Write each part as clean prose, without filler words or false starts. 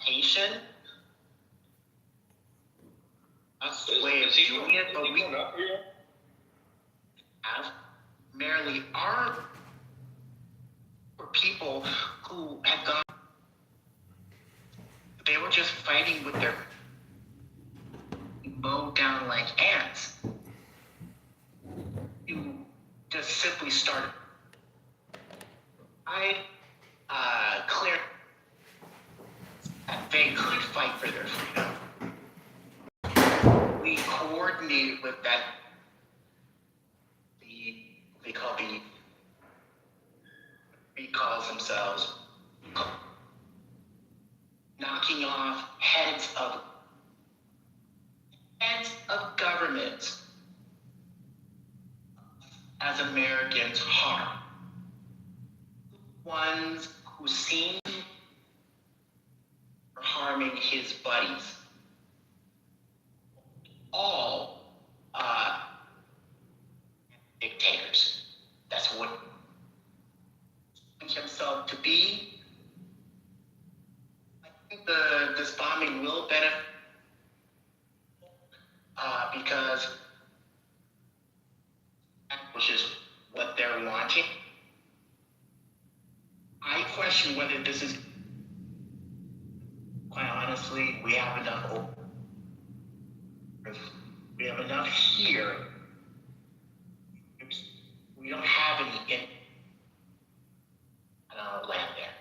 Haitian. That's the way of doing it, but we have merely are people who had gone. They were just fighting with their mowed down like ants. You just simply started. Clear that they could fight for their freedom. We coordinated with that. They calls themselves knocking off heads of governments as Americans harm. Ones who seem are harming his buddies. All dictators. That's what himself to be. I think this bombing will benefit because which is what they're wanting. I question whether this is, quite honestly, we have enough here. We don't have any in our land there.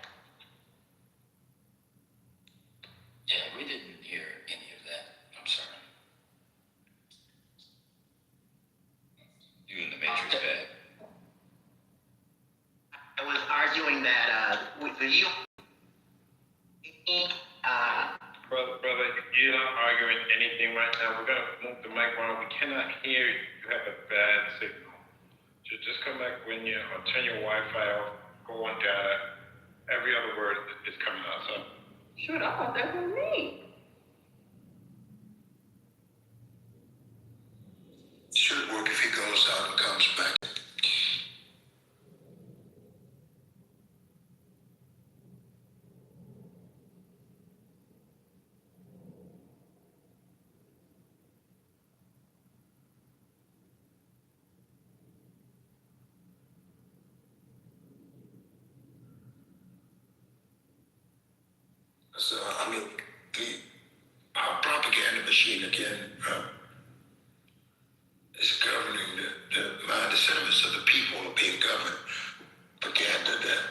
Yeah, we didn't hear any of that. I'm sorry. You in the Matrix bag. I was arguing that with you. Brother, you're not arguing anything right now. We're gonna move the mic around. We cannot hear you. You have a bad signal. So just come back when you turn your Wi-Fi off, go on data. Every other word is coming out. So. Shoot, I thought that was me. Should work if he goes out and comes back. So, our propaganda machine again is governing the mind, the sentiments of the people are being governed. Propaganda that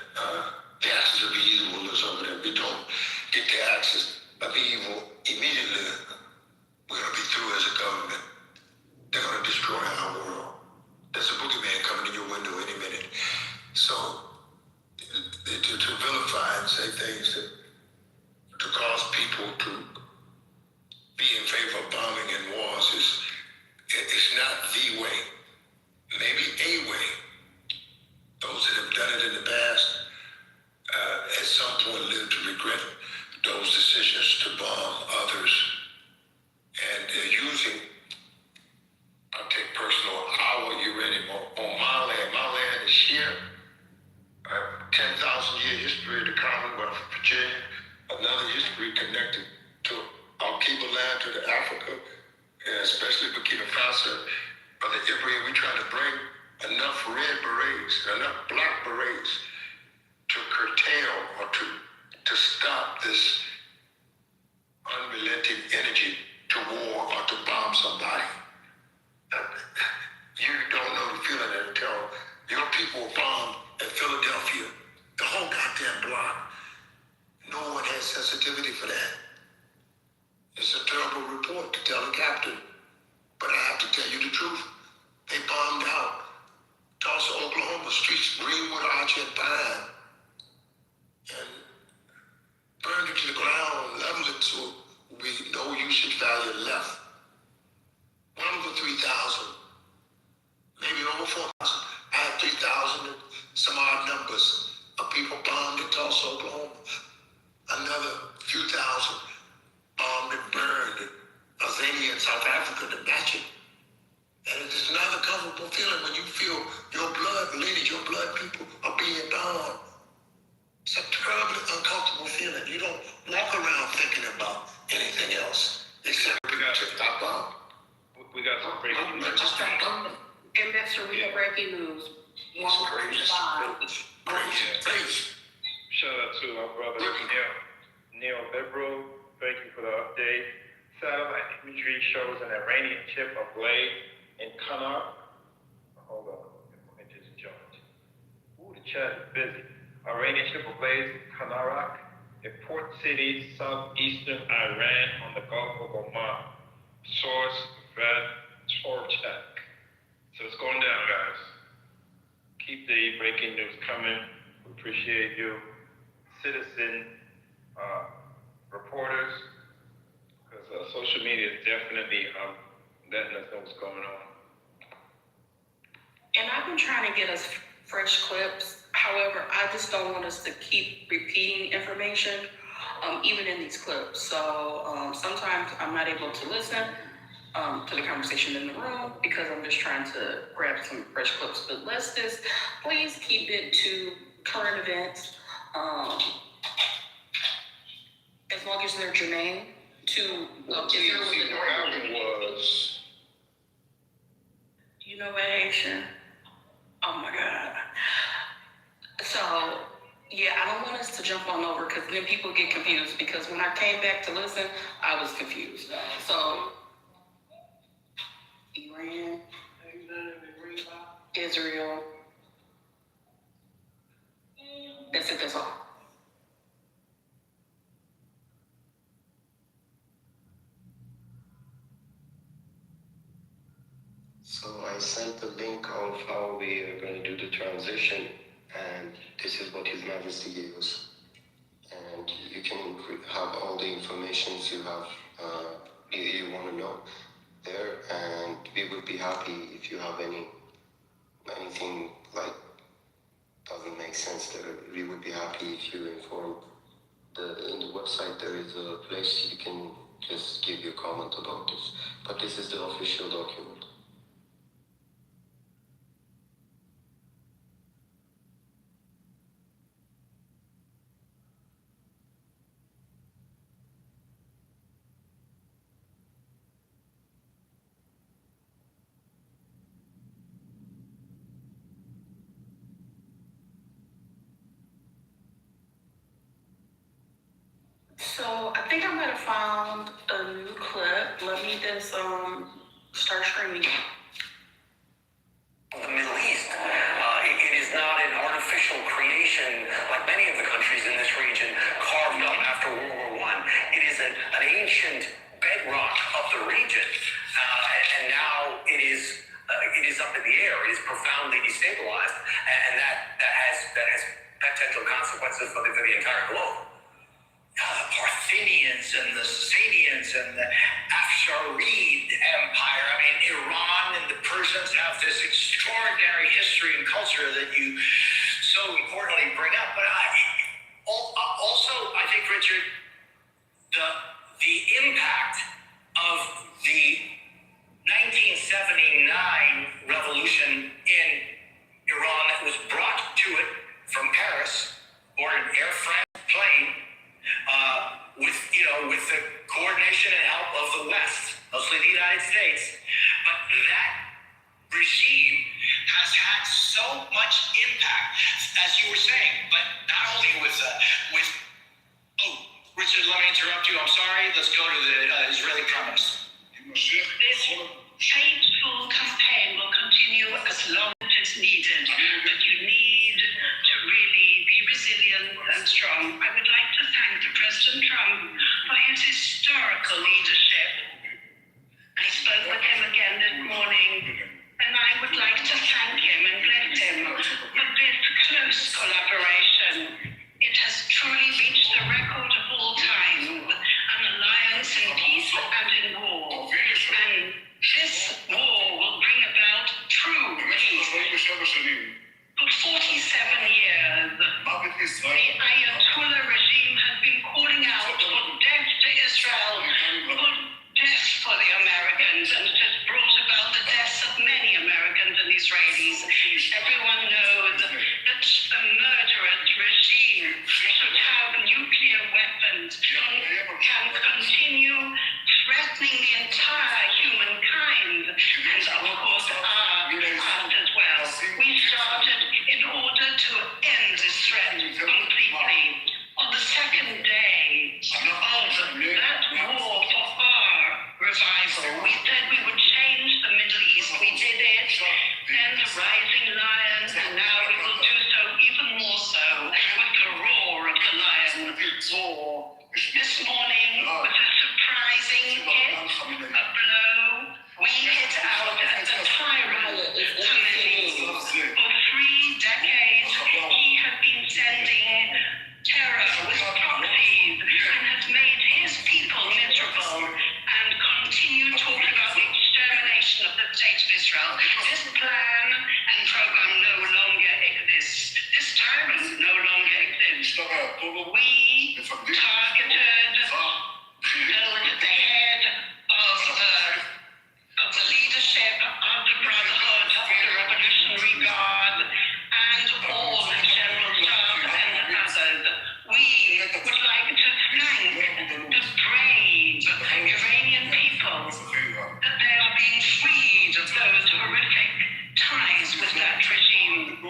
the axis of evil is over there. We don't get the axis of evil immediately. We're going to be through as a government. They're going to destroy our world. There's a boogeyman coming in your window any minute. So, to vilify and say things to cause people to be in favor of bombing and wars it's not the way. Maybe a way. Those that have done it in the past at some point live to regret those decisions to bomb others. And they're using, I'll take personal, how are you ready on my land? My land is here. 10,000-year history of the Commonwealth of Virginia. Another history connected to Al-Kiba land, to the Africa, and especially Burkina Faso. Brother Ibrahim, we're trying to bring enough red berets, enough black berets to curtail or to stop this unrelenting energy to war or to bomb somebody. You don't know the feeling until your people were bombed at Philadelphia, the whole goddamn block. No one has sensitivity for that. It's a terrible report to tell the captain, but I have to tell you the truth. They bombed out Tulsa, Oklahoma, streets, Greenwood, Archer, and Pine, and burned it to the ground, leveled it so we no usage value left. One over 3,000, maybe over 4,000. I have 3,000 and some odd numbers of people bombed in Tulsa, Oklahoma. Another few thousand bombed and burned in Tanzania and South Africa to match it. And it's not a comfortable feeling when you feel your blood lineage, your blood people are being bombed. It's a terribly uncomfortable feeling. You don't walk around around thinking about anything else except to stop bomb. We got some breaking news. Just stop bomb. Ambassador, we have breaking news. It's crazy. Crazy. Shout out to our brother Neil Liberal. Thank you for the update. Satellite imagery shows an Iranian ship ablaze in Qanar. Hold on, let me just jump. Ooh, the chat is busy. Iranian ship ablaze in Qanar, a port city southeastern Iran on the Gulf of Oman. Source Torchak. So it's going down, guys. Keep the breaking news coming. We appreciate you, citizen reporters, because social media is definitely letting us know what's going on. And I've been trying to get us fresh clips. However, I just don't want us to keep repeating information, even in these clips. So sometimes I'm not able to listen to the conversation in the room because I'm just trying to grab some fresh clips. But let's just please keep it to current events, as long as they're germane to Israel was the North. Was You know what, Haitian? Oh my God. So, yeah, I don't want us to jump on over because then people get confused because when I came back to listen, I was confused. So, Iran, Israel, that's it, that's all. So I sent the link of how we are going to do the transition, and this is what His Majesty gave us. And you can have all the information you have, you want to know there, and we would be happy if you have anything like doesn't make sense there. We would be happy if you inform. In the website there is a place you can just give your comment about this, but this is the official document. So I think I might have found a new clip. Let me just start streaming. The Middle East. It is not an artificial creation like many of the countries in this region carved up after World War I. It is an ancient bedrock of the region, and now it is up in the air. It is profoundly destabilized, and that has potential consequences for the entire globe. The Parthians and the Sassanians and the Afsharid Empire. I mean, Iran and the Persians have this extraordinary history and culture that you so importantly bring up. But also, I think, Richard, the impact of the 1979 revolution in Iran that was brought to it from Paris, or an Air France plane, with the coordination and help of the West, mostly the United States. But that regime has had so much impact, as you were saying, but not only Richard, let me interrupt you. I'm sorry. Let's go to the Israeli Prime Minister. This fateful campaign will continue as long as it's needed, but you need to really be resilient and strong. I would like to thank President Trump for his historical leadership. I spoke with him again this morning, and I would like to thank him and bless him for this close collaboration. It has truly reached the record of all time, an alliance in peace and in war. And this war will bring about true peace. For 47 years, the Ayatollah regime has been calling out for death to Israel, for death for the Americans, and it has brought about the deaths of many Americans and Israelis. can continue threatening the entire humankind, and of course our past as well. We started in order to end this threat completely. On the second day of that war for our revival, we said we would change the Middle East. We did it. Then the rising lion, and now we will do so even more so with the roar of the lion war. This morning was a surprising hit, a blow. We hit out at the tyrant Khamenei. For 3 decades, he had been sending terror with proxies and has made his people miserable and continue talking about the extermination of the state of Israel. This plan and program no longer exists. This tyrant no longer exists. We targeted the head of the leadership of the Brotherhood, the Revolutionary Guard, and all the general staff and others. We would like to thank the brave Iranian people that they are being freed of those horrific ties with that regime.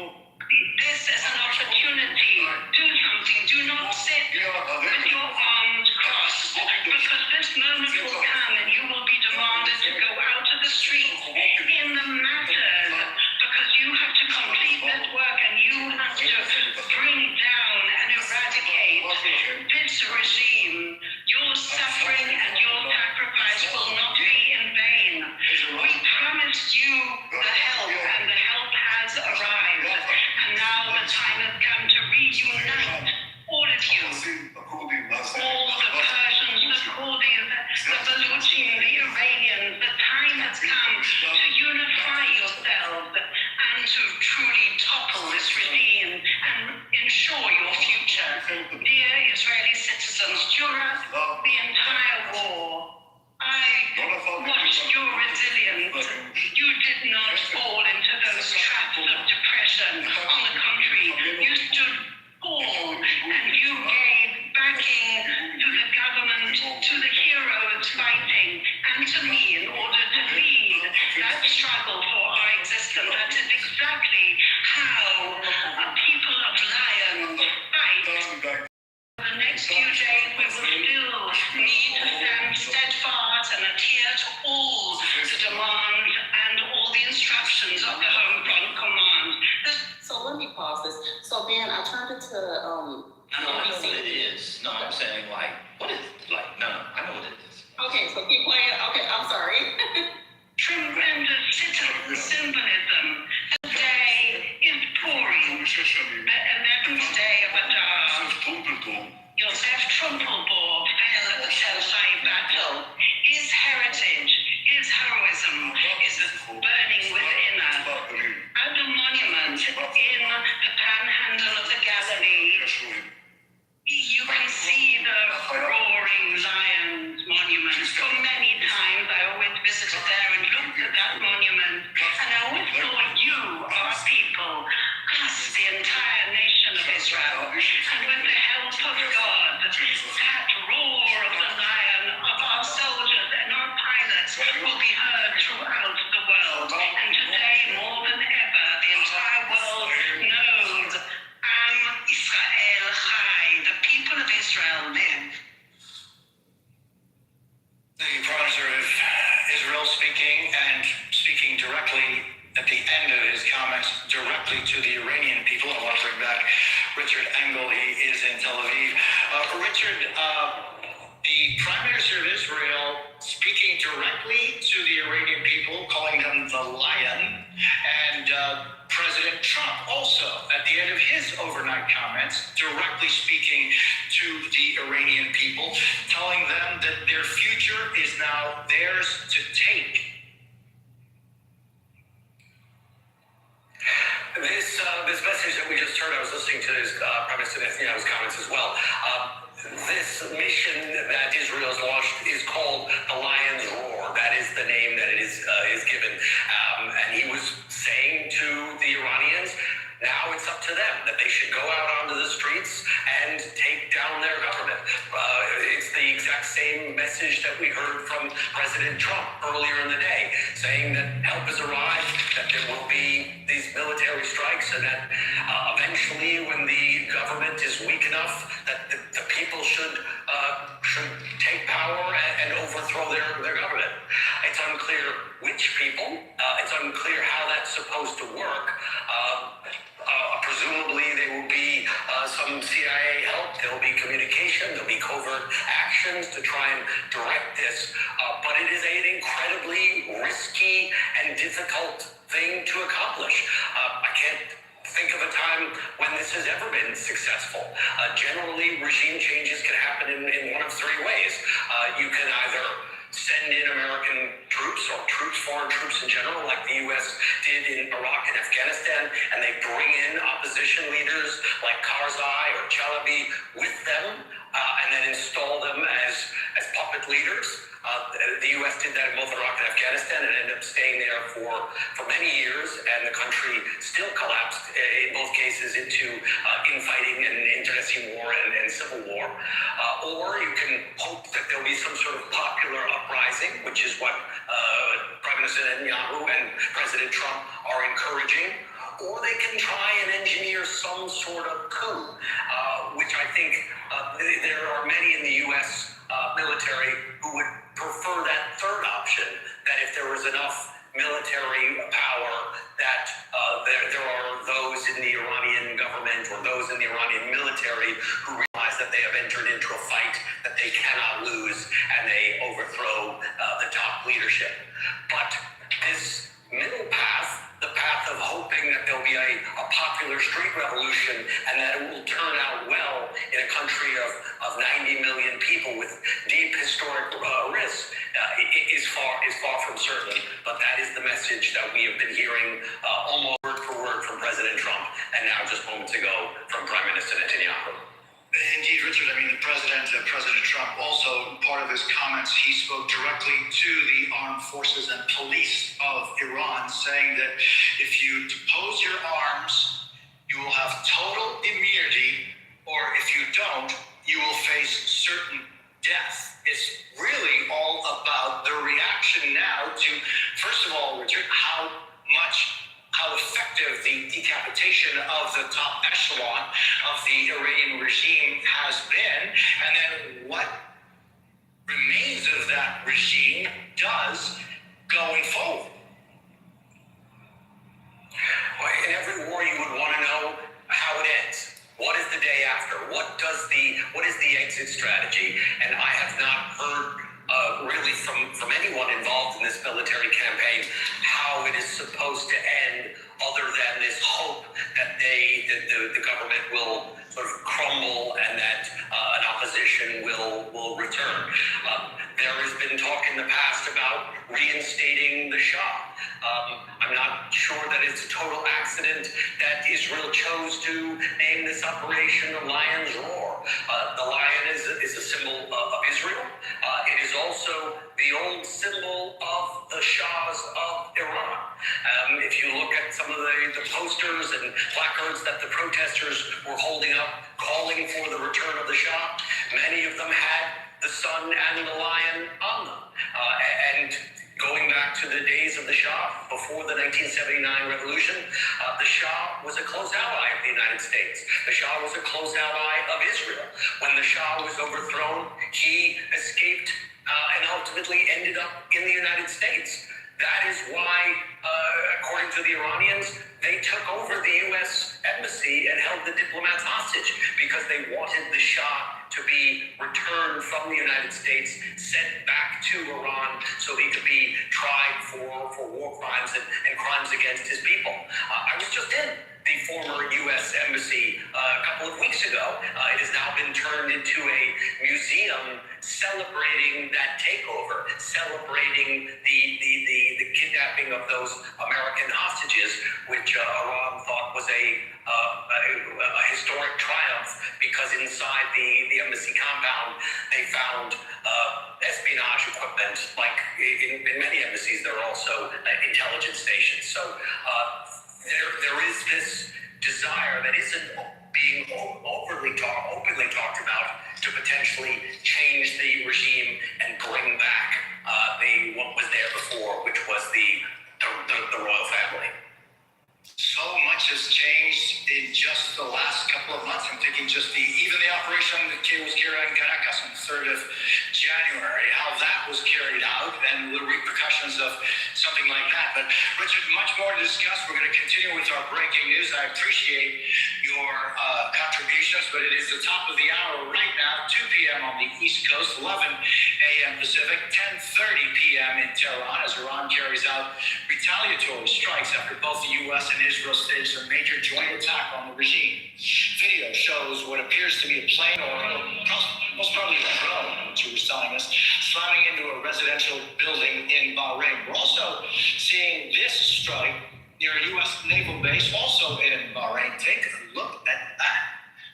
This is an opportunity. Do something. Do not sit with your arms crossed, because this moment will come and you will be demanded to go out to the streets in the masses, because you have to complete this work and you have to bring down and eradicate this regime. Your suffering and your sacrifice will not be in vain. We promised you the help, and the help has arrived. And now the time has come to reunite all of you, all the Persians, the Kurds, the Baluchim, the Iranians. The time has come to unify yourselves and to truly topple this regime and ensure your future. Dear Israeli citizens, during the entire war, I watched your resilience. You did not fall into those traps of depression. On the contrary, you stood tall and you gave backing to the government, to the heroes fighting, and to me in order to lead that struggle for our existence. That is exactly how a people of lions fight. The next few days we will still need to stand steadfast and adhere to all the demands and all the instructions of the Home Front Command. So let me pause this. So Ben, I turned it to I know what it is. No, I'm saying like, what is it? Like, no, I know what it is. Okay, so keep playing. Okay, I'm sorry. Tremendous symbolism. The day is Purim, the 11th day of Adar. Yosef Trumpelborg fell at the Tel-Hai battle. His heritage, his heroism is burning within us. At the monument in the panhandle of the Galilee, you can see the roaring lions monument. For many times I always visited there and looked at that monument, and I always thought you, our people, us, the entire nation of Israel, and with the help of God, that roar of the lion of our soldiers and our pilots will be heard throughout the world. And today, more than ever, the entire world knows Am Israel Chai, the people of Israel live. The Prime Minister of Israel speaking directly at the end of his comments directly to the Iranian people. I want to bring back Richard Engel. He is in Tel Aviv. Richard, the Prime Minister of Israel speaking directly to the Iranian people, calling them the lion, and President Trump also at the end of his overnight comments directly speaking to the Iranian people, telling them that their future is now theirs to take. This message that we just heard, I was listening to his Prime Minister Netanyahu's comments as well. This mission that Israel has launched is called the Lion's Roar. That is the name that it is given. And he was saying to the Iranians, now it's up to them, that they should go out onto the streets and take down their government. It's the exact exact same message that we heard from President Trump earlier in the day, saying that help has arrived, that there will be these military strikes, and that eventually, when the government is weak enough, that the people should take power and overthrow their government. It's unclear which people. It's unclear how that's supposed to work. Presumably, there will be some CIA help. There will be communication. There will be covert actions to try and direct this. But it is an incredibly risky and difficult thing to accomplish. I can't think of a time when this has ever been successful. Generally, regime changes can happen in one of three ways. You can either send in American troops or foreign troops in general, like the U.S. did in Iraq and Afghanistan, and they bring in opposition leaders like Karzai or Chalabi with them, and then install them as puppet leaders. The U.S. did that in both Iraq and Afghanistan and ended up staying there for many years, and the country still collapsed in both cases into infighting and internecine war and civil war. Or you can hope that there'll be some sort of popular uprising, which is what Prime Minister Netanyahu and President Trump are encouraging. Or they can try and engineer some sort of coup, which I think there are many in the U.S. Military who would prefer that third option, that if there was enough military power that there are those in the Iranian government or those in the Iranian military who realize that they have entered into a fight that they cannot lose, and they overthrow the top leadership. But this middle path, the path of hoping that there'll be a popular street revolution and that it will turn out well in a country of 90 million people with deep historic risks, is far from certain. But that is the message that we have been hearing almost word for word from President Trump, and now just moments ago from Prime Minister Netanyahu. Indeed, Richard. I mean, President Trump also, part of his comments, he spoke directly to the armed forces and police of Iran, saying that if you depose your arms, you will have total immunity, or if you don't, you will face certain death. It's really all about the reaction now to, first of all, Richard, how effective the decapitation of the top echelon of the Iranian regime has been, and then what remains of that regime does going forward. Well, in every war, you would want to know how it ends. What is the day after? What is the exit strategy? And I have not heard really from anyone involved in this military campaign how it is supposed to end, other than this hope that the government will sort of crumble and that an opposition will return. There has been talk in the past about reinstating the Shah. I'm not sure that it's a total accident that Israel chose to name this operation the Lion's Roar. The lion is a symbol of Israel. It is also the old symbol of the Shahs of Iran. If you look at some of the posters and placards that the protesters were holding up, calling for the return of the Shah, many of them had the sun and the lion on them. And going back to the days of the Shah, before the 1979 revolution, the Shah was a close ally of the United States. The Shah was a close ally of Israel. When the Shah was overthrown, he escaped and ultimately ended up in the United States. That is why, according to the Iranians, they took over the U.S. embassy and held the diplomats hostage because they wanted the Shah to be returned from the United States, sent back to Iran so he could be tried for war crimes and crimes against his people. I was just in the former U.S. embassy a couple of weeks ago. It has now been turned into a museum celebrating that takeover, celebrating the kidnapping of those American hostages, which Iran thought was a historic triumph, because inside the embassy compound they found espionage equipment. Like in many embassies, there are also intelligence stations. So there is this desire that isn't being openly talked about to potentially change the regime and bring back what was there before, which was the royal family. So much has changed in just the last couple of months. I'm thinking just even the operation that was carried out in Caracas on the 3rd of January, how that was carried out and the repercussions of something like that. But Richard, much more to discuss. We're going to continue with our breaking news. I appreciate your contributions, but it is the top of the hour right now, 2 p.m. on the East Coast, 11 a.m. Pacific, 10:30 p.m. in Tehran as Iran carries out retaliatory strikes after both the U.S. and Israel staged a major joint attack on the regime. Video shows what appears to be a plane or most probably a drone, which he was telling us, slamming into a residential building in Bahrain. We're also seeing this strike near a U.S. naval base, also in Bahrain. Take a look at that.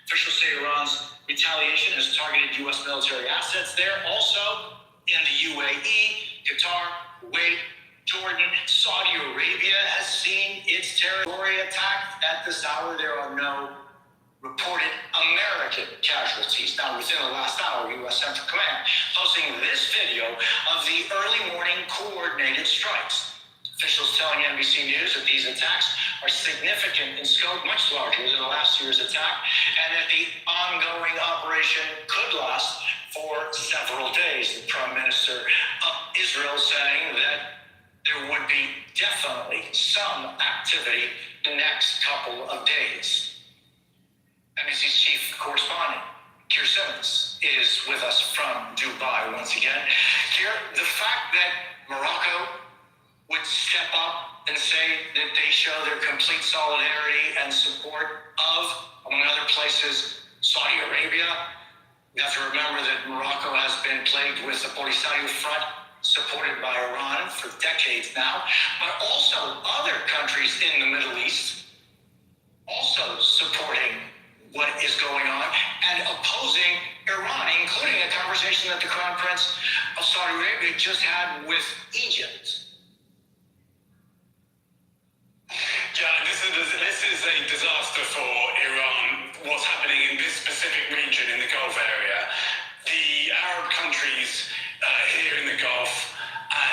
Officials say Iran's retaliation has targeted U.S. military assets there. Also in the UAE, Qatar, Kuwait, Jordan, Saudi Arabia has seen its territory attacked. At this hour, there are no reported American casualties. Now, within the last hour, U.S. Central Command posting this video of the early morning coordinated strikes. Officials telling NBC News that these attacks are significant in scope, much larger than last year's attack, and that the ongoing operation could last for several days. The Prime Minister of Israel saying that there would be definitely some activity the next couple of days. NBC's chief correspondent, Keir Simmons, is with us from Dubai once again. Keir, the fact that Morocco would step up and say that they show their complete solidarity and support of, among other places, Saudi Arabia. You have to remember that Morocco has been plagued with the Polisario Front, supported by Iran for decades now, but also other countries in the Middle East also supporting what is going on and opposing Iran, including a conversation that the Crown Prince of Saudi Arabia just had with Egypt. Yeah, this is a disaster for Iran, what's happening in this specific region in the Gulf area. The Arab countries here in the Gulf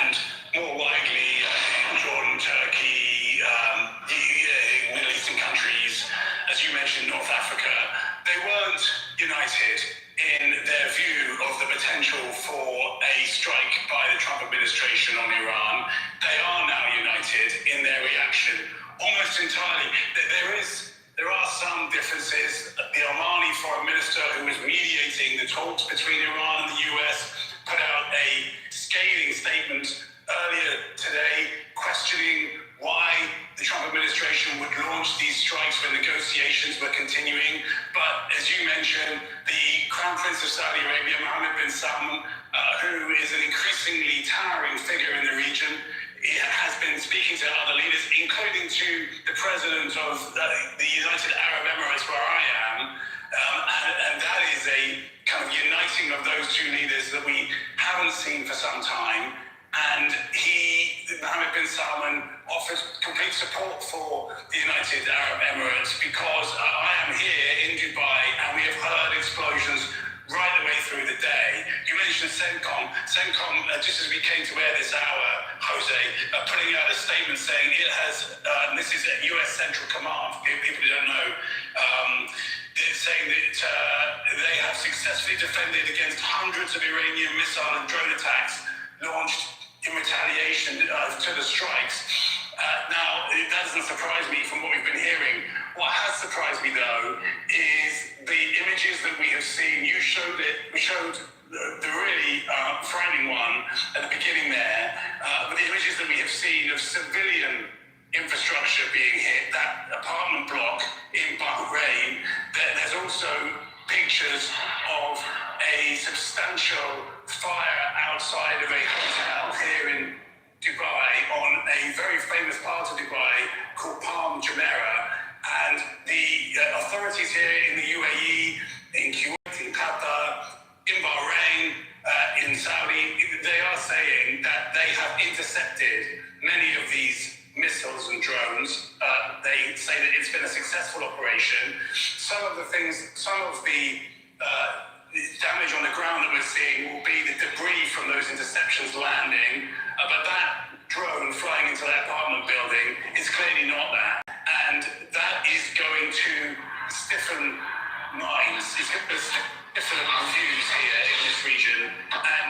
and more widely Jordan, Turkey, the Middle Eastern countries, as you mentioned, North Africa, they weren't united in their view of the potential for a strike by the Trump administration on Iran. They are now united in their reaction almost entirely. There are some differences. The Omani foreign minister who was mediating the talks between Iran and the US put out a scathing statement earlier today questioning why the Trump administration would launch these strikes when negotiations were continuing. But as you mentioned, the Crown Prince of Saudi Arabia, Mohammed bin Salman, who is an increasingly towering figure in the region, has been speaking to other leaders, including to the president of the United Arab Emirates, where I am, and that is a kind of uniting of those two leaders that we haven't seen for some time. And Mohammed bin Salman offers complete support for the United Arab Emirates because I am here in Dubai and we have heard explosions right the way through the day. You mentioned CENTCOM. CENTCOM, just as we came to air this hour, Jose, putting out a statement saying it has, this is US Central Command, for people who don't know, saying that they have successfully defended against hundreds of Iranian missile and drone attacks launched in retaliation to the strikes. Now, that doesn't surprise me from what we've been hearing. What has surprised me, though, is the images that we have seen. You showed it. We showed the really frightening one at the beginning there. But the images that we have seen of civilian infrastructure being hit, that apartment block in Bahrain. There's also pictures of a substantial fire outside of a hotel here in Dubai, on a very famous part of Dubai called Palm Jumeirah. And the authorities here in the UAE, in Kuwait, in Qatar, in Bahrain, in Saudi, they are saying that they have intercepted many of these missiles and drones. They say that it's been a successful operation. Some of the damage on the ground that we're seeing will be the debris from those interceptions landing, but that drone flying into that apartment building is clearly not that. And that is going to stiffen minds. It's going to stiffen views here in this region. And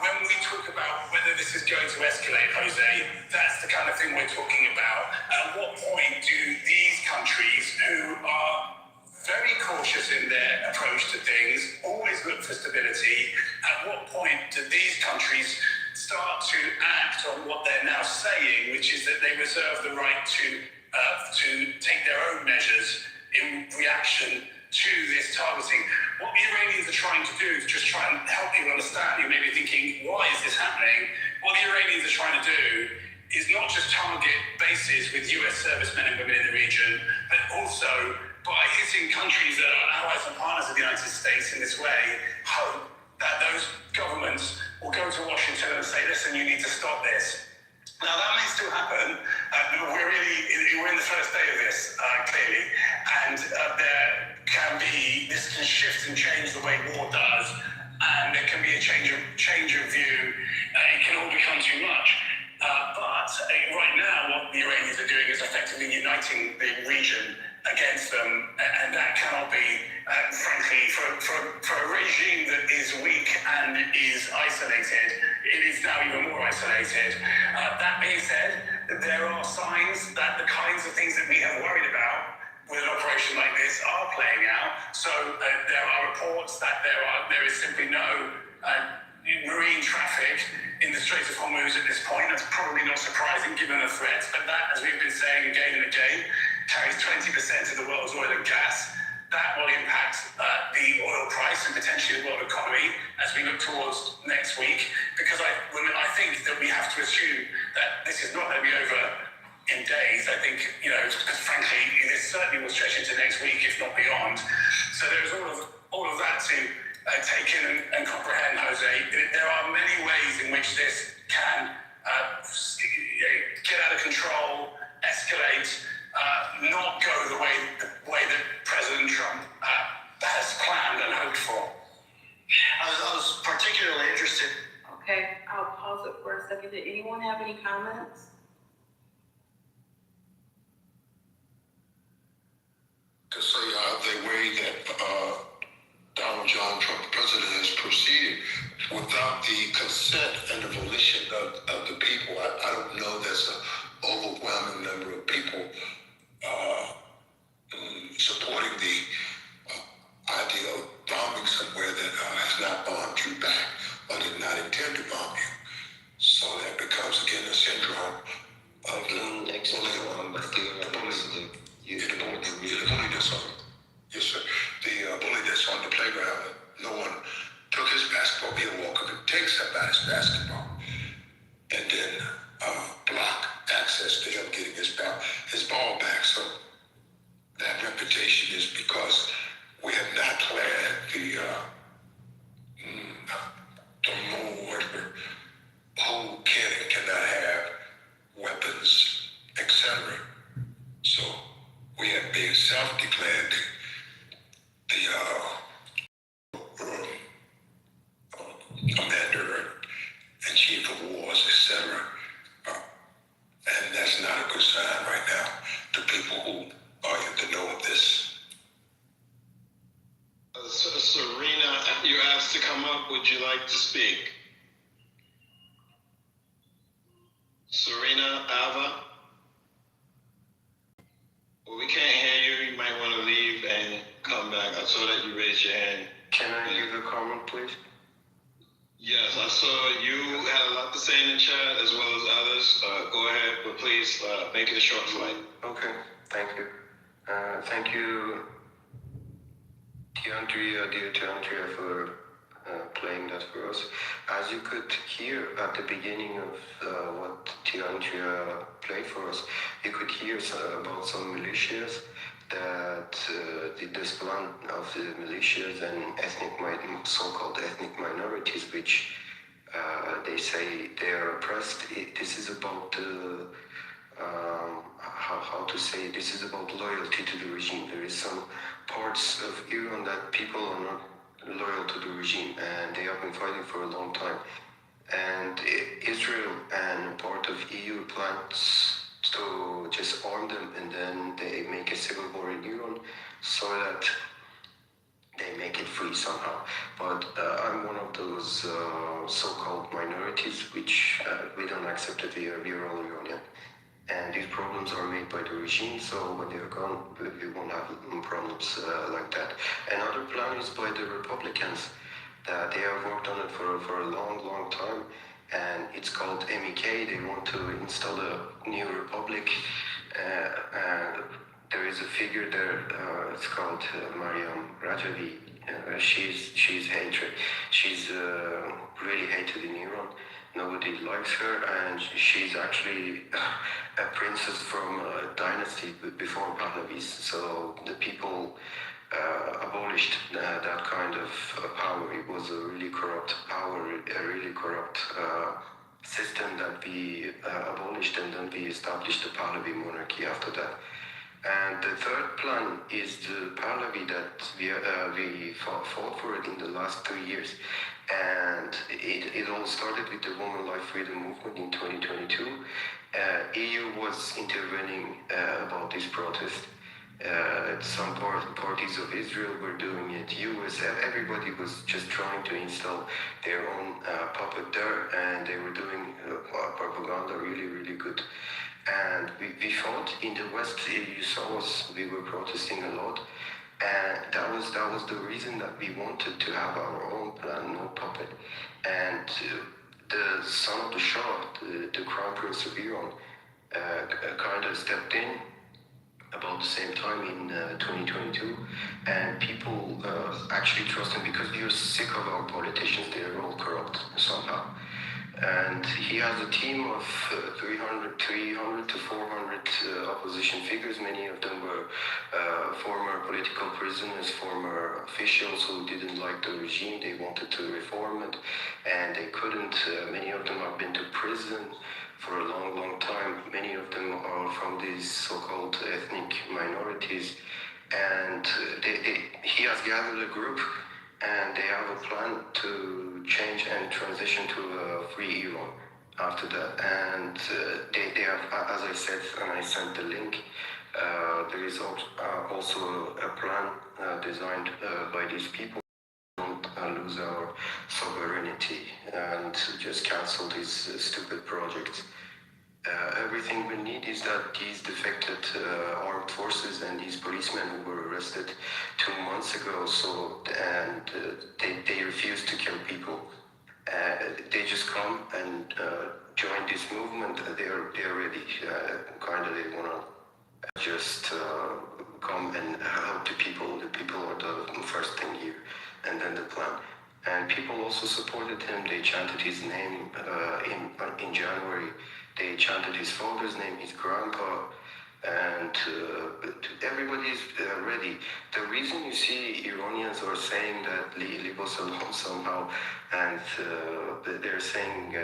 when we talk about whether this is going to escalate, Jose, that's the kind of thing we're talking about. At what point do these countries who are very cautious in their approach to things, always look for stability, at what point do these countries start to act on what they're now saying, which is that they reserve the right to take their own measures in reaction to this targeting? What the Iranians are trying to do is just try and help you understand. You may be thinking, why is this happening? What the Iranians are trying to do is not just target bases with US servicemen and women in the region, but also by hitting countries that are allies and partners of the United States in this way, hope that those governments will go to Washington and say, listen, you need to stop this. Now, that may still happen. We're in the first day of this, clearly, and this can shift and change the way war does, and there can be a change of view. It can all become too much. But right now, what the Iranians are doing is effectively uniting the region against them, and that cannot be, frankly, for a regime that is weak and is isolated, it is now even more isolated. That being said, there are signs that the kinds of things that we have worried about with an operation like this are playing out. So there are reports that there is simply no marine traffic in the Strait of Hormuz at this point. That's probably not surprising given the threats, but that, as we've been saying again and again, carries 20% of the world's oil and gas. That will impact the oil price and potentially the world economy as we look towards next week, because I think that we have to assume that this is not going to be over in days. I think, because frankly, this certainly will stretch into next week, if not beyond. So there's all of that to take in and comprehend, Jose. There are many ways in which this can get out of control, escalate, not go the way that President Trump has planned and hoped for. I was particularly interested. Okay, I'll pause it for a second. Did anyone have any comments? To say the way that Donald John Trump, the president, has proceeded without the consent and the volition of the people. I don't know there's an overwhelming number of people supporting the idea of bombing somewhere that has not bombed you back or did not intend to bomb you. So that becomes again a syndrome of the bully that's on. Yes, sir. The bully that's on the playground. No one took his basketball. He'll walk up and take somebody's basketball, and then block access to him getting his ball back. So that reputation is because we have not cleared the mode who can and cannot have weapons, etc. So we have been self-declared commander and chief of wars, etc. And that's not a good sign right now to people who are in the know of this. Serena, you asked to come up. Would you like to speak? Serena Ava? Well, we can't hear you. You might want to leave and come back. I saw that you raised your hand. Can I give a comment, please? Yes, I saw you had a lot to say in the chat as well as others. Go ahead, but please make it a short flight. Okay, thank you. Thank you, dear Tiandria, for playing that for us. As you could hear at the beginning of what Tiandria played for us, you could hear about some militias that the disband of the militias and so-called ethnic minorities, which they say they are oppressed. This is about to say, this is about loyalty to the regime. There is some parts of Iran that people are not loyal to the regime, and they have been fighting for a long time. And Israel and part of EU plans to just arm them, and then they make a civil war in Iran so that they make it free somehow. But I'm one of those so-called minorities which we don't accept that we are all Iranian. And these problems are made by the regime, so when they're gone, we won't have problems like that. Another plan is by the Republicans. They have worked on it for a long time, and it's called MEK. They want to install a new republic. There is a figure there, it's called Mariam Rajavi. She's hatred. She's really hated in Iran. Nobody likes her, and she's actually a princess from a dynasty before Pahlavis. So the people abolished that kind of power. It was a really corrupt power, a really corrupt system that we abolished, and then we established the Pahlavi monarchy after that. And the third plan is the Pahlavi that we fought for it in the last 3 years. And it all started with the Women Life Freedom Movement in 2022. EU was intervening about this protest. Some parties of Israel were doing it. US, everybody was just trying to install their own puppet there, and they were doing propaganda really good. And we fought in the West. You saw us. We were protesting a lot, and that was the reason that we wanted to have our own plan, no puppet. And the son of the Shah, the Crown Prince of Iran, kind of stepped in about the same time in 2022, and people actually trust him because we are sick of our politicians. They are all corrupt somehow. And he has a team of 300 to 400 opposition figures. Many of them were former political prisoners, former officials who didn't like the regime. They wanted to reform it, and they couldn't. Many of them have been to prison for a long time. Many of them are from these so-called ethnic minorities. And he has gathered a group, and they have a plan to change and transition to a free Iran after that. And they have, as I said, and I sent the link, there is also a plan designed by these people to don't lose our sovereignty and just cancel these stupid projects. Everything we need is that these defected armed forces and these policemen who were arrested 2 months ago, they refuse to kill people. They just come and join this movement. They're ready. They wanna just come and help the people. The people are the first thing here, and then the plan. And people also supported him. They chanted his name in January. They chanted his father's name, his grandpa, and everybody is ready. The reason you see Iranians are saying that leave us alone somehow, and they're saying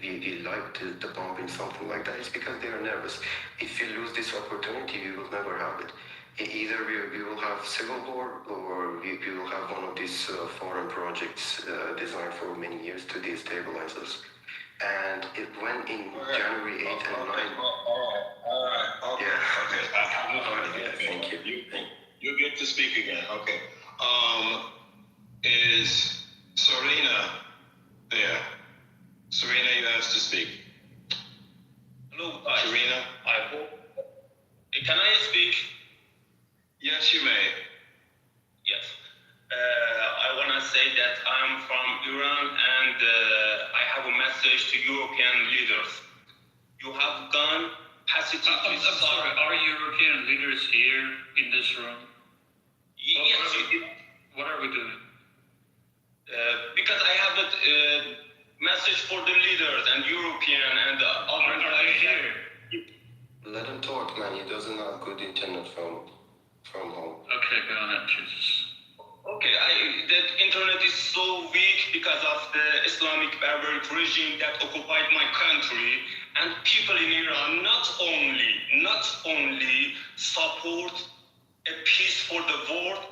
we like the bombing, something like that, is because they are nervous. If you lose this opportunity, you will never have it. Either we will have civil war, or we will have one of these foreign projects designed for many years to destabilize us. And it went in January 8th and 9th. All right. Okay. Yeah. Okay. Thank you. You get to speak again. Okay. Is Serena there? Serena, you asked to speak. Hello, guys. Serena? I hope. Can I speak? Yes, you may. Yes. I want to say that I'm from Iran, and I have a message to European leaders. You have gone pacific. I'm sorry, are European leaders here in this room? Yes. What are we doing? Because I have a message for the leaders and European and other. Are they here? Let him talk, man. He doesn't have good internet from home. Okay, go ahead, Jesus. Okay, the internet is so weak because of the Islamic barbaric regime that occupied my country, And people in Iran not only support a peace for the world,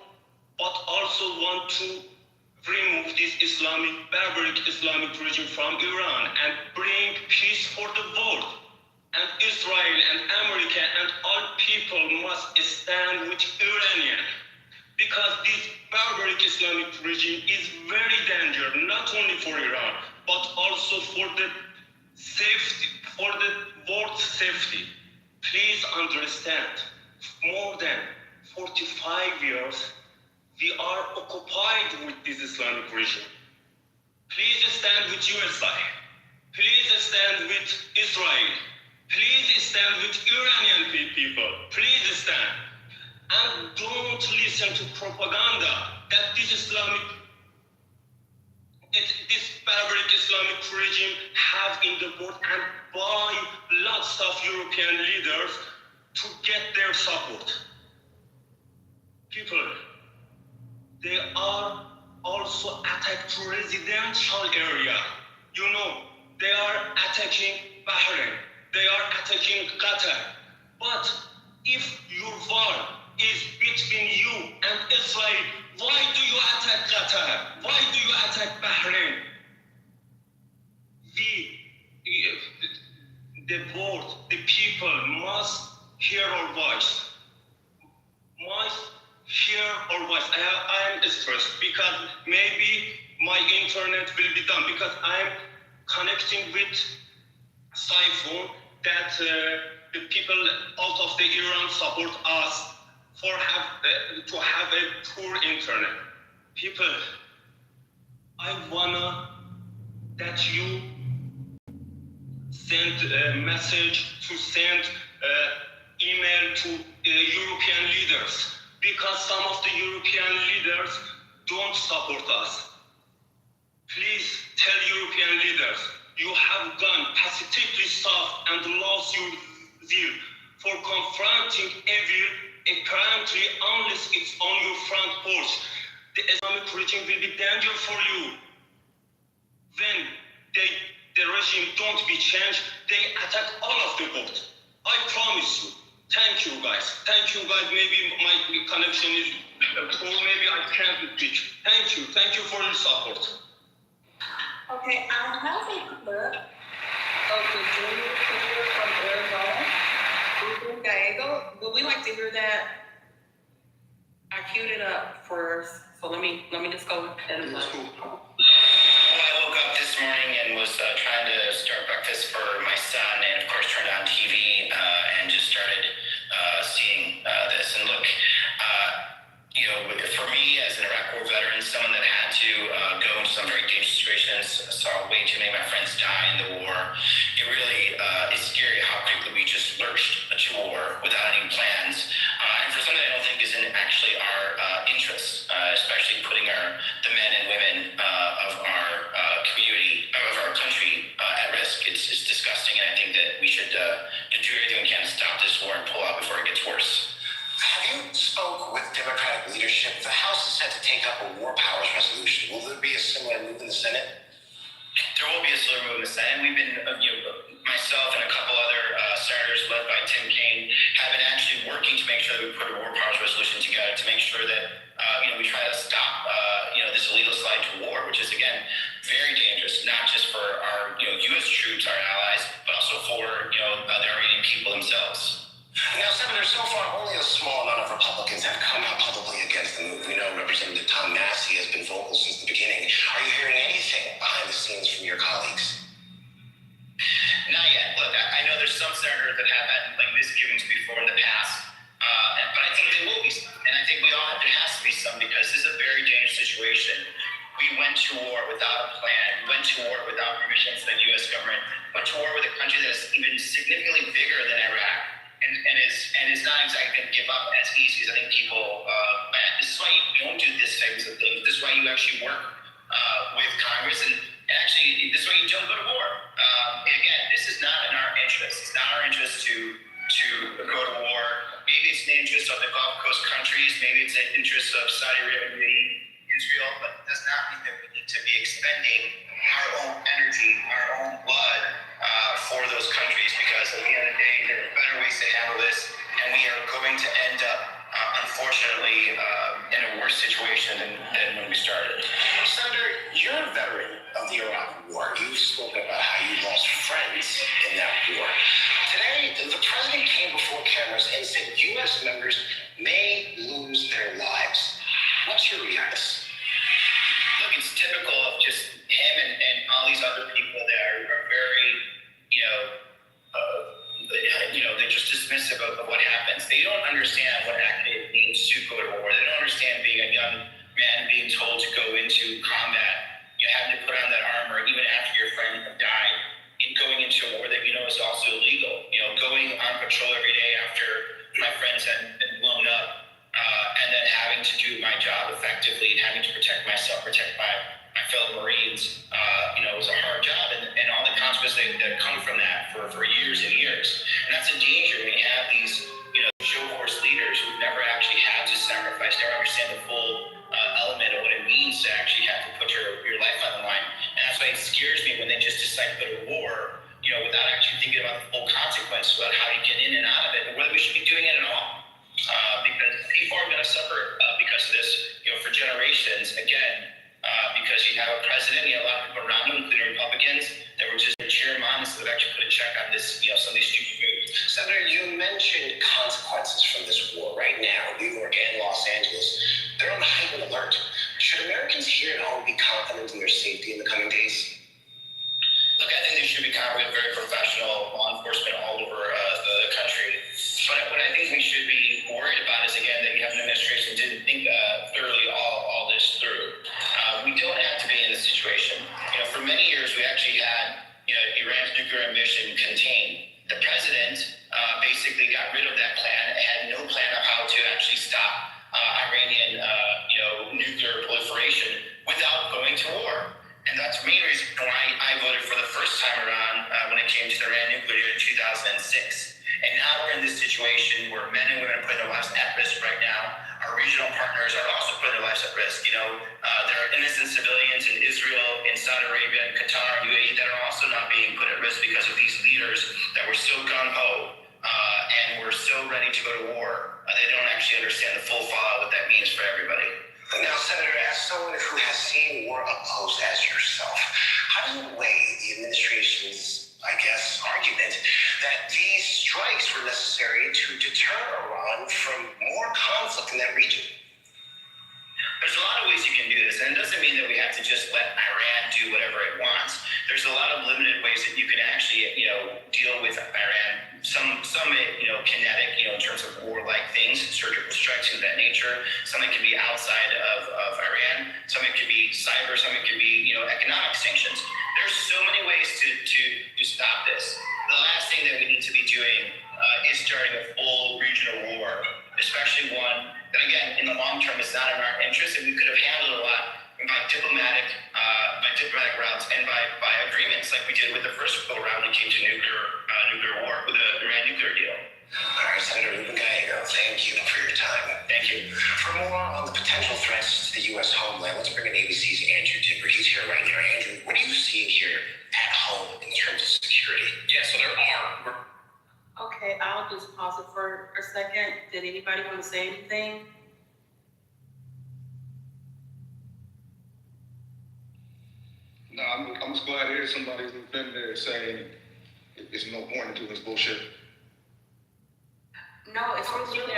but also want to remove this barbaric Islamic regime from Iran and bring peace for the world. And Israel and America and all people must stand with Iranian, because this barbaric Islamic regime is very dangerous, not only for Iran, but also for the safety, for the world's safety. Please understand, more than 45 years, we are occupied with this Islamic regime. Please stand with USA. Please stand with Israel. Please stand with Iranian people. Please stand. And don't listen to propaganda that this barbaric Islamic regime have in the world, and buy lots of European leaders to get their support. People, they are also attacked residential area. You know, they are attacking Bahrain. They are attacking Qatar. But if your war is between you and Israel, why do you attack Qatar? Why do you attack Bahrain? The world, the people must hear our voice. Must hear our voice. I am stressed because maybe my internet will be down, because I am connecting with Siphon that the people out of the Iran support us for to have a poor internet. People, I wanna that you send a message, to send email to European leaders, because some of the European leaders don't support us. Please tell European leaders, you have gone pacifically south and lost your zeal for confronting evil, apparently unless it's on your front porch. The Islamic regime will be dangerous for you. When the regime don't be changed, they attack all of the world. I promise you. Thank you guys. Thank you guys. Maybe my connection is poor, maybe I can't speak. Thank you. Thank you for your support. Okay, I have a clip of the junior player from Arizona, Ruben Gallego. Would we like to hear that? I queued it up first, so let me just go ahead and Well, I woke up this morning and was trying to start breakfast for my son, and of course turned on TV and just started seeing this. And look, you know, for me as an Iraq War veteran, someone that had to go into some very dangerous situations, saw way too many of my friends die in the war. It really is scary how quickly we just lurched to war without any plans. And for something I don't think is in actually our interest, especially putting the men and women of our community, of our country at risk. It's disgusting, and I think that we should do everything we can to stop this war and pull out before it gets worse. Have you spoke with Democratic leadership? The House is set to take up a war powers resolution. Will there be a similar move in the Senate? There will be a similar move in the Senate. We've been, myself and a couple other senators led by Tim Kaine have been actually working to make sure that we put a war powers resolution together to make sure that we try to stop this illegal slide to war, which is again very dangerous, not just for our U.S. troops, our allies, but also for the Iranian people themselves. Now, Senator, so far only a small amount of Republicans have come out publicly against the move. We know Representative Tom Massey has been vocal since the beginning. Are you hearing anything behind the scenes from your colleagues? Not yet. Look, I know there's some senators that have had misgivings before in the past, but I think there will be some, and I think there has to be some, because this is a very dangerous situation. We went to war without a plan. We went to war without permission from the U.S. government. We went to war with a country that is even significantly bigger than Iraq, and is not exactly going to give up as easy as I think people. This is why you don't do this types of things. This is why you actually work with Congress, and actually this is why you don't go to war. Again, this is not in our interest. It's not our interest to go to war. Maybe it's in the interest of the Gulf Coast countries. Maybe it's in the interest of Saudi Arabia, Israel, but it does not mean that we need to be expending our own energy, our own blood for those countries. that's a danger when you have these, show horse leaders who never actually had to sacrifice, never understand the full element of what it means to actually have to put your life on the line. And that's why it scares me when they just decide to go to war, without actually thinking about the full consequences, about how you get in and out of it, and whether we should be doing it at all. Because people are going to suffer because of this, for generations. Again, because you have a president, you have a lot of people around him, including Republicans, that were just cheer him on instead of actually put a check on this, some of these stupid moves. Senator, you mentioned consequences from this war. Right now, New York and Los Angeles, they're on heightened alert. Should Americans here at home be confident in their safety in the coming days? Look, I think they should be confident, very professional law enforcement all over the country. But what I think we should be worried about is, again, that you have an administration that didn't think thoroughly all this through. We don't have to be in this situation. For many years, we actually had Iran's nuclear ambition contained. The president basically got rid of that plan, had no plan of how to actually stop Iranian nuclear proliferation without going to war. And that's the main reason why I voted for the first time around when it came to the Iran nuclear deal in 2006. And now we're in this situation where men and women are putting their lives at risk right now. Our regional partners are also putting their lives at risk. There are innocent civilians in Israel, in Saudi Arabia, in Qatar, UAE that are also not being put at risk because of these leaders that were so gung-ho and were so ready to go to war. They don't actually understand the full fallout, what that means for everybody. Now, Senator, as someone who has seen war up close as yourself, how do you weigh the administration's, argument that these strikes were necessary to deter Iran from more conflict in that region? There's a lot of ways you can do this, and it doesn't mean that we have to just let Iran do whatever it wants. There's a lot of limited ways that you can actually, deal with Iran. Some kinetic, in terms of warlike things, surgical strikes of that nature. Some it can be outside of Iran. Some it could be cyber. Some it could be, economic sanctions. There's so many ways to stop this. The last thing that we need to be doing is starting a full regional war, especially one that, again, in the long term is not in our interest, and we could have handled a lot by diplomatic routes and by agreements like we did with the first go round when it came to nuclear war with the Iran nuclear deal. All right, Senator Ruben Gallego, thank you for your time. Thank you. For more on the potential threats to the U.S. homeland, let's bring in ABC's Andrew Timber. He's here right now. Andrew, what are you seeing here at home in terms of security? Yeah, so there are. Okay, I'll just pause it for a second. Did anybody want to say anything? No, I'm just glad to hear somebody who's been there saying it's no point in doing this bullshit. No, it's really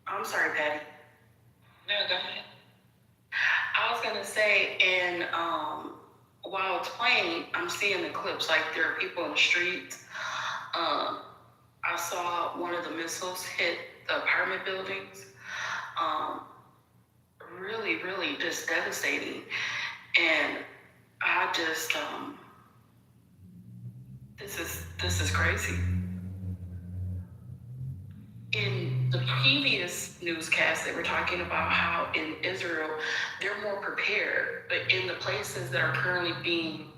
I'm sorry, Patty. No, go ahead. I was gonna say, and while it's playing, I'm seeing the clips. Like there are people in the streets. I saw one of the missiles hit the apartment buildings. Really, really just devastating. And I just, this is crazy. In the previous newscast, they were talking about how in Israel, they're more prepared, but in the places that are currently being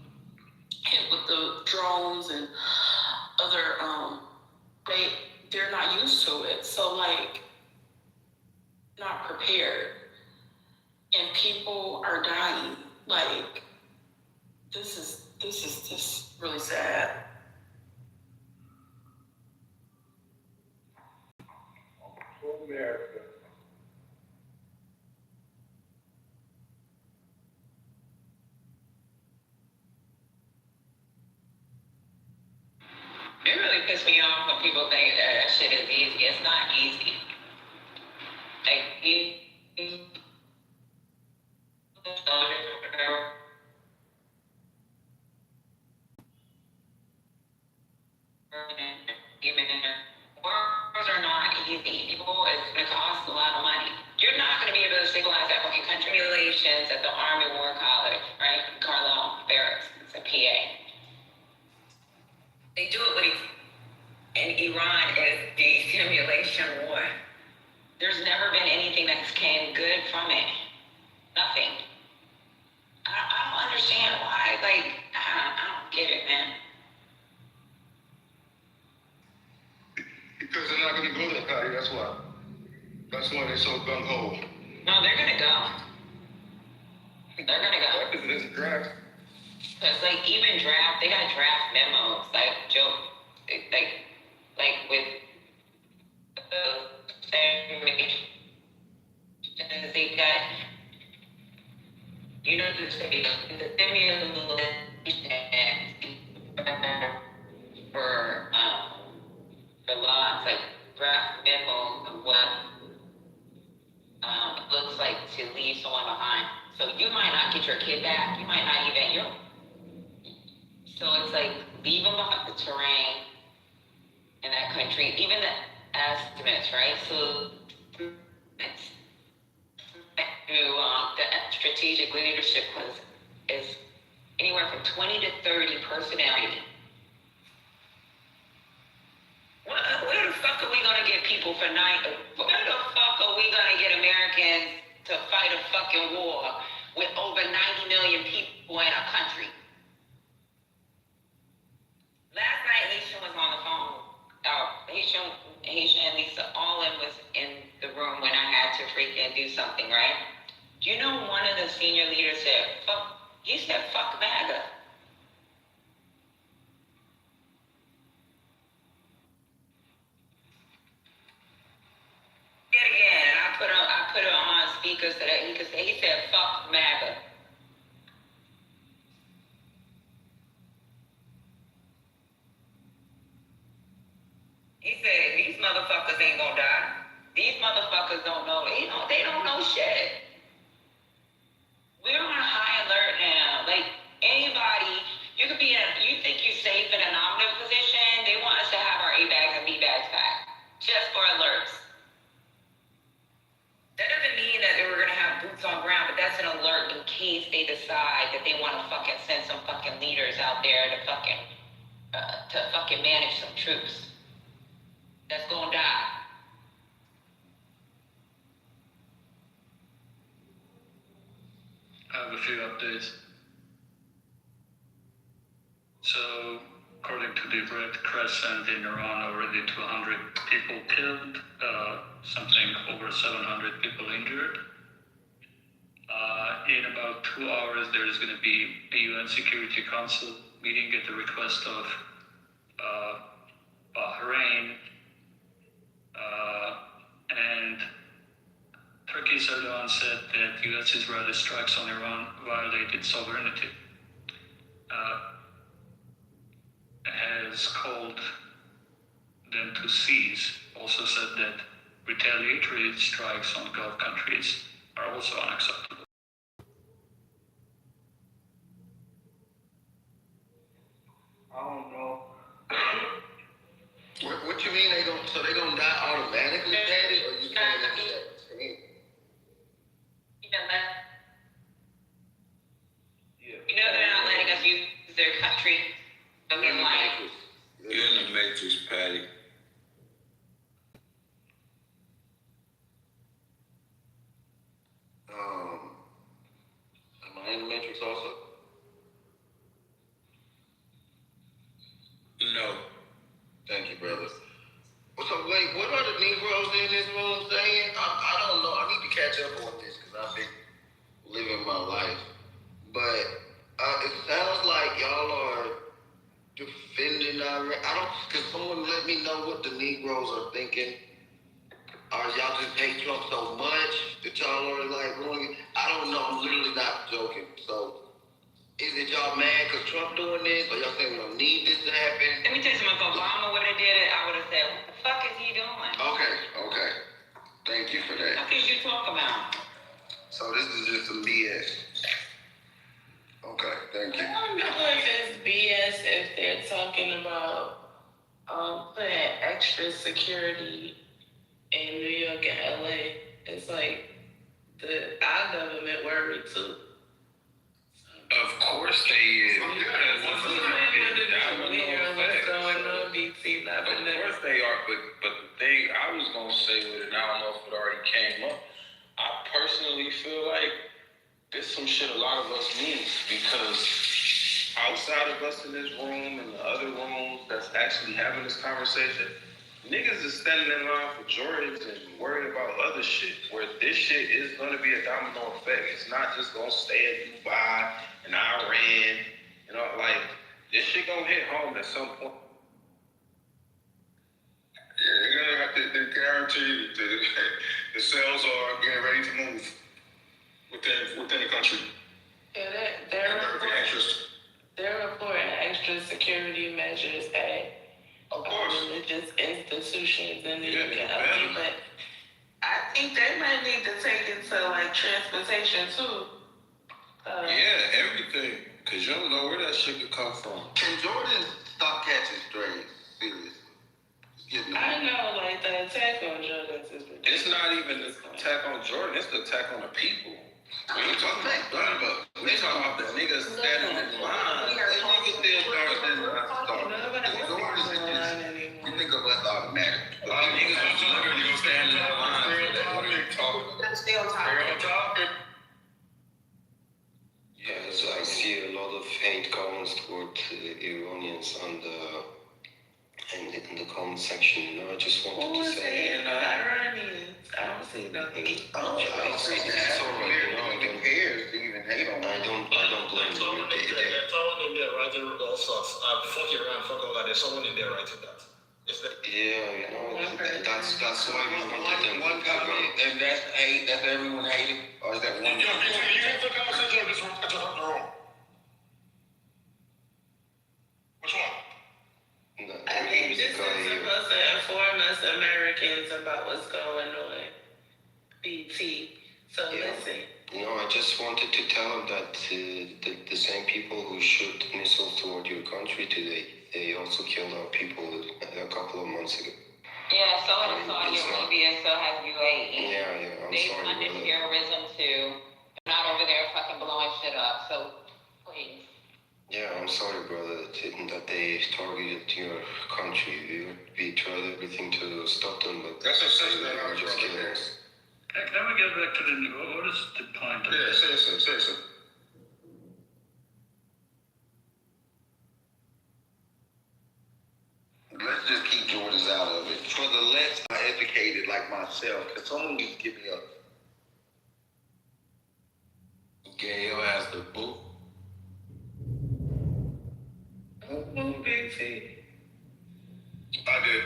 hit with the drones and other, they're not used to it. So not prepared. And people are dying. This is just really sad. America. It really pisses me off when people think that shit is easy. It's not easy. Wars are not easy. It's going to cost a lot of money. You're not going to be able to stabilize that fucking country. Simulations at the Army War College, right? Carlisle Barracks. It's a PA. They do it in Iran is the simulation war. There's never been anything that's came good from it. Nothing. I don't understand why. I don't get it, man. Patty. That's why. That's why they're so gung ho. No, they're gonna go. They're gonna go. Because it is a draft. Cause like even draft, they got draft memos. Like Joe, like with they got, you know, the stimulation for lots like draft memos of what looks like to leave someone behind. So you might not get your kid back. You might not even So it's like leave them behind the terrain in that country. Even the estimates, right? So it's through the strategic leadership is anywhere from 20 to 30 personality. Where the fuck are we gonna get people for night? Where the fuck are we gonna get Americans to fight a fucking war with over 90 million people in our country? Last night, Haitian was on the phone. Haitian and Lisa, all in was in the room when I had to freaking do something, right? Do you know one of the senior leaders said, he said, fuck MAGA. Again, and I put her on speaker so that he could say, he said, fuck MAGA. He said, these motherfuckers ain't gonna die. These motherfuckers don't know. They don't know shit. We're on high alert now. Like anybody, you think you're safe in a nominative position. They want us to have our A bags and B bags back just for alerts. That doesn't mean that we're gonna have boots on ground, but that's an alert in case they decide that they want to fucking send some fucking leaders out there to fucking manage some troops that's gonna die. I have a few updates. So, according to the Red Crescent in Iran, already 200 people killed, something over 700 people injured. In about 2 hours, there is going to be a UN Security Council meeting at the request of Bahrain, and Turkey's Erdogan said that U.S. Israeli strikes on Iran violated sovereignty. Has called them to cease. Also said that retaliatory strikes on Gulf countries are also unacceptable. I don't know. What you mean they gonna die automatically, Daddy? Or you can't You know they're not letting us use their country. You're in the Matrix, Patty. Am I in the Matrix also? No. Thank you, brother. So wait, what are the Negroes in this room saying? I don't know. I need to catch up on this because I've been living my life. But it sounds like y'all are defending because someone let me know what the Negroes are thinking. Or y'all just hate Trump so much that y'all are like ruining it? I don't know. I'm literally not joking. So is it y'all mad because Trump doing this? Or y'all saying we don't need this to happen? Let me tell you something. If Obama would have did it, I would have said, what the fuck is he doing? Okay. Thank you for that. What could you talk about? So this is just some BS. Okay, thank you. I don't know if it's BS if they're talking about putting extra security in New York and LA. It's like our government worried too. Of course they is. Of course they are, but the thing I was gonna say with it, and I don't know if it already came up, I personally feel like there's some shit a lot of us miss, because outside of us in this room and the other rooms that's actually having this conversation, niggas is standing in line for Jordans and worried about other shit, where this shit is gonna be a domino effect. It's not just gonna stay in Dubai and Iran, you know, like, this shit gonna hit home at some point. Yeah, they're gonna have to guarantee that the cells are getting ready to move within the country. Yeah, they're reporting extra security measures at religious institutions in the UK, but I think they might need to take it to like transportation too. Yeah, everything, cause you don't know where that shit could come from. Can Jordan stop catching strays? Seriously. I know, like, the attack on Jordan is ridiculous. It's not even the attack on Jordan, it's the attack on the people. We ain't talking about we talking about the niggas standing in line. They niggas still standing in line. You think of us automatic. A lot of niggas are literally standing in line. What are you talking about? Stay on topic. Yeah, so I see a lot of hate comments toward Iranians on in the comment section. You know, I just wanted to say. Iranians? I don't see no hate. It's alright, you know, I don't cares to even hate on them. I don't blame them. There's someone in there writing all sorts. Fuck Iran, fuck all that. There's someone in there writing that. Yeah, you know, that's why we wanted them one comment, and that's hate. That's everyone hating, or is that one? You have the conversation or just interrupt the room? Which one? I think this is supposed to inform us Americans about what's going on. BT. So listen. No, I just wanted to tell them that the same people who shoot missiles toward your country today, they also killed our people a couple of months ago. Yeah, so has Saudi Arabia, so has UAE. Yeah, I'm they sorry. funded terrorism too. They're not over there fucking blowing shit up, so please. Yeah, I'm sorry, brother, that they targeted your country. We tried everything to stop them, but that's a system they were just killing us. Can we get back to what is the point of this? Say so. Let's just keep Jordans out of it. For the less educated like myself, because someone needs to give me Gail has the book. Who Big T? I did.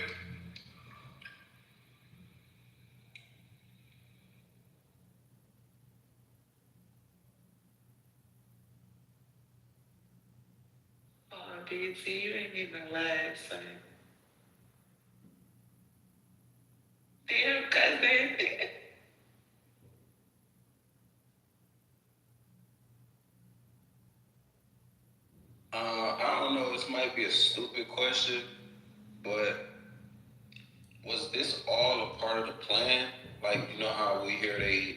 Big T, you ain't even laugh, son. Damn, cousin. I don't know, this might be a stupid question, but was this all a part of the plan? Like, you know how we hear they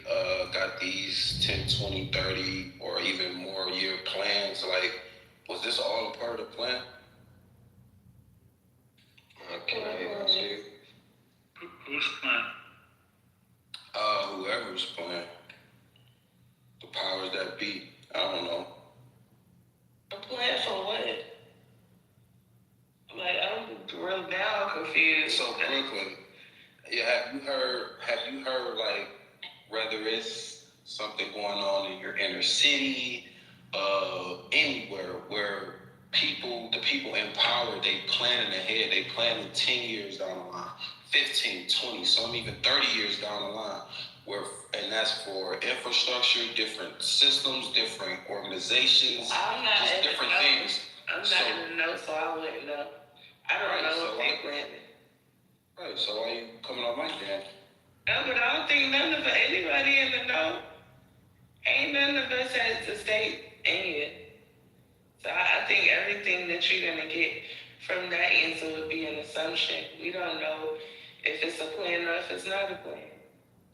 got these 10, 20, 30, or even more year plans? Like, was this all a part of the plan? Can I answer you? Who's plan? Whoever's plan. The powers that be. I don't know. A plan for what? Like, I'm real now confused. So Brooklyn, yeah, have you heard like whether it's something going on in your inner city, anywhere where the people in power, they planning ahead, they planning 10 years down the line, 15, 20, some even 30 years down the line, and that's for infrastructure, different systems, different organizations, just different things. I'm not in the know, so I wouldn't know. I don't know what they planning. Right, so why you coming on my dad? No, but I don't think none of anybody in the know. Ain't none of us has to state any of it. So I think everything that you're gonna get from that answer would be an assumption. We don't know if it's a plan or if it's not a plan.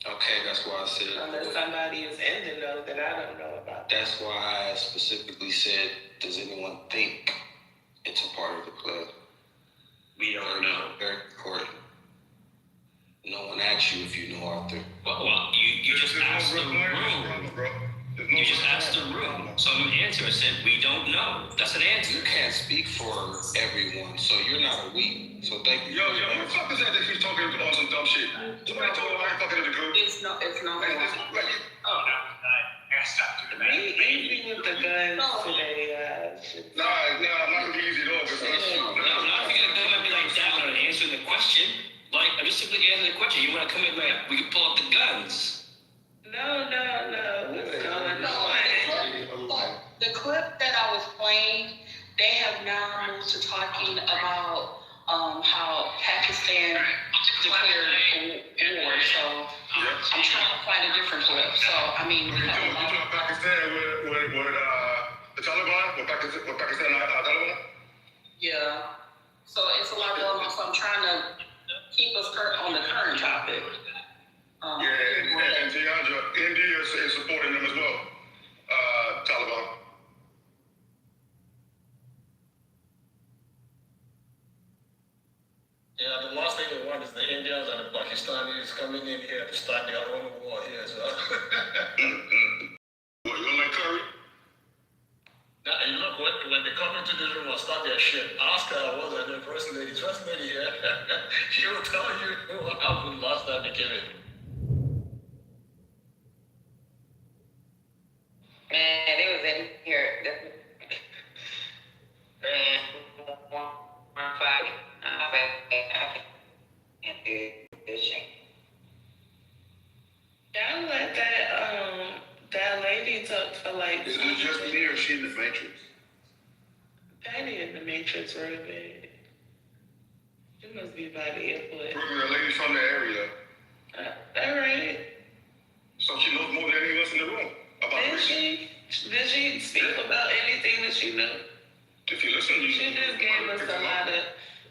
Okay, that's why I said. Unless somebody is in the know that I don't know about. That's why I specifically said, does anyone think it's a part of the plan? We don't know. Very important. No one asked you if you know Arthur. Well, you just asked the room. You just asked the room. So the answer said, we don't know. That's an answer. You can't speak for everyone. So you're not a we. So thank you. Yo, who the fuck is that keeps talking on some dumb shit? Somebody told him I ain't fucking in the group. It's not. Easy with the guns today, Nah, I'm not gonna be easy at all. No, not if you're gonna come at me like that or answering the question. Like, I'm just simply answering the question. You wanna come in like, we can pull out the guns. No. What's going on? The clip that I was playing, they have now moved to talking about how Pakistan declared war. So I'm trying to find a different clip. So I mean, you talking Pakistan with the Taliban? With Pakistan Taliban? Yeah. So it's a lot going on. So I'm trying to keep us on the current topic. And Tiandra, India is supporting them as well. Taliban. Yeah, the last thing we want is the Indians and the Pakistanis coming in here to start their own war here. So. What, you don't like curry? Now, you look, when they come into this room and start their shit, ask her what's her name, First Lady here. She will tell you what happened last time they came in. Man, they was in here. Y'all let that lady talk for like. Is it just me or is she in the Matrix? Patty in the Matrix real bad. She must be by the airport. Brooklyn, a lady from the area. All right. So she knows more than any of us in the room about Did she speak about anything that she knew? If you listen, she just gave us a lot of.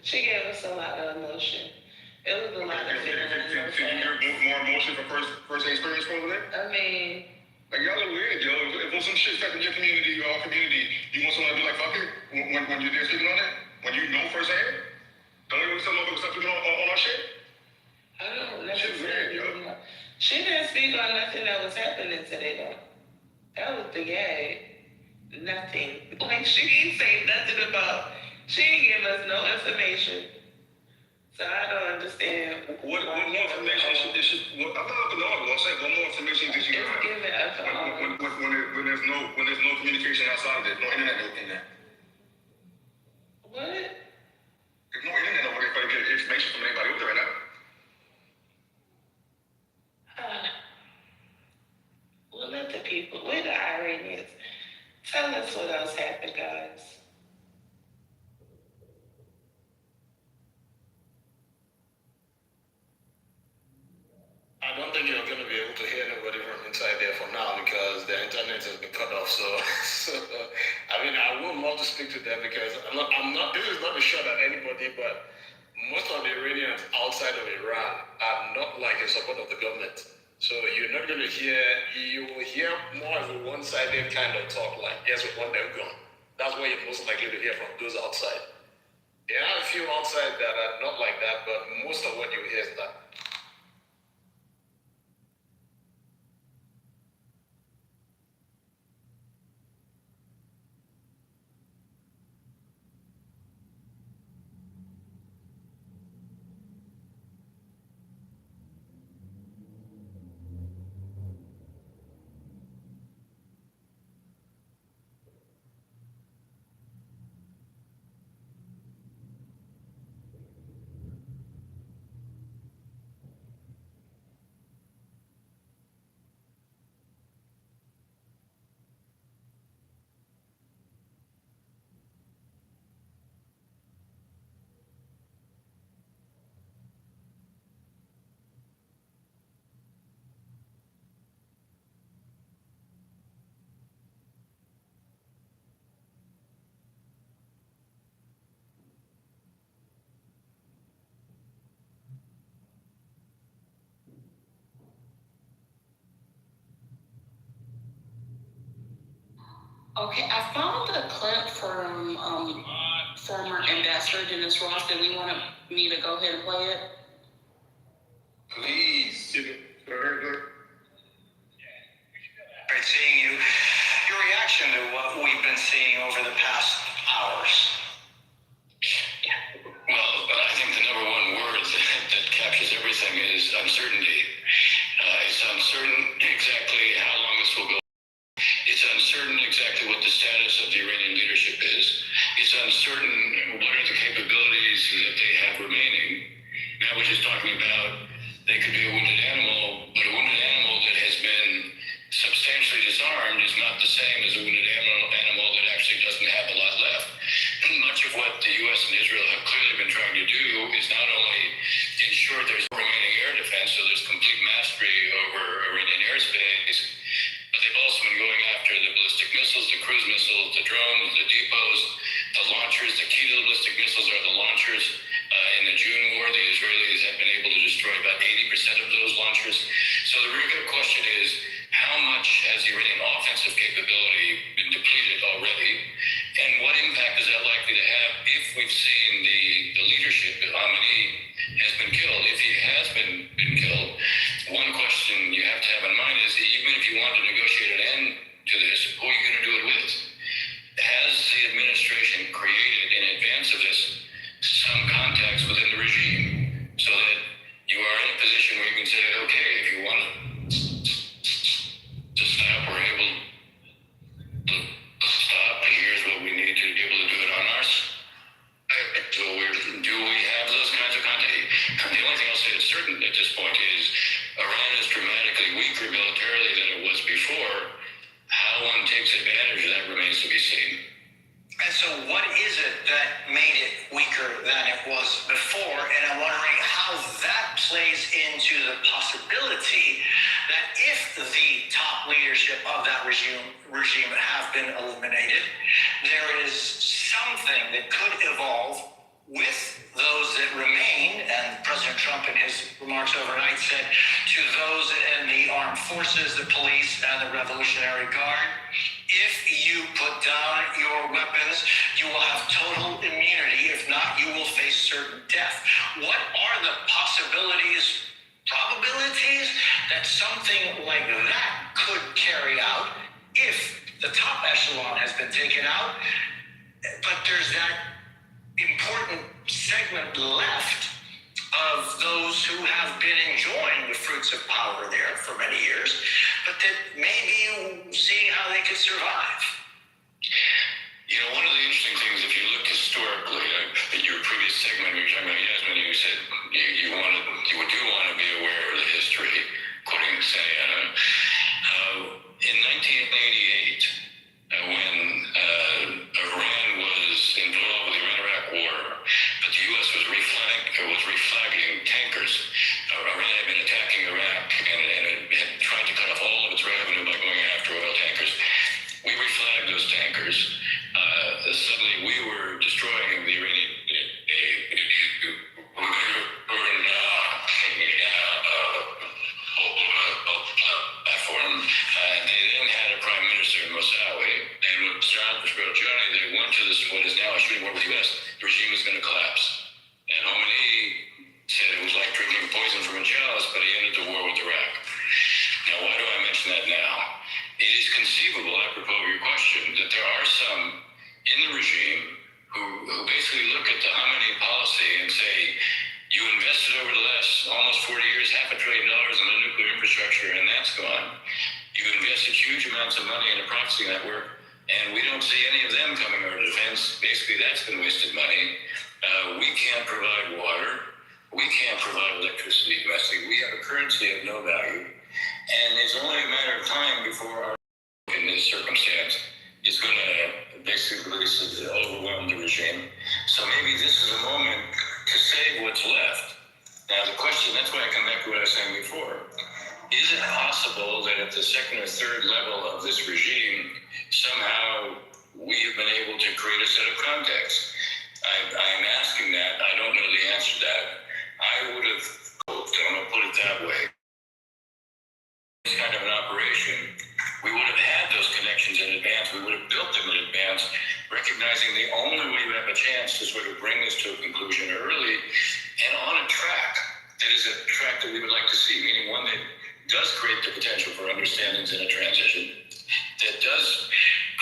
She gave us a lot of emotion. It was a lot of feeling. Can you hear more emotion from first experience over there? I mean, like y'all are weird, yo. If some shit affecting your community, your community, you want someone to be like, fuck it, when you're there speaking on it, when you know firsthand, don't even tell motherfuckers stop speaking on our shit. I don't necessarily know. She didn't speak on nothing that was happening today, though. That was the gag. Nothing. Like, she didn't say nothing about. She didn't give us no information. So I don't understand. What more information I'm not up in the article. I'm saying, what more information did you have? When there's no communication outside of it, no internet in there. What? There's no internet over there for to get information from anybody over there right now. Well, let the people, where the Iranians, tell us what else happened, guys. I don't think you're going to be able to hear anybody from inside there for now because the internet has been cut off. So I mean, I would love to speak to them because I'm not. This is not a shot at anybody, but most of the Iranians outside of Iran are not like in support of the government. So you're not going to hear. You will hear more of a one-sided kind of talk, like yes, we want them gone. That's what you're most likely to hear from those outside. There are a few outside that are not like that, but most of what you hear is that. Okay, I found a clip from former Ambassador Dennis Ross. Do we want me to go ahead and play it? Please. Great seeing you. Your reaction to what we've been seeing over the past hours. what are the capabilities that they have remaining? Now we're just talking about they could be a wounded animal, but a wounded animal that has been substantially disarmed is not the same as a wounded animal that actually doesn't have a lot left. Much of what the U.S. and Israel have clearly been trying to do is not only ensure there's remaining air defense, so there's complete mastery over Iranian airspace, but they've also been going after the ballistic missiles, the cruise missiles, the drones, the depots, the launchers. The key to the ballistic missiles are the launchers. In the June war, the Israelis have been able to destroy about 80% of those launchers. So the real question is, how much has the Iranian offensive capability been depleted already? And what impact is that likely to have if we've seen the leadership that Khamenei has been killed? If he has been killed, one question you have to have in mind is, even if you want to negotiate an end to this, who are you going to do it with? Has the administration created in advance of this some contacts within the regime so that you are in a position where you can say, okay, if you want to stop, we're able to stop. Here's what we need to be able to do it on our side. So do we have those kinds of contacts? The only thing I'll say that's certain at this point is Iran is dramatically weaker militarily than it was before. How one takes advantage of that remains to be seen. And so what is it that made it weaker than it was before? And I'm wondering how that plays into the possibility that if the top leadership of that regime have been eliminated, there is something that could evolve with those that remain. And President Trump in his remarks overnight said to those in the armed forces, the police, and the Revolutionary Guard, if you put down your weapons, you will have total immunity. If not, you will face certain death. What are the possibilities, probabilities that something like that could carry out if the top echelon has been taken out, but there's that important segment left of those who have been enjoying the fruits of power there for many years, but that maybe seeing how they could survive? You know, one of the interesting things, if you look historically, in your previous segment, when you were talking about Yasmin, you said you do want to be aware of the history, quoting Santayana. In 1988, when Iran was involved with the Iran-Iraq war, but the U.S. was reflagging tankers. Iran had been attacking Iraq and it had tried to cut off all of its revenue by going after oil tankers. We reflagged those tankers. Suddenly we were destroying the Iranian platform. They then had a prime minister in Mosawi, and with Johnny, they went to this what is now a shooting war with the U.S. The regime was going to collapse. And Khamenei said it was like drinking poison from a chalice, but he ended the war with Iraq. Now, why do I mention that now? It is conceivable, apropos of your question, that there are some in the regime who basically look at the Khamenei policy and say, you invested over the last almost 40 years, $500 billion in the nuclear infrastructure, and that's gone. You invested huge amounts of money in a proxy network, and we don't see any of them coming to our defense. Basically, that's been wasted money. We can't provide water. We can't provide electricity domestically. We have a currency of no value. And it's only a matter of time before our in this circumstance is going to basically overwhelm the regime. So maybe this is a moment to save what's left. Now the question, that's why I come back to what I was saying before. Is it possible that at the second or third level of this regime, somehow we have been able to create a set of contacts? I'm asking that. I don't know the answer to that. I would have hoped, I'm going to put it that way, this kind of an operation, we would have had those connections in advance. We would have built them in advance, recognizing the only way you have a chance to sort of bring this to a conclusion early and on a track that is a track that we would like to see, meaning one that does create the potential for understandings in a transition, that does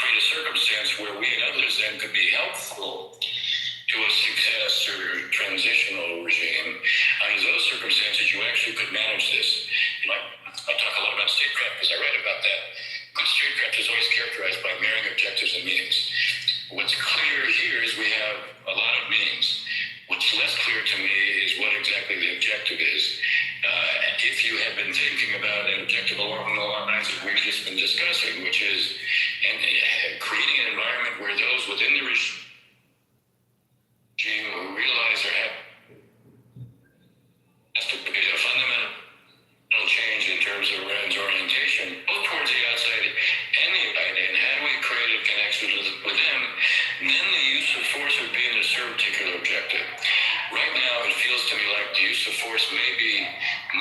create a circumstance where we and others then could be helpful to a success or transitional regime. Under those circumstances, you actually could manage this. You know, I talk a lot about statecraft because I write about that. Good statecraft is always characterized by marrying objectives and means. What's clear here is we have a lot of objective. Right now, it feels to me like the use of force may be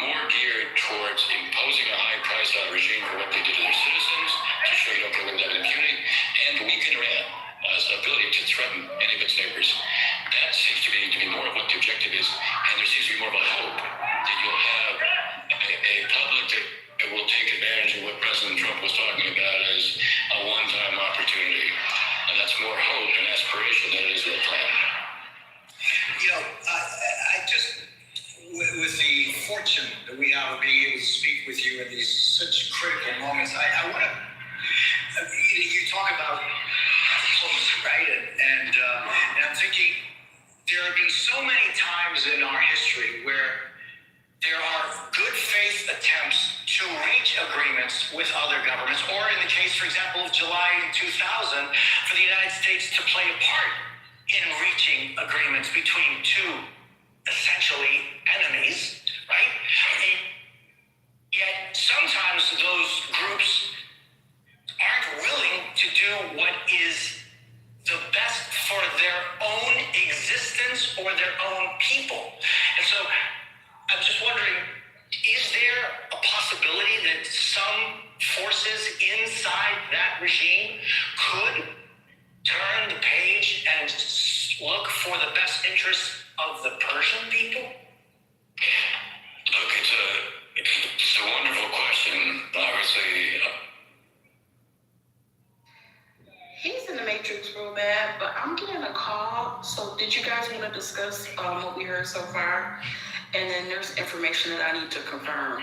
more geared towards imposing a high price on a regime for what they did to their citizens, to show you don't get away with that impunity, and weaken Iran's ability to threaten any of its neighbors. That seems to me to be more of what the objective is, and there seems to be more of a hope that you'll have a public that will take advantage of what President Trump was talking about as a one-time opportunity. And that's more hope and aspiration than it is real plan. You know, I just, with the fortune that we have of being able to speak with you in these such critical moments, I want to, you talk about diplomacy, right? And I'm thinking there have been so many times in our history where there are good faith attempts to reach agreements with other governments, or in the case, for example, of July 2000, for the United States to play a part in reaching agreements between two essentially enemies, right? And yet sometimes those groups aren't willing to do what is the best for their own existence or their own people. And so I'm just wondering, is there a possibility that some forces inside that regime could turn the page and look for the best interests of the Persian people? Look, it's a wonderful question. Obviously, He's in the Matrix real bad, but I'm getting a call. So did you guys want to discuss what we heard so far? And then there's information that I need to confirm.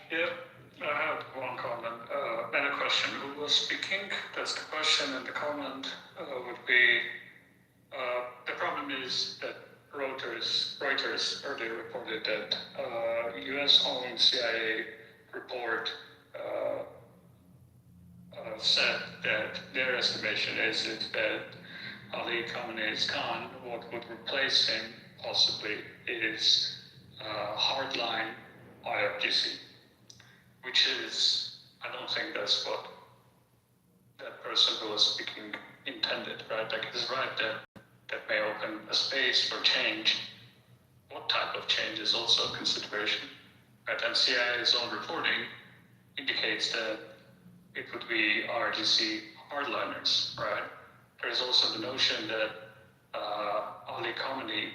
Yeah, I have one comment and a question. Who was speaking? That's the question, and the comment would be, the problem is that Reuters earlier reported that US-owned CIA report said that their estimation is that Ali Khamenei is gone. What would replace him possibly is hardline IRGC, which is, I don't think that's what that person who was speaking intended, right? Like, he's right that may open a space for change. What type of change is also a consideration, right? And CIA's own reporting indicates that it would be IRGC hardliners, right? There's also the notion that Ali Khamenei,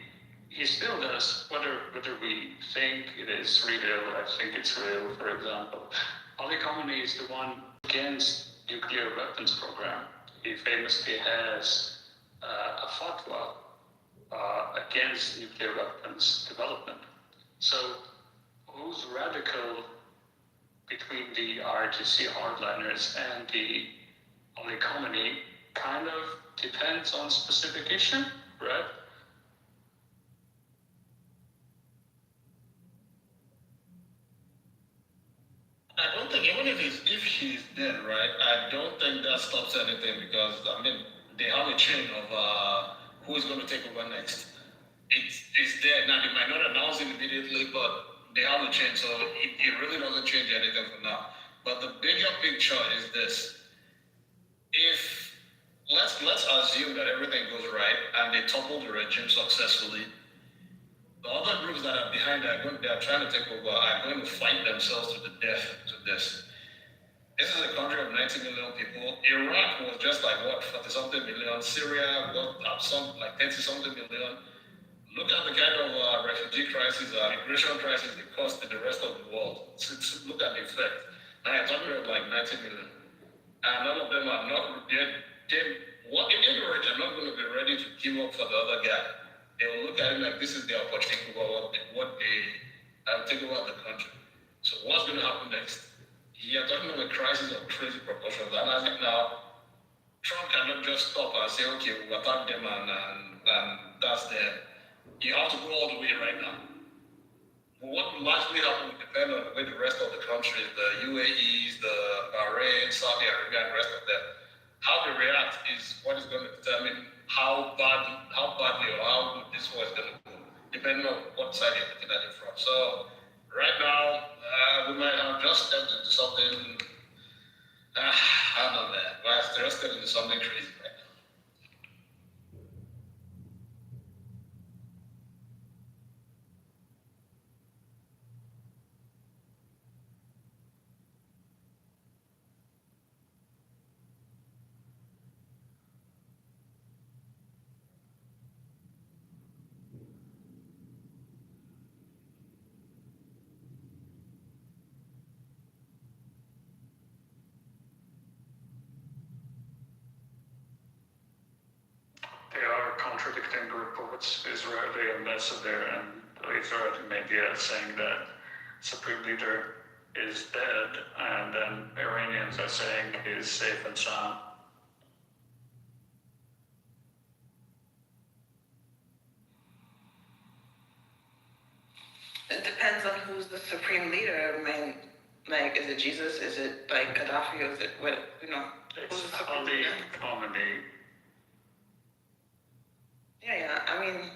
he still does, whether we think it is real, I think it's real, for example. Ali Khamenei is the one against nuclear weapons program. He famously has a fatwa against nuclear weapons development. So who's radical between the IRGC hardliners and the Ali Khamenei kind of depends on specific issue, right? I don't think, even if he's dead, right, I don't think that stops anything, because, I mean, they have a chain of who is going to take over next. It's there. Now, they might not announce it immediately, but they have a chain, so it really doesn't change anything for now. But the bigger picture is this. If, let's assume that everything goes right and they topple the regime successfully, the other groups that are behind that, they are trying to take over, are going to fight themselves to the death to this. This is a country of 90 million people. Iraq was just like, what, 40-something million. Syria was like 30-something million. Look at the kind of refugee crisis, immigration crisis it caused in the rest of the world. Look at the effect. Now you're talking about like 90 million. And none of them are not yet, they're not going to be ready to give up for the other guy. They will look at it like this is their opportunity for what they take over the country. So what's going to happen next? You're talking about a crisis of crazy proportions. And I think now, Trump cannot just stop and say, okay, we'll attack them and that's there. You have to go all the way right now. What will actually happen will depend on the way the rest of the countries, the UAEs, the Bahrain, Saudi Arabia, and the rest of them, how they react is what is going to determine how badly or how good this war is going to go, depending on what side you're looking at it from. So right now, we might have just stepped into something, I don't know, man. We have just stepped into something crazy right now. contradicting reports. Israeli ambassador and Israeli media saying that Supreme Leader is dead, and then Iranians are saying he's safe and sound. It depends on who's the supreme leader. I mean, like, is it Jesus? Is it like Gaddafi? Or is it what? You know, who's the supreme Ali leader? Khamenei. Yeah. I mean,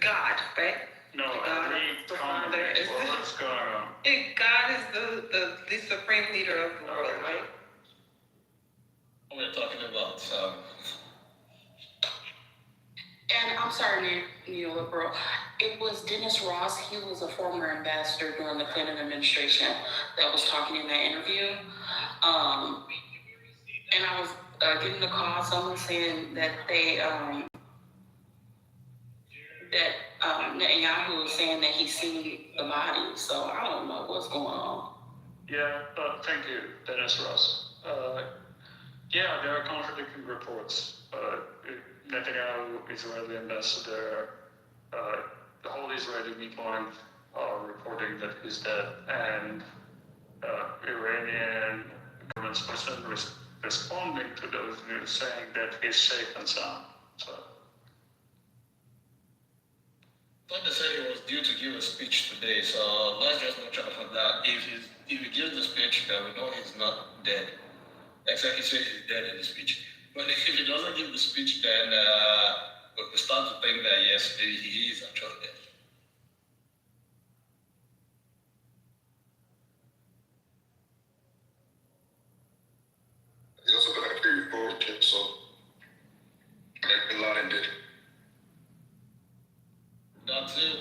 God, right? No, God Ali is the Father. Khamenei. Is Well, what's going on? God is the supreme leader of the world, right? We're talking about And I'm sorry, neoliberal. It was Dennis Ross. He was a former ambassador during the Clinton administration that was talking in that interview. And I was getting a call, someone saying that Netanyahu was saying that he's seen the body. So I don't know what's going on. Yeah, thank you, Dennis Ross. Yeah, there are contradicting reports. Netanyahu, Israeli ambassador, the whole Israeli media are reporting that he's dead, and Iranian government spokesman responding to those news saying that he's safe and sound. So. Like they said, he was due to give a speech today, so let's just watch out for that. If he gives the speech, then we know he's not dead. Exactly, he said he's dead in the speech. But if he doesn't give the speech, then we start to think that yes, he is actually dead. He also been accused for it, so Bin Laden did. That's it.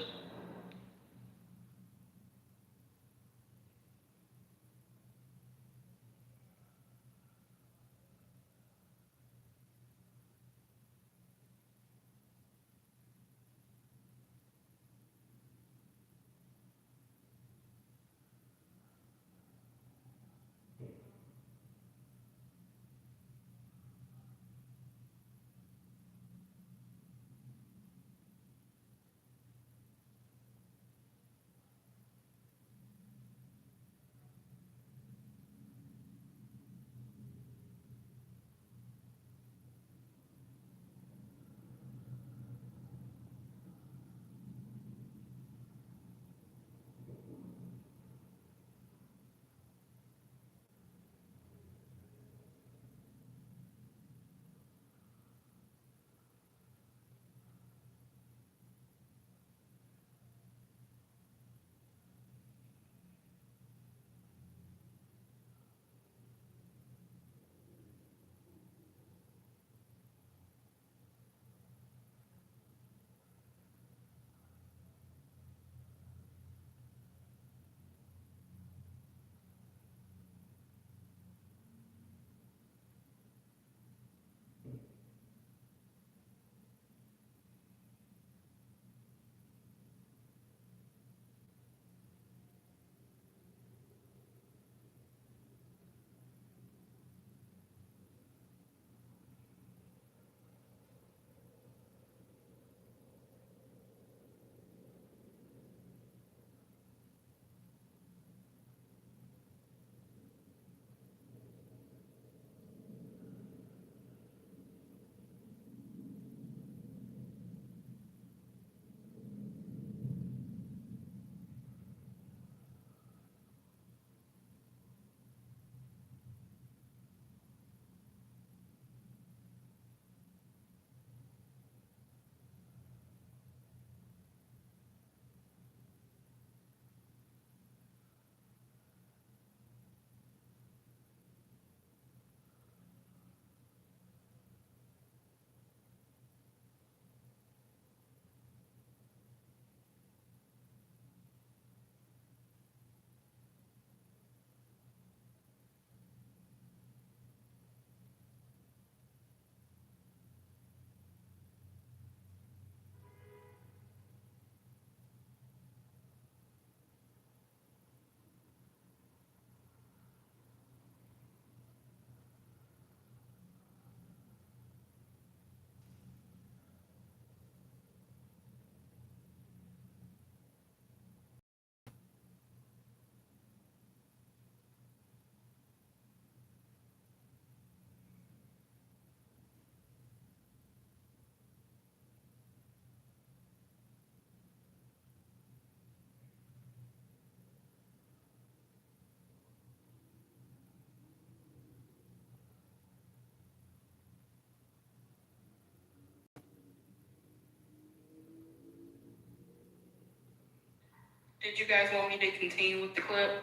Did you guys want me to continue with the clip?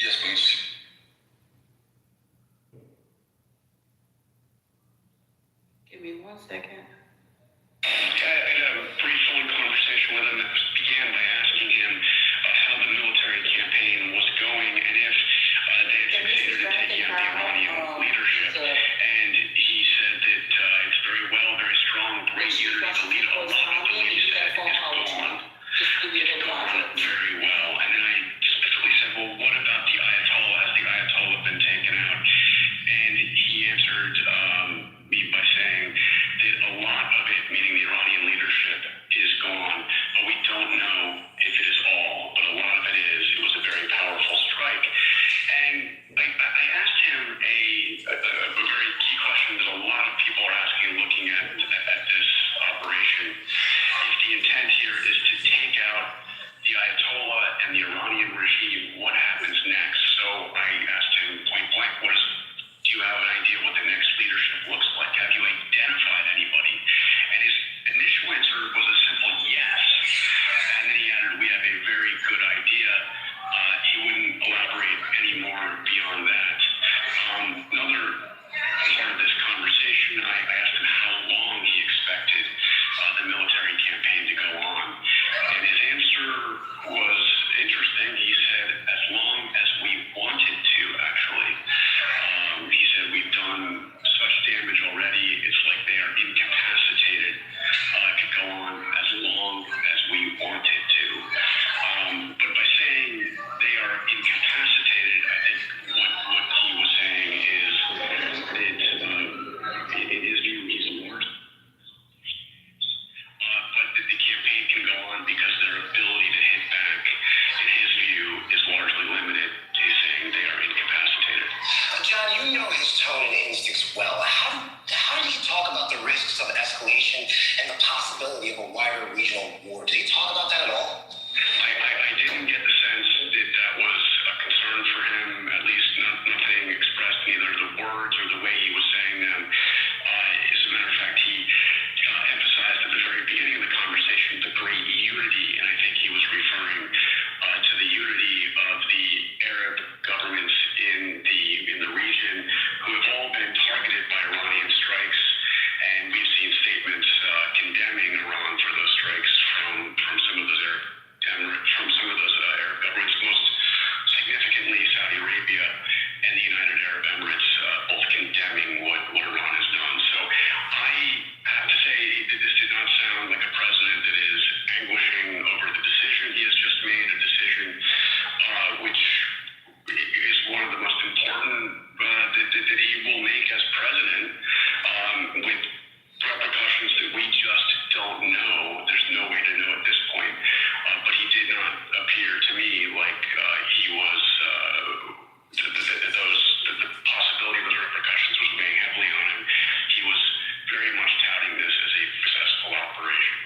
Yes, please. Give me 1 second. I had a brief phone conversation with him that began by asking him how the military campaign was going and if they had succeeded in taking out the Iranian leadership. And he said that it's very well, very strong, great unity. The leader, a lot of what he said is gone. It's gone very well. And then I specifically said, well, what about the Ayatollah? Has the Ayatollah been taken out? And he answered me by saying that a lot of it, meaning the Iranian leadership, is gone, but we don't know if it is all, but a lot of it is. It was a very powerful strike. And I asked him a very key question that a lot of people are asking, looking at this operation. If the intent here is to take out the Ayatollah and the Iranian regime, what happens next? So I asked him point blank, do you have an idea what the next leadership looks like? Have you identified anybody? And his initial answer was a simple yes. And then he added, we have a very good idea. He wouldn't elaborate any more beyond that. Another part of this conversation, I asked him how long he expected the military campaign to go on. And his answer was interesting. He said, as long as we wanted to, actually. He said, we've done such damage already, it's like they are incapacitated. It could go on as long as we wanted to. But by saying they are incapacitated, I think what he was saying is that in his view, he's lost. But that the campaign can go on because their ability to hit back, in his view, is largely limited. He's saying they are incapacitated. John, you know his tone and instincts well. How did he talk about the risks of escalation and the possibility of a wider regional war? Did he talk about that at all? I didn't get the sense that that was a concern for him, at least nothing expressed, neither the words or the way he was saying them. As a matter of fact, he emphasized at the very beginning of the conversation the great unity, and I think he was referring to the unity of the Arab governments in the region who have all been targeted by Iranian strikes, and we've seen statements condemning Iran for those strikes from some of those Arab governments, most significantly Saudi Arabia and the United Arab Emirates, both condemning what Iran has done. So I have to say this did not sound like a president that is anguishing over the decision. He has just made a decision which is one of the most important that he will make as president, with repercussions that we just don't know. There's no way to know at this point. But he did not appear to me like he was, the possibility of those repercussions was weighing heavily on him. He was very much touting this as a successful operation.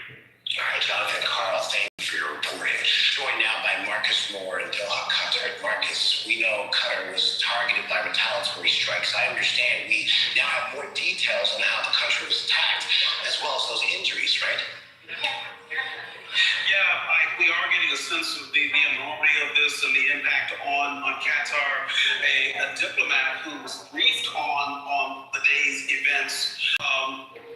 All right, Jonathan, Carl, thank you for your reporting. Joined now by Marcus Moore in Doha, Qatar. Marcus, we know Qatar was targeted by retaliatory strikes. I understand we now have more details on how the country was attacked, as well as those injuries, right? Yeah, we are getting a sense of the enormity of this and the impact on Qatar. A diplomat who was briefed on the day's events,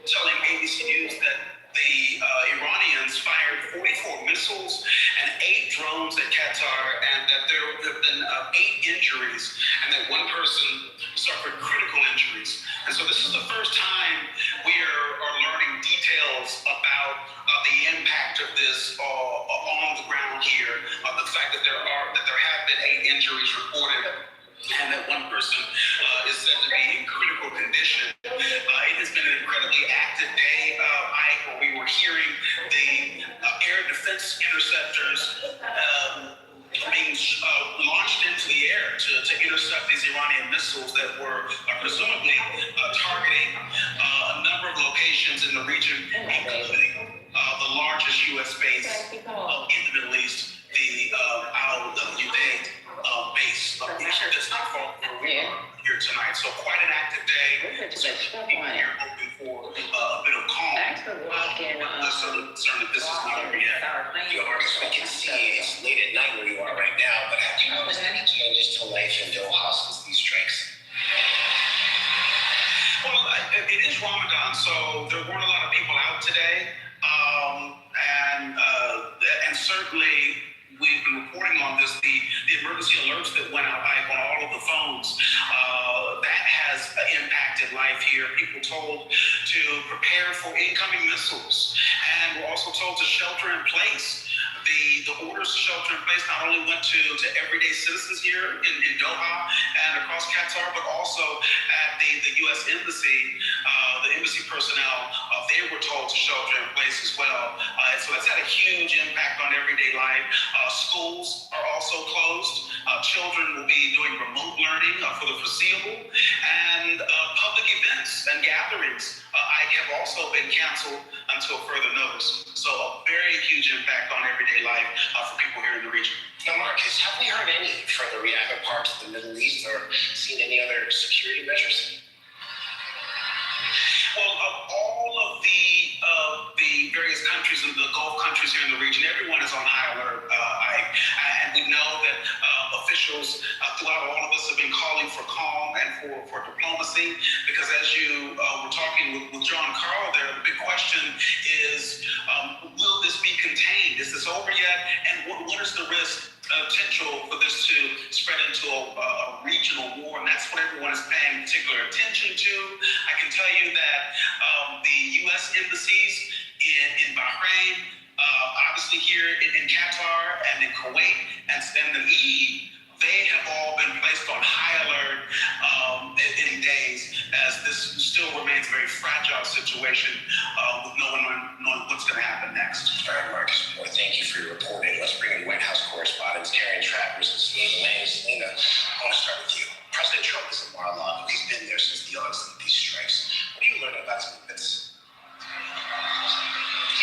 telling ABC News that the Iranians fired 44 missiles and 8 drones at Qatar, and that there have been 8 injuries, and that one person suffered critical injuries. And so this is the first time we are learning details about the impact of this on the ground here. The fact that there have been 8 injuries reported, and that one person is said to be in critical condition. It has been an incredibly active day, where we were hearing the air defense interceptors being launched into the air to intercept these Iranian missiles that were presumably targeting a number of locations in the region, including the largest U.S. base in the Middle East, the Al Udeid base, just not far from where we are here tonight. So quite an active day. Here hoping for a bit of calm. Concerned that this is not over yet. missiles. And we're also told to shelter in place. The orders to shelter in place not only went to everyday citizens here in Doha and across Qatar, but also at the U.S. Embassy. The embassy personnel, they were told to shelter in place as well. And so it's had a huge impact on everyday life. Schools are also closed. Children will be doing remote learning for the foreseeable. And public events and gatherings have also been canceled until further notice. So a very huge impact on everyday life for people here in the region. Now, Marcus, have we heard any further reactive parts of the Middle East or seen any other security measures? Well, of all of the various countries and the Gulf countries here in the region, everyone is on high alert. And we know that officials throughout all of us have been calling for calm and for diplomacy, because as you were talking with John Carl there, the big question is, will this be contained? Is this over yet? And what is the risk potential for this to spread into a regional war? And that's what everyone is paying particular attention to. I can tell you that the U.S. embassies in Bahrain, obviously here in Qatar and in Kuwait and the UAE, they have all been placed on high alert in days, as this still remains a very fragile situation with no one knowing what's going to happen next. All right, Marcus, well, thank you for your reporting. Let's bring in White House correspondents Karen Travers and Selena Lang. Selena, I want to start with you. President Trump is in Mar-a-Lago. He's been there since the onset of these strikes. What are you learning about his movements?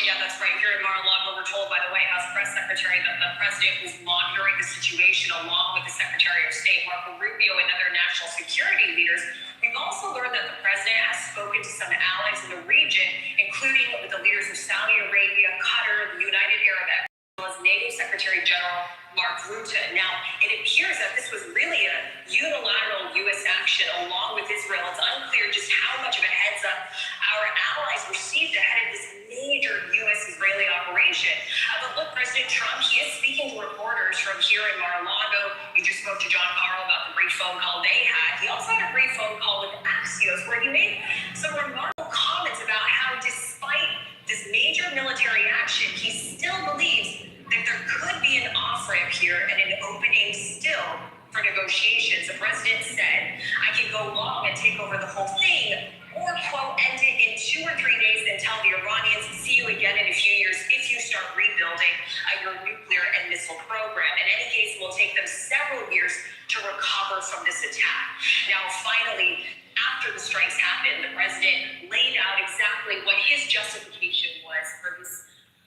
Yeah, that's right. Here in Mar-a-Lago, we're told by the White House press secretary that the president was monitoring the situation along with the Secretary of State, Marco Rubio, and other national security leaders. We've also learned that the president has spoken to some allies in the region, including with the leaders of Saudi Arabia, Qatar, the United Arab Emirates, as well as NATO Secretary General Mark Rutte. Now, it appears that this was really a unilateral U.S. action along with Israel. It's unclear just how much of a heads up our allies received ahead of this major U.S.-Israeli operation. But look, President Trump, he is speaking to reporters from here in Mar-a-Lago. You just spoke to John Carl about the brief phone call they had. He also had a brief phone call with Axios where he made some remarkable comments about how despite this major military action, he still believes that there could be an off-ramp here and an opening still for negotiations. The president said, I can go long and take over the whole thing, or, quote, end it in 2 or 3 days and tell the Iranians, see you again in a few years if you start rebuilding your nuclear and missile program. In any case, it will take them several years to recover from this attack. Now, finally, after the strikes happened, the president laid out exactly what his justification was for this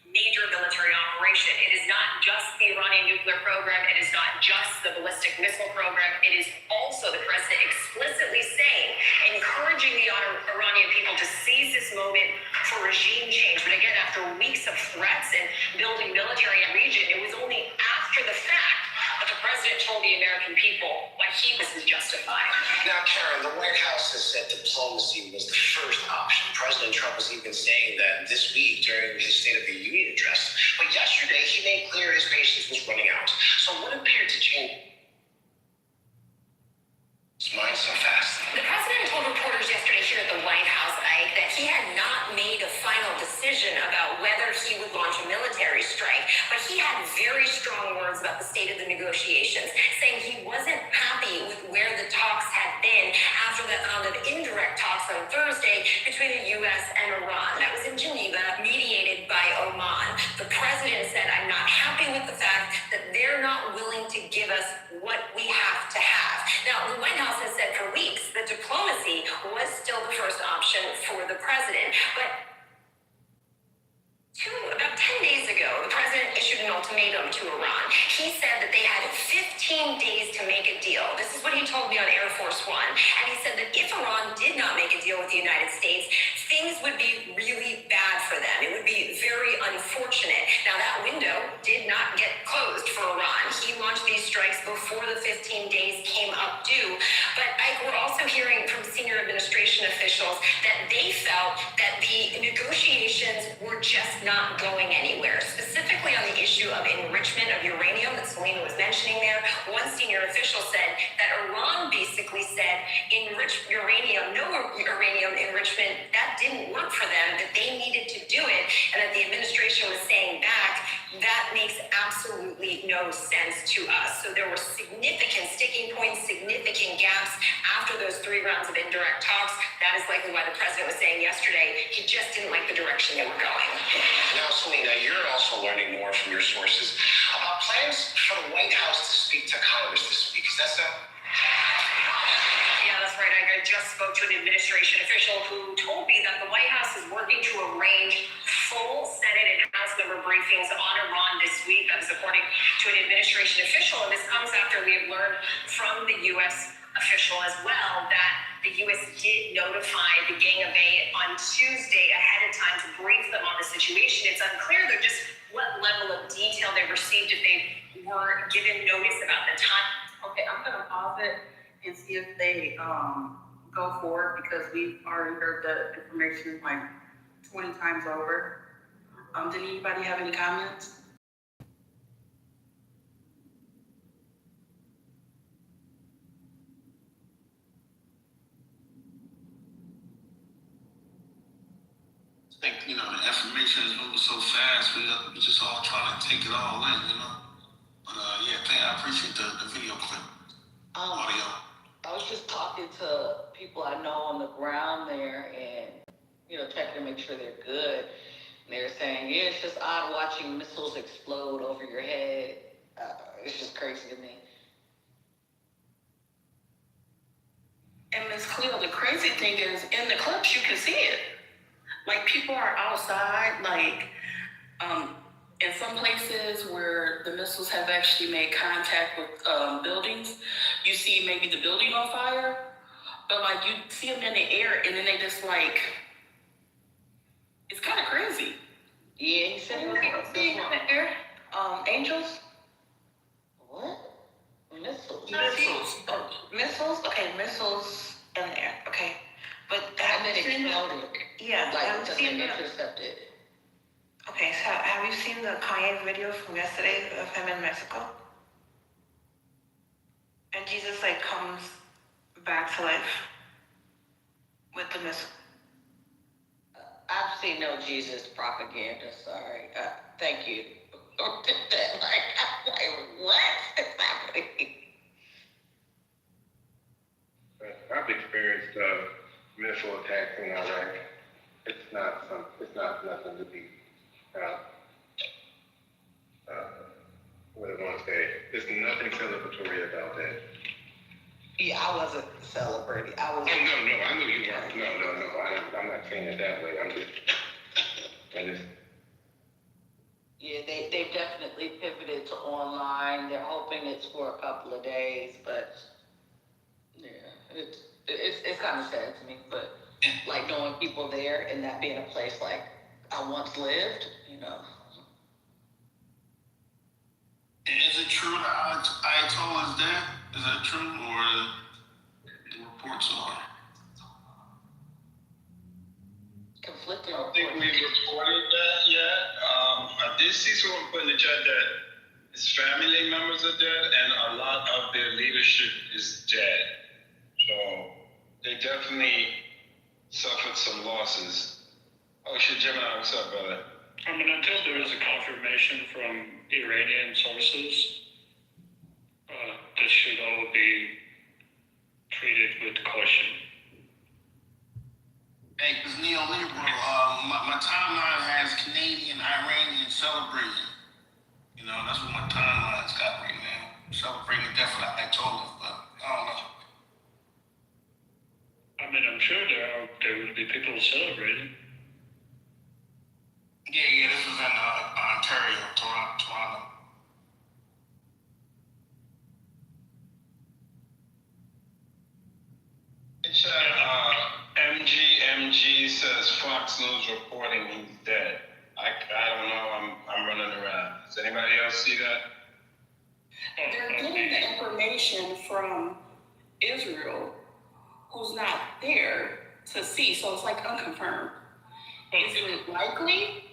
major military operation. It is not just the Iranian nuclear program. It is not just the ballistic missile program. It is also the president explicitly saying, encouraging the Iranian people to seize this moment for regime change. But again, after weeks of threats and building military in the region, it was only after the fact that the president told the American people why he was justified. Now, Karen, the White House has said diplomacy was the first option. President Trump was even saying that this week during his State of the Union address. But yesterday, he made clear his patience was running out. So what appeared to change his mind so fast? The president told reporters yesterday here at the White House, Ike, that he had not made a final decision about whether he would launch a military strike, but he had very strong words about the state of the negotiations, saying he wasn't happy with where the talks had been after the round of indirect talks on Thursday between the U.S. and Iran. That was in Geneva, mediated by Oman. The president said, I'm not happy with the fact that they're not willing to give us what we have to have. Now, the White House has said for weeks that diplomacy was still the first option for the president, but about 10 days ago, the president issued an ultimatum to Iran. He said that they had 15 days to make a deal. This is what he told me on Air Force One. And he said that if Iran did not make a deal with the United States, things would be really bad for them. It would be very unfortunate. Now, that window did not get closed for Iran. He launched these strikes before the 15 days came up due. But we're also hearing from senior administration officials that they felt that the negotiations were just not going anywhere, specifically on the issue of enrichment of uranium that Selena was mentioning there. One senior senior official said that Iran basically said enriched uranium, no uranium enrichment, that didn't work for them, that they needed to do it, and that the administration was saying back, that makes absolutely no sense to us. So there were significant sticking points, significant gaps after those 3 rounds of indirect talks. That is likely why the president was saying yesterday he just didn't like the direction they were going. Now, Selena, you're also learning more from your sources about plans for the White House to speak to Congress this week. Is that so? Yeah, that's right. I just spoke to an administration official who told me that the White House is working to arrange full Senate and House member briefings on Iran this week. That is according to an administration official, and this comes after we have learned from the U.S. official as well that the U.S. did notify the Gang of Eight on Tuesday ahead of time to brief them on the situation. It's unclear, though, just what level of detail they received, if they were given notice about the time. Okay, I'm gonna pause it and see if they go forward, because we've already heard the information like 20 times over. Did anybody have any comments? I think, the information is moving so fast, we're just all trying to take it all in, But I appreciate the video clip, audio. I was just talking to people I know on the ground there and, checking to make sure they're good. And they were saying, yeah, it's just odd watching missiles explode over your head. It's just crazy to me. And Ms. Cleo, the crazy thing is, in the clips, you can see it. Like, people are outside, in some places where the missiles have actually made contact with buildings, you see maybe the building on fire, but you see them in the air and then they just it's kind of crazy. Yeah, he said it was in the air. Angels? What? Missiles. Missiles? Okay, missiles in the air. Okay. But and then it exploded. Yeah. Have you seen intercepted? Okay, so have you seen the Kanye video from yesterday of him in Mexico? And Jesus comes back to life with the missile. I've seen no Jesus propaganda, sorry. Thank you. I'm like, what is happening? I've experienced missile attacks in Iraq. It's not nothing to be what do I want to say? There's nothing celebratory about that. Yeah, I wasn't celebrating. I was. Oh, no, I know you weren't. No. I'm not saying it that way. I just. Yeah, they've definitely pivoted to online. They're hoping it's for a couple of days, but yeah, it's kind of sad to me. But knowing people there and that being a place I once lived, Is it true that Ayatollah is dead? Is that true, or the reports are? Conflicting. I don't think we reported that yet. I did see someone put in the chat that his family members are dead and a lot of their leadership is dead. So they definitely suffered some losses. Oh shit, Gemini, what's up, brother? Until there is a confirmation from Iranian sources, this should all be treated with caution. Hey, because neoliberal, my timeline has Canadian, Iranian celebrating. That's what my timeline's got right now. Celebrating the death of Ayatollah, but I don't know. I'm sure there will be people celebrating. Yeah, this was in Ontario, Toronto. MG says Fox News reporting he's dead. I don't know. I'm running around. Does anybody else see that? They're getting the information from Israel, who's not there to see, so it's unconfirmed. Is it likely?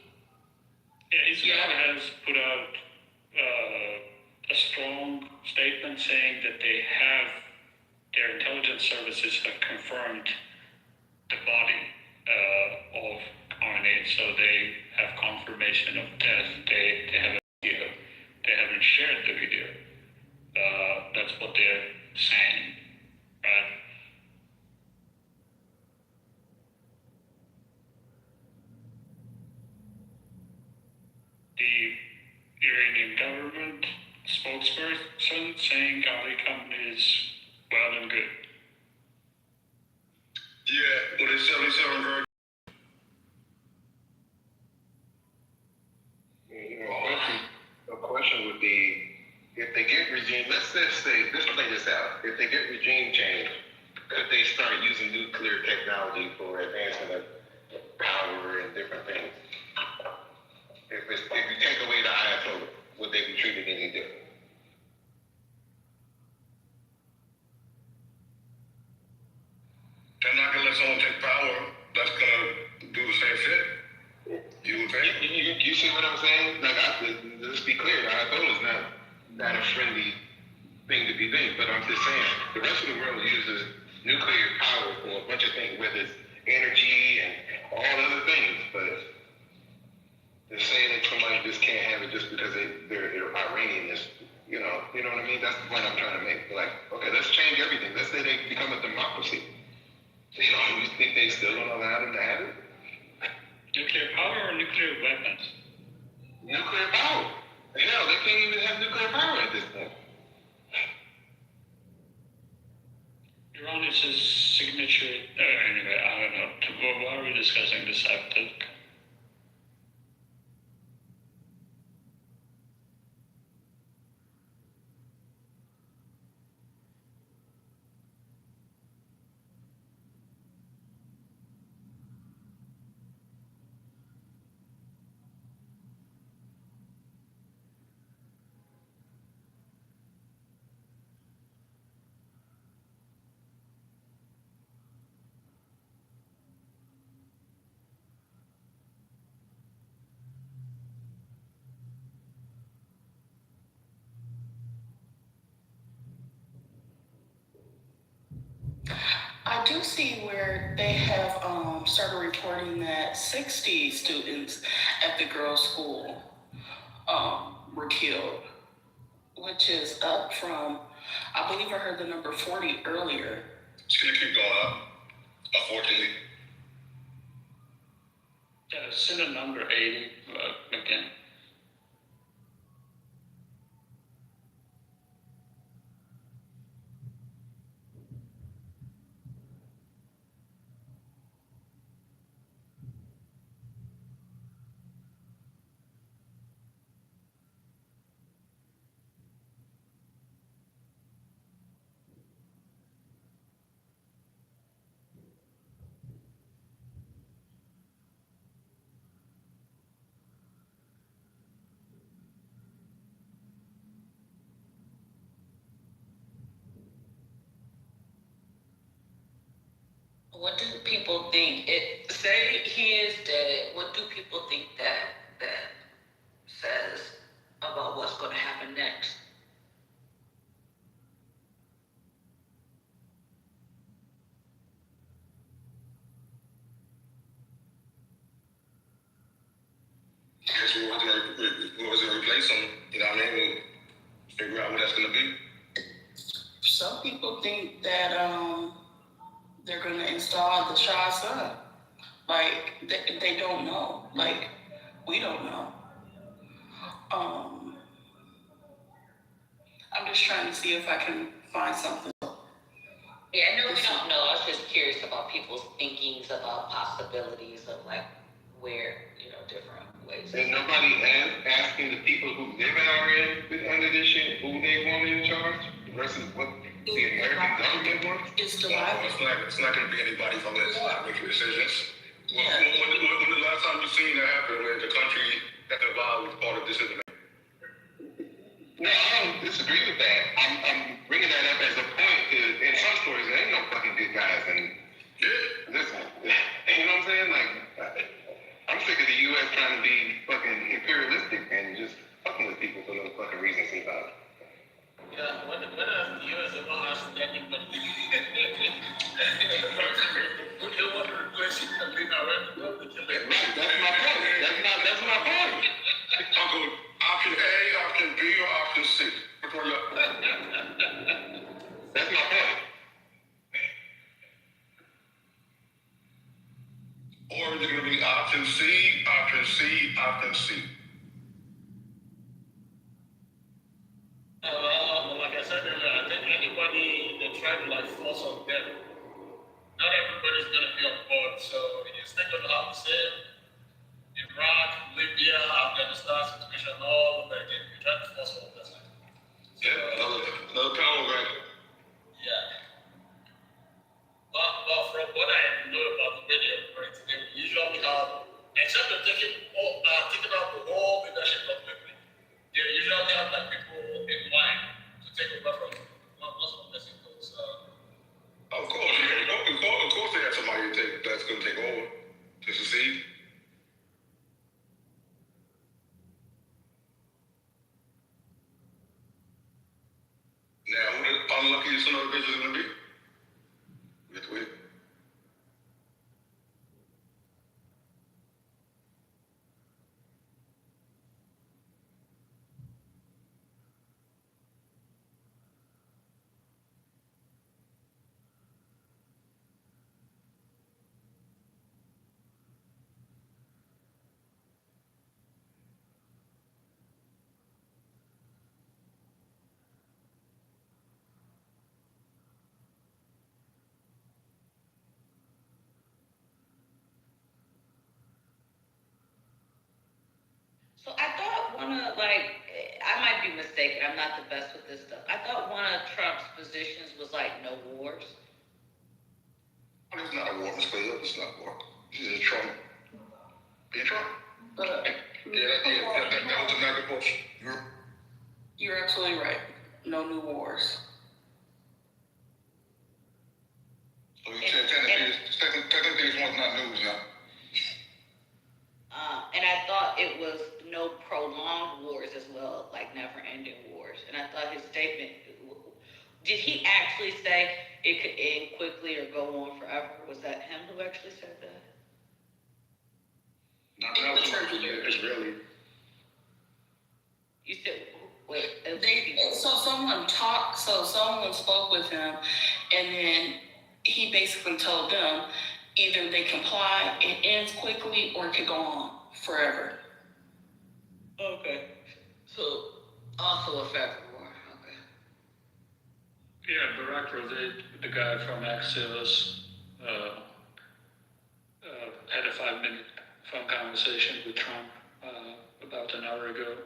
Yeah, Israel has put out a strong statement saying that their intelligence services have confirmed the body of Arnie, so they have confirmation of death. They have a video. They haven't shared the video. That's what they're saying, right? The Iranian government spokesperson saying Ali Khamenei is well and good. Yeah, but it's 77 virgins. The question would be, if they get regime, let's say, let's play this out. If they get regime change, could they start using nuclear technology for advancement of power and different things? If you take away the Ayatollah, would they be treated any different? They're not gonna let someone take power that's gonna do the same shit. You would think? You see what I'm saying? Like, let's be clear, the Ayatollah is not a friendly thing to be doing, but I'm just saying, the rest of the world uses nuclear power for a bunch of things, whether it's energy and all other things, but to say that somebody just can't have it just because they're Iranian is, you know what I mean? That's the point I'm trying to make. Like, okay, let's change everything. Let's say they become a democracy. You think they still don't allow them to have it? Nuclear power or nuclear weapons? Nuclear power. Hell, they can't even have nuclear power at this point. Iran is his signature. Anyway, I don't know. Why are we discussing this after? I do see where they have started reporting that 60 students at the girls' school were killed, which is up from, I believe I heard the number 40 earlier. It's gonna keep going up, unfortunately. Yeah, it's in a number 80 again. What do people think? Say he is dead. What do people think that says about what's going to happen next? I guess we're gonna replace them. You know what I mean? We'll figure out what that's gonna be. Some people think that they're going to install the Shah's son. Like, they don't know. Like, we don't know. I'm just trying to see if I can find something. Yeah, I know we don't know. I was just curious about people's thinkings about possibilities of like where, different ways. There's nobody asking the people who live in Iran under this shit who they want in charge versus what the American government wants? It's divided. It's not going to be anybody from this making decisions. Yeah. When the last time you seen that happen where the country that involved was part of decision making? No, I don't disagree with that. I'm bringing that up as a point because in some stories there ain't no fucking good guys and listen, you know what I'm saying? Like, I'm sick of the U.S. trying to be fucking imperialistic and just fucking with people for no fucking reason. Yeah, when has the US ever asked anybody? Who they want to replace it and bring around the That's my point. That's my point. Uncle, option A, option B, or option C? Which one y'all? That's my point. Or is it going to be option C, option C, option C? Like I said earlier, I think anybody they try to like force on them, not everybody's gonna be on board. So you're still gonna have the same Iraq, Libya, Afghanistan situation all over again. You try to force all this. Yeah, another power grab. Yeah. But from what I know about the way they operate, they usually have, except for taking out the whole leadership completely, they usually have like people in mind to take over from most of the things. Of course, yeah. Of course they have somebody that's going to take over to succeed. Now, who the unlucky son of a bitch is going to be? We have to wait. So I thought I might be mistaken, I'm not the best with this stuff. I thought one of Trump's positions was like no wars. It's not a war, Mr. Cleo. It's not a war. This is Trump. Being Trump. That was a mega push. You're absolutely right. No new wars. So you technically this one's not news now. And I thought it was no prolonged wars as well, like never-ending wars. And I thought his statement, did he actually say it could end quickly or go on forever? Was that him who actually said that? Not now, it's really. You said, wait. Someone spoke with him, and then he basically told them either they comply, it ends quickly, or it could go on forever. Okay. So, also a federal war. Okay. Yeah, Barack Obama, the guy from Axios, had a 5-minute phone conversation with Trump about an hour ago.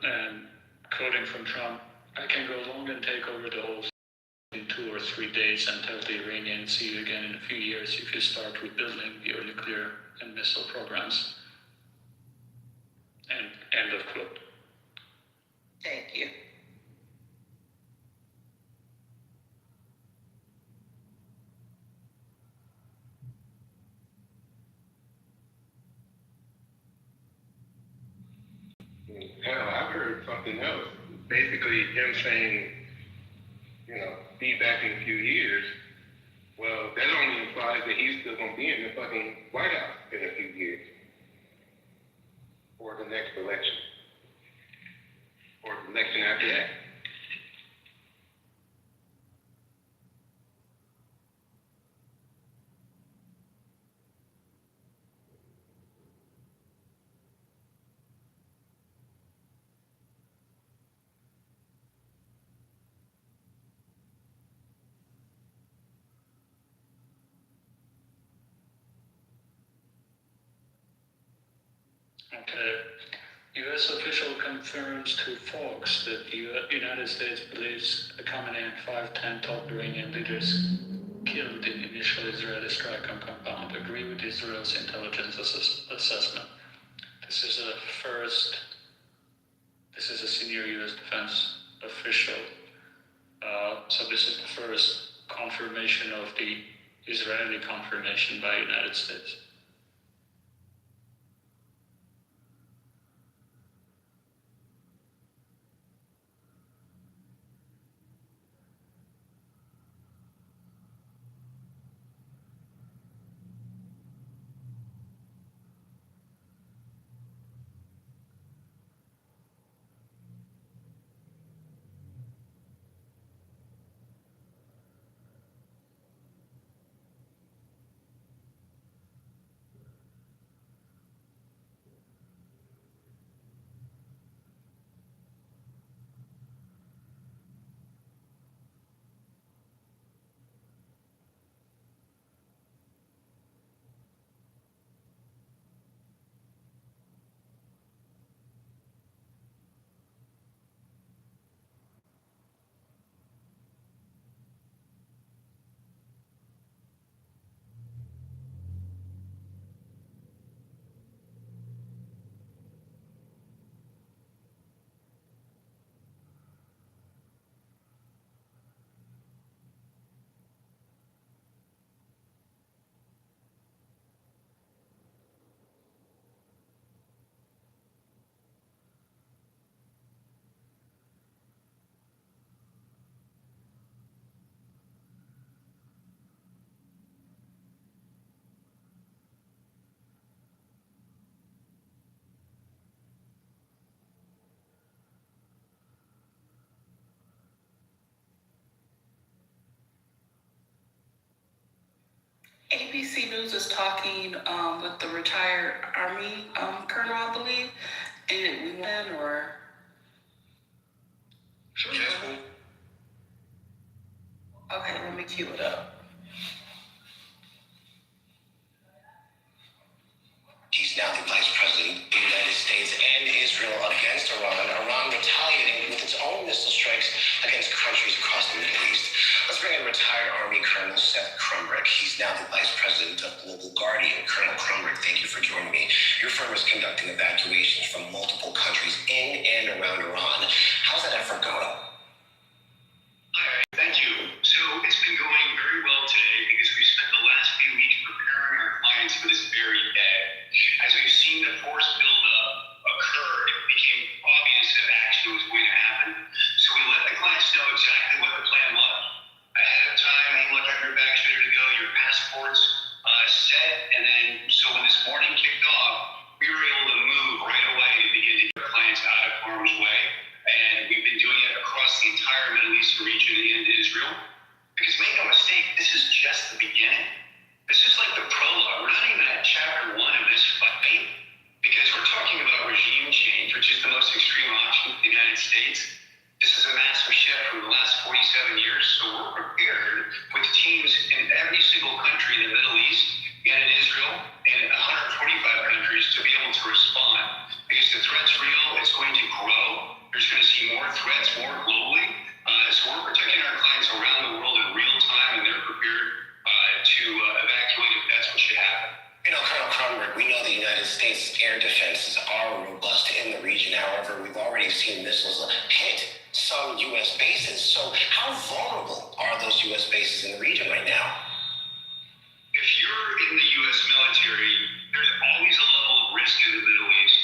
And quoting from Trump, I can go long and take over the whole in 2 or 3 days and tell the Iranians, see you again in a few years if you start rebuilding your nuclear and missile programs. And end of quote. Thank you. Hell, I've heard something else. Basically, him saying, be back in a few years. Well, that only implies that he's still going to be in the fucking White House in a few years. Or the next election. Or the election after that. Okay. U.S. official confirms to Fox that the United States believes the Khamenei and 5 top Iranian leaders killed in initial Israeli strike on compound agree with Israel's intelligence assessment. This is a senior U.S. defense official. So this is the first confirmation of the Israeli confirmation by the United States. ABC News is talking with the retired Army colonel, I believe. Did we win or? Sure, that's cool. Okay, let me cue it up. He's now the Vice President of the United States and Israel against Iran. Iran retaliating with its own missile strikes against countries across the Middle East. Let's bring in retired Army Colonel Seth Crumbrick. He's now the Vice President of Global Guardian. Colonel Crumbrick, thank you for joining me. Your firm is conducting evacuations from multiple countries in and around Iran. How's that effort going? Hi, thank you. So it's been going very well today because we've spent the last few weeks preparing our clients for this very day. As we've seen the force buildup occur, it became obvious that action was going to happen. So we let the clients know exactly what the plan was. Ahead of time, hey, look, I have your bags ready to go, your passports set, and then so when this morning kicked off, we were able to move right away to begin to get our clients out of harm's way. And we've been doing it across the entire Middle Eastern region and Israel. Because make no mistake, this is just the beginning. This is like the prologue. We're not even at chapter 1 of this fight, because we're talking about regime change, which is the most extreme option in the United States. This is a massive shift from the last 47 years, so we're prepared with teams in every single country in the Middle East and in Israel and 145 countries to be able to respond. Because the threat's real, it's going to grow. There's going to see more threats, more globally. So we're protecting our clients around the world in real time, and they're prepared to evacuate if that's what should happen. You know, Colonel Crumbrick, we know the United States air defenses are robust in the region. However, we've already seen missiles hit some U.S. bases. So how vulnerable are those U.S. bases in the region right now? If you're in the U.S. military, there's always a level of risk in the Middle East.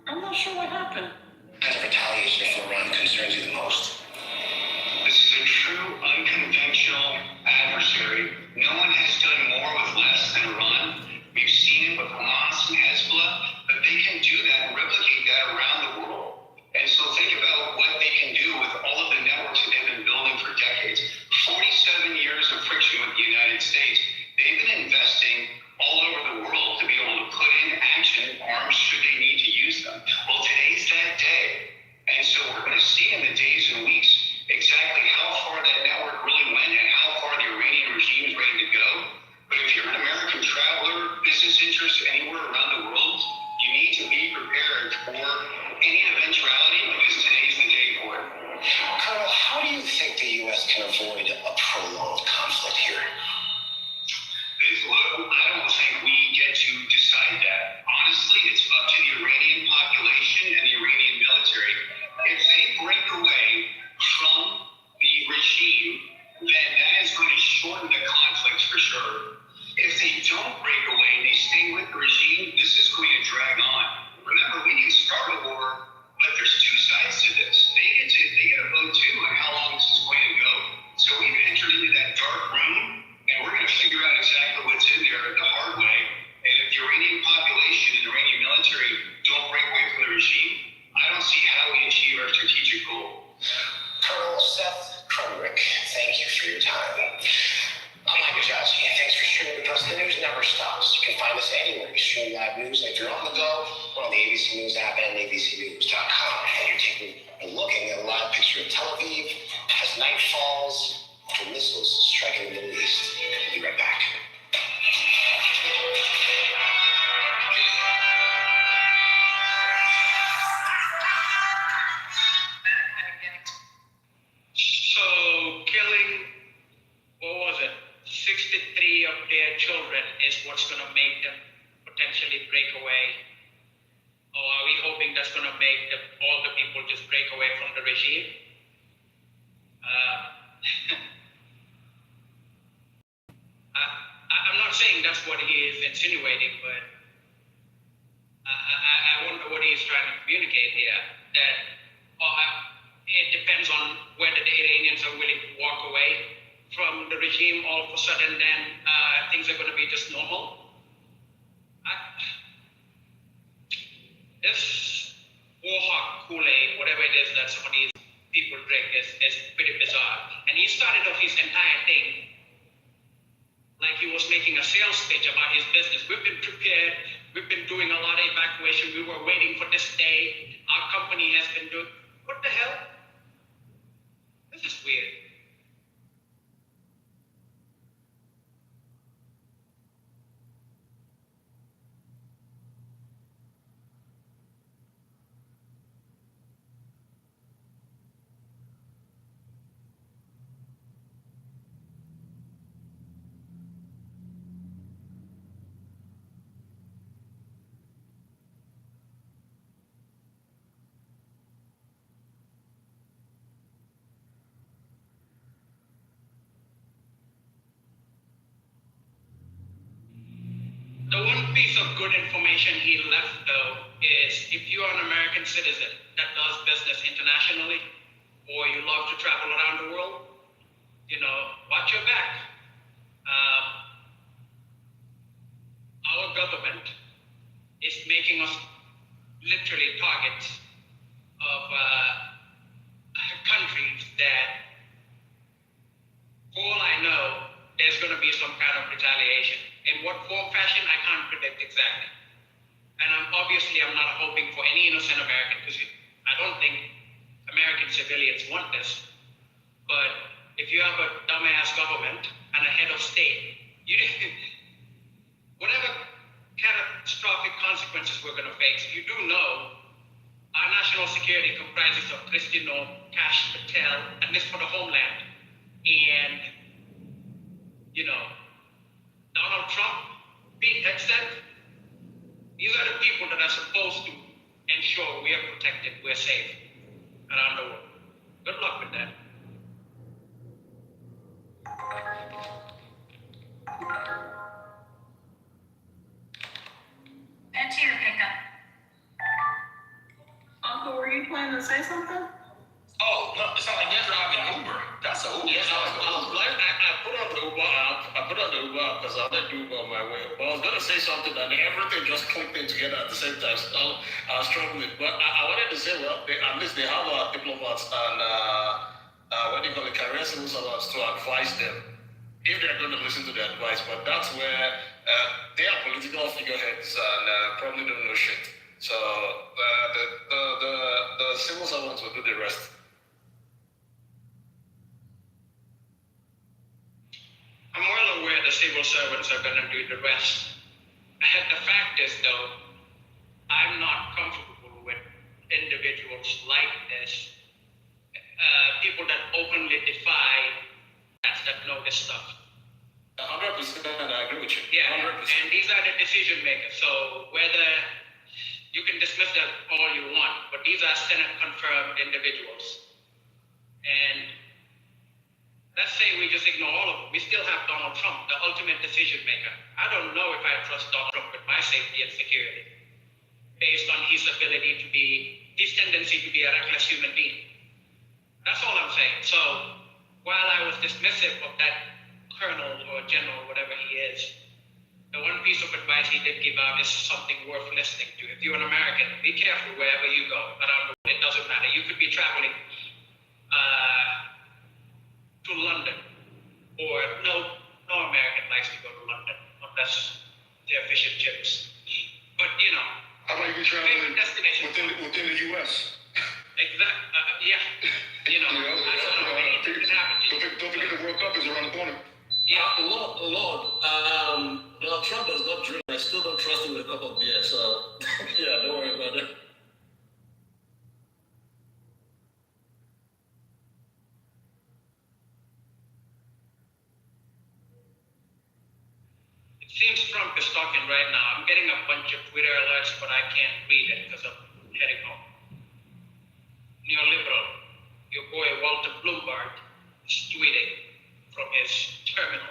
I'm not sure what happened. Has retaliation from Iran concerns you the most? This is a true unconventional adversary. No one has done more with less than Iran. We've seen it with Hamas and Hezbollah, but they can do that and replicate that around the world. And so think about what they can do with all of the networks that they've been building for decades. 47 years of friction with the United States. They've been investing all over the world to be able to put in action arms should they need to use them. Well, today's that day. And so we're going to see in the days and weeks exactly how far that network really went and how far the Iranian regime is ready to go. But if you're an American traveler, business interest anywhere around the world, you need to be prepared for any eventuality because today's the day for it. Colonel, how do you think the U.S. can avoid a prolonged conflict here? I don't think we get to decide that. Honestly, it's up to the Iranian population and the Iranian military. If they break away from the regime, then that is going to shorten the conflict for sure. If they don't break away and they stay with the regime, this is going to drag on. Remember, we can start a war, but there's two sides to this. They get a vote too on how long this is going to go. So we've entered into that dark room, and we're going to figure out exactly what's in there the hard way. And if the Iranian population and the Iranian military don't break away from the regime, I don't see how we achieve our strategic goal. Colonel Seth Crumbrick, thank you for your time. I'm Mike Johnson. Thanks for streaming with us. The news never stops. You can find us anywhere you stream live news. If you're on the go, we're on the ABC News app and abcnews.com. And you're taking a looking at a live picture of Tel Aviv as night falls after missiles striking the Middle East. We'll be right back. So killing, what was it, 63 of their children is what's going to make them potentially break away? Or are we hoping that's going to make all the people just break away from the regime? I'm not saying that's what he is insinuating, but I wonder what he is trying to communicate here. That it depends on whether the Iranians are willing to walk away from the regime all of a sudden, then things are going to be just normal. This Warhawk Kool-Aid, whatever it is that some of these people drink, is pretty bizarre. And he started off his entire thing like he was making a sales pitch about his business. We've been prepared. We've been doing a lot of evacuation. We were waiting for this day. Our company has been doing. What the hell? This is weird. The one piece of good information he left, though, is if you're an American citizen that does business internationally, or you love to travel around the world, watch your back. Our government is making us literally targets of countries that, for all I know, there's going to be some kind of retaliation. In what form, fashion, I can't predict exactly. And I'm not hoping for any innocent American, because I don't think American civilians want this. But if you have a dumbass government and a head of state, whatever catastrophic consequences we're going to face, you do know our national security comprises of Christino, Kash Patel, and this for the homeland. And, Donald Trump, Pete Hegseth, these are the people that are supposed to ensure we are protected, we're safe around the world. Good luck with that. Head to your pickup. Uncle, were you planning to say something? Oh, no, it's not like you're driving Uber. That's an Uber. Yes, I put on the Uber app. I put on the Uber app because I wanted to Uber on my way. But I was going to say something and everything just clicked in together at the same time. So I was struggling. But I wanted to say, well, at least they have diplomats and, career civil servants to advise them if they're going to listen to their advice. But that's where they are political figureheads and probably don't know shit. So the civil servants will do the rest. I'm well aware the civil servants are going to do the rest. The fact is, though, I'm not comfortable with individuals like this, people that openly defy that know this stuff. 100%, I agree with you. Yeah, 100%. and these are the decision makers. So whether you can dismiss them all you want, but these are Senate confirmed individuals. And let's say we just ignore all of them. We still have Donald Trump, the ultimate decision maker. I don't know if I trust Donald Trump with my safety and security based on his ability to his tendency to be a reckless human being. That's all I'm saying. So while I was dismissive of that colonel or general, whatever he is, the one piece of advice he did give out is something worth listening to. If you're an American, be careful wherever you go around the world. It doesn't matter. You could be traveling to London, or no American likes to go to London unless they're fish and chips. But how about you be traveling within the U.S.? Exactly. Yeah. I don't know if anything can happen. Don't forget the World Cup is around the corner. Yeah. Lord, Donald Trump does not drink. I still don't trust him with a cup of beer. So yeah, don't worry about it. It seems Trump is talking right now. I'm getting a bunch of Twitter alerts, but I can't read it because I'm heading home. Neoliberal. Your boy Walter Bloomberg is tweeting from his terminal.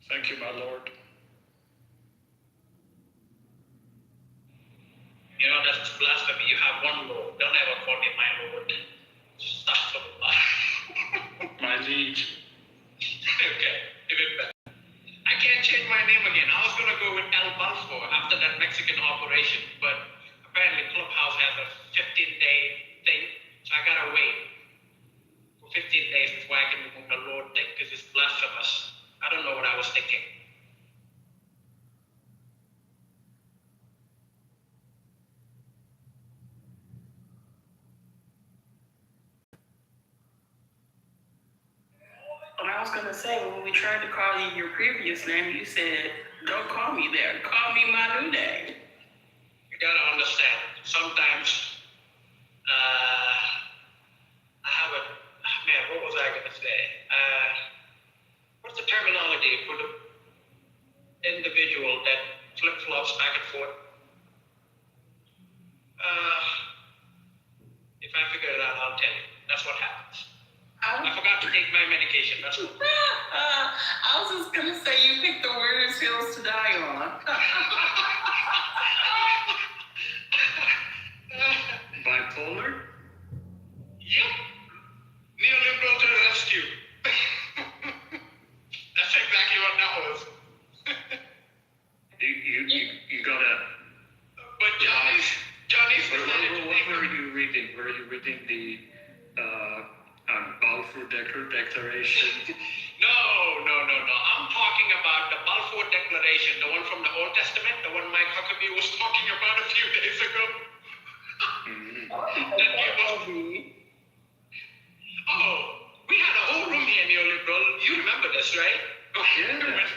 Thank you, my Lord. That's blasphemy. You have one Lord. Don't ever call me my Khalid. Okay. I can't change my name again. I was gonna go with El Balfour after that Mexican operation, but apparently Clubhouse has a 15-day thing, so I gotta wait for 15 days before I can remove the Lord thing because it's blasphemous. I don't know what I was thinking. And I was gonna say, when we tried to call you your previous name, you said, "Don't call me there. Call me my new name." You gotta understand. Sometimes I have a man. What was I gonna say? What's the terminology for the individual that flip flops back and forth? If I figure it out, I'll tell you. That's what happens. I forgot to take my medication. That's what. I was just gonna say you picked the weirdest hills to die on. Bipolar? Yep. Neoliberal to the rescue. That's exactly what that was. You gotta. But Johnny's. What were you reading? Were you reading the Balfour Declaration? No. I'm talking about the Balfour Declaration, the one from the Old Testament, the one Mike Huckabee was talking about a few days ago. That gave us. Oh, we had a whole room here, Neoliberal. You remember this, right? Yeah.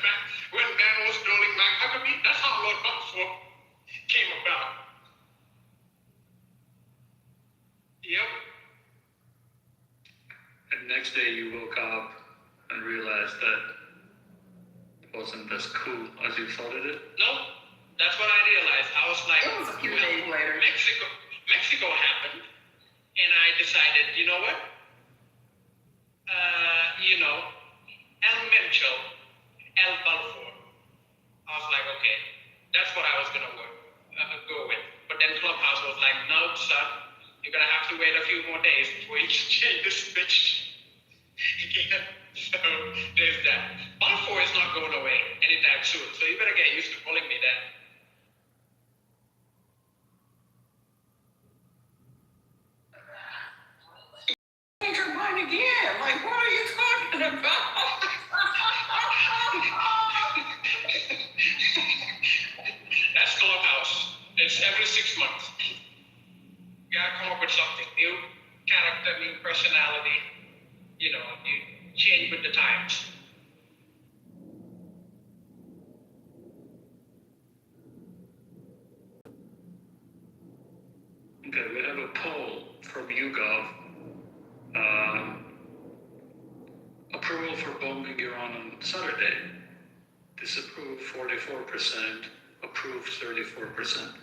When Ben was trolling Mike Huckabee, that's how Lord Balfour came about. Yep. And next day you woke up and realized that it wasn't as cool as you thought it is? No, that's what I realized. I was like, It was a few days later. Mexico happened, and I decided, you know what? El Mencho, El Balfour. I was like, okay, that's what I was gonna go with. But then Clubhouse was like, no, son, you're gonna have to wait a few more days before you can change this bitch again. So there's that. Balfour is not going away anytime soon, so you better get used to calling me that. Change your mind again. Like, what are you talking about? That's Clubhouse. It's every 6 months. You gotta come up with something new, character, new personality. You change with the times. Okay, we have a poll from YouGov. Approval for bombing Iran on Saturday. Disapprove 44%, approve 34%.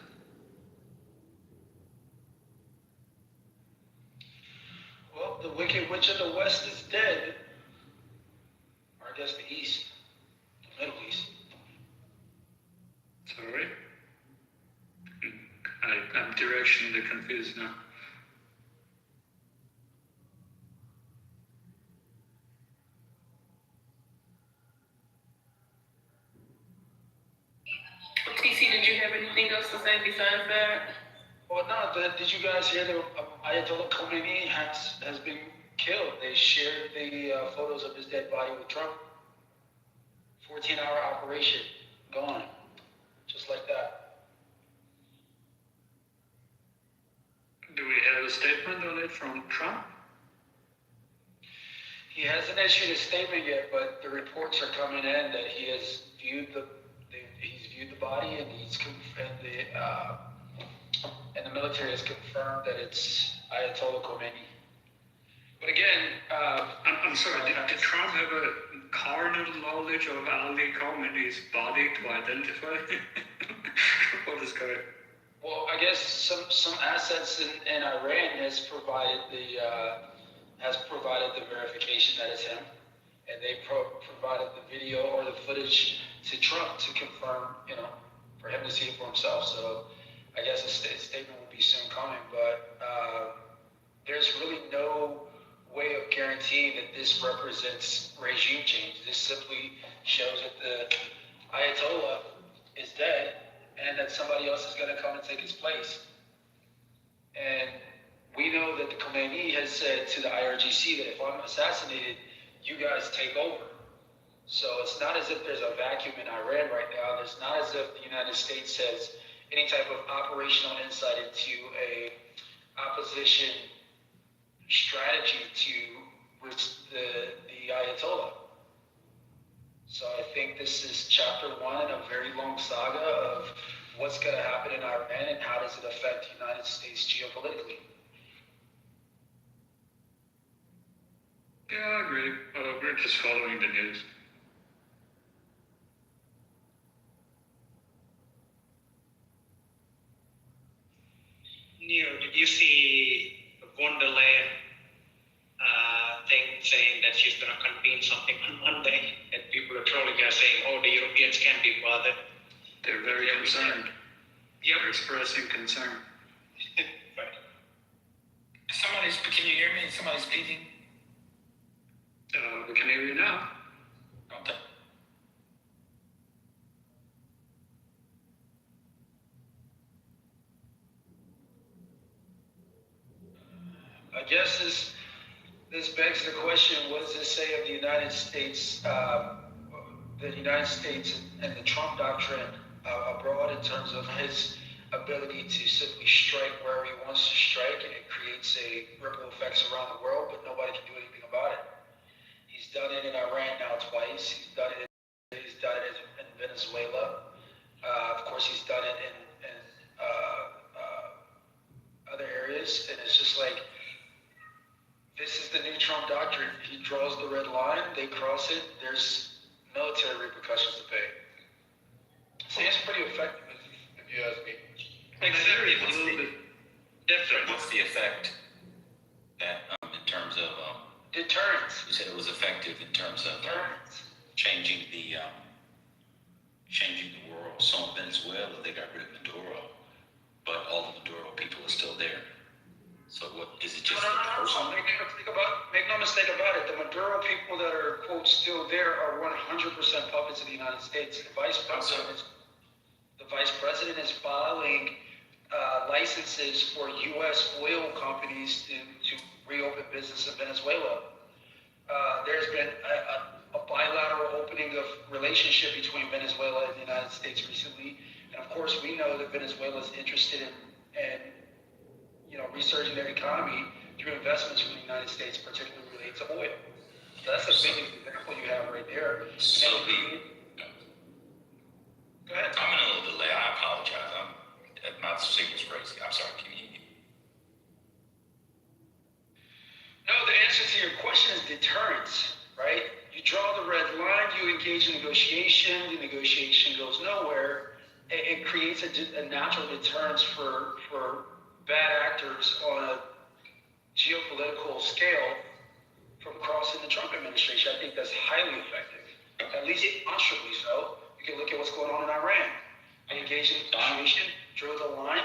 Well, the Wicked Witch of the West is dead. Or I guess the East. The Middle East. Sorry? I'm directionally confused now. TC, did you have anything else to say besides that? Well, no, did you guys hear that Ayatollah Khomeini has been killed? They shared the photos of his dead body with Trump. 14-hour operation, gone. Just like that. Do we have a statement on it from Trump? He hasn't issued a statement yet, but the reports are coming in that he has viewed the body, and and the military has confirmed that it's Ayatollah Khomeini. But again, I'm sorry. Did Trump have a carnal knowledge of Ali Khomeini's body to identify? What is going? Well, I guess some assets in Iran has provided the verification that it's him, and they provided the video or the footage to Trump to confirm, for him to see it for himself. So I guess a statement will be soon coming, but there's really no way of guaranteeing guarantee that this represents regime change. This simply shows that the Ayatollah is dead and that somebody else is going to come and take his place. And we know that the Khomeini has said to the IRGC that if I'm assassinated, you guys take over. So it's not as if there's a vacuum in Iran right now. It's not as if the United States has any type of operational insight into a opposition strategy to the Ayatollah. So I think this is chapter one in a very long saga of what's going to happen in Iran and how does it affect the United States geopolitically. Yeah, I agree. We're just following the news. Neil, did you see von der Leyen thing saying that she's going to convene something on Monday, and people are trolling her saying, "Oh, the Europeans can't be bothered." They're very concerned. Yep. They're expressing concern. Can you hear me? Somebody's speaking? We can hear you now. Okay. I guess this begs the question: what does this say of the United States? The United States and the Trump doctrine abroad in terms of his ability to simply strike wherever he wants to strike, and it creates a ripple effects around the world, but nobody can do anything about it. He's done it in Iran now twice. He's done it in Venezuela. Of course, he's done it in other areas, and it's just like, this is the new Trump doctrine. He draws the red line, they cross it, there's military repercussions to pay. So it's pretty effective, if you ask me. Exactly. What's a little bit different? What's the effect that, in terms of deterrence? You said it was effective in terms of changing the world. So in Venezuela, they got rid of Maduro, but all the Maduro people are still there. So what is it? Just no. Make no mistake about it. The Maduro people that are quote still there are 100% puppets of the United States. The vice president is filing licenses for U.S. oil companies to reopen business in Venezuela. There's been a bilateral opening of relationship between Venezuela and the United States recently, and of course we know that Venezuela is interested in resurging their economy through investments from the United States, particularly related to oil. So that's a big example you have right there. So Go ahead. I'm in a little delay. I apologize. My signal's crazy. I'm sorry. Can you hear me? No, the answer to your question is deterrence, right? You draw the red line, you engage in negotiation, the negotiation goes nowhere. It creates a natural deterrence for bad actors on a geopolitical scale from crossing the Trump administration. I think that's highly effective, at least demonstrably so. You can look at what's going on in Iran. They engaged in negotiation, drew the line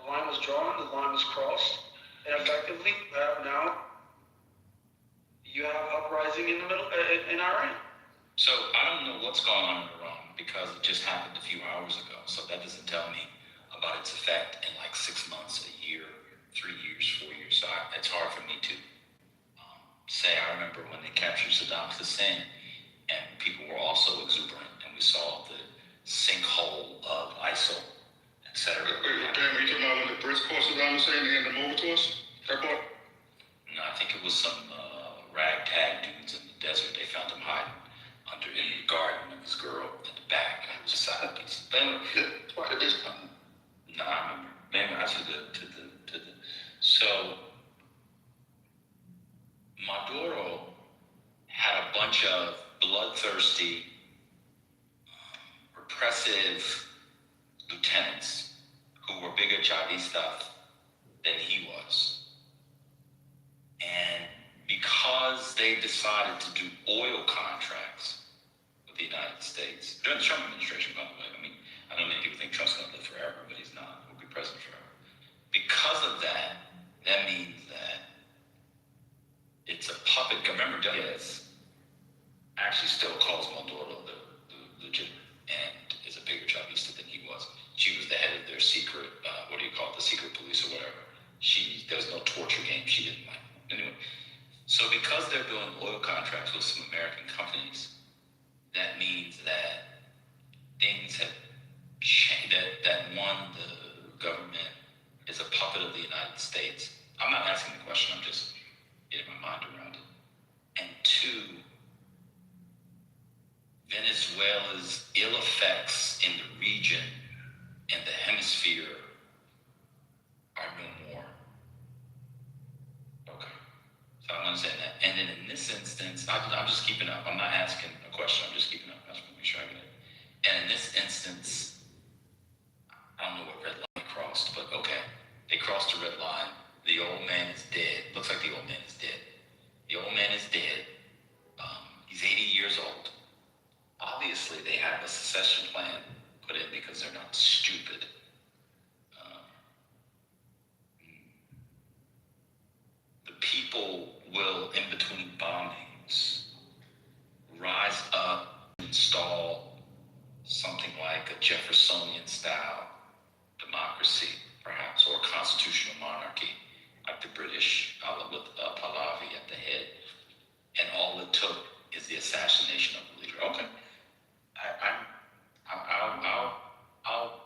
was drawn, the line was crossed, and effectively you have uprising in the middle in Iran. So I don't know what's going on in Iran because it just happened a few hours ago. So that doesn't tell me about its effect in like 6 months, a year, 3 years, 4 years. So it's hard for me to say. I remember when they captured Saddam Hussein, and people were also exuberant, and we saw the sinkhole of ISIL, etc. Damn, you talking about when the Brits caught Saddam Hussein and handed him over to us? That part? No, I think it was some ragtag dudes in the desert. They found him hiding in the garden of his girl in the back. It was a side piece. No, I remember. Maybe I to the. So Maduro had a bunch of bloodthirsty, repressive lieutenants who were bigger Chavistas than he was. And because they decided to do oil contracts with the United States, during the Trump administration, by the way, I know many people think Trump's going to live forever, but he's not. He'll be president forever. Because of that, that means that it's a puppet. Remember, Diaz actually still calls Maduro the legitimate and is a bigger Chavista than he was. She was the head of their secret, what do you call it, the secret police or whatever. There's no torture game she didn't like. Anyway, so because they're doing oil contracts with some American companies, that means that things have changed, that one, the government is a puppet of the United States. I'm not asking the question, I'm just getting my mind around it. And two, Venezuela's ill effects in the region and the hemisphere are no more. Okay. So I'm understanding that. And then in this instance, I'm just keeping up. I'm not asking a question, I'm just keeping up. I just want to make sure I get it. And in this instance, I don't know what red line they crossed, but okay. They crossed the red line. The old man is dead. Looks like the old man is dead. The old man is dead. He's 80 years old. Obviously, they have a succession plan put in because they're not stupid. The people will, in between bombings, rise up, install something like a Jeffersonian style democracy, perhaps, or constitutional monarchy, like the British, with Pahlavi at the head. And all it took is the assassination of the leader. Okay. I'll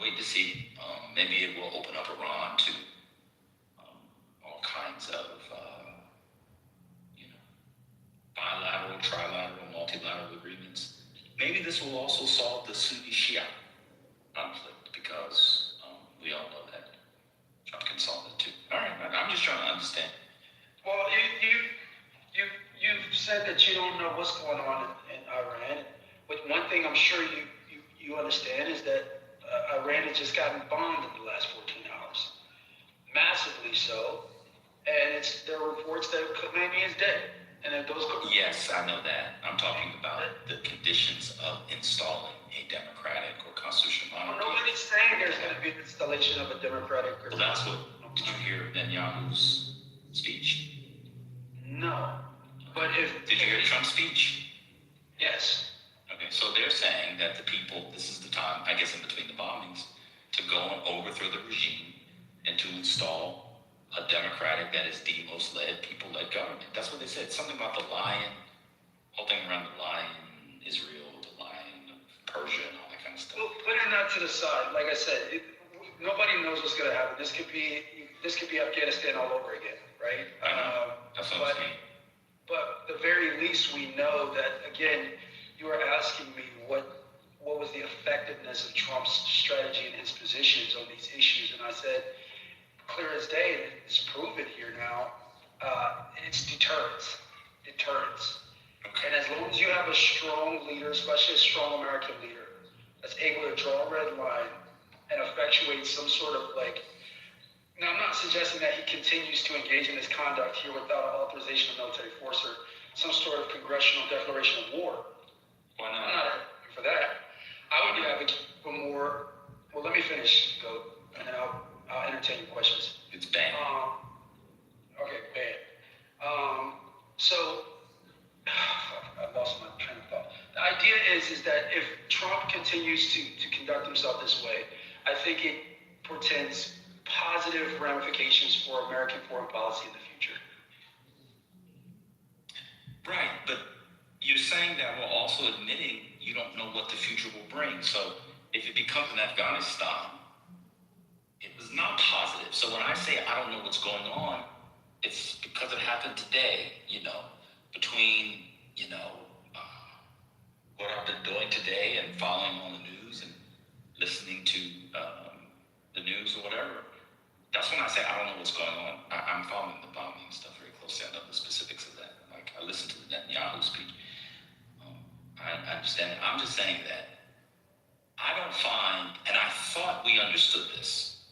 wait to see. Maybe it will open up Iran to all kinds of, bilateral, trilateral, multilateral agreements. Maybe this will also solve the Sunni-Shia conflict because we all know that Trump can solve it too. All right, I'm just trying to understand. Well, you've said that you don't know what's going on in Iran, but one thing I'm sure you understand is that Iran has just gotten bombed in the last 14 hours, massively so, and there are reports that Khamenei is dead, and that those. Yes, I know that. I'm talking about the conditions of installing a democratic or constitutional monarchy. Well, nobody's saying there's going to be an installation of a democratic. Well, that's what. Did you hear Netanyahu's speech? No, but Did you hear Trump's speech? Yes. Okay, so they're saying that the people, this is the time, I guess in between the bombings, to go and overthrow the regime and to install a democratic that is the most people-led government. That's what they said. Something about the lion, whole thing around the lion, Israel, the lion of Persia, and all that kind of stuff. Well, putting that to the side, like I said, nobody knows what's going to happen. This could be Afghanistan all over again, right? I know. That's what I'm saying. But at the very least, we know that, again, you are asking me what was the effectiveness of Trump's strategy and his positions on these issues, and I said, clear as day, and it's proven here now, it's deterrence. Okay. And as long as you have a strong leader, especially a strong American leader, that's able to draw a red line and effectuate some sort of now I'm not suggesting that he continues to engage in his conduct here without authorization of military force or some sort of congressional declaration of war. Why not? I'm not advocating for that. I would be advocating for more. Well, let me finish, Go, and then I'll entertain your questions. It's banned. Okay, banned. So I lost my train of thought. The idea is that if Trump continues to conduct himself this way, I think it portends positive ramifications for American foreign policy in the future. Right, but you're saying that while also admitting you don't know what the future will bring. So if it becomes an Afghanistan, it was not positive. So when I say I don't know what's going on, it's because it happened today, between, what I've been doing today and following on the news and listening to the news or whatever. That's when I say I don't know what's going on. I'm following the bombing stuff very closely. I know the specifics of that. Like, I listened to the Netanyahu speech. I understand it. I'm just saying that I don't find, and I thought we understood this,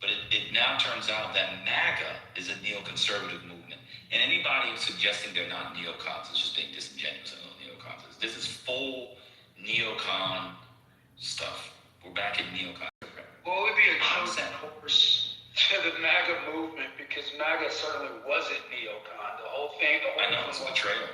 but it now turns out that MAGA is a neoconservative movement. And anybody who's suggesting they're not neocons is just being disingenuous and neocons. This is full neocon stuff. We're back in neocon. Well, it would be a Trojan horse to the MAGA movement, because MAGA certainly wasn't neocon. The whole thing, I know, it's a betrayal.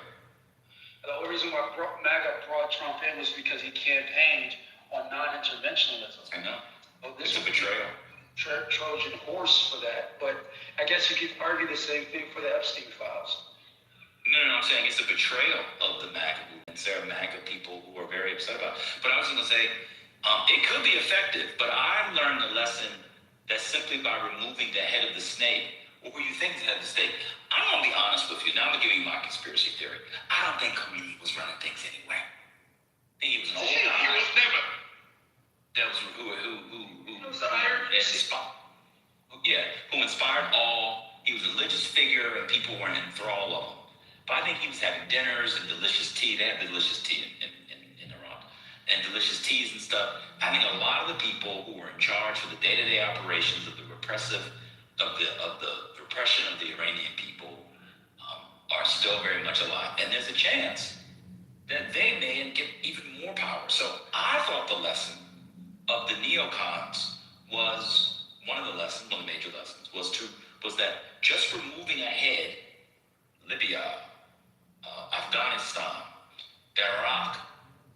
The whole reason why MAGA brought Trump in was because he campaigned on non-interventionism. I know. Well, It's a betrayal. Trojan horse for that, but I guess you could argue the same thing for the Epstein files. No, I'm saying it's a betrayal of the MAGA movement. There are MAGA people who are very upset about it. But I was going to say, it could be effective, but I learned the lesson that simply by removing the head of the snake, what were you thinking the head of the snake? I'm going to be honest with you. Now I'm going to give you my conspiracy theory. I don't think Khomeini was running things anyway. I think he was an old guy. He was never. That was who inspired all. He was a religious figure, and people were in enthrall of him. But I think he was having dinners and delicious tea. They have delicious tea in Iran, and delicious teas and stuff. I think a lot of the people who were in charge of the day-to-day operations of the repression of the Iranian people are still very much alive, and there's a chance that they may get even more power. So I thought the lesson of the neocons was one of the major lessons was that just removing a head, Libya, Afghanistan, Iraq,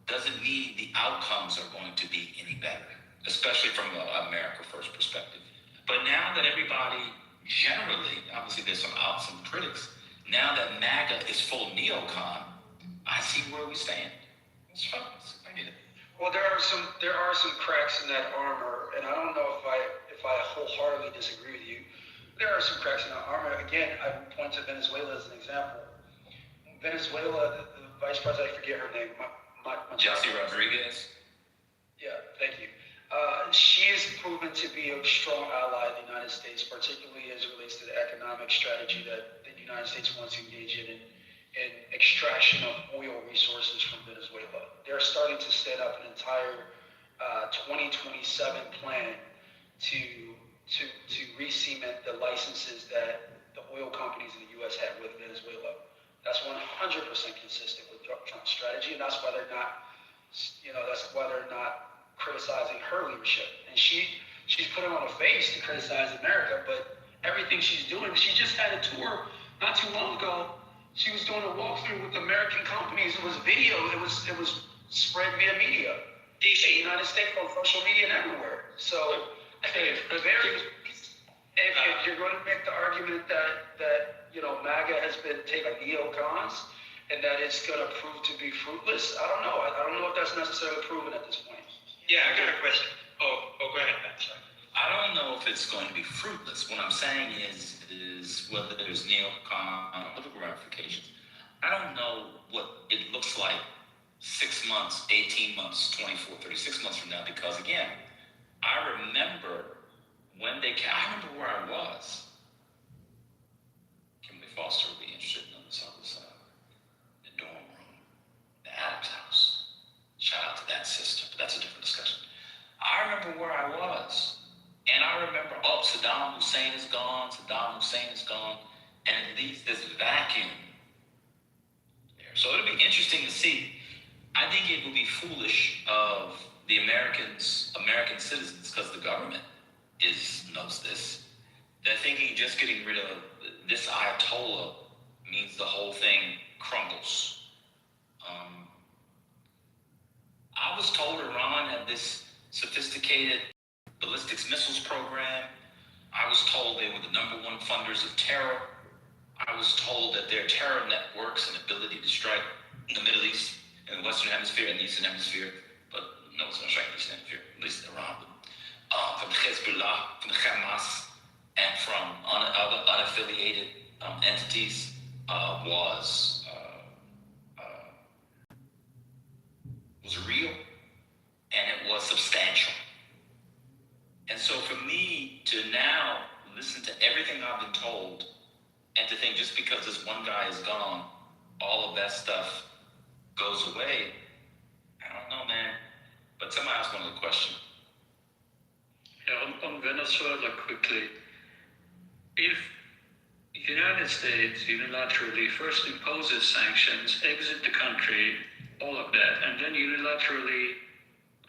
doesn't mean the outcomes are going to be any better, especially from an America First perspective. But now that everybody generally, obviously there's some critics, now that MAGA is full neocon, I see where we stand. It's fun. I get it. Well, there are some cracks in that armor, and I don't know if I wholeheartedly disagree with you. There are some cracks in that armor. Again, I would point to Venezuela as an example. Venezuela, the vice president, I forget her name. Jesse Rodriguez. Yeah, thank you. She is proven to be a strong ally of the United States, particularly as it relates to the economic strategy that the United States wants to engage in extraction of oil resources from Venezuela. They're starting to set up an entire 2027 plan to re-cement the licenses that the oil companies in the U.S. had with Venezuela. That's 100% consistent with Trump's strategy, and that's why they're not criticizing her leadership. And she's put on a face to criticize America, but everything she's doing, she just had a tour not too long ago. She was doing a walkthrough with American companies. It was video. It was spread via media. In the United States, on social media and everywhere. So if you're going to make the argument that MAGA has been taking neocons and that it's going to prove to be fruitless, I don't know. I don't know if that's necessarily proven at this point. Yeah, I got a question. Oh, go ahead, Matt. Sorry. I don't know if it's going to be fruitless. What I'm saying is whether there's neocon political ramifications. I don't know what it looks like 6 months, 18 months, 24, 36 months from now, because again, I remember when I remember where I was. Kimberly Foster would be interested in this other side. The dorm room, the Adams house. Shout out to that sister, but that's a different discussion. I remember where I was. And I remember, Saddam Hussein is gone, and at least there's a vacuum there. So it'll be interesting to see. I think it would be foolish of the American citizens, because the government knows this. They're thinking just getting rid of this Ayatollah means the whole thing crumbles. I was told Iran had this sophisticated ballistics missiles program. I was told they were the #1 funders of terror. I was told that their terror networks and ability to strike in the Middle East, in the Western Hemisphere and the Eastern Hemisphere, but no, it's not striking the Eastern Hemisphere, at least Iran, from Hezbollah, from the Hamas, and from other unaffiliated entities was real, and it was substantial. And so for me to now listen to everything I've been told and to think just because this one guy is gone, all of that stuff goes away, I don't know, man. But somebody asked one other question. Yeah, on Venezuela quickly. If the United States unilaterally first imposes sanctions, exit the country, all of that, and then unilaterally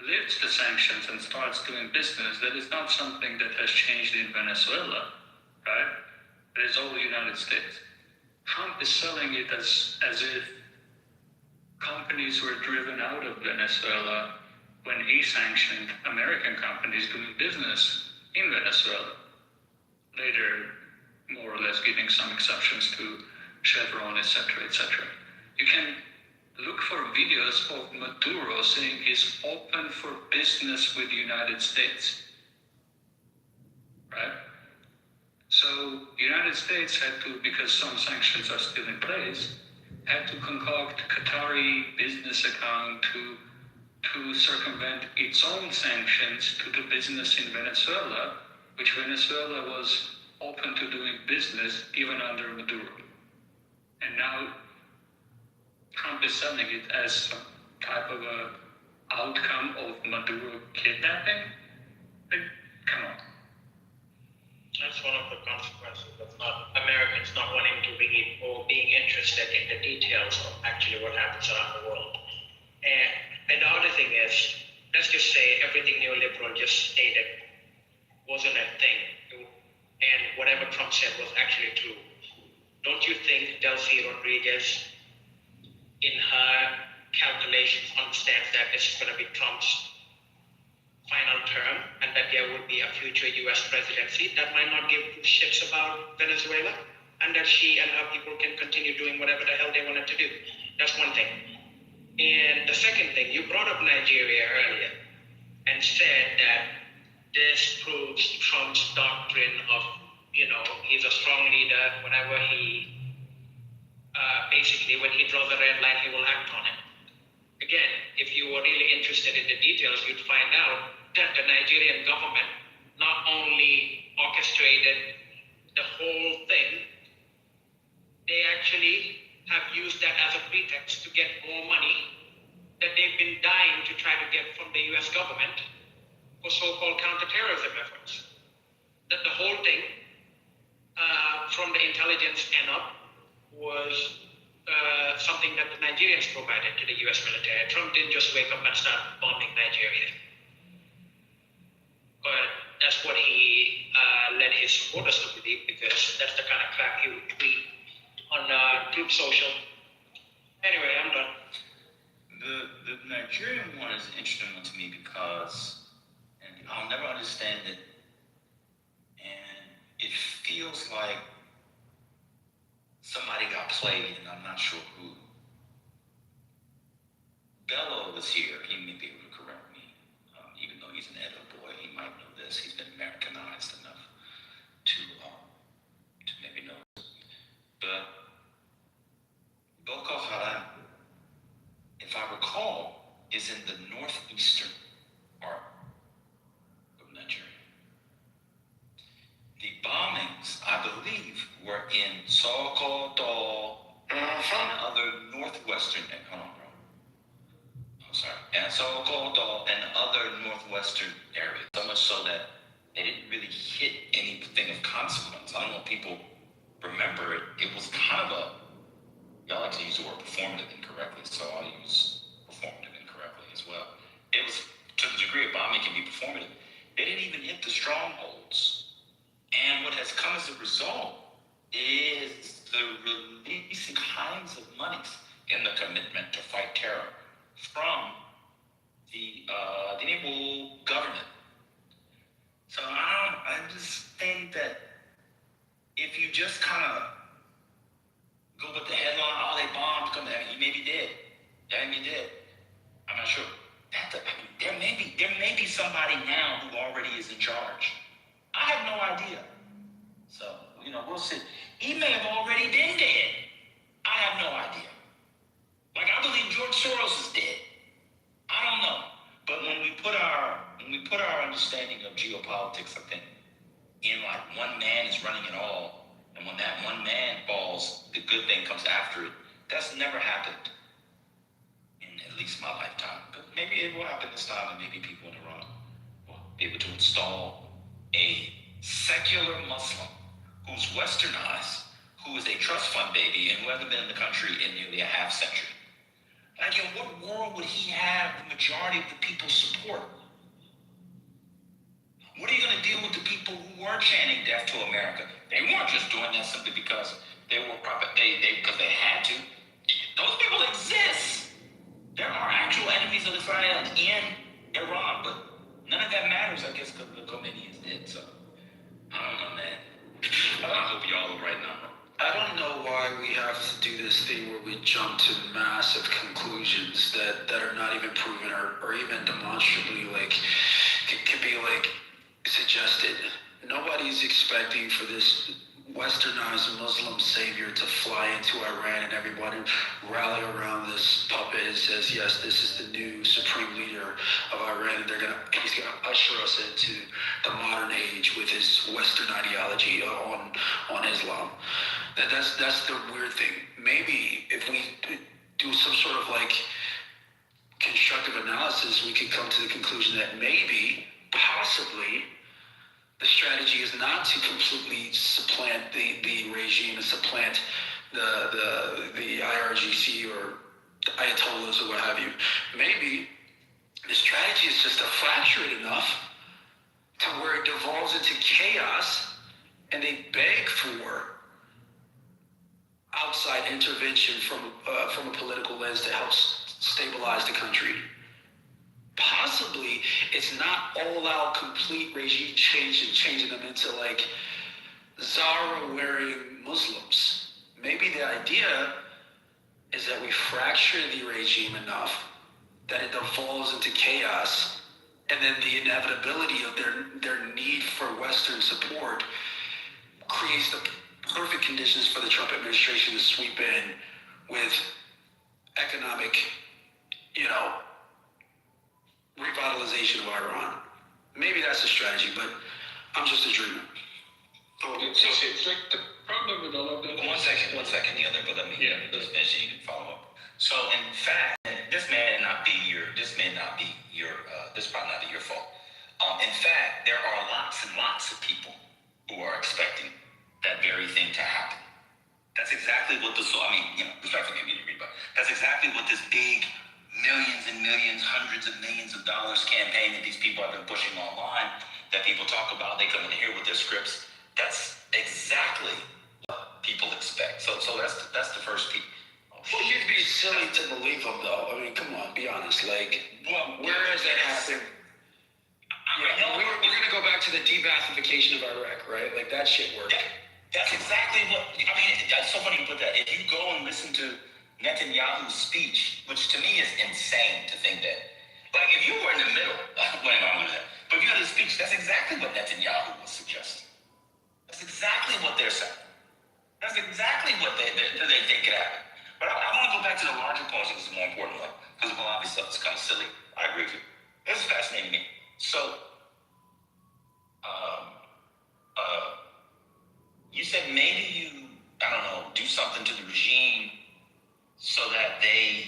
lifts the sanctions and starts doing business, that is not something that has changed in Venezuela, right? It is all the United States. Trump is selling it as if companies were driven out of Venezuela when he sanctioned American companies doing business in Venezuela. Later, more or less giving some exceptions to Chevron, etc., etc. You can look for videos of Maduro saying he's open for business with the United States, right? So the United States had to, because some sanctions are still in place, had to concoct Qatari business account to circumvent its own sanctions to do business in Venezuela, which Venezuela was open to doing business even under Maduro. And now Trump is selling it as some type of a outcome of Maduro kidnapping. Like, come on. That's one of the consequences of not Americans not wanting to read or being interested in the details of actually what happens around the world. And the other thing is, let's just say everything neoliberal just stated wasn't a thing, and whatever Trump said was actually true. Don't you think Delcy Rodriguez, in her calculations, understands that this is going to be Trump's final term and that there would be a future US presidency that might not give two shits about Venezuela, and that she and her people can continue doing whatever the hell they wanted to do? That's one thing. And the second thing, you brought up Nigeria earlier and said that this proves Trump's doctrine of, he's a strong leader. Whenever he, basically when he draws a red line, he will act on it. Again, if you were really interested in the details, you'd find out that the Nigerian government not only orchestrated the whole thing, they actually have used that as a pretext to get more money that they've been dying to try to get from the US government for so-called counterterrorism efforts. That the whole thing, from the intelligence end up, was something that the Nigerians provided to the US military. Trump didn't just wake up and start bombing Nigeria. But that's what he led his supporters to believe, because that's the kind of crap he would tweet on Truth Social. Anyway, I'm done. The Nigerian one is an interesting one to me because, and I'll never understand it, and it feels like somebody got played, and I'm not sure who. Bello was here. He may be able to correct me, even though he's an Edo boy. He might know this. He's been Americanized enough to maybe know. But Boko Haram, if I recall, is in the northeastern part of Nigeria. The bombings, I believe, were in Sokoto and other northwestern, hold on, bro. I'm sorry. And Sokoto and other northwestern areas. So much so that they didn't really hit anything of consequence. I don't know if people remember it. It was kind of a, y'all like to use the word performative incorrectly, so I'll use performative incorrectly as well. It was, to the degree a bombing can be performative, they didn't even hit the strongholds. And what has come as a result is the releasing kinds of monies in the commitment to fight terror from the Tinubu government. So I just think that if you just kind of go with the headline, oh, they bombed, come there, he may be dead. Yeah, he may be dead. I'm not sure. There may be somebody now who already is in charge. I have no idea. So, we'll see. He may have already been dead. I have no idea. Like, I believe George Soros is dead. I don't know. But when we put our understanding of geopolitics, I think, in like one man is running it all, and when that one man falls, the good thing comes after it. That's never happened in at least my lifetime. But maybe it will happen this time, and maybe people in Iran will be able to install a secular Muslim who's westernized, who is a trust fund baby, and who hasn't been in the country in nearly a half century. Like, in what world would he have the majority of the people's support? What are you going to deal with the people who were chanting death to America? They weren't just doing that simply because they were because they had to. Those people exist. There are actual enemies of Israel in Iran, but none of that matters, I guess, because the Khomeini is dead. So I don't know, man. I hope y'all are right now. I don't know why we have to do this thing where we jump to massive conclusions that are not even proven or even demonstrably can be suggested. Nobody's expecting for this westernized Muslim savior to fly into Iran and everybody rally around this puppet and says, yes, this is the new supreme leader of Iran, and he's gonna usher us into the modern age with his Western ideology on Islam. That's the weird thing. Maybe if we do some sort of constructive analysis, we could come to the conclusion that maybe, possibly, the strategy is not to completely supplant the regime and supplant the IRGC or the Ayatollahs or what have you. Maybe the strategy is just to fracture it enough to where it devolves into chaos and they beg for outside intervention from a political lens to help stabilize the country. Possibly, it's not all-out complete regime change and changing them into Zara-wearing Muslims. Maybe the idea is that we fracture the regime enough that it devolves into chaos, and then the inevitability of their need for Western support creates the perfect conditions for the Trump administration to sweep in with economic, revitalization of Iran. Maybe that's a strategy, but I'm just a dreamer. The problem with all of that. One second, the other, but let me finish and you can follow up. So, in fact, this may not be your, this probably not be your fault. In fact, there are lots and lots of people who are expecting that very thing to happen. That's exactly what respectfully, you need to read, but that's exactly what this big millions and millions, hundreds of millions of dollars campaign that these people have been pushing online, that people talk about, they come in here with their scripts. That's exactly what people expect. So that's the first piece. Well, you'd be silly to believe them, though. I mean, come on, be honest. Where has that happened? We're going to go back to the de-Baathification of Iraq, right? That shit worked. That's exactly what, that's so funny you put that. If you go and listen to Netanyahu's speech, which to me is insane to think that, if you were in the middle, but if you had a speech, that's exactly what Netanyahu was suggesting. That's exactly what they're saying. That's exactly what they think could happen. But I want to go back to the larger point, because it's more important, because the obvious stuff is kind of silly. I agree with you. This is fascinating to me. So, you said maybe you, do something to the regime so that they,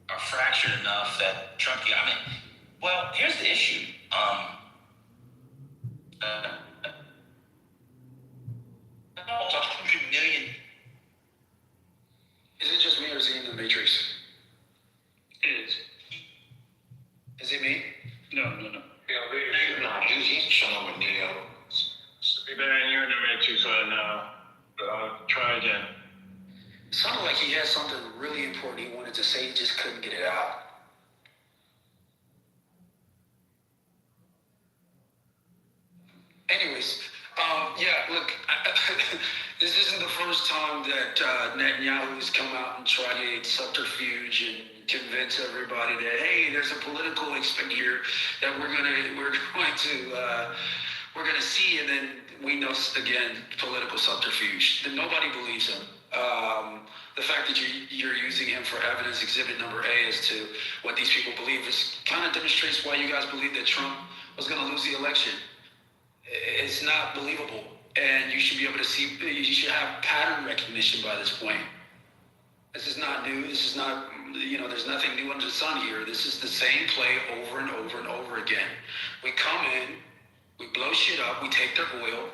are fractured enough that Trump can, well, here's the issue. 100 million. Is it just me or is he in the Matrix? It is. Is it me? No. He's chilling with Neo. Ben, you're in the Matrix right now. Try again. It sounded like he had something really important he wanted to say, he just couldn't get it out. Anyways, look, this isn't the first time that Netanyahu has come out and tried a subterfuge and convince everybody that, hey, there's a political expect here that we're going to see, and then we know again political subterfuge. Then nobody believes him. The fact that you're using him for evidence exhibit number A as to what these people believe is kind of demonstrates why you guys believe that Trump was going to lose the election. It's not believable, and you should be able to see. You should have pattern recognition by this point. This is not new. This is not, there's nothing new under the sun here. This is the same play over and over and over again. We come in, we blow shit up, we take their oil,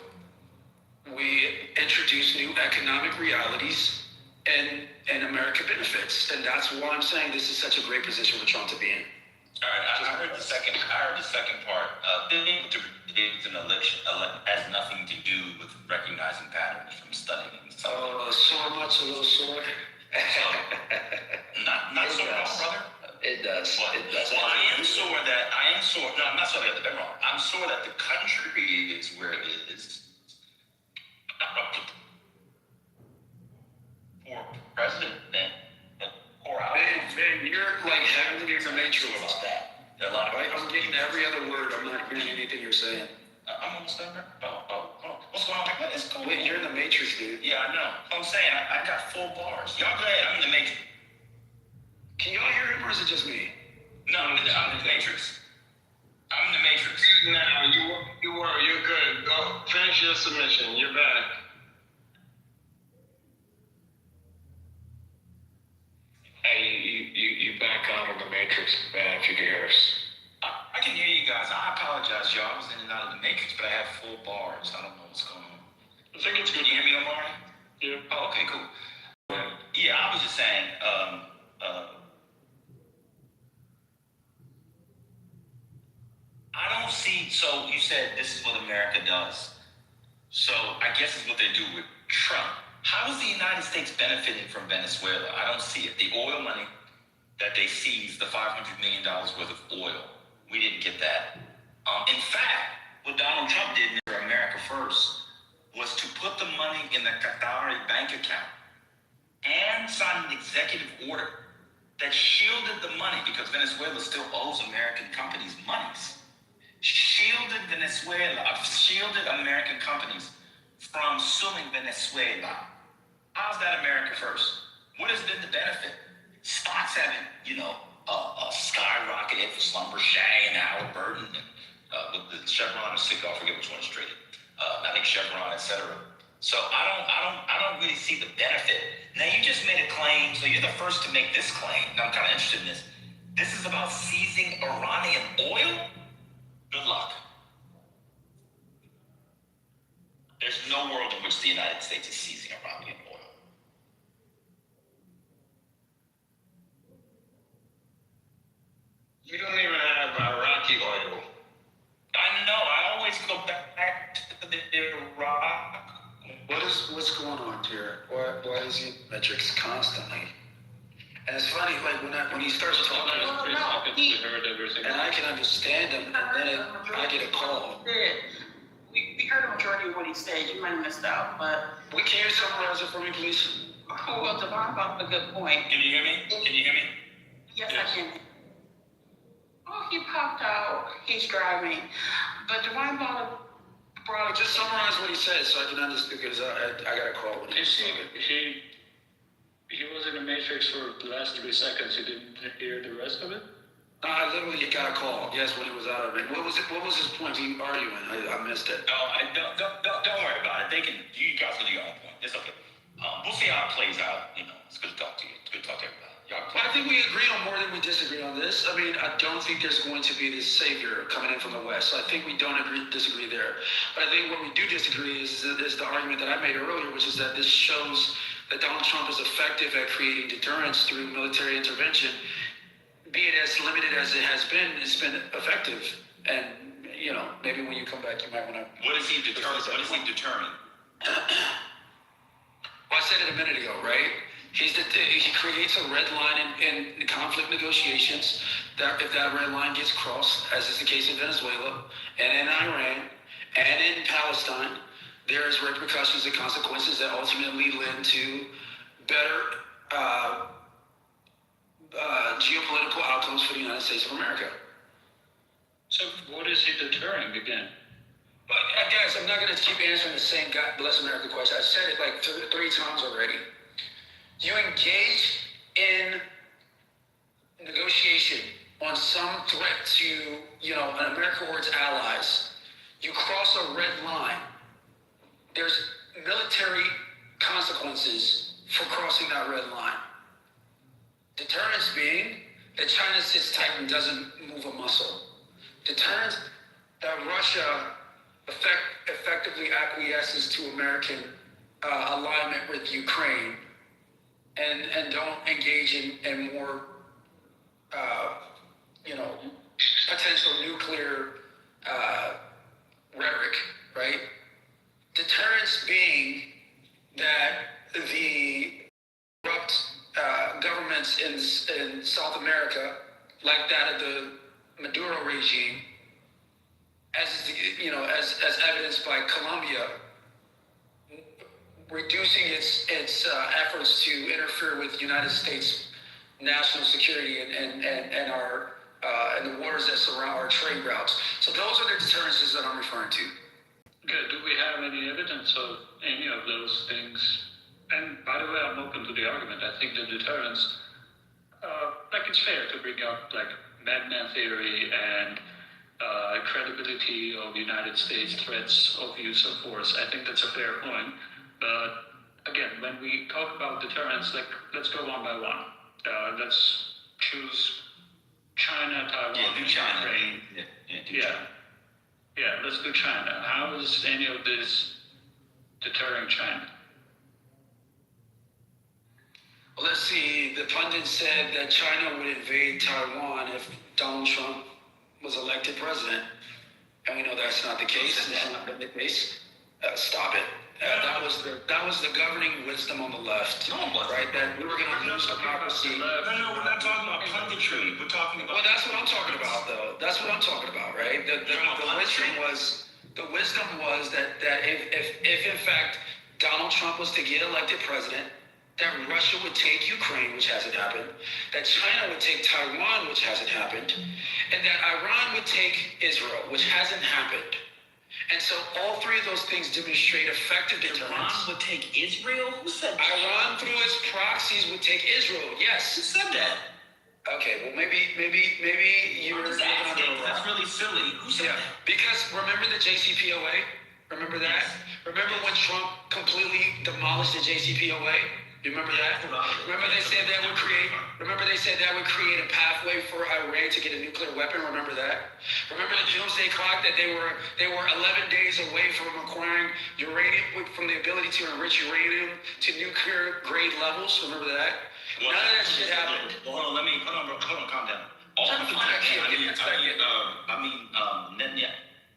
we introduce new economic realities, and America benefits. And that's why I'm saying this is such a great position for Trump to be in. All right, I heard the second part. Being able to predict an election has nothing to do with recognizing patterns from studying. So much a little sore. Not so at all, brother. It does. Well, It does. Well, I am sore. No, I'm not sore that they're wrong. I'm sore that the country is where it is. For president, then, or out. Man, you're like having in the matrix. About that. There are a lot of. Right? I'm getting every other word. I'm not hearing anything you're saying. I'm almost done. What's going on? What is going on? Wait, you're in the matrix, dude. Yeah, I know. I'm saying I got full bars. Y'all go ahead. I'm in the matrix. Can y'all hear him, or is it just me? No, I'm in the matrix. I'm in the matrix. No, you're good. Go finish your submission. You're back. Hey, you back on in the matrix, man, if you can hear us. I can hear you guys. I apologize, y'all. I was in and out of the matrix, but I have full bars. I don't know what's going on. I think it's good. Can you hear me, Omari? Yeah. Oh, okay, cool. Yeah, I was just saying, I don't see, so you said this is what America does. So I guess it's what they do with Trump. How is the United States benefiting from Venezuela? I don't see it. The oil money that they seized, the $500 million worth of oil, we didn't get that. In fact, what Donald Trump did for America First was to put the money in the Qatari bank account and sign an executive order that shielded the money, because Venezuela still owes American companies monies. Shielded American companies from suing Venezuela. How's that America First? What has been the benefit? Stocks haven't, skyrocketed for Schlumberger and Halliburton and with the Chevron or Cigna, I forget which one is traded. I think Chevron, etc. So I don't really see the benefit. Now you just made a claim, so you're the first to make this claim. Now I'm kind of interested in this. This is about seizing Iranian oil? Good luck. There's no world in which the United States is seizing Iranian oil. You don't even have Iraqi oil. I know. I always go back to the Iraq. What's going on here? Why is he metrics constantly? And it's funny, like when he starts talking, and I can understand him, and then I get a call. We heard a majority of what he said. You might have missed out, but Can you summarize it for me, please? well, Devon brought up a good point. Can you hear me? Yes, I can. Oh, he popped out. He's driving, but Devon brought up. Just summarize what he said so I can understand, because I got a call. He was in the matrix for the last 3 seconds. He didn't hear the rest of it? No, I literally got a call. Yes, when he was out of it. What was his point? He arguing. I missed it. No, don't worry about it. You guys can do your own point. It's okay. We'll see how it plays out. It's good to talk to you. It's good to talk to everybody. Well, I think we agree on more than we disagree on this. I mean, I don't think there's going to be this savior coming in from the West. So I think we don't disagree there. But I think what we do disagree is the argument that I made earlier, which is that this shows that Donald Trump is effective at creating deterrence through military intervention. Be it as limited as it has been, it's been effective. And, maybe when you come back, you might want to... What is he deterring? Well, I said it a minute ago, right? He creates a red line in conflict negotiations. That if that red line gets crossed, as is the case in Venezuela and in Iran and in Palestine, there is repercussions and consequences that ultimately lead to better geopolitical outcomes for the United States of America. So what is he deterring again? But guys, I'm not going to keep answering the same God bless America question. I said it like three times already. You engage in negotiation on some threat to, an America or its allies. You cross a red line. There's military consequences for crossing that red line. Deterrence being that China sits tight and doesn't move a muscle. Deterrence that Russia effectively acquiesces to American alignment with Ukraine and don't engage in more, potential nuclear rhetoric, right? Deterrence being that the corrupt governments in South America, like that of the Maduro regime, as evidenced by Colombia, reducing its efforts to interfere with United States national security and our and the waters that surround our trade routes. So those are the deterrences that I'm referring to. Okay, do we have any evidence of any of those things? And by the way, I'm open to the argument. I think the deterrence, it's fair to bring up madman theory and credibility of United States threats of use of force. I think that's a fair point. But again, when we talk about deterrence, let's go one by one. Let's choose China, Taiwan, do China. Ukraine. Yeah, let's do China. How is any of this deterring China? Well, let's see. The pundit said that China would invade Taiwan if Donald Trump was elected president. And we know that's not the case. That's not been the case. Stop it. That was the governing wisdom on the left, right? That we were going to lose democracy. No, we're not talking about punditry. We're talking about. Well, that's what I'm talking about, though. That's what I'm talking about, right? The wisdom was that if in fact Donald Trump was to get elected president, that Russia would take Ukraine, which hasn't happened, that China would take Taiwan, which hasn't happened, and that Iran would take Israel, which hasn't happened. And so all three of those things demonstrate effective deterrence. Iran would take Israel? Who said that? Iran, through its proxies, would take Israel. Yes. Who said that? Okay, well maybe you were living under a rock. That's really silly. Who said that? Because remember the JCPOA? Remember that? Remember when Trump completely demolished the JCPOA? You remember that? Remember they said that would create a pathway for Iran to get a nuclear weapon? Remember that? Remember the doomsday clock that they were 11 days away from acquiring uranium, from the ability to enrich uranium to nuclear grade levels? Remember that? None of that shit happened. Well, hold on, calm down.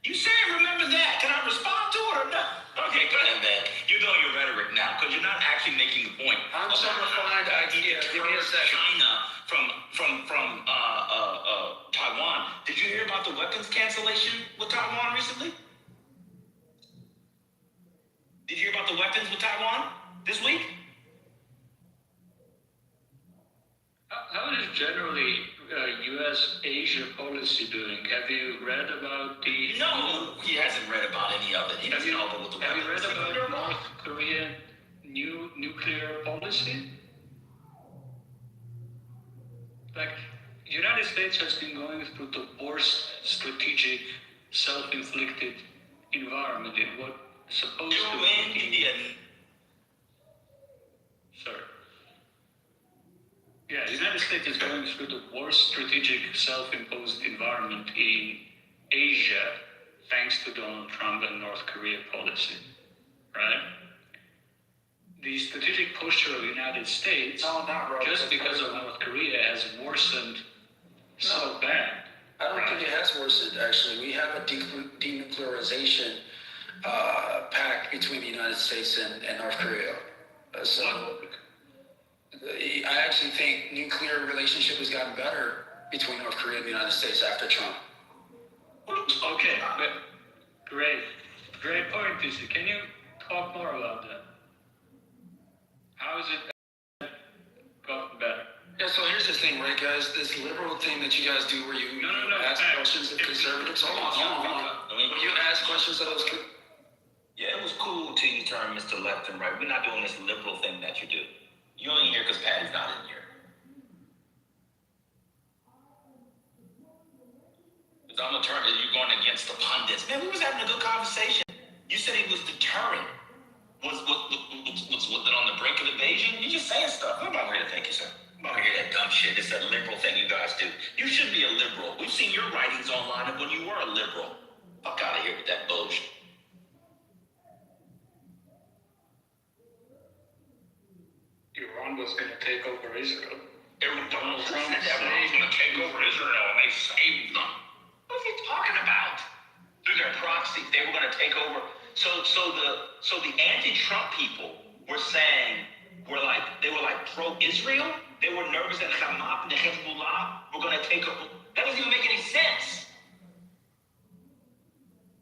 You said remember that. Can I respond to it or not? Okay, go ahead, man. You're doing your rhetoric now because you're not actually making the point. I'm trying to find idea. Give me a second. China from Taiwan. Did you hear about the weapons cancellation with Taiwan recently? Did you hear about the weapons with Taiwan this week? How is generally U.S.-Asia policy doing? Have you read about the... No, he hasn't read about any of it. Have you read about North Korean new nuclear policy? United States has been going through the worst strategic, self-inflicted environment in what supposed to be... Sorry. Yeah, the United States is going through the worst strategic self-imposed environment in Asia, thanks to Donald Trump and North Korea policy, right? The strategic posture of the United States, just because of North Korea, has worsened so bad. I don't think it has worsened, actually. We have a denuclearization pact between the United States and North Korea. I actually think nuclear relationship has gotten better between North Korea and the United States after Trump. Okay, great point, DC. Can you talk more about that? How is it gotten better? Yeah, so here's the thing, right, guys? This liberal thing that you guys do where you ask questions of conservatives. Hold on. When you ask questions of those... Yeah, it was cool till you turn Mr. Left and Right. We're not doing this liberal thing that you do. You ain't here because Patty's not in here. Because I'm gonna turn to you going against the pundits. Man, we was having a good conversation. You said he was deterring. Was on the brink of invasion? You just saying stuff. I'm not here to thank you, sir. I'm not hear that dumb shit. It's that liberal thing you guys do. You should be a liberal. We've seen your writings online of when you were a liberal. Fuck out of here with that bullshit. You're on Iran was going to take over Israel. Donald Trump said that Iran was going to take over Israel and they saved them. What are you talking about? Through their proxy, they were going to take over. So the anti-Trump people were saying, they were like pro-Israel. They were nervous that Hamas and the Hezbollah were going to take over. That doesn't even make any sense.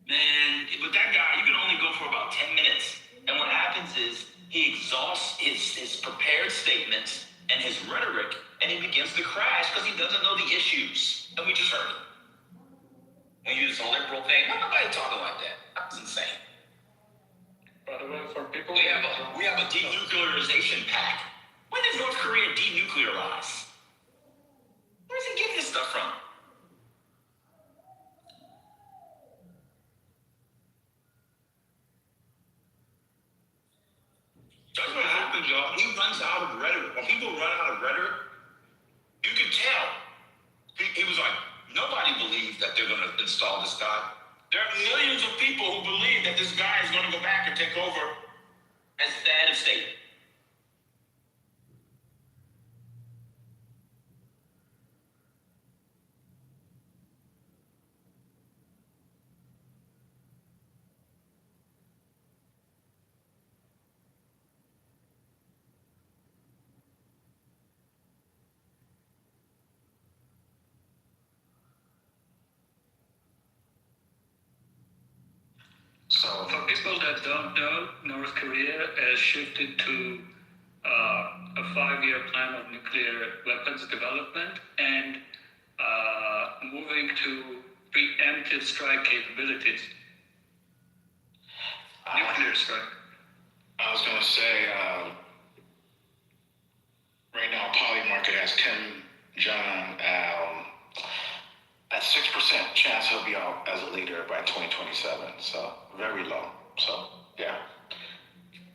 Man, with that guy, you can only go for about 10 minutes. And what happens is he exhausts his prepared statements and his rhetoric, and he begins to crash because he doesn't know the issues. And we just heard it. When you use a liberal thing, nobody talking like that. That's insane. By the way, for people, we have a denuclearization pact. When did North Korea denuclearize? Where does he get this stuff from? That's what happens, y'all. He runs out of rhetoric. When people run out of rhetoric, you can tell. He was like, nobody believes that they're going to install this guy. There are millions of people who believe that this guy is going to go back and take over as the head of state. So for people that don't know, North Korea has shifted to a 5-year plan of nuclear weapons development and moving to preemptive strike capabilities. Nuclear strike. I was going to say, right now, Poly Market has Kim Jong at 6% chance he'll be out as a leader by 2027. So very low. So yeah,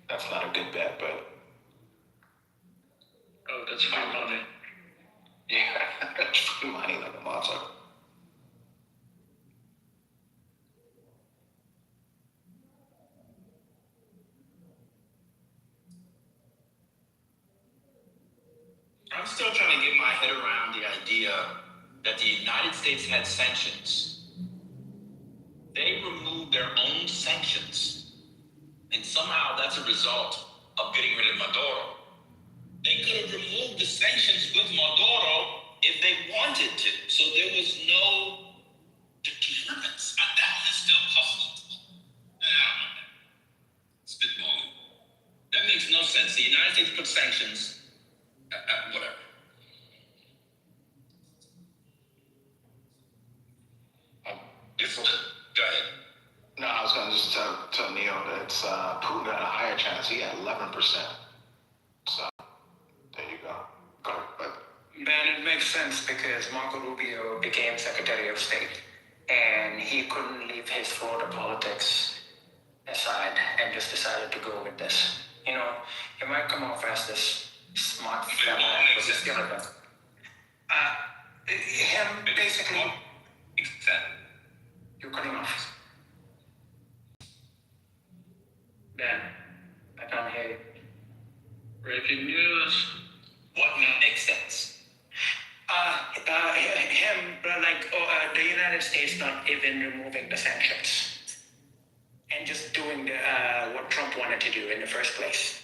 that's not a good bet, but. Oh, that's free money. Yeah, that's free money like a monster. I'm still trying to get my head around the idea that the United States had sanctions. They removed their own sanctions. And somehow that's a result of getting rid of Maduro. They could have removed the sanctions with Maduro if they wanted to. So there was no deterrence. That one is still puzzling. Spitballing. That makes no sense. The United States put sanctions. Whatever. Go ahead. No, I was going to just tell Neil that it's Putin had a higher chance. He had 11%. So there you go. Go ahead. But Ben, it makes sense because Marco Rubio became Secretary of State and he couldn't leave his Florida politics aside and just decided to go with this. You know, he might come off as this smart fella, but he's still a him basically. You're cutting off. Ben, I can't hear you. Breaking news. What makes sense? The United States not even removing the sanctions and just doing what Trump wanted to do in the first place.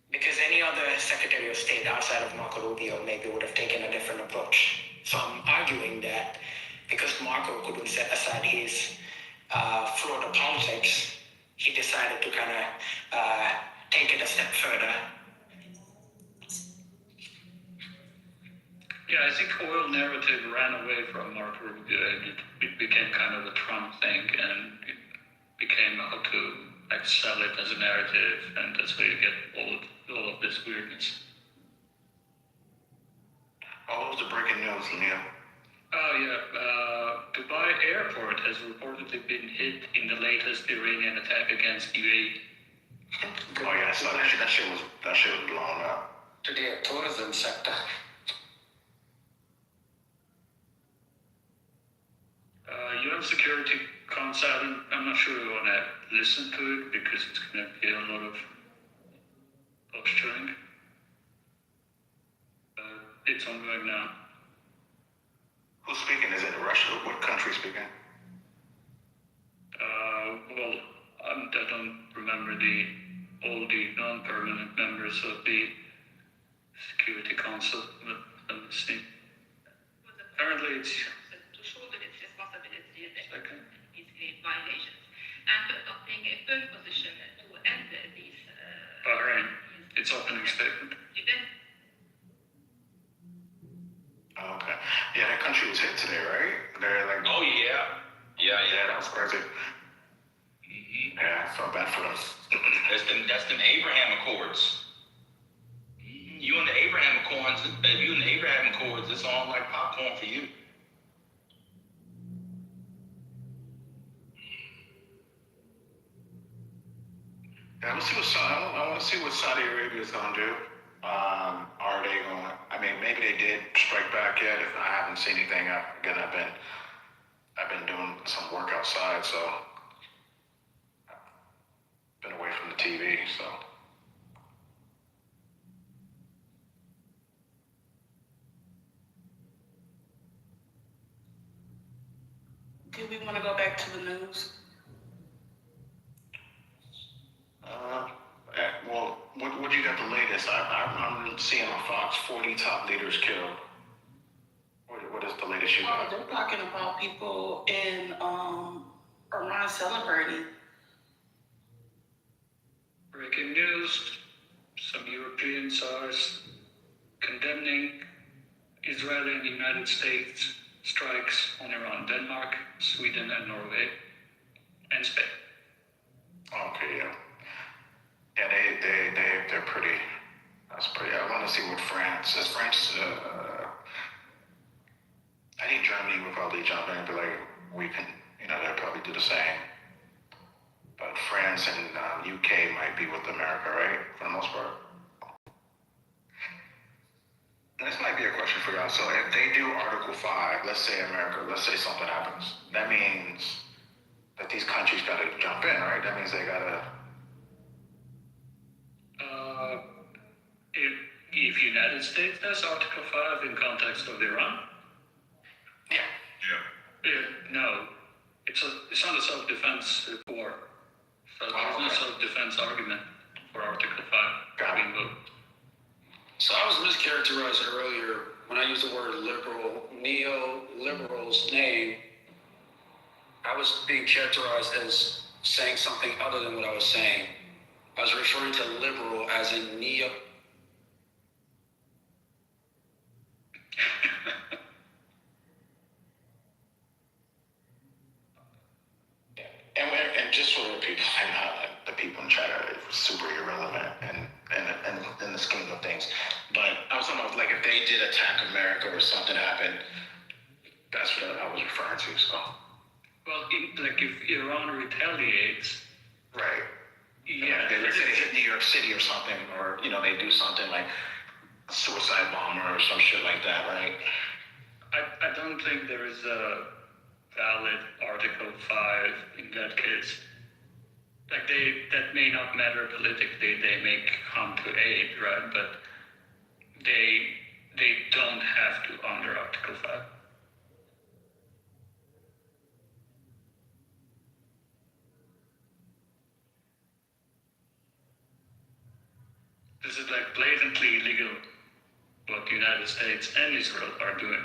Because any other Secretary of State outside of Marco Rubio maybe would have taken a different approach. So I'm arguing that because Marco couldn't set aside his Florida politics, he decided to kind of take it a step further. Yeah, I think oil narrative ran away from Marco Rubio and it became kind of a Trump thing and it became how to sell it as a narrative and that's where you get all of this weirdness. what was the breaking news, Neil? Oh yeah, Dubai airport has reportedly been hit in the latest Iranian attack against UAE. Oh yeah, I saw that shit. That shit was blown up. To the tourism sector. UN Security Council, I'm not sure we want to listen to it because it's going to be a lot of posturing. it's ongoing now. Who's speaking? Is it Russia? What country speaking? Well, I don't remember all the non-permanent members of the Security Council, but let me see. Apparently it's to shoulder its responsibility that second. these violations and adopting a firm position to end these Bahrain, its opening statement. events. Oh, okay. Yeah, that country was hit today, right? They're like, Oh yeah. yeah, that was crazy. Yeah, I felt bad for them. That's them Abraham Accords. You and the Abraham Accords, it's all like popcorn for you. Yeah, I want to see what Saudi Arabia is going to do. Are they going? I mean, maybe they did strike back yet. If I haven't seen anything, I've been doing some work outside, so been away from the TV. So Do we want to go back to the news? well, what you got the latest? I'm seeing on Fox 40 top leaders killed. What is the latest you got? They're talking about people in Iran celebrating. Breaking news, some Europeans are condemning Israeli and United States strikes on Iran, Denmark, Sweden, and Norway, and Spain. Okay, yeah. Yeah, they're pretty. That's pretty. I want to see what France is. France. I think Germany would probably jump in and be like, we can. They'll probably do the same. But France and UK might be with America, right? For the most part. And this might be a question for y'all. So if they do Article 5, let's say something happens, that means that these countries got to jump in, right? That means they got to. If United States does Article 5 in context of Iran? Yeah. No. It's not a self-defense war. So there's no self-defense argument for Article 5 being moved. So I was mischaracterized earlier when I used the word liberal, neoliberal's name. I was being characterized as saying something other than what I was saying. I was referring to liberal as in neo. And just for the people, the people in chat are super irrelevant and in the scheme of things. But I was talking about, like, if they did attack America or something happened, that's what I was referring to. So. Well, if Iran retaliates, right? Yeah. Let's say they hit New York City or something, or they do something like a suicide bomber or some shit like that, right? I don't think there is a valid Article 5 in that case. Like that may not matter politically, they may come to aid, right? But they don't have to under Article 5. This is like blatantly illegal what the United States and Israel are doing.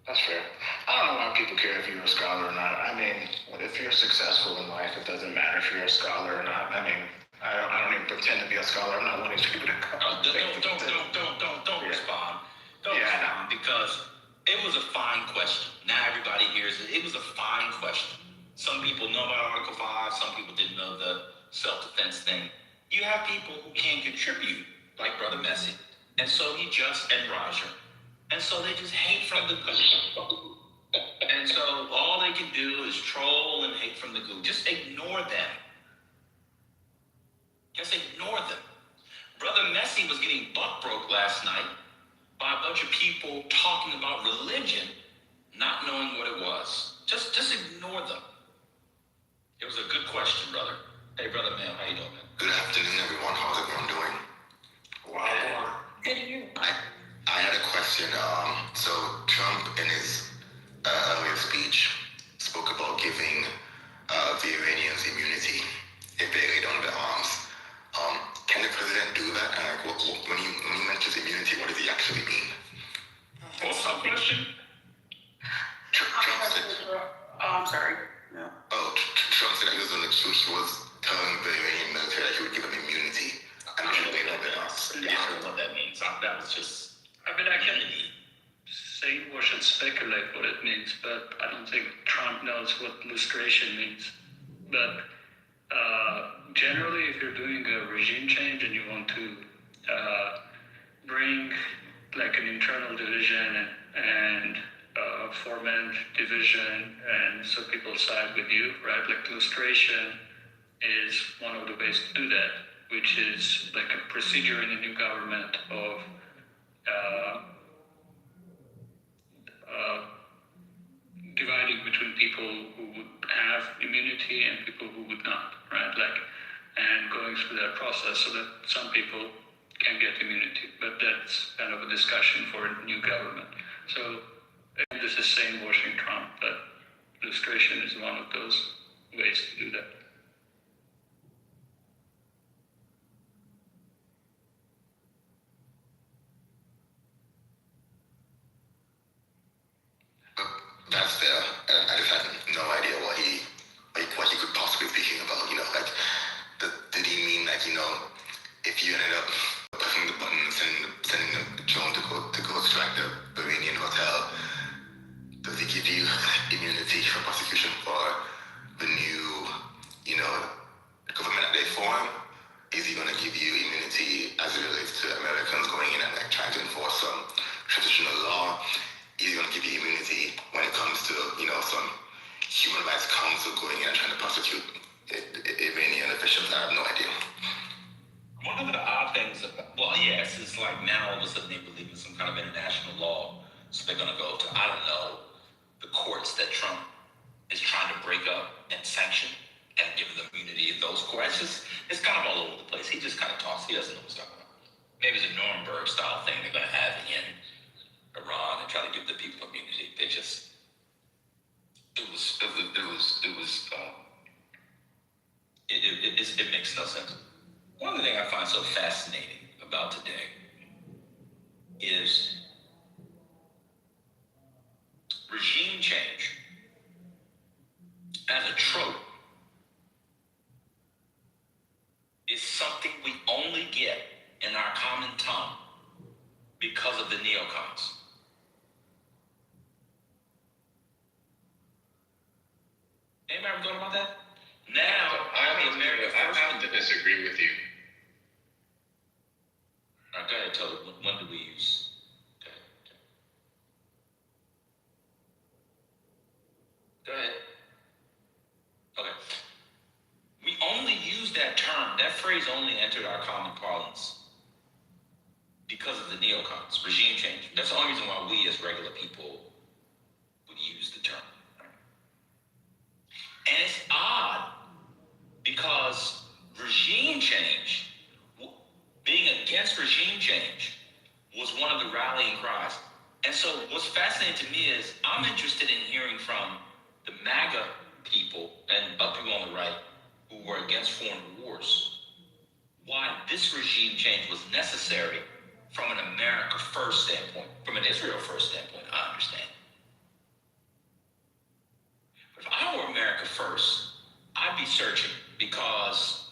That's fair. I don't know why people care if you're a scholar or not. I mean, if you're successful in life, it doesn't matter if you're a scholar or not. I mean, I don't even pretend to be a scholar. I'm not one of these people that come. Don't respond. Don't respond, because it was a fine question. Now everybody hears it. It was a fine question. Some people know about Article 5. Some people didn't know the self-defense thing. You have people who can contribute, like Brother Messi, and so he and Roger. And so they just hate from the goo. And so all they can do is troll and hate from the goo. Just ignore them. Just ignore them. Brother Messi was getting buck broke last night by a bunch of people talking about religion, not knowing what it was. Just ignore them. It was a good question, brother. Hey, Brother Mel, how you doing, man? Good afternoon, everyone. How's everyone doing? Wow. Good to you. I had a question question. So Trump in his earlier speech spoke about giving the Iranians immunity if they lay down their arms. Can the president do that? And like, when he mentions immunity, what does he actually mean? What's the question? Trump said, I'm sorry. No. Trump said that he was telling the Iranian military that he would give them immunity. I'm not sure they know their arms. I don't know what that means. That was just. I mean, I can say or should speculate what it means, but I don't think Trump knows what lustration means. But generally, if you're doing a regime change and you want to bring like an internal division and foment division, and so people side with you, right? Like lustration is one of the ways to do that, which is like a procedure in the new government of dividing between people who would have immunity and people who would not, right? Like, and going through that process so that some people can get immunity, but that's kind of a discussion for a new government. So this is same washing Trump, but illustration is one of those ways to do that. That's fair. I just had no idea what he could possibly be thinking about. You know, like, did he mean like, you know, if you ended up pressing the button and sending the drone to go strike the Iranian hotel, does he give you immunity from prosecution for the new, you know, government that they form? Is he going to give you immunity as it relates to Americans going in and like trying to enforce some traditional law? Is he going to give you immunity when it comes to, you know, some human rights council going in and trying to prosecute Iranian officials? I have no idea. One of the odd things about, well, yes, it's like now all of a sudden they believe in some kind of international law, so they're going to go to, I don't know, the courts that Trump is trying to break up and sanction and give them immunity in those courts. It's kind of all over the place. He just kind of talks. He doesn't know what's going on. Maybe it's a Nuremberg style thing they're going to have in Iran and try to give the people immunity. It makes no sense. One of the things I find so fascinating about today is regime change as a trope is something we only get in our common tongue because of the neocons. Anybody ever thought about that? Now, I have to disagree with you. Go ahead, tell me, when do we use? Go ahead. Okay. We only use that term, that phrase only entered our common parlance because of the neocons, regime change. That's the only reason why we as regular people would use the term. And it's odd because regime change, being against regime change, was one of the rallying cries. And so what's fascinating to me is I'm interested in hearing from the MAGA people and people on the right who were against foreign wars, why this regime change was necessary from an America first standpoint. From an Israel first standpoint, I understand. But if I were America first, I'd be searching because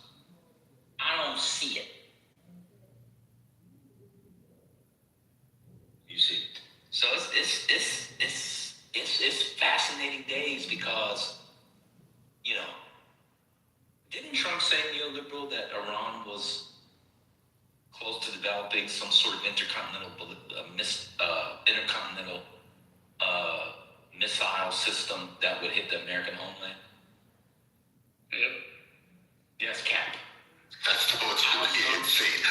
I don't see it. You see, so it's fascinating days because, you know, didn't Trump say, neoliberal, that Iran was close to developing some sort of intercontinental missile system that would hit the American homeland? Yep. Yes, Cap. That's insane.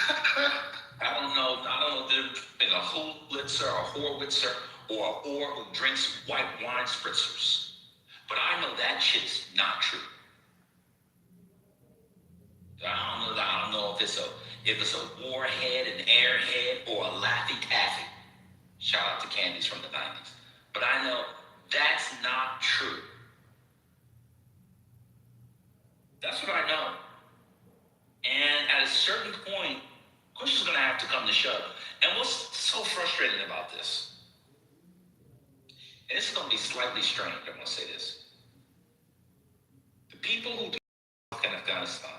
I don't know. There's been a Hohlitzer, a Horwitzer, or a whore who drinks white wine spritzers. But I know that shit's not true. I don't know if it's a warhead, an airhead, or a Laffy Taffy. Shout out to candies from the 90s. But I know that's not true. That's what I know. And at a certain point, push is going to have to come to shove. And what's so frustrating about this, and this is going to be slightly strange, I'm going to say this. The people who in Afghanistan,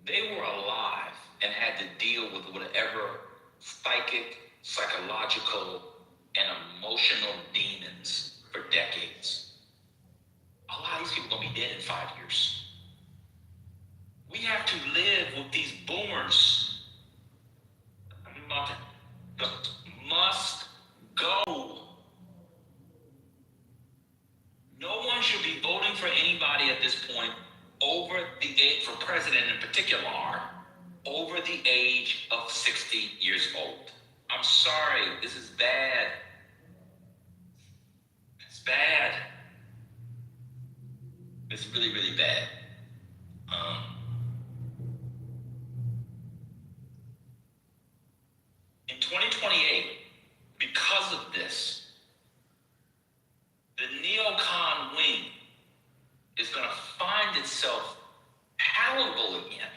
they were alive and had to deal with whatever psychic, psychological, and emotional demons for decades. A lot of these people are going to be dead in 5 years. We have to live with these boomers. Must go. No one should be voting for anybody at this point over the age, for president in particular, over the age of 60 years old. I'm sorry, this is bad. It's bad. It's really, really bad. In 2028, because of this, the neocon wing is going to find itself palatable again.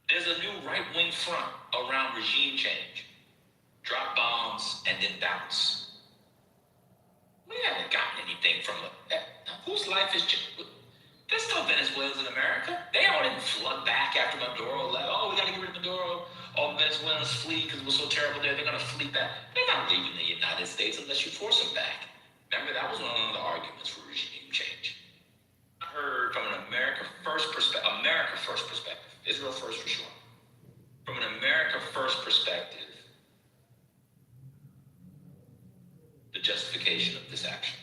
There's a new right-wing front around regime change. Drop bombs and then bounce. We haven't gotten anything from whose life is just... There's still Venezuelans in America. They all didn't flood back after Maduro left. Oh, we got to get rid of Maduro. All Venezuelans flee because it was so terrible there. They're going to flee back. They're not leaving the United States unless you force them back. Remember, that was one of the arguments for regime change. I heard from an America First perspective, Israel first for sure. From an America First perspective, the justification of this action.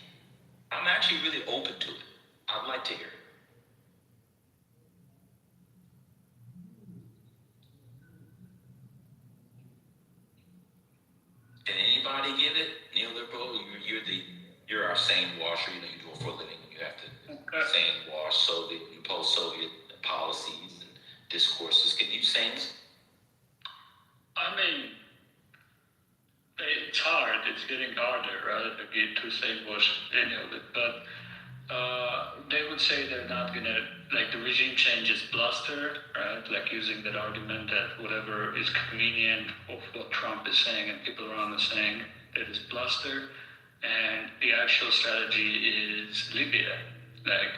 I'm actually really open to it. I'd like to hear it. Can anybody give it? Neoliberal, you're our sane washer. You do it for a living. You have to sane wash Soviet and post-Soviet policies and discourses. Can you sane? I mean, it's hard. It's getting harder, right? Again, to sane wash any of it, but they would say they're not gonna, like, the regime change is bluster, right? Like using that argument that whatever is convenient of what Trump is saying and people around are saying, it is bluster. And the actual strategy is Libya, like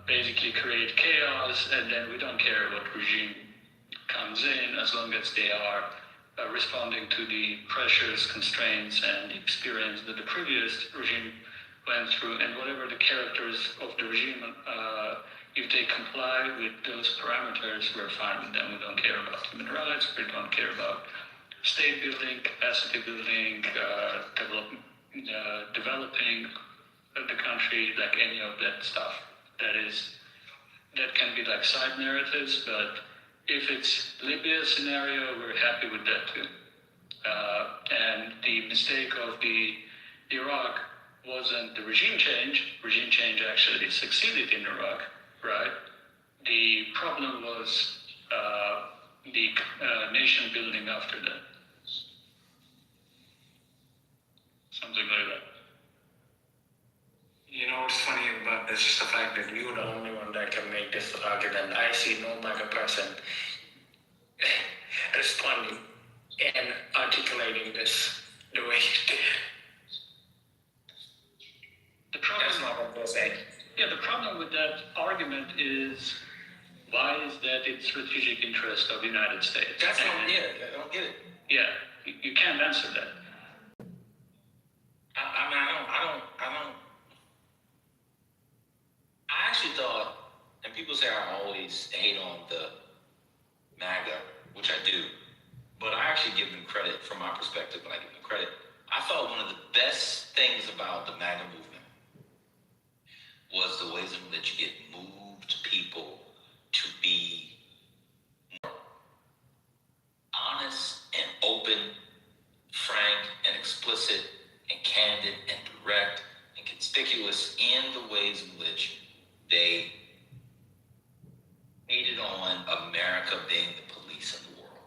basically create chaos, and then we don't care what regime comes in as long as they are responding to the pressures, constraints, and the experience that the previous regime went through, and whatever the characters of the regime, if they comply with those parameters, we're fine with them. We don't care about human rights, we don't care about state building, capacity building, developing the country, like any of that stuff. That can be like side narratives, but if it's Libya scenario, we're happy with that too. And the mistake of the Iraq wasn't the regime change. Regime change actually succeeded in Iraq, right? The problem was the nation building after that. Something like that. You know what's funny about this is the fact that you're the only one that can make this argument. I see no MAGA person responding and articulating this the way you did. The problem, that's not what they're saying. Yeah, the problem with that argument is, why is that in strategic interest of the United States? That's not it. I don't get it. Yeah, you can't answer that. I actually thought, and people say I always hate on the MAGA, which I do, but I actually give them credit from my perspective when I give them credit. I thought one of the best things about the MAGA movement was the ways in which it moved people to be more honest and open, frank and explicit and candid and direct and conspicuous in the ways in which they hated on America being the police in the world.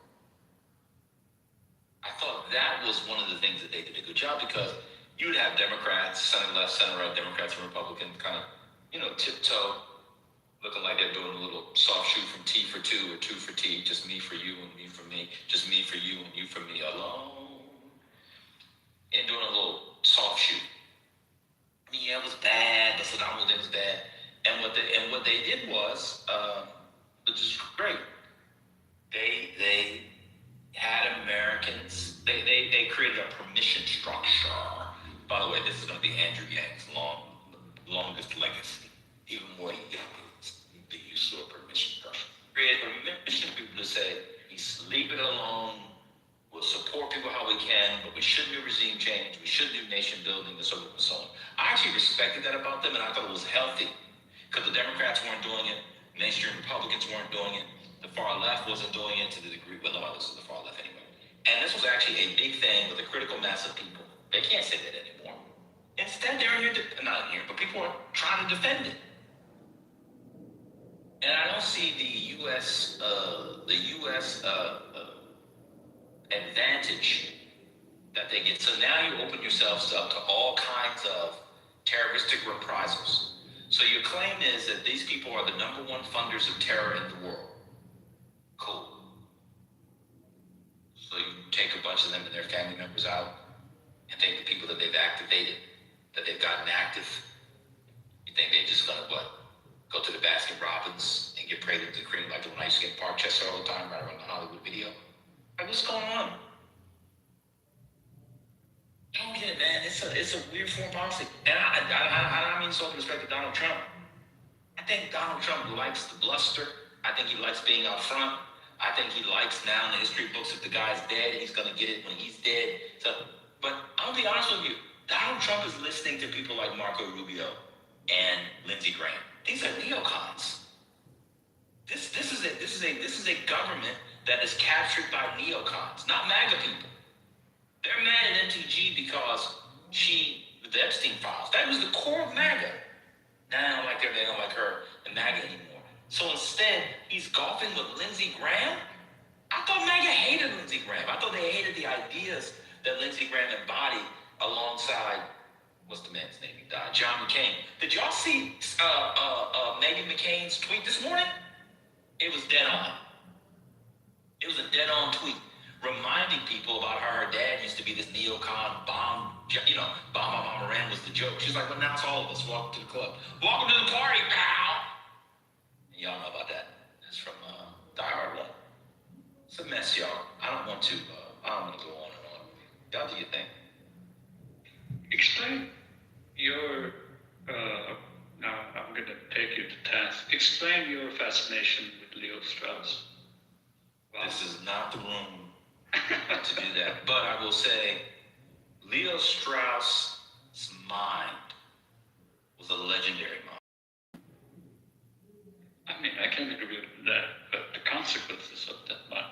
I thought that was one of the things that they did a good job, because you would have Democrats, center left, center right, Democrats and Republicans kind of, tiptoe, looking like they're doing a little soft shoe from T for two or two for T, just me for you and me for me, just me for you and you for me alone, and doing a little soft shoe. I mean, yeah, it was bad, but Saddam Hussein was bad, and what they did was, which is great, they had Americans, they created a permission structure. By the way, this is going to be Andrew Yang's longest legacy, even more the use of a permission structure. Create permission for people to say, leave it alone, we'll support people how we can, but we shouldn't do regime change, we shouldn't do nation building, and so on and so on. I actually respected that about them, and I thought it was healthy, because the Democrats weren't doing it, mainstream Republicans weren't doing it, the far left wasn't doing it to the degree, well, no, I listen to the far left anyway. And this was actually a big thing with a critical mass of people. They can't say that anymore. Instead, they're here, not here, but people are trying to defend it. And I don't see the U.S. Advantage that they get. So now you open yourselves up to all kinds of terroristic reprisals. So your claim is that these people are the number one funders of terror in the world. Cool. So you take a bunch of them and their family members out and take the people that they've activated, that they've gotten active. You think they're just gonna go to the Baskin Robbins and get prayed into cream like the one I used to get in Parkchester all the time, right around the Hollywood video? Like, what's going on? I don't get it, man. It's a weird foreign policy. And I mean so with respect to Donald Trump. I think Donald Trump likes the bluster. I think he likes being out front. I think he likes now in the history books, if the guy's dead, he's gonna get it when he's dead. So, but I'm gonna be honest with you. Donald Trump is listening to people like Marco Rubio and Lindsey Graham. These are neocons. This is a government that is captured by neocons, not MAGA people. They're mad at MTG because the Epstein files. That was the core of MAGA. Now they don't like her and MAGA anymore. So instead, he's golfing with Lindsey Graham. I thought MAGA hated Lindsey Graham. I thought they hated the ideas that Lindsey Graham embodied alongside, what's the man's name? He died, John McCain. Did y'all see Meghan McCain's tweet this morning? It was dead on. It was a dead on tweet, reminding people about how her dad used to be this neocon bomb, Bomb Moran was the joke. She's like, well, now it's all of us. Welcome to the club. Welcome to the party, pal. And y'all know about that. It's from Die Hard 1. It's a mess, y'all. I don't want to go on and on. Y'all do your thing. Explain your, now I'm going to take you to task. Explain your fascination with Leo Strauss. Wow. This is not the room to do that. But I will say, Leo Strauss' mind was a legendary mind. I mean, I can agree with that, but the consequences of that mind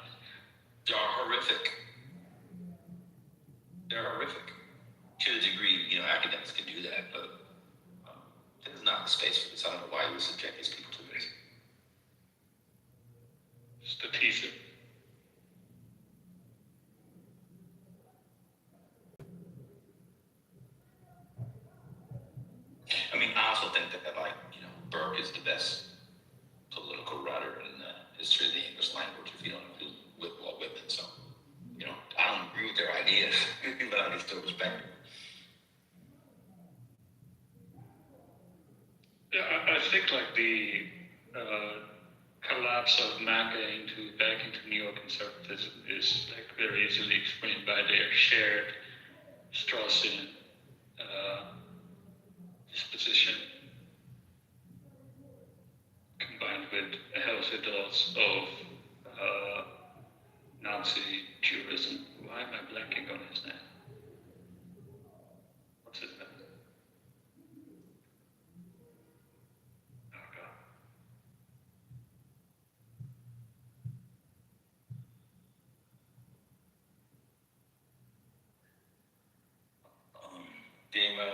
are horrific. They're horrific. To the degree, academics can do that, but there's not the space for this. I don't know why you would subject these people to this. Just a teaser. I mean, I also think that Burke is the best political writer in the history of the English language, if you don't include Walt Whitman. So, I don't agree with their ideas, but I can still respect them. Yeah, I think like the collapse of MAGA back into neoconservatism is like very easily explained by their shared Straussian disposition, combined with a healthy dose of Nazi Judaism. Why am I blanking on his name? What's his name? Dima.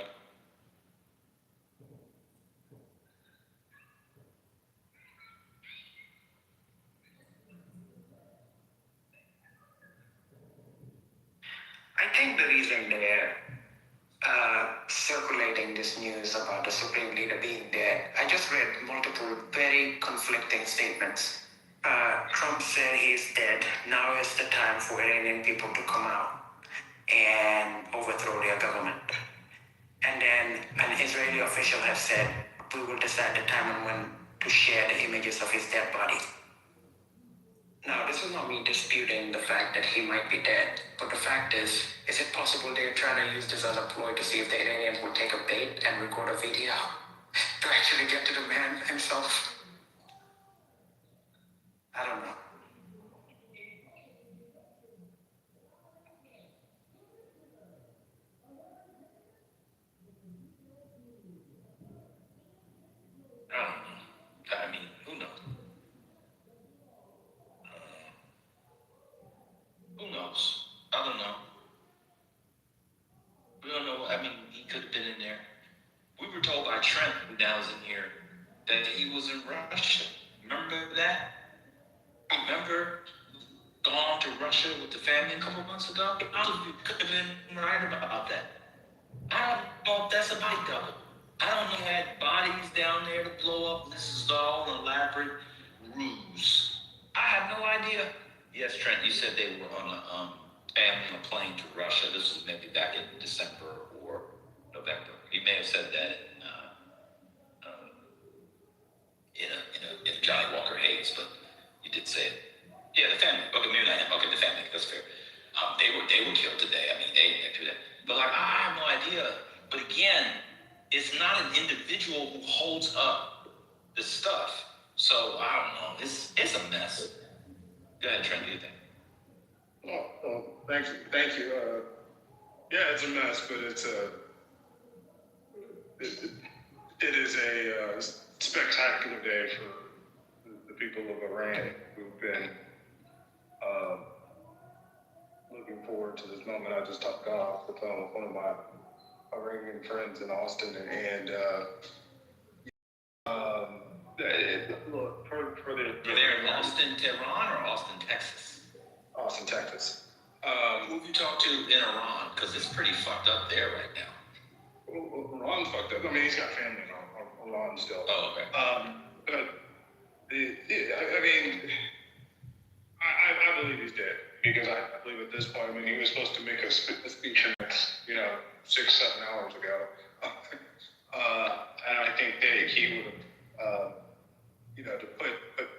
confusion there, circulating this news about the Supreme Leader being dead. I just read multiple very conflicting statements. Trump said he's dead. Now is the time for Iranian people to come out and overthrow their government. And then an Israeli official has said, we will decide the time and when to share the images of his dead body. Now, this is not me disputing the fact that he might be dead, but the fact is it possible they're trying to use this as a ploy to see if the Iranians will take a bait and record a video to actually get to the man himself? I don't know. I mean, who knows? Who knows? I don't know. We don't know. I mean, he could have been in there. We were told by Trent, who now is in here, that he was in Russia. Remember that? Remember gone to Russia with the family a couple months ago? I could have been right about that. I don't know if that's a body double. I don't know who had bodies down there to blow up. This is all an elaborate ruse. I have no idea. Yes, Trent, you said they were on a plane to Russia. This was maybe back in December or November. He may have said that in a Johnny Walker Hayes, but you did say it. Yeah, the family. Okay, maybe not him. Okay, the family. That's fair. They were killed today. I mean, they do that. But like, I have no idea. But again, it's not an individual who holds up the stuff. So I don't know. It's a mess. Go ahead, Trent. Do you think? Oh, thank you. Yeah, it's a mess, but it is a spectacular day for the people of Iran who've been looking forward to this moment. I just got off the phone with one of my Iranian friends in Austin, and look, for the... You're there in Austin, Tehran, or Austin, Texas? Austin, Texas. Who have you talked to in Iran? Because it's pretty fucked up there right now. Well, Iran's fucked up. I mean, he's got family in Iran still. Oh, okay. But I mean, I believe he's dead, because I believe at this point, I mean, he was supposed to make a speech, 6-7 hours ago. And I think that he would have, to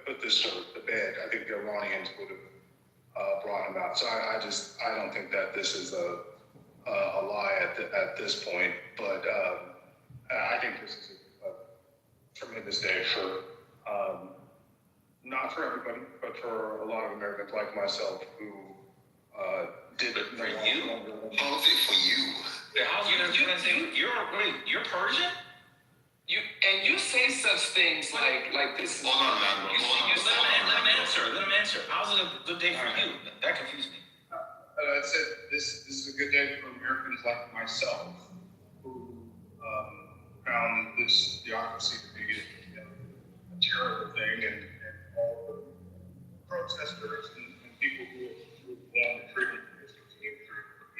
put this to bed, I think the Iranians would have brought him out. So I don't think that this is a lie at this point, but I think this is a tremendous day for, not for everybody, but for a lot of Americans like myself who did it. For you? Mostly for you. You're Persian? You say such things like this is... Hold on, man. Let him answer. How's it a good day for you? That confused me. I said this is a good day for Americans like myself who found this theocracy to be a terrible thing, and all the protesters and people who want to treat it as for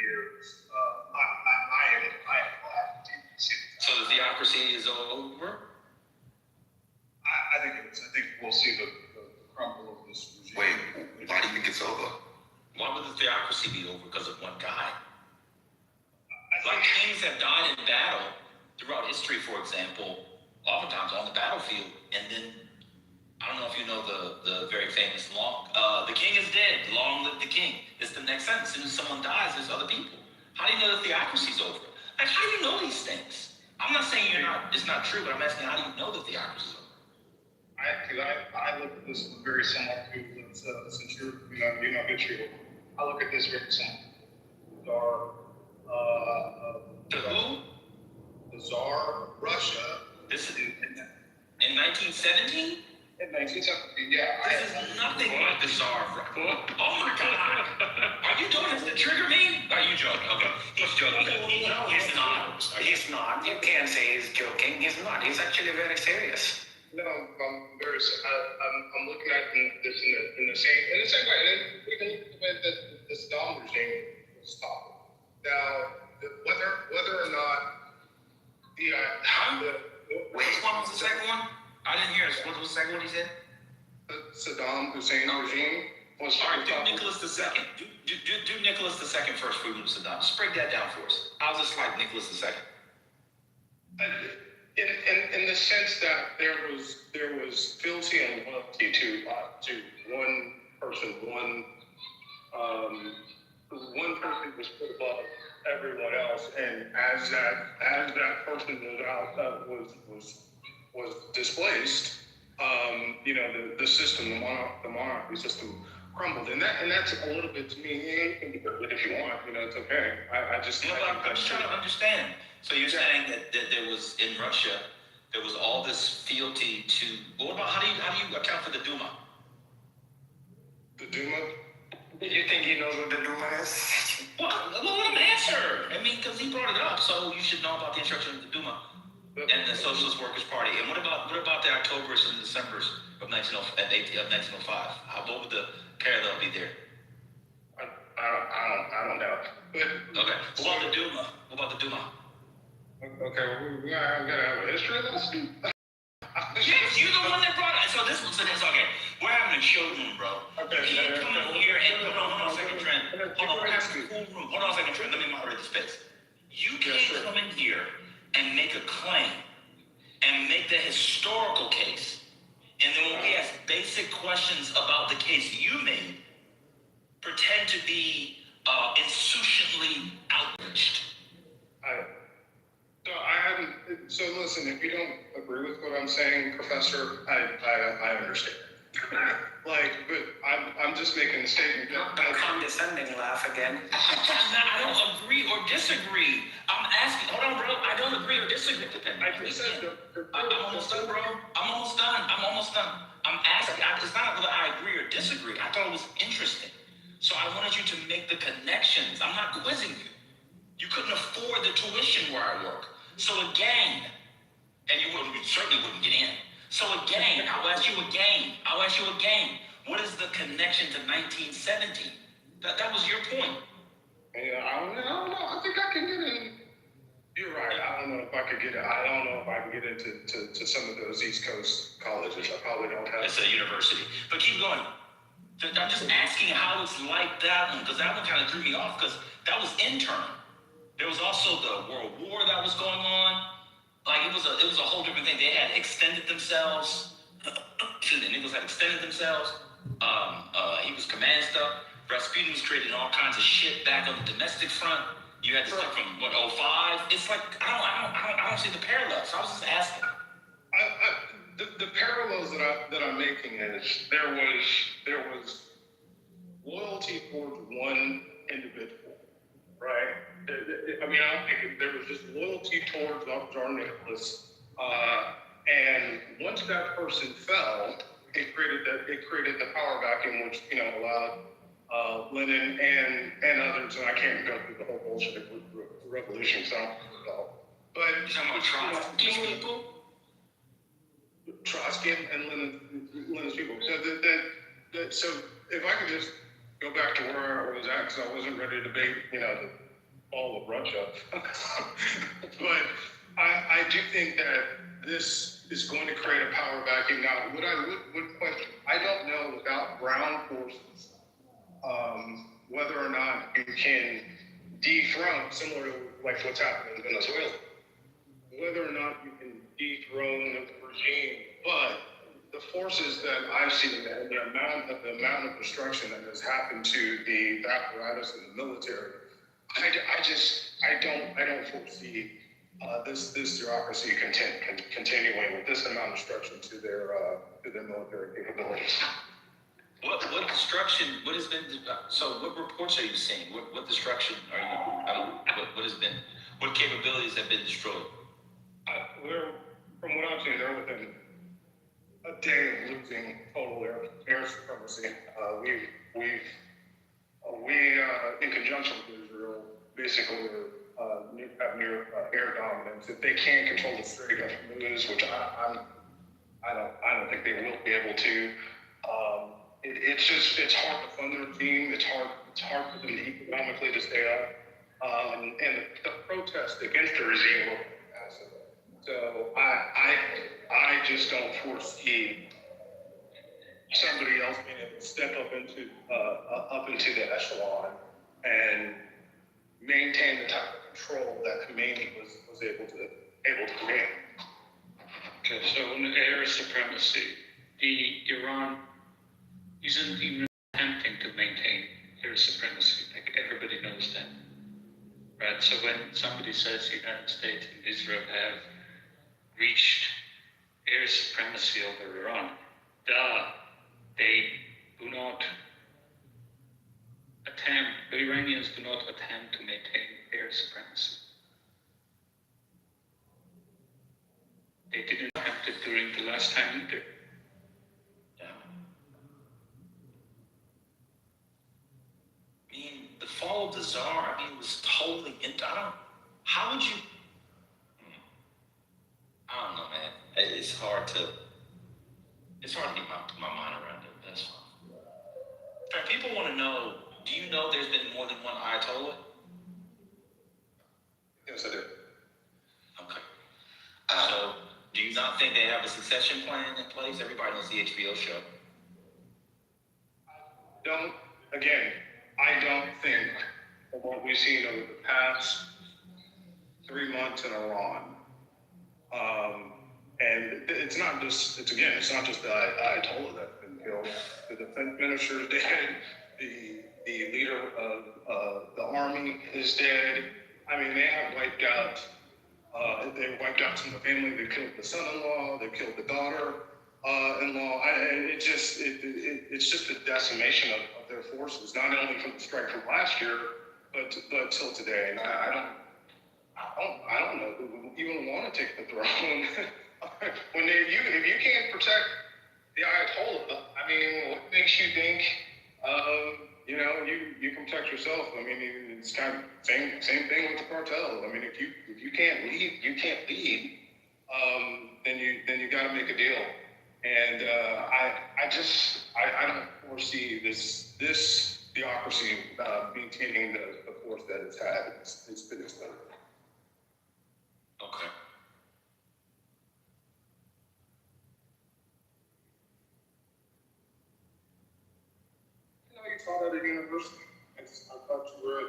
years. I am glad to see it. So the theocracy is over? I think it is. I think we'll see the crumble of this regime. Wait, why do you think it's over? Why would the theocracy be over because of one guy? Like kings have died in battle throughout history, for example, oftentimes on the battlefield, and then I don't know if you know the very famous the king is dead, long live the king. It's the next sentence. As soon as someone dies, there's other people. How do you know the theocracy's over? Like, how do you know these things? I'm not saying it's not true, but I'm asking, how do you know the theocracy's over? I look at this very similar to, since you're history. I look at this very similar. To who? The Tsar, Russia. This is in 1917? In 1917, yeah. This is nothing like the Tsar of Russia. Oh my God! Are you doing this to trigger me? Are you joking? Okay, he's joking. No, he's not. He's not. You can't say he's joking. He's not. He's actually very serious. No, I'm very. I'm looking at this in the same way. And then we can look at the way that the Saddam regime was stopped. Now, whether or not the Which one was the second one? I didn't hear it. What was the second one he said? the Saddam Hussein regime was. All right, do Nicholas II. Do Nicholas II first before we move to Saddam. Just break that down for us. How's this like Nicholas II? In the sense that there was fealty and loyalty to one person, one person was put above everyone else, and as that person was displaced, the system, the monarchy system crumbled, and that's a little bit to me. You can do it if you want, it's okay. I'm just trying to understand. So you're saying that there was in Russia, there was all this fealty to. What about how do you account for the Duma? The Duma? You think he knows what the Duma is? Well, let him answer. I mean, because he brought it up, so you should know about the instruction of the Duma and the Socialist Workers Party. And what about the Octobers and Decembers of 1905? What would the parallel be there? I don't know. But okay. What about the Duma? What about the Duma? Okay, we gotta have a history lesson. Yes, you're the one that brought it. So this was okay. We're having a showroom, bro. Okay. You can't come in here and hold on a second, Trent. Hold on, we're having a cool room. Hold on a second, Trent. Let me moderate the space. You can't come in here and make a claim and make the historical case, and then when we ask basic questions about the case you made, pretend to be insouciantly outraged. So listen, if you don't agree with what I'm saying, Professor, I understand. But I'm just making a statement. A condescending laugh again. I don't agree or disagree. I'm asking. Hold on, bro. I don't agree or disagree. I'm almost done, bro. I'm almost done. I'm asking. It's not whether I agree or disagree. I thought it was interesting. So I wanted you to make the connections. I'm not quizzing you. You couldn't afford the tuition where I work. So again, and you certainly wouldn't get in. So again, I'll ask you again. What is the connection to 1917? That was your point. Yeah, I don't know. I think I can get in. You're right. I don't know if I could get in. I don't know if I can get into to some of those East Coast colleges. I probably don't have. It's a university. But keep going. I'm just asking how it's like that one, because that one kind of threw me off, because that was internal. There was also the World War that was going on. Like it was a whole different thing. They had extended themselves. Nichols had extended themselves. He was command stuff. Rasputin was creating all kinds of shit back on the domestic front. You had this stuff from 05. It's like I don't see the parallels. So I was just asking. The parallels that I'm making is there was loyalty towards one individual, right? I mean, I'm thinking there was just loyalty towards Tsar Nicholas, and once that person fell, it created the power vacuum, which allowed Lenin and others, and I can't go through the whole Bolshevik revolution, so I don't know. But you're talking about Trotsky's people? Trotsky and Lenin's people. So if I could just go back to where I was at, because I wasn't ready to debate, all of Russia. But I do think that this is going to create a power vacuum. Now, what I would question, I don't know without ground forces, whether or not you can dethrone, similar to like what's happening in Venezuela, whether or not you can dethrone the regime. But the forces that I've seen and the amount of destruction that has happened to the apparatus and the military, I don't foresee this bureaucracy continuing with this amount of destruction to their military capabilities. What destruction? What has been? So what reports are you seeing? What destruction are you? What capabilities have been destroyed? From what I'm seeing, they're within a day of losing total air supremacy. We in conjunction with Israel, basically have near air dominance. If they can't control the Strait of Hormuz, which I don't think they will be able to. It's hard to fund their team. It's hard for them economically to stay up. and the protest against the regime will be massive. So I just don't foresee somebody else being able to step up into the echelon and maintain the type of control that Khomeini was able to create. Okay, so on air supremacy, Iran isn't even attempting to maintain air supremacy. Like everybody knows that, right? So when somebody says the United States and Israel have reached air supremacy over Iran, they do not attempt. The Iranians do not attempt to maintain air supremacy. They didn't attempt it during the last time either. I mean, the fall of the Tsar, I mean, it was totally, how would you, I don't know, man. It's hard to get my mind around it. That's fine. In fact, people want to know, do you know there's been more than one Ayatollah? Yes, I do. Okay. So, do you not think they have a succession plan in place? Everybody knows the HBO show. I don't think from what we've seen over the past 3 months in Iran, and it's not just the Ayatollah that's been killed. The defense minister is dead. The leader of the army is dead. I mean, they have wiped out. They wiped out some of the family. They killed the son-in-law. They killed the daughter-in-law. It's just a decimation of their forces, not only from the strike from last year, but till today. And I don't know who would even want to take the throne. If you can't protect the Ayatollah, I mean, what makes you think you can protect yourself? I mean, it's kind of same thing with the cartel. I mean, if you can't lead, then you got to make a deal. And I don't foresee this theocracy maintaining the force that it's had. It's been extended. Okay. You taught at a university. I thought you were.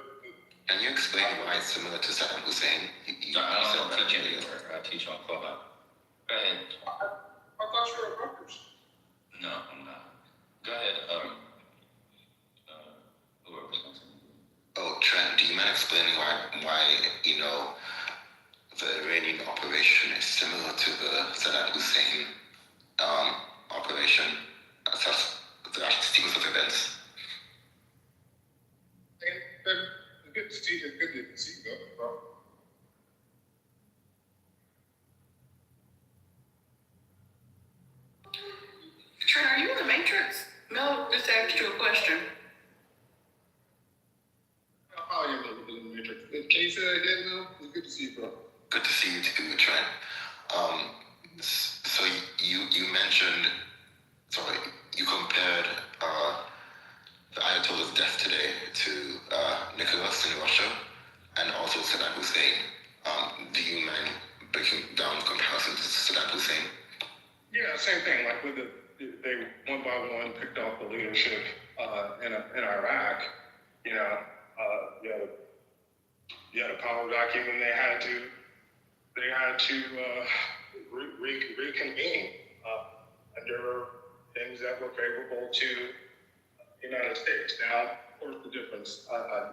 Can you explain why it's similar to Saddam Hussein? I don't teach anywhere. I teach on Clubhouse. Go ahead. I thought you were at Rutgers. No, I'm not. Go ahead. Whoever's going to say. Oh, Trent, do you mind explaining why the Iranian operation is similar to the Saddam Hussein operation, the sequence of events? It's good to see you, bro. Trent, are you in the Matrix? No, just asked you a question. Oh, you're in the Matrix. Can you say that again, Mel? It's good to see you, bro. Good to see you too, Trent. So you mentioned, you compared the Ayatollah's death today to Nicholas in Russia and also Saddam Hussein. Do you mind breaking down comparisons to Saddam Hussein? Yeah, same thing. Like they one by one picked off the leadership in Iraq. You had a power vacuum, and they had to reconvene under things that were favorable to the United States. Now, of course, the difference,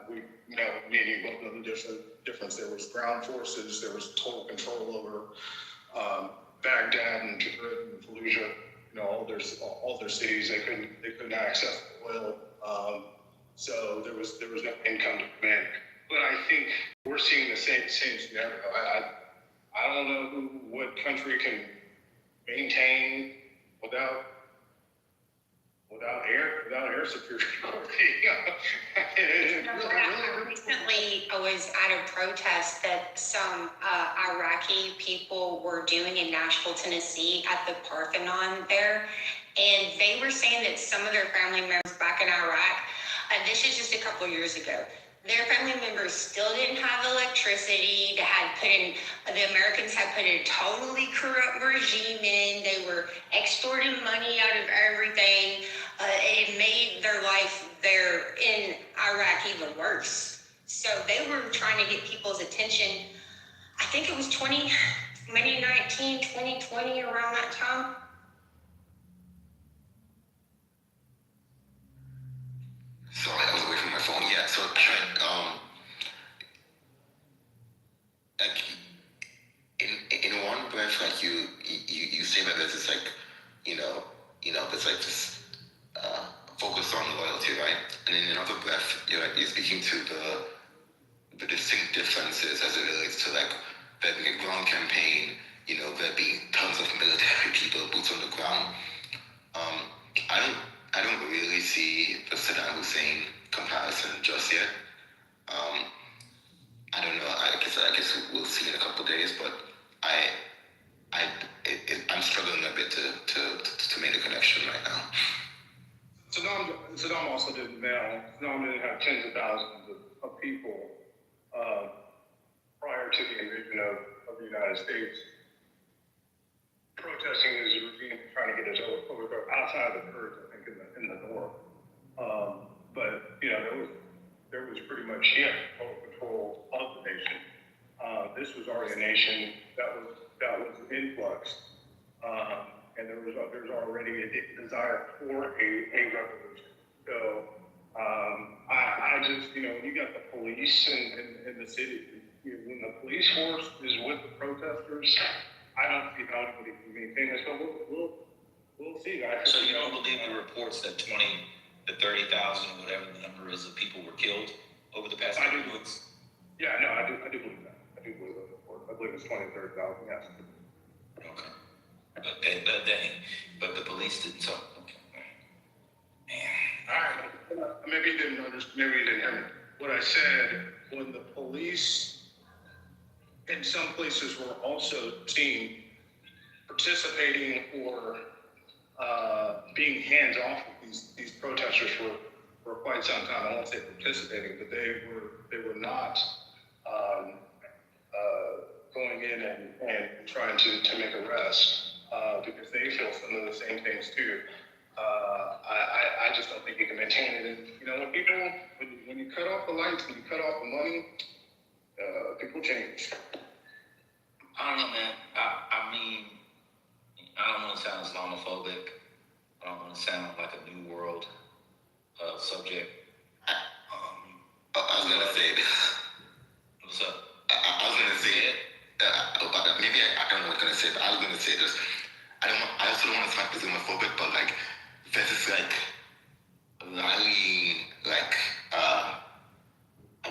me and you both know the difference. There was ground forces. There was total control over Baghdad and Tikrit and Fallujah. All their cities. They couldn't access oil. So there was no income to command. But I think we're seeing the same scenario. I don't know what country can maintain without air security. Recently, I was at a protest that some Iraqi people were doing in Nashville, Tennessee, at the Parthenon there, and they were saying that some of their family members back in Iraq, this is just a couple of years ago, Their family members still didn't have electricity. The Americans had put a totally corrupt regime in. They were extorting money out of everything. It made their life there in Iraq even worse. So they were trying to get people's attention. I think it was 2019, 2020, around that time. Sorry, I was away from my phone. Yeah, so like in one breath, like you say that there's this like, there's like this focus on loyalty, right? And in another breath, you're speaking to the distinct differences as it relates to like there being a ground campaign, there being tons of military people, boots on the ground. I don't really see the Saddam Hussein comparison just yet. I don't know. I guess we'll see in a couple of days, but I'm struggling a bit to make a connection right now. Saddam also didn't have tens of thousands of people prior to the invasion of the United States protesting his regime, trying to get his overthrow outside of the Kurds, I think, in the north. But there was pretty much total control of the nation. This was already a nation that was influxed, and there's already a desire for a revolution. So I just when you got the police in the city, when the police force is with the protesters, I don't see how anybody can maintain this. But we'll see. So you don't believe the reports that 20 to 30,000, whatever the number is, of people were killed over the past couple of months? Yeah, no, I do believe that. I do believe those reports. I believe it's 20 to 30,000. Yes. Okay. But the police didn't talk. Okay. Man. All right. Maybe you didn't understand. Maybe you didn't hear me. What I said, when the police in some places were also seen participating or being hands off with these protesters for quite some time. I won't say participating, but they were not going in and trying to make arrests because they feel some of the same things too. I just don't think you can maintain it. And when you cut off the lights, when you cut off the money, people change. I don't know, man. I mean, I don't want to sound Islamophobic. I don't want to sound like a new world subject. I was gonna say this. What's up? I was gonna say it. Maybe I don't know what I'm gonna say, but I was gonna say this. I also don't want to sound Islamophobic, but like there's this like rallying, like I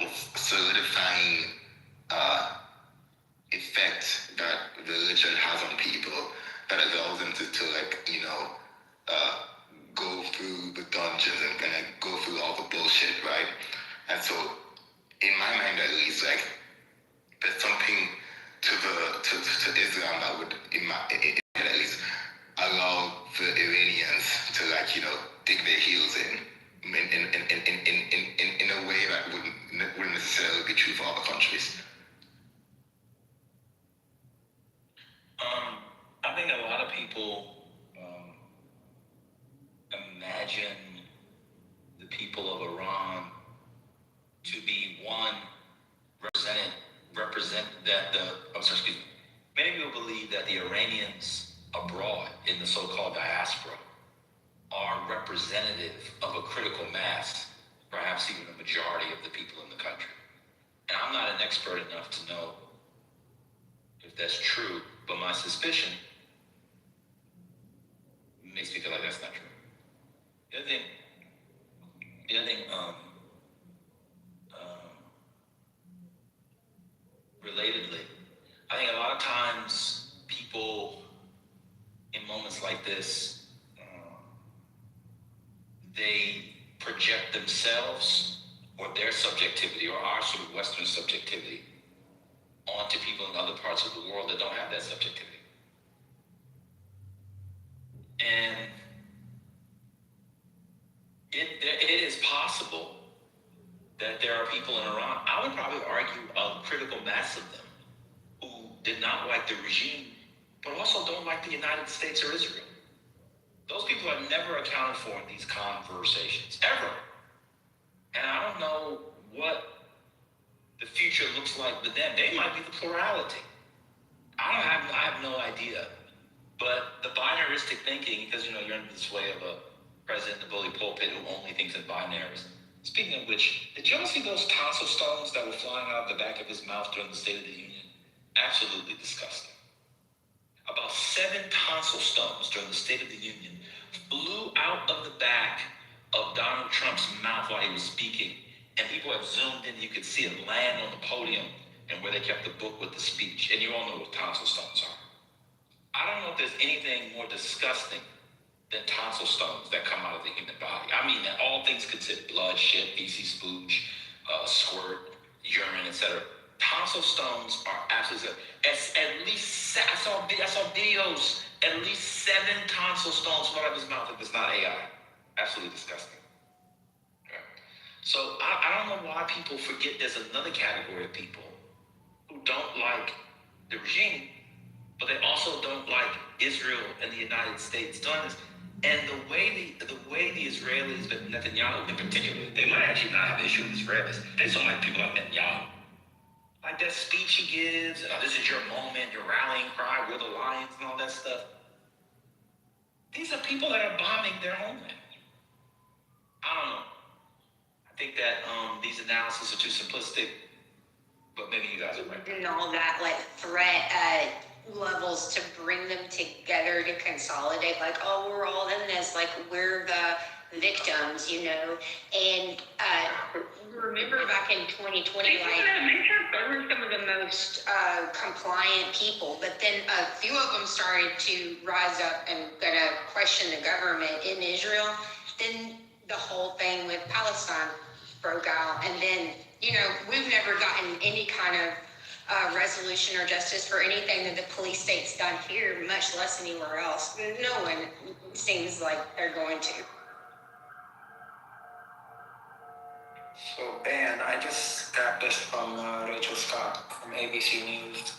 guess solidifying effect that religion has on people that allows them to like go through the dungeons and kind of go through all the bullshit, right? And so in my mind at least, like there's something to Islam that would in my head at least allow the Iranians to like dig their heels in a way that wouldn't necessarily be true for other countries. I think a lot of people imagine the people of Iran to be many people believe that the Iranians abroad in the so-called diaspora are representative of a critical mass, perhaps even the majority of the people in the country. And I'm not an expert enough to know if that's true, but my suspicion makes me feel like that's not true. The other thing, relatedly, I think a lot of times people in moments like this, they project themselves or their subjectivity or our sort of Western subjectivity onto people in other parts of the world that don't have that subjectivity. And it is possible that there are people in Iran, I would probably argue a critical mass of them, who did not like the regime, but also don't like the United States or Israel. Those people are never accounted for in these conversations, ever. And I don't know what the future looks like with them. They might be the plurality. I have no idea. But the binaristic thinking, because you're under the sway of a president in the bully pulpit who only thinks in binaries. Speaking of which, did y'all see those tonsil stones that were flying out the back of his mouth during the State of the Union? Absolutely disgusting. About 7 tonsil stones during the State of the Union flew out of the back of Donald Trump's mouth while he was speaking. And people have zoomed in, you could see it land on the podium and where they kept the book with the speech. And you all know what tonsil stones are. I don't know if there's anything more disgusting than tonsil stones that come out of the human body. I mean, all things considered, blood, shit, feces, spooge, squirt, urine, etc. Tonsil stones are absolutely, at least, I saw videos, at least 7 tonsil stones fall out of his mouth if it's not AI. Absolutely disgusting. Okay. So I don't know why people forget there's another category of people who don't like the regime, but they also don't like Israel and the United States doing this. And the way the Israelis, but Netanyahu in particular, they might actually not have issue with Israelis. They just don't like people like Netanyahu. Like that speech he gives, this is your moment, your rallying cry, we're the lions and all that stuff. These are people that are bombing their homeland. I don't know. I think that these analyses are too simplistic, but maybe you guys are right. And all that like threat levels to bring them together to consolidate, like, oh, we're all in this, like we're the victims, and remember back in 2020, like there were some of the most compliant people, but then a few of them started to rise up and gonna question the government in Israel. Then the whole thing with Palestine broke out, and then we've never gotten any kind of resolution or justice for anything that the police state's done here, much less anywhere else. No one seems like they're going to. So, Ben, I just got this from Rachel Scott from ABC News.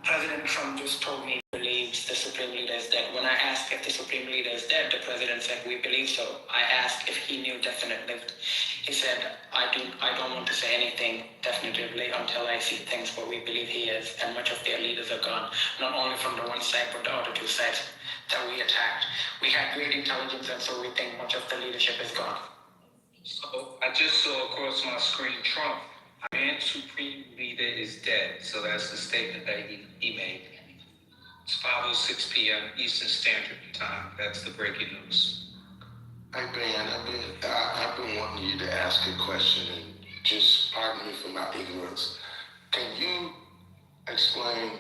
President Trump just told me he believes the Supreme Leader is dead. When I asked if the Supreme Leader is dead, the President said, we believe so. I asked if he knew definitely. He said, I don't want to say anything definitively until I see things where we believe he is, and much of their leaders are gone, not only from the one side, but the other 2 sides that we attacked. We had great intelligence, and so we think much of the leadership is gone. So I just saw across my screen Trump, and Supreme Leader is dead. So that's the statement that he made. It's 5:06 p.m. Eastern Standard Time. That's the breaking news. Hey, Ben, I've been wanting you to ask a question, and just pardon me for my ignorance. Can you explain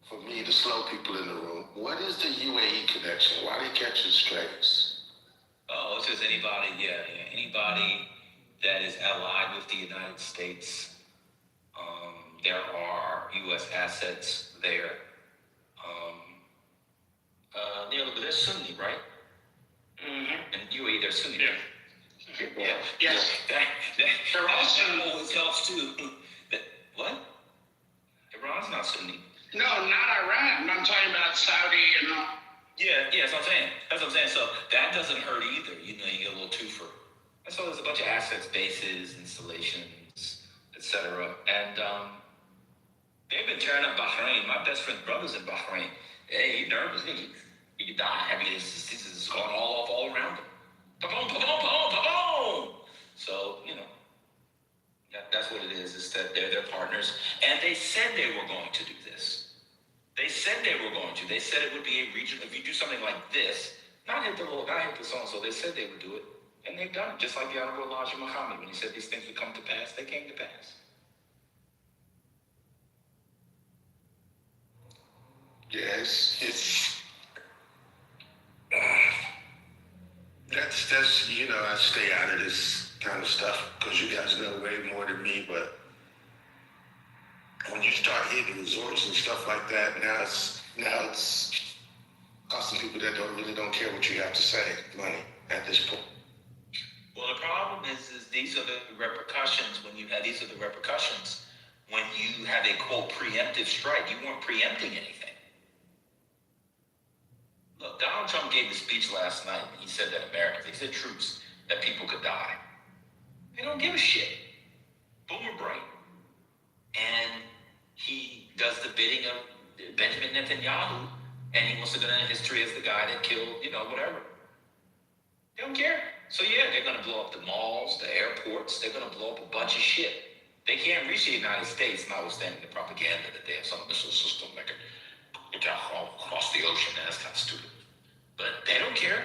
for me, the slow people in the room, what is the UAE connection? Why they catch the strays? Oh, it's just anybody that is allied with the United States. There are U.S. assets there. But they're Sunni, right? Mm-hmm. And UAE, they're Sunni. Yeah. Yes. They're all Sunni. It helps too. What? Iran's not Sunni. No, not Iran. I'm talking about Saudi and all. Yeah, that's what I'm saying. So that doesn't hurt either. You get a little twofer. And so there's a bunch of assets, bases, installations, etc. And they've been tearing up Bahrain. My best friend's brother's in Bahrain. Hey, he's nervous. He could die. I mean, this is going all off all around him. Pa-boom, pa-boom, pa-boom, pa-boom. So, that's what it is that they're their partners. And they said they were going to do this. They said they were going to. They said it would be a region. If you do something like this, not hit the so-and-so. They said they would do it. And they've done it. Just like the Honorable Elijah Muhammad, when he said these things would come to pass, they came to pass. Yes, that's I stay out of this kind of stuff because you guys know way more than me, but when you start hitting resorts and stuff like that, now it's costing people that don't care what you have to say money at this point. Well, the problem is these are the repercussions when you have, these are the repercussions when you have a quote preemptive strike. You weren't preempting anything. Look, Donald Trump gave a speech last night. He said that Americans, he said troops, that people could die. They don't give a shit. Boomer brain. And he does the bidding of Benjamin Netanyahu, and he wants to go down in history as the guy that killed, whatever. They don't care. So yeah, they're going to blow up the malls, the airports. They're going to blow up a bunch of shit. They can't reach the United States, notwithstanding the propaganda that they have some missile system that can get all across the ocean. That's kind of stupid. But they don't care.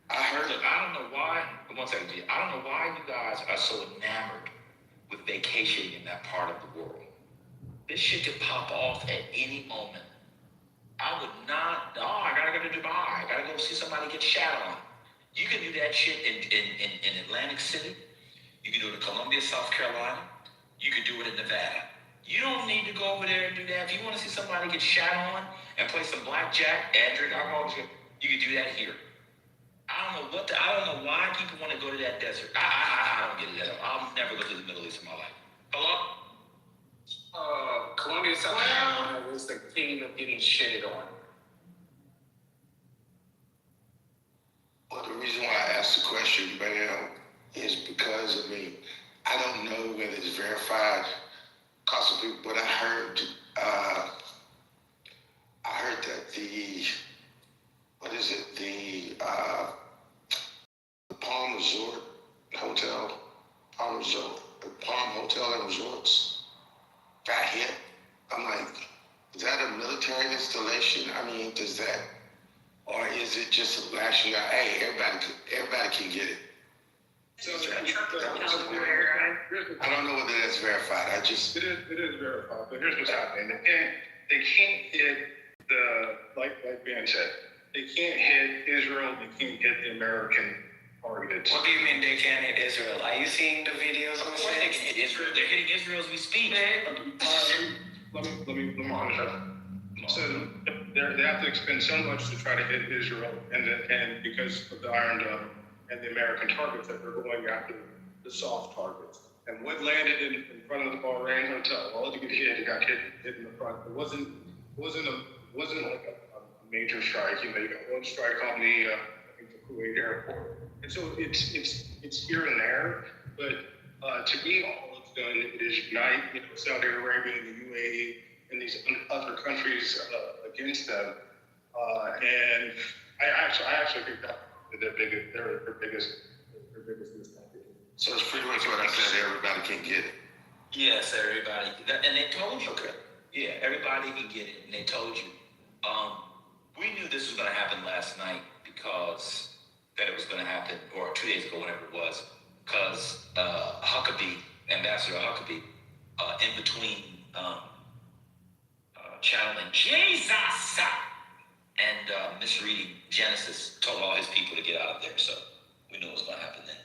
Look, I don't know why. One second, G. I don't know why you guys are so enamored with vacationing in that part of the world. This shit could pop off at any moment. I would not. Oh, I gotta go to Dubai. I gotta go see somebody get shat on. You can do that shit in Atlantic City. You can do it in Columbia, South Carolina. You can do it in Nevada. You don't need to go over there and do that. If you want to see somebody get shat on and play some blackjack and drink alcohol, you can do that here. I don't know why people want to go to that desert. I don't get it. I'll never go to the Middle East in my life. Hello? Columbia, South Carolina was the king of getting shitted on. Well, the reason why I asked the question, man, is because, I don't know whether it's verified. Possibly, but I heard that the Palm Resort Hotel, the Palm Hotel and Resorts got hit. I'm like, is that a military installation? Or is it just a national? Hey, everybody can get it. So I don't know whether that's verified. It is verified, but here's what's happening. They can't hit like Ben said, they can't hit Israel, they can't hit the American targets. What do you mean they can't hit Israel? Are you seeing the videos on the They can hit Israel. They're hitting Israel as we speak. Let me finish up. So they have to expend so much to try to hit Israel, and because of the Iron Dome and the American targets, that they're going after the soft targets. And what landed in front of the Bahrain Hotel? All you could hit, it got hit in the front. It wasn't like a major strike. You got one strike on the Kuwait airport, and so it's here and there. But to me, all it's done is unite Saudi Arabia and the UAE and these other countries against them. And I actually think that their biggest mistake. So it's pretty much what I said. Everybody can get it. Yes, everybody. And they told you. Okay. Yeah, everybody can get it, and they told you. We knew this was going to happen last night because that it was going to happen, or 2 days ago, whatever it was, because Huckabee, Ambassador Huckabee, in between channeling Jesus and misreading Genesis, told all his people to get out of there. So we knew it was going to happen then.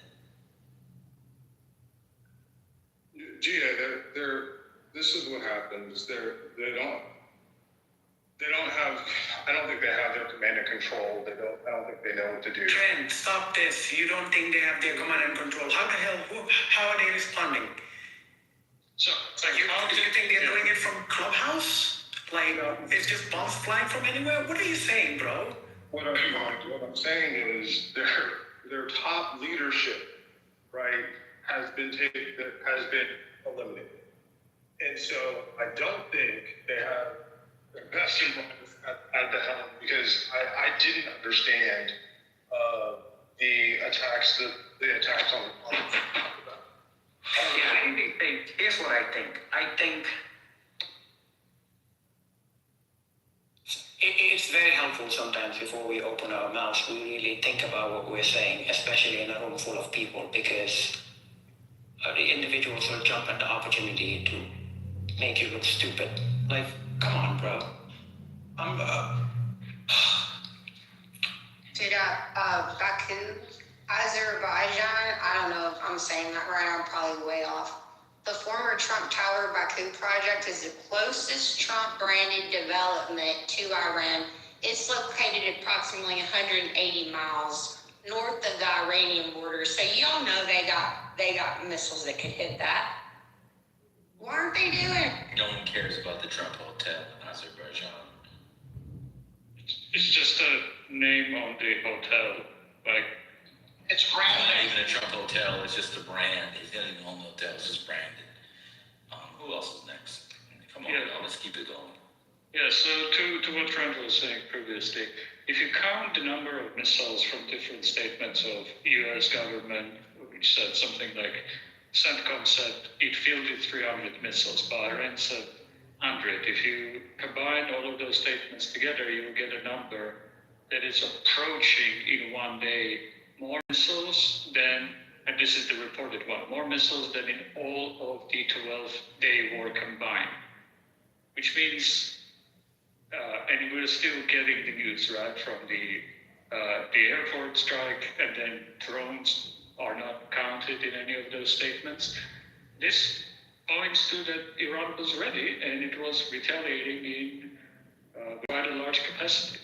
This is what happens. They don't have. I don't think they have their command and control. I don't think they know what to do. Trent, stop this. You don't think they have their command and control? How the hell? How are they responding? So you think they're doing it from Clubhouse? Like it's just bombs flying from anywhere? What are you saying, bro? What I'm saying is their top leadership, right, has been eliminated, and so I don't think they have their best interest at the helm, because I didn't understand the attacks on the planes. Here's what I think. I think it's very helpful sometimes before we open our mouths, we really think about what we're saying, especially in a room full of people, because the individuals will jump at the opportunity to make you look stupid. Like, come on, bro. Baku, Azerbaijan, I don't know if I'm saying that right, I'm probably way off. The former Trump Tower Baku project is the closest Trump-branded development to Iran. It's located approximately 180 miles north of the Iranian border. So y'all know they got missiles that could hit that. What aren't they doing? No one cares about the Trump Hotel in Azerbaijan. It's just a name on the hotel. Like, It's Not branding. even a Trump Hotel, it's just a brand. It's not even on the hotel, it's just branded. Who else is next? Come on, Yeah. y'all, let's keep it going. yeah, so to what Trent was saying previously, if you count the number of missiles from different statements of U.S. government, which said something like, CENTCOM said it fielded 300 missiles, Bahrain said 100. If you combine all of those statements together, you will get a number that is approaching in one day more missiles than, and this is the reported one, more missiles than in all of the 12-day war combined. Which means, and we're still getting the news, right, from the airport strike, and then drones are not counted in any of those statements. This points to that Iran was ready, and it was retaliating in quite a large capacity.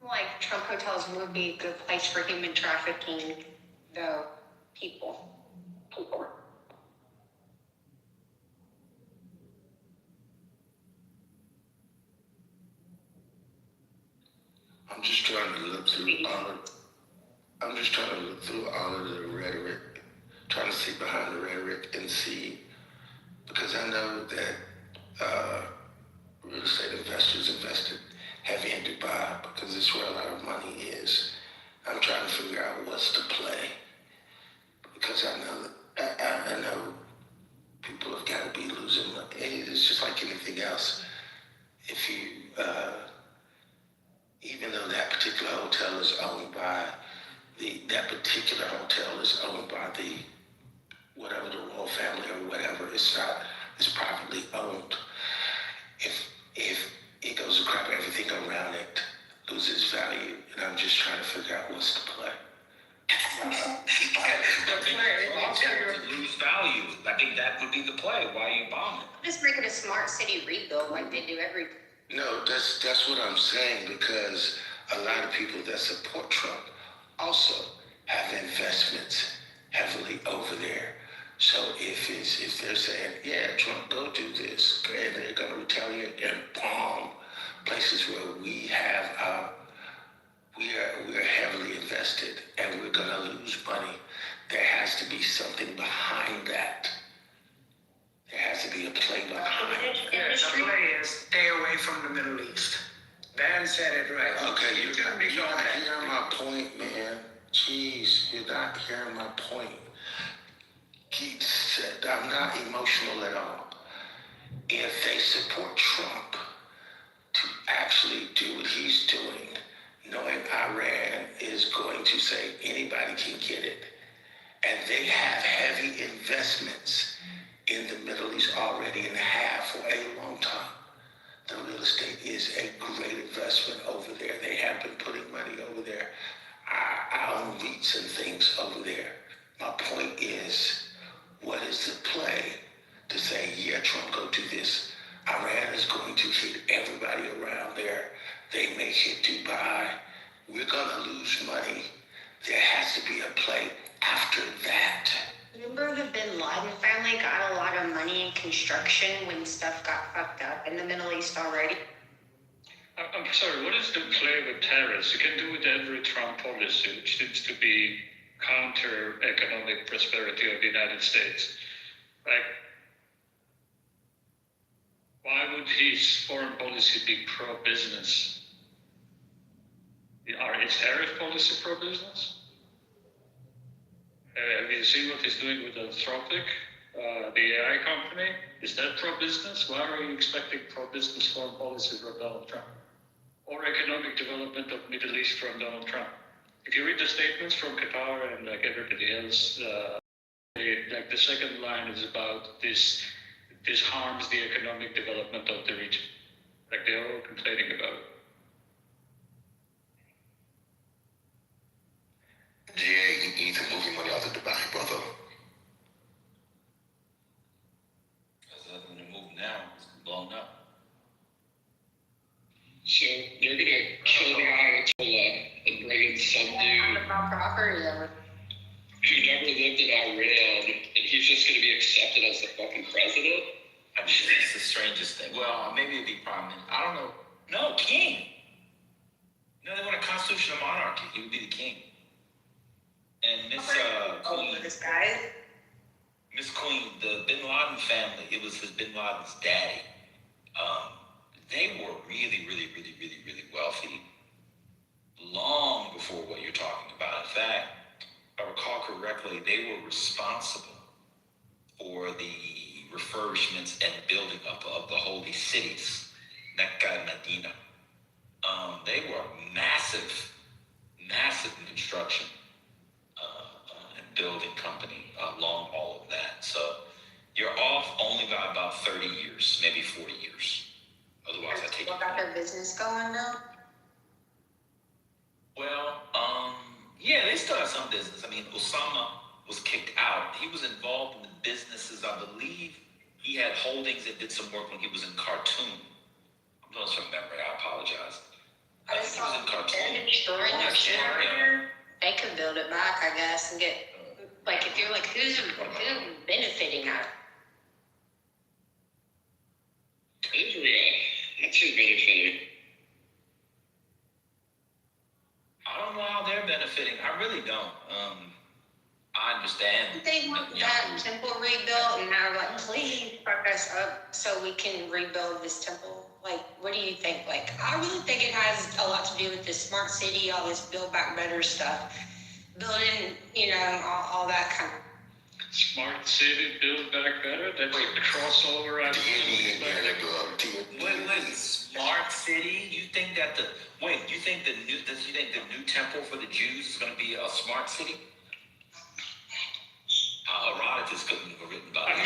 Like Trump hotels would be a good place for human trafficking, though, people. I'm just trying to look through all of the rhetoric, trying to see behind the rhetoric and see, because I know that real estate investors invested heavy in Dubai because it's where a lot of money is. I'm trying to figure out what's the play, because I know people have got to be losing money. It's just like anything else. If you even though that particular hotel is owned by that particular hotel is owned by the whatever, the royal family or whatever, it's privately owned. If it goes to crap, everything around it loses value, and I'm just trying to figure out what's the play. I'll tell you to lose value. I think that would be the play. Why are you bombing? Just make it a smart city rebuild like they do every. No, that's what I'm saying, because a lot of people that support Trump also have investments heavily over there. So if they're saying, yeah, Trump, go do this, and they're going to retaliate and bomb places where we are heavily invested and we're going to lose money, there has to be something behind that. There has to be a play behind it. The play is stay away from the Middle East. Van said it right. Okay, you're not hearing my point, man. Jeez, you're not hearing my point. Keith said, I'm not emotional at all. If they support Trump to actually do what he's doing, knowing Iran is going to say anybody can get it, and they have heavy investments in the Middle East already and have for a long time. The real estate is a great investment over there. They have been putting money over there. I own REITs and things over there. My point is, what is the play to say, yeah, Trump, go do this. Iran is going to hit everybody around there. They may hit Dubai. We're going to lose money. There has to be a play after that. Remember the Bin Laden family got a lot of money in construction when stuff got fucked up in the Middle East already? I'm sorry, what is the play with tariffs? You can do with every Trump policy, which seems to be counter economic prosperity of the United States. Like, why would his foreign policy be pro-business? Is tariff policy pro-business? Have you seen what he's doing with Anthropic, the AI company? Is that pro-business? Why are you expecting pro-business foreign policy from Donald Trump? Or economic development of Middle East from Donald Trump? If you read the statements from Qatar and like everybody else, like the second line is about this harms the economic development of the region. Like they're all complaining about it. So they're gonna kill the Ayatollah and bring in some dude who never lived in Iran, and he's just gonna be accepted as the fucking president? I mean, it's the strangest thing. Well, maybe it'd be prime minister. I don't know. No, king. No, they want a constitutional monarchy. He would be the king. And Miss Queen, the Bin Laden family, it was his Bin Laden's daddy. They were really, really, really, really, really wealthy long before what you're talking about. In fact, if I recall correctly, they were responsible for the refurbishments and building up of the holy cities, Mecca and Medina. They were massive, massive in construction and building company along all of that. So you're off only by about 30 years, maybe 40 years. Otherwise, I take it. What got their business going now? Well, yeah, they still have some business. I mean, Osama was kicked out. He was involved in the businesses. I believe he had holdings that did some work when he was in Khartoum. I'm doing some memory. I apologize. I think he was in Khartoum. They're destroying their shit over there. They could build it back, I guess, and get, like, if you're like, who's benefiting out of it? Israel. That's who's benefiting. I don't know how they're benefiting. I really don't. I understand. They want that temple rebuilt, and now like, please fuck us up so we can rebuild this temple. Like, what do you think? Like, I really think it has a lot to do with this smart city, all this build back better stuff, building, you know, all that kind of. Smart city, build back better. That's a crossover. Wait, smart city? You think that you think the new temple for the Jews is going to be a smart city? Herodotus couldn't have written about it.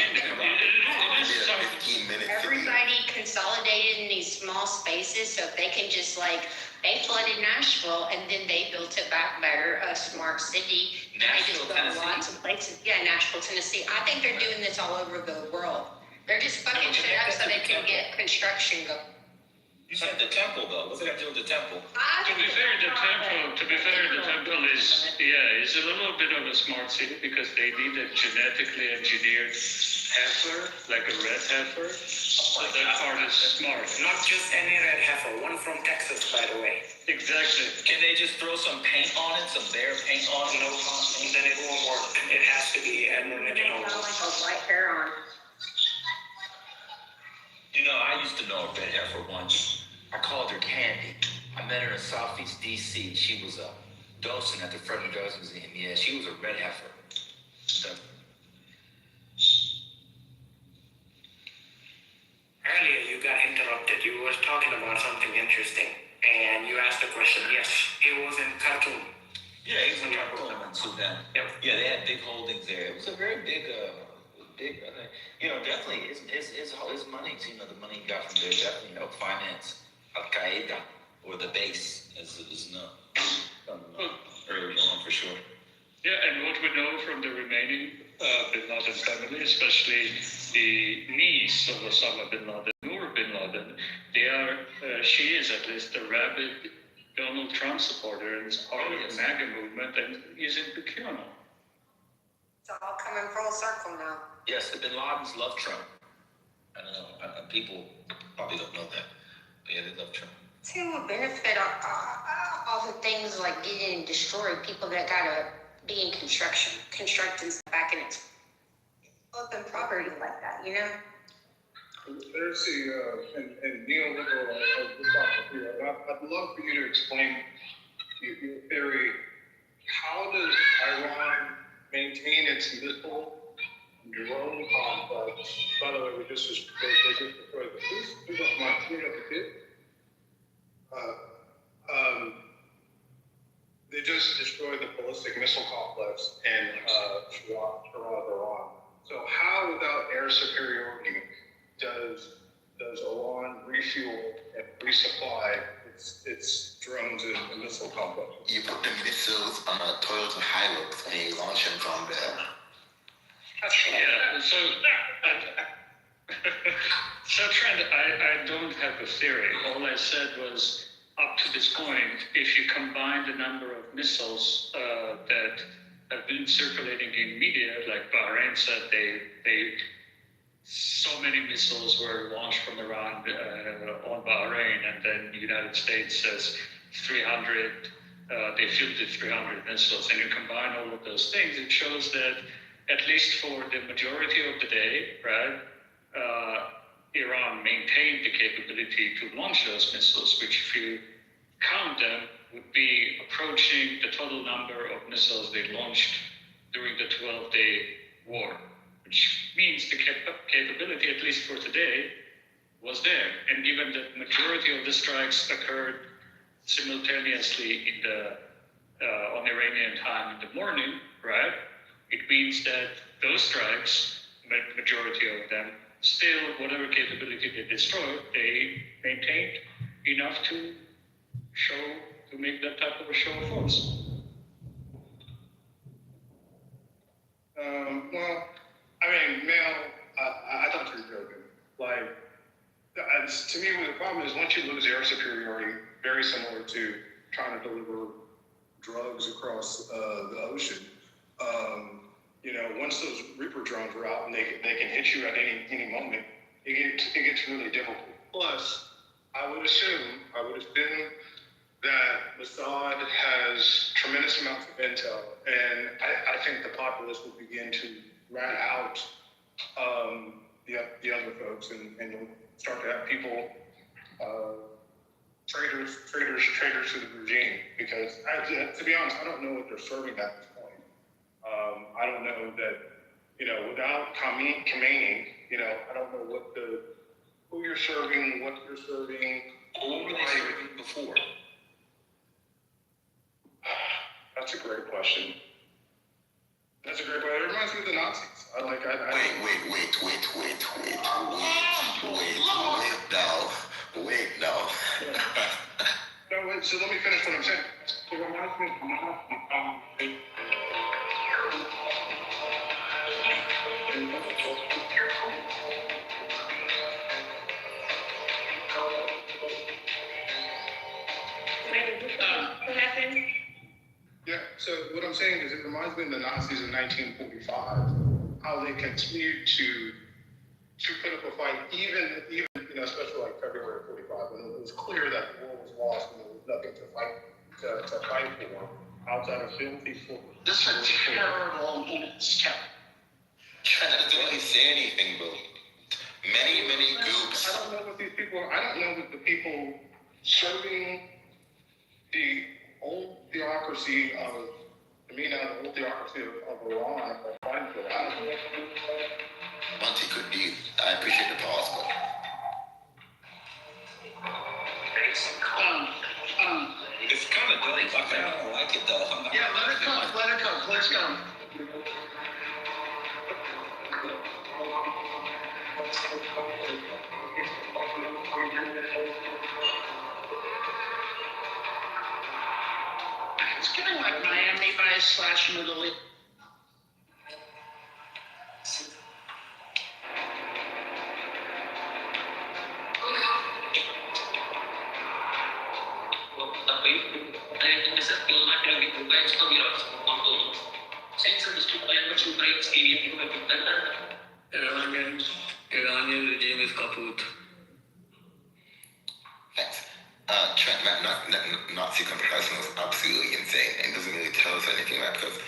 Everybody consolidated in these small spaces, so if they can just like, they flooded Nashville and then they built it back better, a smart city. Nashville, they just built lots of places. Yeah, Nashville, Tennessee. I think they're doing this all over the world. They're just fucking shit up so they can get construction going. You said the temple, though. What's it got to do with the temple? To be fair, the temple is a little bit of a smart city because they need a genetically engineered heifer, like a red heifer. So that part is smart. Not just any red heifer, one from Texas, by the way. Exactly. Can they just throw some paint on it, some bear paint on it? No, then it won't work. It has to be an original. Like a white hair on. You know, I used to know a red heifer once. I called her Candy. I met her in Southeast DC. She was a docent at the Frederick Douglass Museum. Yeah, she was a red heifer. Earlier, you got interrupted. You were talking about something interesting, and you asked a question. Yes, it was in Khartoum. Yeah, it was in Khartoum in Sudan. Yep. Yeah, they had big holdings there. It was a very big, you know, definitely his money. You know, the money he got from there definitely helped finance Al Qaeda, or the base, as it is known. Early on, for sure. Yeah, and what we know from the remaining Bin Laden family, especially the niece of Osama Bin Laden, Noor Bin Laden, she is at least a rabid Donald Trump supporter and is part of the MAGA movement, and he's in Peoria. It's all coming full circle now. Yes, the Bin Ladens love Trump. I don't know. People probably don't know that. But yeah, they love Trump. Who would benefit all the things like getting destroyed? People that gotta be in constructing stuff back in its open property like that, you know? There's and neoliberal, I'd love for you to explain your theory. How does Iran maintain its missile drone complex? By the way, they just destroyed the police. Who's up my clean up the kid? They just destroyed the ballistic missile complex in Iran. So how, without air superiority, does Iran refuel and resupply its drones and missile complex? You put the missiles on a Toyota Hilux and you launch them from there. Yeah, so So, Trent, I don't have a theory. All I said was, up to this point, if you combine the number of missiles that have been circulating in media, like Bahrain said, so many missiles were launched from Iran on Bahrain, and then the United States says 300, they fielded 300 missiles, and you combine all of those things, it shows that at least for the majority of the day, right, Iran maintained the capability to launch those missiles, which if you count them, would be approaching the total number of missiles they launched during the 12-day war, which means the capability, at least for today, was there. And given that majority of the strikes occurred simultaneously in on Iranian time in the morning, right? It means that those strikes, majority of them, still, whatever capability they destroyed, they maintained enough to make that type of a show of force. Well, I mean, Mel, I thought you were joking. Like, to me, the problem is once you lose air superiority, very similar to trying to deliver drugs across the ocean, once those Reaper drones are out and they can hit you at any moment, it gets really difficult. Plus, I would assume that Mossad has tremendous amounts of intel, and I think the populace will begin to rat out the other folks, and you'll start to have people traitors to the regime. Because to be honest, I don't know what they're serving at this point. I don't know that without Khamenei, I don't know who you're serving, what you're serving. Who were they serving before? That's a great question. It reminds me of the Nazis. Wait now. No, wait, so let me finish what I'm saying. It reminds me of What happened? Yeah, so what I'm saying is it reminds me of the Nazis in 1945, how they continued to put up a fight, even especially like February 45, when it was clear that the war was lost and there was nothing to fight for outside of filthy force. This is terrible in its terrible. China doesn't really say anything, bro. Many groups. I don't know what the people serving the old theocracy of Iran are fighting for that. Monty, could you? I appreciate the pause, but. It's kind of done. I don't like it though. Yeah, let it cook. Let's go. It's getting like Miami Vice / Middle East. Iranian regime is kaput. Thanks. Trent, Nazi comparison was absolutely insane and doesn't really tell us anything, right? Because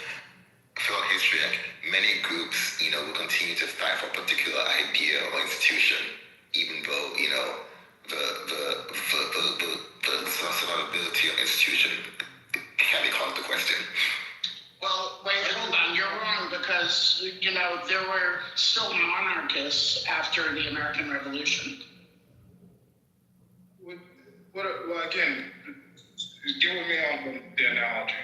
throughout history, like, many groups, will continue to fight for a particular idea or institution, even though, the survivability of institution can be called into question. Well, wait, hold on. You're wrong because, there were still monarchists after the American Revolution. Well, again, deal with me on the analogy.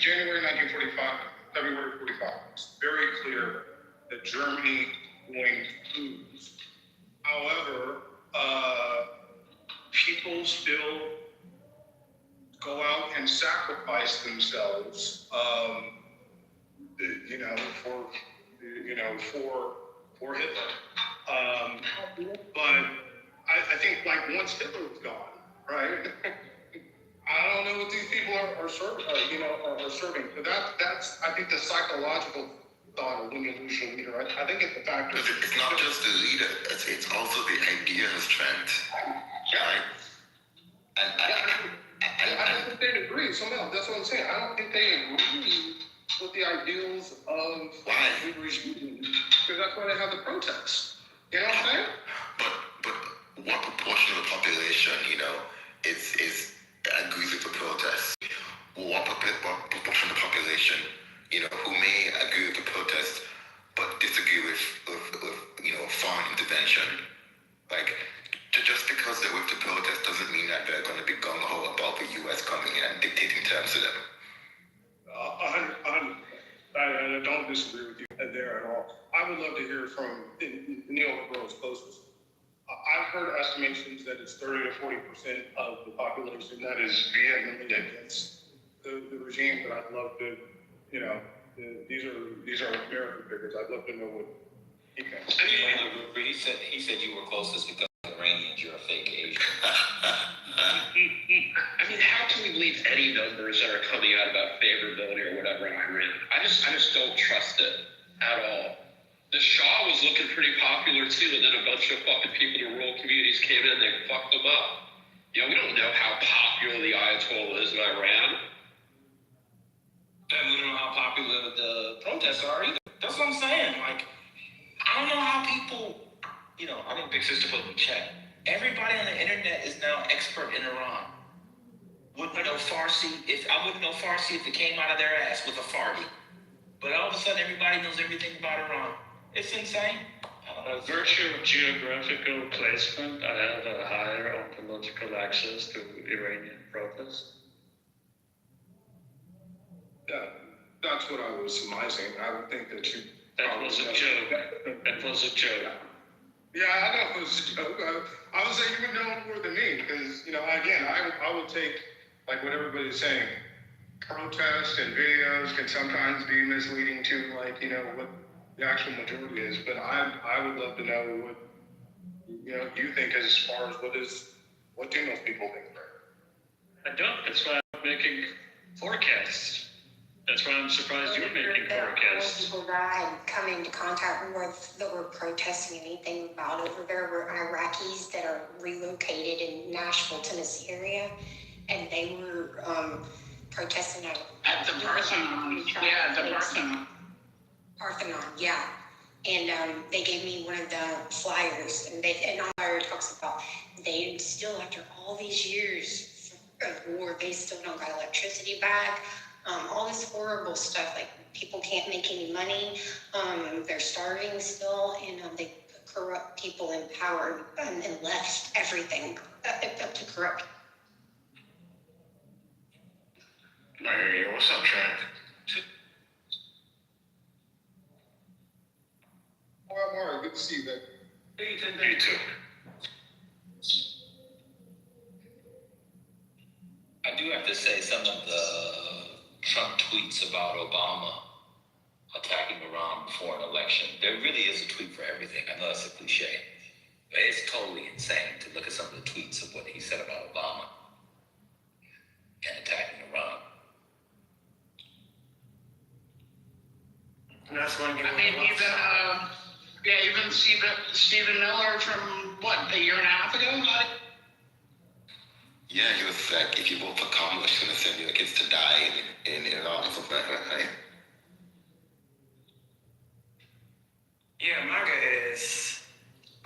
January 1945, February 45. It's very clear that Germany going to lose. However, people still go out and sacrifice themselves, for Hitler. But I think like once Hitler was gone, right? I don't know what these people are serving, are serving. But that's I think the psychological thought of when you lose your leader. I think it's the factor. It's not just the leader; it's also the idea of strength, right? And I don't think they agree. So no, that's what I'm saying. I don't think they agree with the ideals of the regime because that's why they have the protests. You know what I'm saying? But what proportion of the population, is agrees with the protests? What proportion of the population, who may agree with the protest but disagree with foreign intervention? Like, just because they're with the protest doesn't mean that they're going to be gung-ho about the U.S. coming in and dictating terms to them. I don't disagree with you there at all. I would love to hear from neoliberals closest. I've heard estimations that it's 30 to 40% of the population that is vehemently against the regime, but I'd love to, these are American figures. I'd love to know what he thinks. He said you were closest because Iranians, you're a fake Asian. I mean, how can we believe any numbers that are coming out about favorability or whatever in Iran? I just don't trust it at all. The Shah was looking pretty popular too, and then a bunch of fucking people in rural communities came in and they fucked them up. We don't know how popular the Ayatollah is in Iran. And we don't know how popular the protests are either. That's what I'm saying. Like, I don't know how people, I think Big Sister put in check. Everybody on the internet is now expert in Iran. Wouldn't know Farsi I wouldn't know Farsi if it came out of their ass with a Farsi. But all of a sudden, everybody knows everything about Iran. It's insane. By virtue of geographical placement, I have a higher ontological access to Iranian protests. Yeah, that's what I was surmising. I would think that you... That was a joke. That was a joke. Yeah, I know it was a joke. I would say you would know more than me because, again, I would take, like what everybody's saying, protests and videos can sometimes be misleading to, what the actual majority is. But I would love to know what, you think as far as what do most people think, right? I don't. That's why I'm making forecasts. That's why I'm surprised you're making forecasts. People that I had come into contact with that were protesting anything about over there were Iraqis that are relocated in Nashville, Tennessee area, and they were protesting at the Parthenon. Yeah, the Parthenon. Parthenon, yeah. And they gave me one of the flyers, and on there it talks about they still, after all these years of war, they still don't got electricity back. All this horrible stuff, like people can't make any money, they're starving still, and they corrupt people in power and left everything up to corrupt. Hey, what's up, Trent? Mario, good to see you, man. You too. I do have to say some of the Trump tweets about Obama attacking Iran before an election. There really is a tweet for everything. I know that's a cliche, but it's totally insane to look at some of the tweets of what he said about Obama and attacking Iran. And that's one. I mean, even Stephen Miller from a year and a half ago. Yeah, he was like, if you vote for Kamala, she's gonna send your kids to die in Iran or something like that, right? Yeah, MAGA is,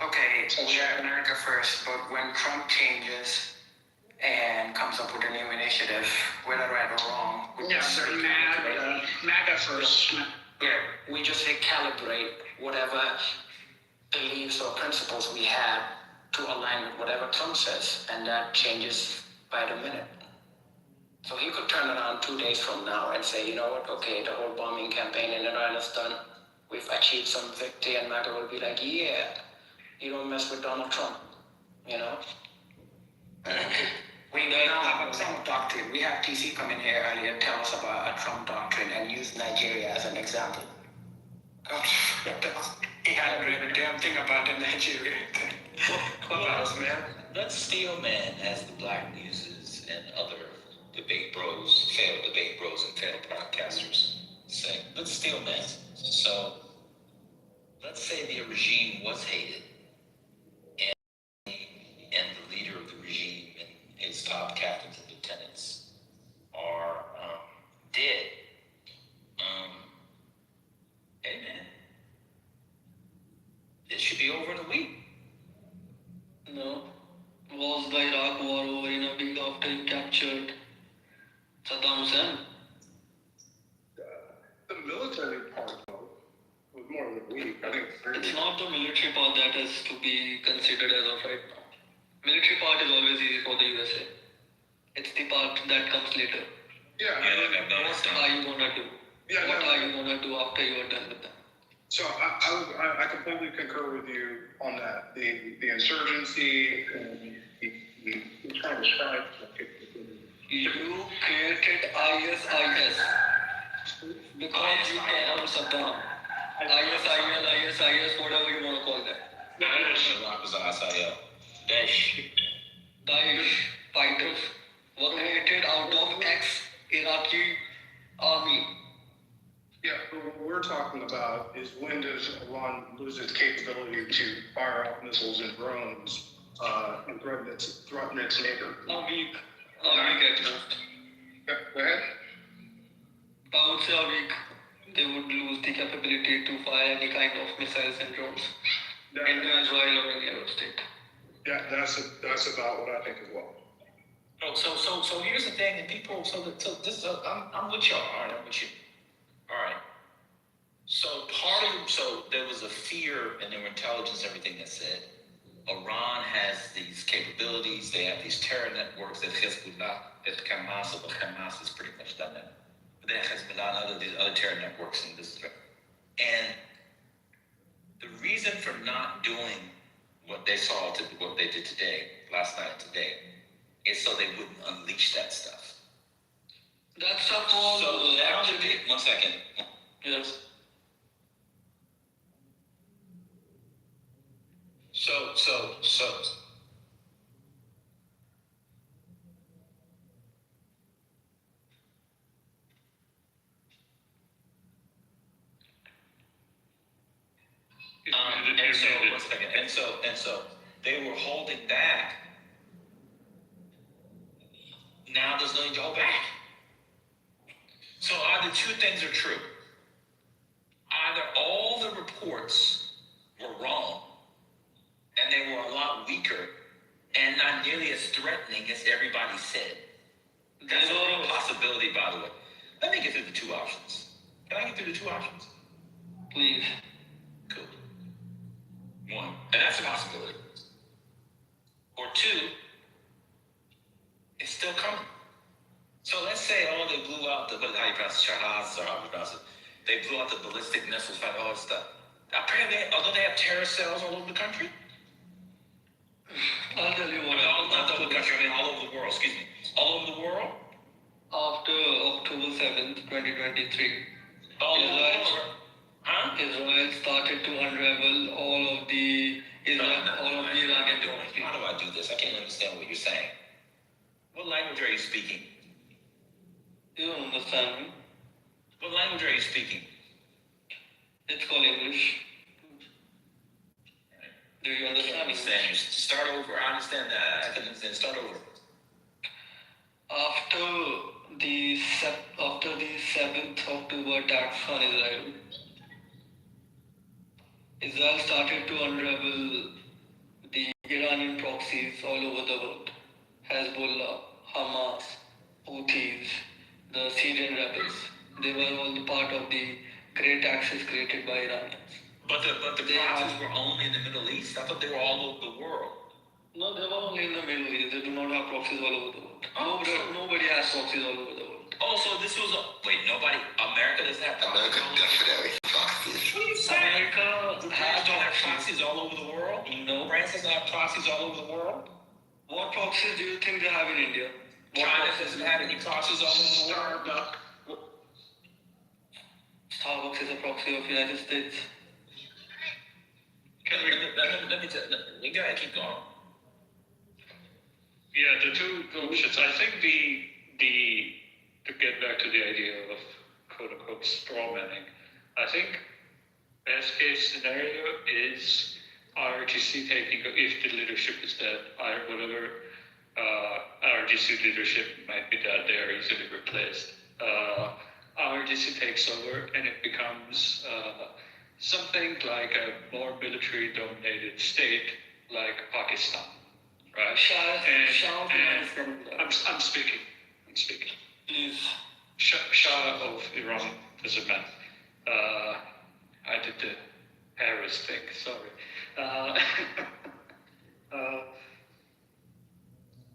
okay, we're America first, but when Trump changes and comes up with a new initiative, whether right or wrong, MAGA first. Yeah, we just calibrate whatever beliefs or principles we have to align with whatever Trump says, and that changes by the minute. So he could turn around 2 days from now and say, you know what, okay, the whole bombing campaign in Iran is done. We've achieved some victory, and MAGA will be like, yeah, you don't mess with Donald Trump, We now have a Trump doctrine. We have TC come in here earlier and tell us about a Trump doctrine and use Nigeria as an example. He hadn't read a damn thing about the Nigerian thing. Clubhouse, man. Let's steal man, as the Black Muses and other debate bros, failed debate bros and failed broadcasters say. Let's steal man. So let's say the regime was hated, and the leader of the regime and his top captains and lieutenants are dead. Hey man, it should be over in a week. No. Was the Iraq war over in a week after you captured Saddam Hussein? The military part, though, was more than a week. I think It's not the military part that has to be considered as of right now. Military part is always easy for the USA. It's the part that comes later. Yeah. What are you gonna do? What are you gonna do after you are done with them? So I completely concur with you on that. The insurgency and the trying to strike. You created ISIS because you called Saddam. ISIS, whatever you want to call that. Daesh fighters were created out of ex-Iraqi army. Yeah, but what we're talking about is when does Iran lose its capability to fire off missiles and drones and threaten its neighbor? A week at most. Go ahead. I would say a week. They would lose the capability to fire any kind of missiles and drones into Israel or any other state. Yeah, that's about what I think as well. So here's the thing, and people. I'm with y'all. All right, I'm with you. All right. So there was a fear in their intelligence, everything that said Iran has these capabilities. They have these terror networks that Hezbollah, but Hamas has pretty much done that. But they have Hezbollah and other terror networks in this. And the reason for not doing what they did today, last night and today, is so they wouldn't unleash that stuff. That's up on one second. Yes. So. And so they were holding back. Now there's nothing to hold back. So either two things are true. Either all the reports were wrong, and they were a lot weaker, and not nearly as threatening as everybody said. That's a real possibility, by the way. Let me get through the two options. Can I get through the two options? Please. Cool. One, and that's a possibility. Or two, it's still coming. So let's say, they blew out how you pronounce it, Shahaz, or how you pronounce it. They blew out the ballistic missiles, all that stuff. Apparently, although they have terrorist cells all over the country. I'll tell you what. Not all over the country, I mean all over the world, excuse me. All over the world? After October 7th, 2023, Israel started to unravel all of the Iranian democracy. How do I do this? I can't understand what you're saying. What language are you speaking? You don't understand me. What language are you speaking? It's called English. Do you understand me? You start over. I understand that. I can understand. Start over. After the 7th October attacks on Israel started to unravel the Iranian proxies all over the world. Hezbollah, Hamas, Houthis, the Syrian rebels. They were all the part of the great axis created by Iranians. But the proxies were only in the Middle East? I thought they were all over the world. No, they were only in the Middle East. They do not have proxies all over the world. Nobody has proxies all over the world. Oh, so this was America doesn't have proxies? America definitely proxies. What are you saying? America has proxies all over the world? No. France doesn't have proxies all over the world? What proxies do you think they have in India? China doesn't have any proxies all over the world? Starbucks is a proxy of the United States. We gotta keep going. Yeah, the two options. I think to get back to the idea of quote unquote straw manning, I think best case scenario is IRGC taking, if the leadership is dead, whatever IRGC leadership might be dead, they are easily replaced. IRGC takes over and it becomes something like a more military dominated state like Pakistan. Right. I'm speaking. Please. Shah of Iran is a man. I did the Harris thing. Sorry.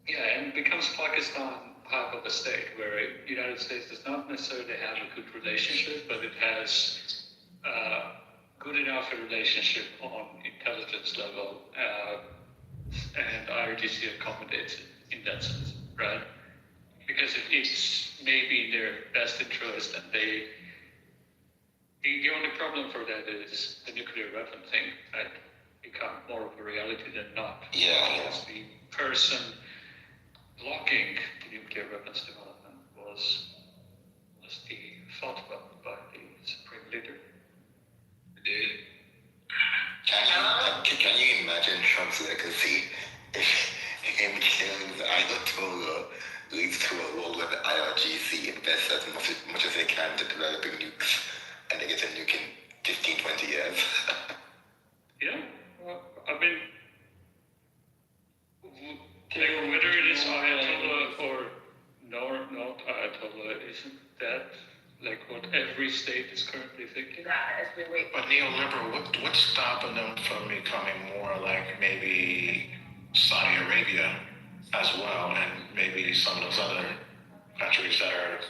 Yeah, and it becomes Pakistan type of a state where the United States does not necessarily have a good relationship, but it has good enough a relationship on intelligence level. And IRGC accommodates it in that sense, right? Because it's maybe in their best interest, and the only problem for that is the nuclear weapon thing, right? Become more of a reality than not. Yeah. Because the person blocking the nuclear weapons development was the thought by the Supreme Leader. Can you imagine Trump's legacy if him killing the Ayatollah leads to a world where the IRGC invests as much as they can to developing nukes and they get a nuke in 15, 20 years? Yeah, well, I mean, like whether it is Ayatollah or not Ayatollah, isn't that like what every state is currently thinking? But neoliberal, what's stopping them from becoming more like maybe Saudi Arabia as well, and maybe some of those other countries that are...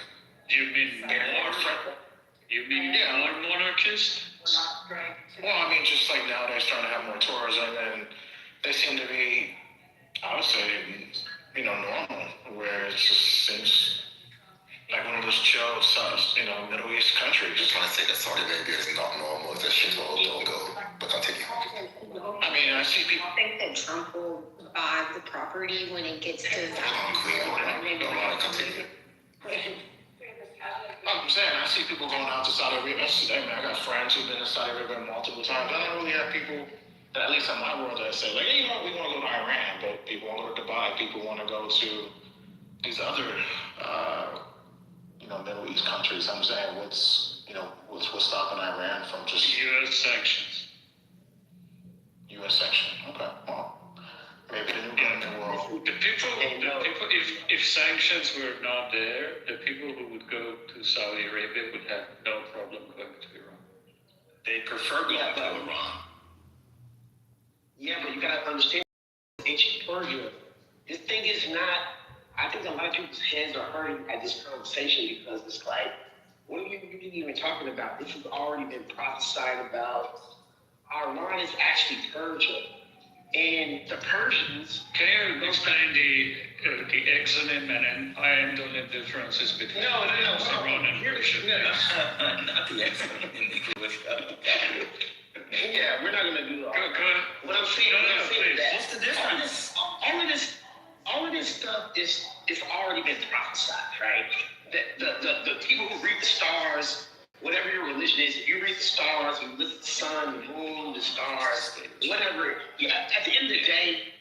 You mean more monarchist? Well, I mean, just like nowadays trying to have more tourism, and they seem to be, I would say, normal, where it just seems like one of those chill, Middle East countries. Just want to say that Saudi Arabia is not normal. It's a shithole. Don't go. But continue. I mean, I see people... I think that Trump will buy the property when it gets to I'm saying, I see people going out to Saudi Arabia. Today, man, I got friends who've been to Saudi Arabia multiple times. I don't really have people that, at least in my world, that say, like, hey, we want to go to Iran, but people want to go to Dubai. People want to go to these other, Middle East countries. I'm saying, what's stopping Iran from just... U.S. sanctions. U.S. sanctions. Okay, well, maybe the new game in the world. The people, if sanctions were not there, the people who would go to Saudi Arabia would have no problem going to Iran. They prefer going to Iran. Yeah, but you gotta understand ancient Persia. This thing is not. I think a lot of people's heads are hurting at this conversation because it's like, what are you even talking about? This has already been prophesied about. Iran is actually Persia. And the Persians... Can you explain the exonym and iambic differences between Iran and Persia? Not the exonym in English. Yeah, we're not going to do that. What I'm saying is that... What's the difference? All of this stuff is already been prophesied, right? The people who read the stars... Whatever your religion is, if you read the stars, you look at the sun, the moon, the stars, whatever. Yeah, at the end of the day,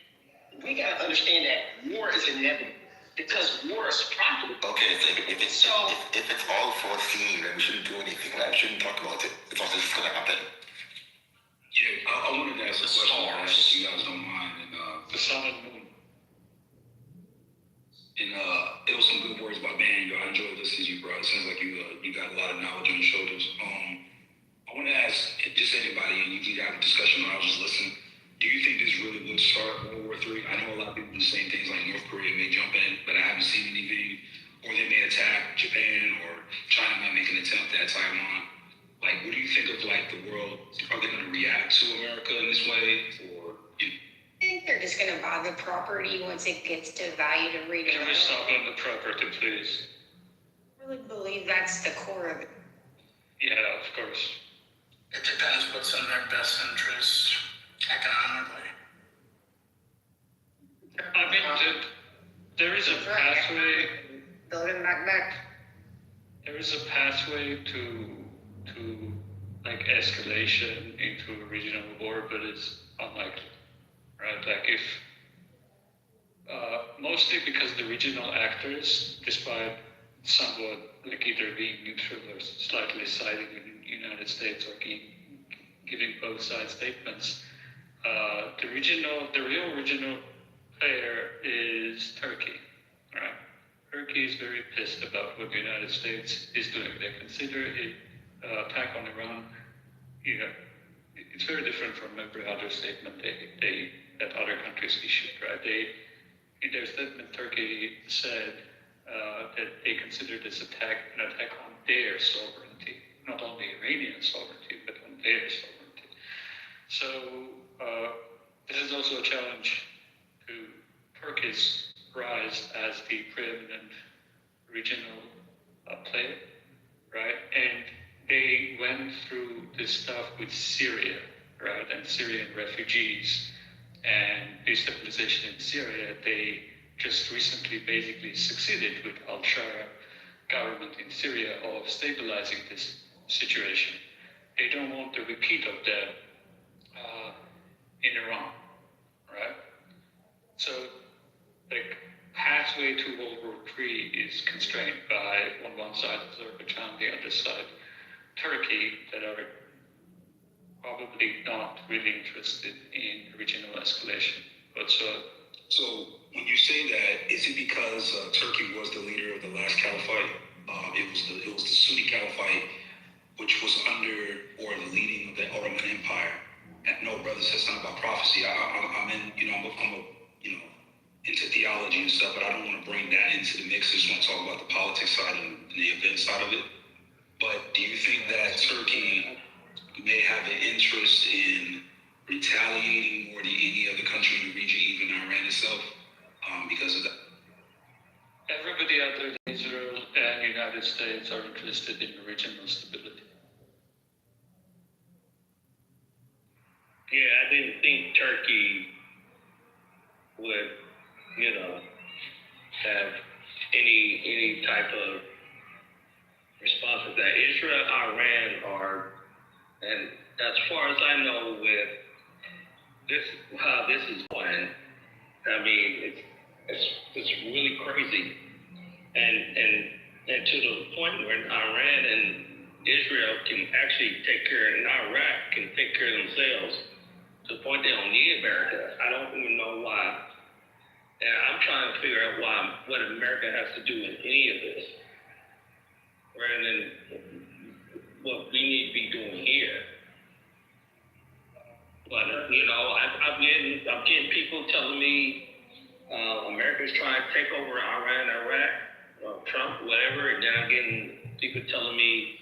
we gotta understand that war is inevitable because war is profitable. Okay, if it's all foreseen, then we shouldn't do anything. Like, we shouldn't talk about it. It's all just gonna happen. Yeah, I wanted to ask a question, if you guys don't mind. The sun and moon. And there was some good words about man. I enjoyed listening to you, bro. It seems like you got a lot of knowledge on your shoulders. I want to ask just anybody, and you can have a discussion when I was just listening. Do you think this really would start World War III? I know a lot of people do the same things, like North Korea may jump in, but I haven't seen anything. Or they may attack Japan, or China might make an attempt at Taiwan. Like, what do you think of like the world? Are they going to react to America in this way, or? I think they're just going to buy the property once it gets to value to read it. Can we stop on the property, please? I really believe that's the core of it. Yeah, of course. It depends what's in their best interest. economically. I mean, there is a pathway. Building back. There is a pathway to like escalation into a regional war, but it's unlikely, right? Like if mostly because the regional actors, despite somewhat like either being neutral or slightly siding with the United States or giving both sides statements, the real regional player is Turkey, right? Turkey is very pissed about what the United States is doing. They consider it attack on Iran. It's very different from every other statement that other countries issued, right? In their statement, Turkey said that they consider this attack an attack on their sovereignty, not only Iranian sovereignty, but on their sovereignty. So this is also a challenge to Turkey's rise as the preeminent regional player, right? And they went through this stuff with Syria, right? And Syrian refugees and destabilization in Syria. They just recently basically succeeded with al-Shara government in Syria of stabilizing this situation. They don't want a repeat of that in Iran, right? So the pathway to World War III is constrained by, on one side, Azerbaijan, the other side, Turkey, that are probably not really interested in regional escalation whatsoever. So when you say that, is it because Turkey was the leader of the last caliphate? It was the Sunni caliphate, which was under or the leading of the Ottoman Empire. And no, brother said something about prophecy. I'm into theology and stuff, but I don't want to bring that into the mix. I just want to talk about the politics side and the event side of it. But do you think that Turkey may have an interest in retaliating more than any other country in the region, even Iran itself, because of that? Everybody other than Israel and the United States are interested in regional stability. Yeah, I didn't think Turkey would, have any type of response to that. Israel, Iran and as far as I know, with how this is going, I mean, it's really crazy, and to the point where Iran and Israel can actually take care, and Iraq can take care of themselves, to the point they don't need America. I don't even know why. And I'm trying to figure out what America has to do in any of this, rather than what we need to be doing here. But I'm getting people telling me America's trying to take over Iran, Iraq, Trump, whatever, and then I'm getting people telling me,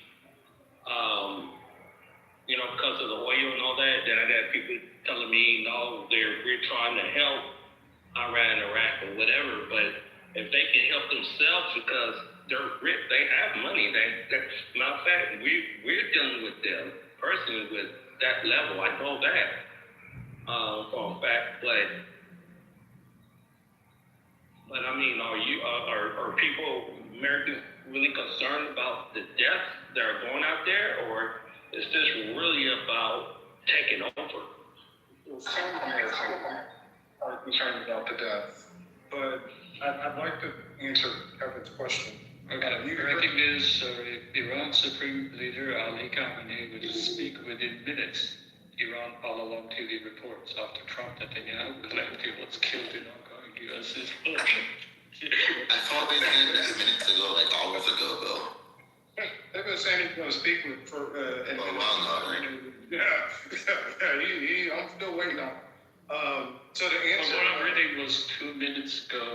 because of the oil and all that. Then I got people telling me, no, we're trying to help Iran, Iraq, or whatever. But if they can help themselves, because they're rich, they have money. That's matter of fact, we're dealing with them personally with that level. I know that for a fact. But I mean, are people, Americans, really concerned about the deaths that are going out there, or is this really about taking over? Well, some Americans are concerned about the death, but I'd like to answer Kevin's question. Okay, breaking news, Iran's Supreme Leader Ali Khamenei will speak within minutes. Iran follow-along TV reports after Trump Netanyahu claimed he was killed in ongoing U.S. explosion. I thought they said that minutes ago, like hours ago, though. They've been saying he's going to speak for a while now, right? Yeah, I'm still waiting on. So the answer. What I'm reading was 2 minutes ago.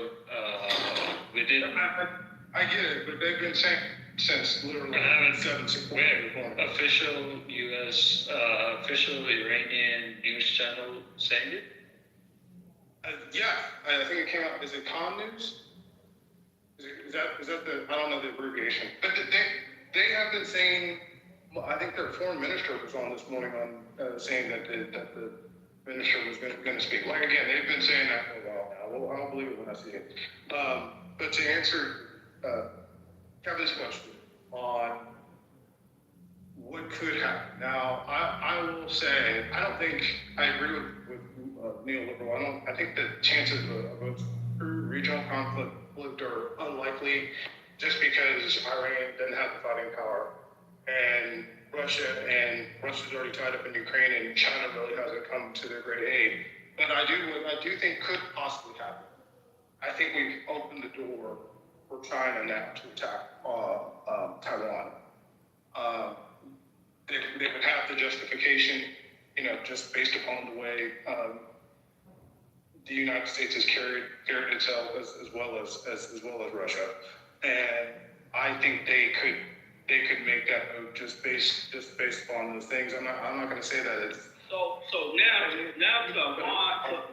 Within. I get it, but they've been saying since literally 7 official U.S. Official Iranian news channel saying it. Yeah, I think it came out. Is it Com News? Is that the? I don't know the abbreviation, but they have been saying. I think their foreign minister was on this morning on saying that minister was going to speak. Like again, they've been saying that for a while now. Well, I'll believe it when I see it. But to answer Kevin's question on what could happen. Now, I will say, I don't think, I agree with neoliberal. I think the chances of a true regional conflict are unlikely just because Iran doesn't have the fighting power and Russia's already tied up in Ukraine and China really hasn't come to their great aid. But what I do think could possibly happen. I think we've opened the door for China now to attack Taiwan. They would have the justification, just based upon the way the United States has carried itself as well as Russia, and I think they could make that move just based upon those things. I'm not going to say that it's so now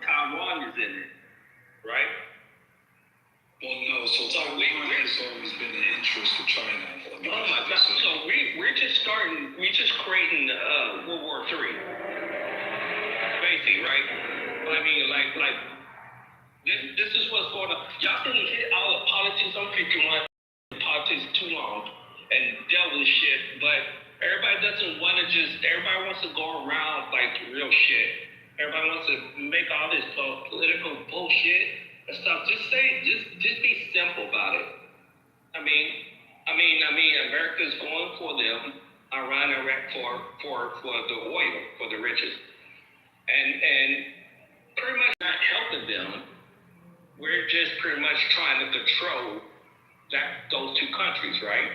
Taiwan is in it, right? Well, no. So Taiwan has always been an interest of China. Oh my God! So we're just creating World War III, basically, right? I mean, like this is what's going on. Y'all can hit all the politics. I'm picking one politics too long and deal with shit, but everybody doesn't want to everybody wants to go around like real shit. Everybody wants to make all this political bullshit and stuff. Just be simple about it. I mean, America's going for them, Iran, Iraq for the oil, for the riches, and pretty much not helping them. We're just pretty much trying to control those two countries, right?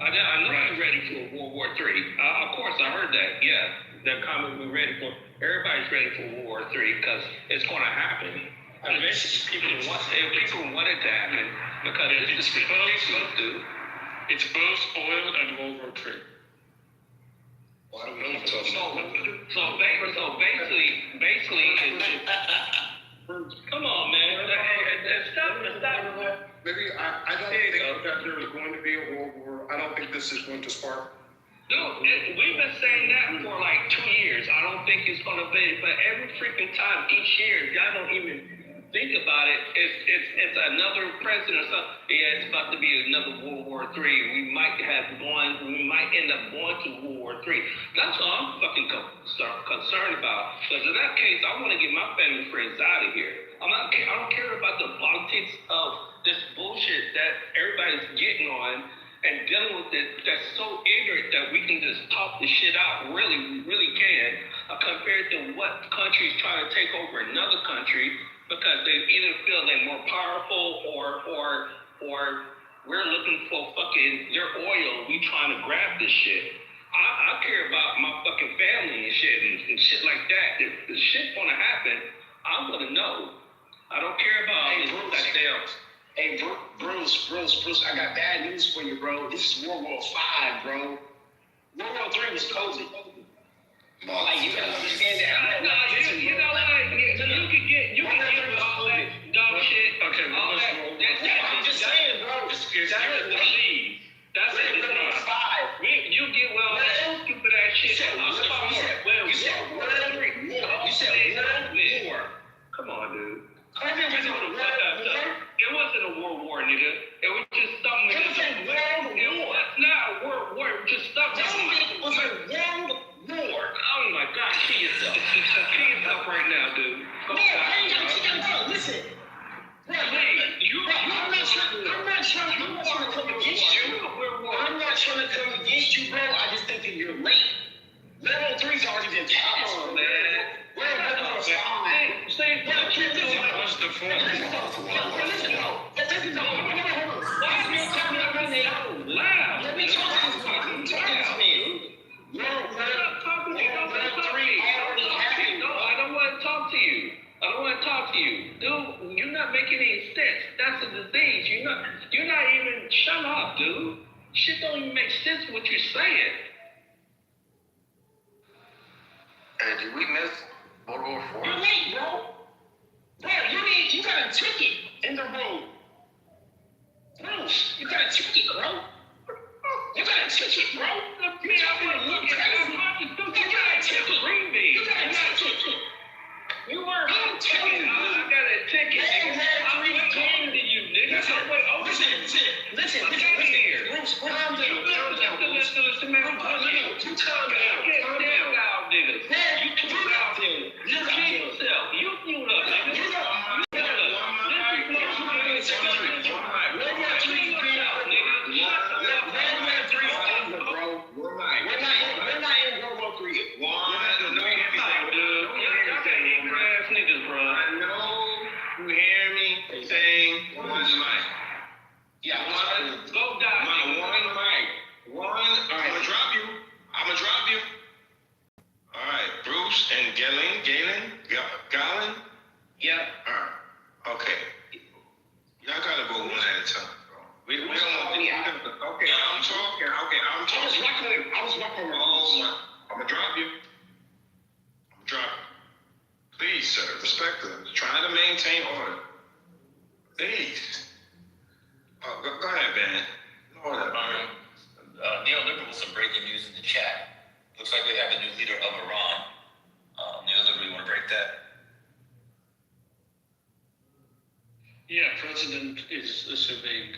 I know you're ready for World War III. Of course, I heard that. Yeah, they're coming. We're ready for. Everybody's ready for World War III because it's going to happen. Eventually, people want it to happen because it's both oil and World War III. Why do we keep talking about that? So basically, come on, man. Stop. Maybe I don't think that there is going to be a world war. I don't think this is going to spark. No, we've been saying that for like 2 years. I don't think it's going to be, but every freaking time, each year, y'all don't even think about it. It's another president or something. Yeah, it's about to be another World War III. We might end up going to World War III. That's all I'm fucking concerned about. Because in that case, I want to get my family friends out of here. I don't care about the politics of this bullshit that everybody's getting on and dealing with it that's so ignorant that we can just talk this shit out. Really, we really can. Compared to what countries trying to take over another country because they either feel they're more powerful or we're looking for fucking their oil. We trying to grab this shit. I care about my fucking family and shit and shit like that. If the shit's gonna happen, I'm gonna know. I don't care about all this that damn. Hey, Bruce, I got bad news for you, bro. This is World War V, bro. World War III was COVID. Like, you gotta understand that. No, you know what? You can get all that dumb shit. Okay, all that. I'm just saying, bro. That's a disease. That's a disease. You get well that stupid ass shit. You said World War. Come on, dude. It wasn't a world war, nigga. It was just something. It was a world war. It was not a world war. It was just something. It was a world war. Oh my God, kill yourself. Kill yourself right now, dude. Listen. I'm not trying to come against you. I'm not trying to come against you, bro. I just think that you're late. World War III's already been passed. Come on, man. I don't want to talk to you. Dude, you're not making any sense. That's a disease. You're not even, shut up, dude. Shit don't even make sense what you're saying. Hey, did we miss World War IV? You're late, bro. Bro, you got a ticket in the room. Bro, you got a ticket, bro. You got a ticket, bro. You talking to me, crazy? You got a ticket. You got a ticket. You weren't. I'm telling you. I got a ticket. They Nigga. had I'm 3 talking to you, nigga. Listen. Bruce, calm down. Listen, man. You calm down. Calm down, nigga. You too loud there. You keep yourself. You mute up, nigga. You got Galen? Yeah. Okay. Y'all gotta go one at a time, bro. We don't want to. Okay, I'm talking. I was walking around. I'm gonna drop you. Please, sir, respect them. Trying to maintain order. Please. Go ahead, Ben. Neoliberal with some breaking news in the chat. Looks like we have a new leader of Iran. Neoliberal, you want to break that? Yeah, President is assuming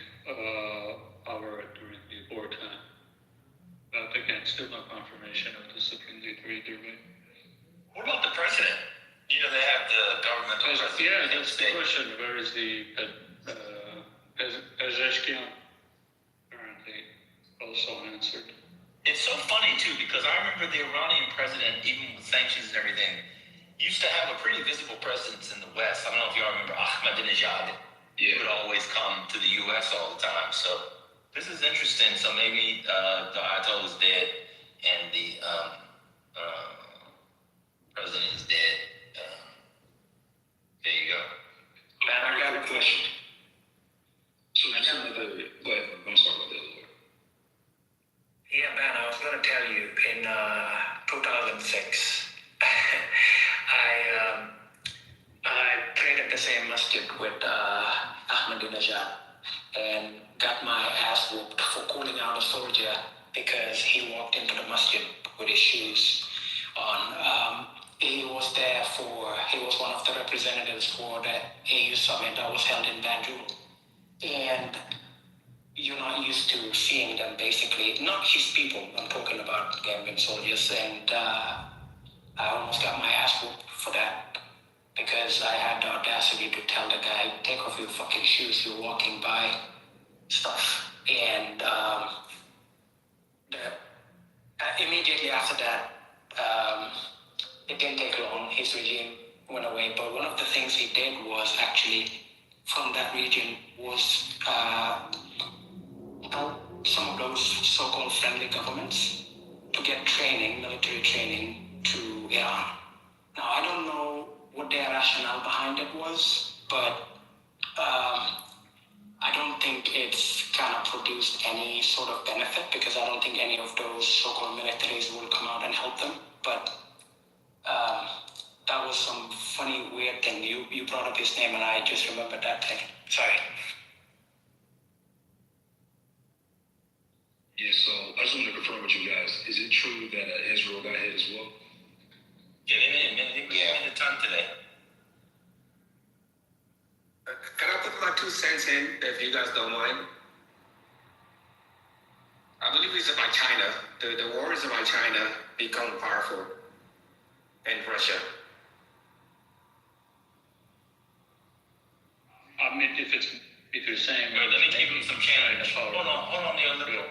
power during the wartime. But again, still no confirmation of the Supreme Leader either way. What about the president? You know, they have the governmental president. Yeah, that's the question. Where is the Pezeshkian? Apparently also answered. It's so funny too, because I remember the Iranian president, even with sanctions and everything, used to have a pretty visible presence in the West. I don't know if y'all remember Ahmadinejad. He would always come to the U.S. all the time. So this is interesting. So maybe the Ayatollah is dead and the president is dead. There you go. I got a question. So some of the, go ahead. I'm sorry about that, Lord. Yeah, man, I was going to tell you, in 2006, I prayed at the same masjid with Ahmadinejad and got my ass whooped for calling out a soldier because he walked into the masjid with his shoes on. He was one of the representatives for the AU summit that was held in Banjul. And you're not used to seeing them, basically. Not his people, I'm talking about Gambian soldiers. And I almost got my ass whooped for that because I had the audacity to tell the guy, take off your fucking shoes, you're walking by stuff. And immediately after that, it didn't take long, his regime went away. But one of the things he did was actually, from that region, was help some of those so-called friendly governments to get training, military training, to Iran. Now, I don't know what their rationale behind it was, but I don't think it's kind of produced any sort of benefit, because I don't think any of those so-called militaries will come out and help them. But that was some funny, weird thing. You brought up his name, and I just remembered that thing. Sorry. Yeah, so I just want to confirm with you guys. Is it true that Israel got hit as well? Yeah, they made a ton today. Can I put my 2 cents in, if you guys don't mind? I believe it's about China. The war is about China becoming powerful and Russia. I mean, if you're saying, well, let me give him some change. Hold on, Neoliberal.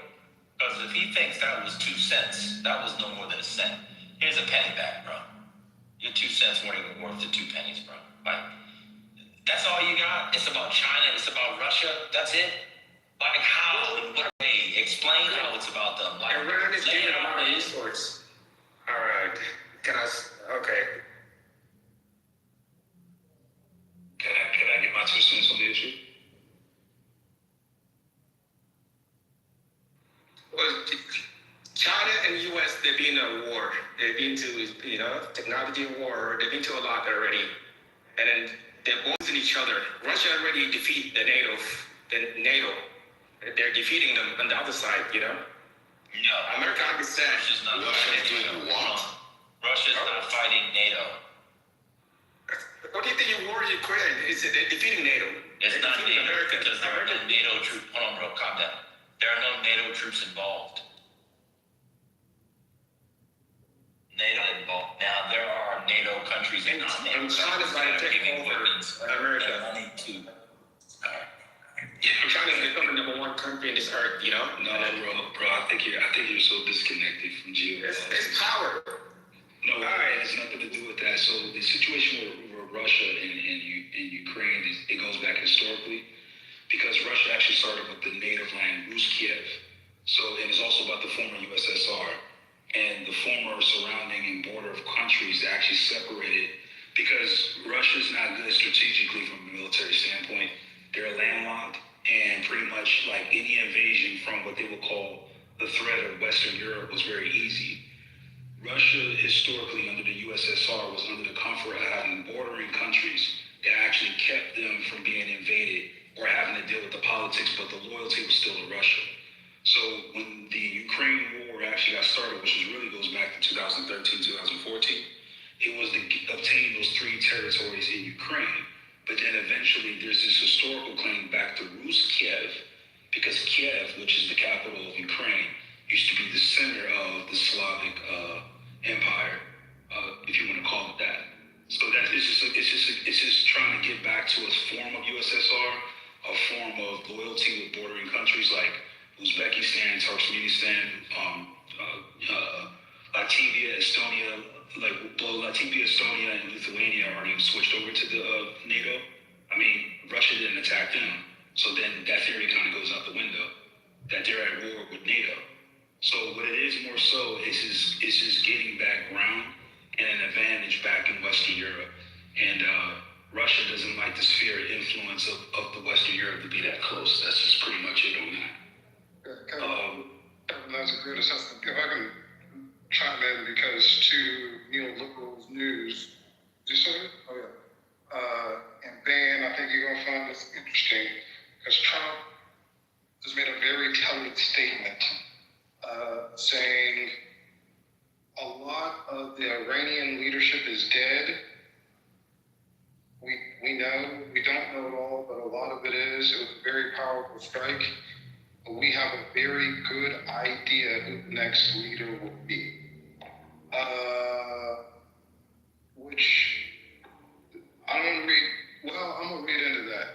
Because if he thinks that was 2 cents, that was no more than a cent. Here's a penny back, bro. Your 2 cents weren't even worth the 2 pennies, bro. Like, that's all you got? It's about China, it's about Russia, that's it? Like, how? In what way? Explain how it's about them. Like, Iran is giving a lot of resources. All right. Okay. Can I get my 2 cents on the issue? Well, China and U.S., they've been at war. They've been to, technology war. They've been to a lot already. And then they're both each other. Russia already defeated the NATO. They're defeating them on the other side, No. America understands. Russia's not Russia's fighting doing NATO. what? Russia's not fighting NATO. What do you think your war in Ukraine is defeating NATO? It's not defeating NATO America. because there are no NATO troops. Hold on, bro, calm down. There are no NATO troops involved. NATO involved. Now there are NATO countries and And China's about to take over America. money to. China's becoming number one country in this earth, you know? No, bro, I think you're so disconnected from geopolitics. It's power. No, it has nothing to do with that. So the situation with Russia and Ukraine it goes back historically, because Russia actually started with the native land Rus Kiev. So and it's also about the former USSR and the former surrounding and border of countries that actually separated, because Russia's not good strategically from a military standpoint. They're landlocked, and pretty much like any invasion from what they would call the threat of Western Europe was very easy. Russia historically under the USSR was under the comfort of having bordering countries that actually kept them from being invaded or having to deal with the politics, but the loyalty was still to Russia. So when the Ukraine war actually got started, which really goes back to 2013, 2014, it was to obtain those three territories in Ukraine. But then eventually there's this historical claim back to Rus Kiev, because Kiev, which is the capital of Ukraine, used to be the center of the Slavic empire, if you want to call it that. So that it's just trying to get back to a form of USSR, a form of loyalty with bordering countries like Uzbekistan, Turkmenistan, Latvia, Estonia. Latvia, Estonia, and Lithuania already switched over to the NATO. I mean, Russia didn't attack them, so then that theory kind of goes out the window, that they're at war with NATO. So what it is more so is just getting back ground and an advantage back in Western Europe. And Russia doesn't like the sphere of influence of the Western Europe to be that close. That's just pretty much it on that. That's a good assessment. If I can chime in, because to neoliberals news, did you say it? Oh yeah. And Ben, I think you're gonna find this interesting, because Trump has made a very telling statement, saying a lot of the Iranian leadership is dead. We know, we don't know it all, but a lot of it is. It was a very powerful strike. But we have a very good idea who the next leader will be. Which I don't want to read. Well, I'm gonna read into that,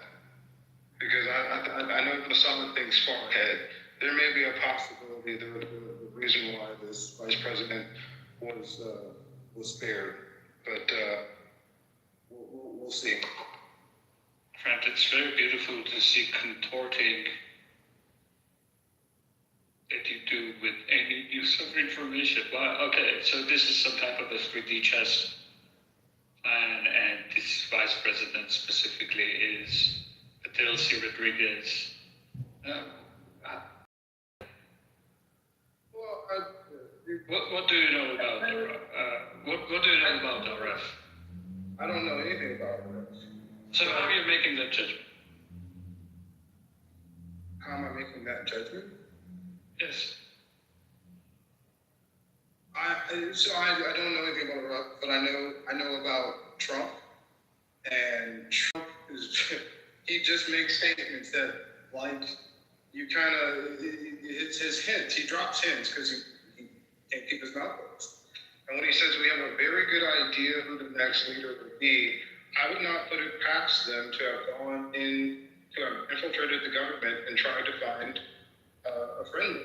because I know the Summit thinks far ahead. There may be a possibility the reason why this vice president was spared, but we'll see. Friend, it's very beautiful to see contorting that you do with any use of information. Well, okay, so this is some type of a 3D chess plan, and this vice president specifically is Delcy Rodriguez. What do you know about what do you know about RF? I don't know anything about RF. So how are you making that judgment? How am I making that judgment? Yes. I don't know anything about RF, but I know about Trump, and Trump he just makes statements that, like, you kind of, it's his hints. He drops hints because he can't keep his mouth closed. And when he says we have a very good idea who the next leader would be, I would not put it past them to have gone in, to have infiltrated the government and tried to find a friend.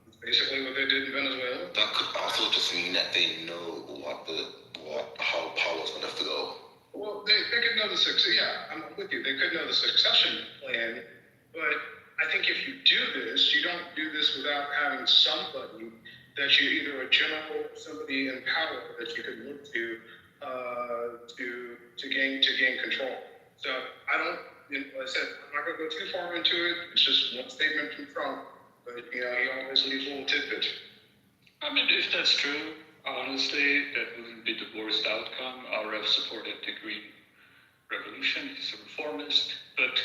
It's basically what they did in Venezuela. That could also just mean that they know how power's going to flow. Well, they could know the success. Yeah, I'm with you. They could know the succession plan, but I think if you do this, you don't do this without having somebody that you, either a general, somebody in power that you could look to gain control. So I don't. Like I said, I'm not going to go too far into it. It's just one statement from Trump, but he always leaves little tidbits. I mean, if that's true, honestly, that wouldn't be the worst outcome. RF supported the Green Revolution. He's a reformist. But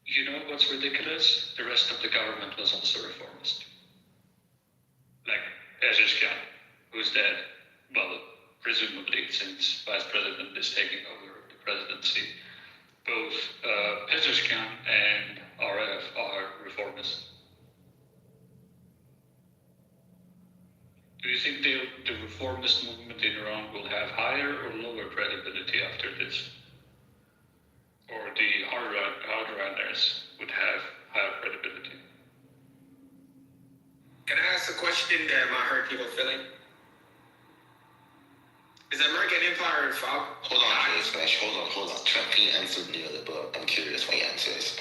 you know what's ridiculous? The rest of the government was also reformist. like Pezeshkian, who's dead, well, presumably since Vice President is taking over the presidency, both Pezeshkian and RF are reformists. Do you think the reformist movement in Iran will have higher or lower credibility after this? Or the hardliners would have higher credibility? Can I ask a question that might hurt people feeling? Is the American empire fall? Hold on, Smash. Hold on. Trump answered nearly, but I'm curious what he answers.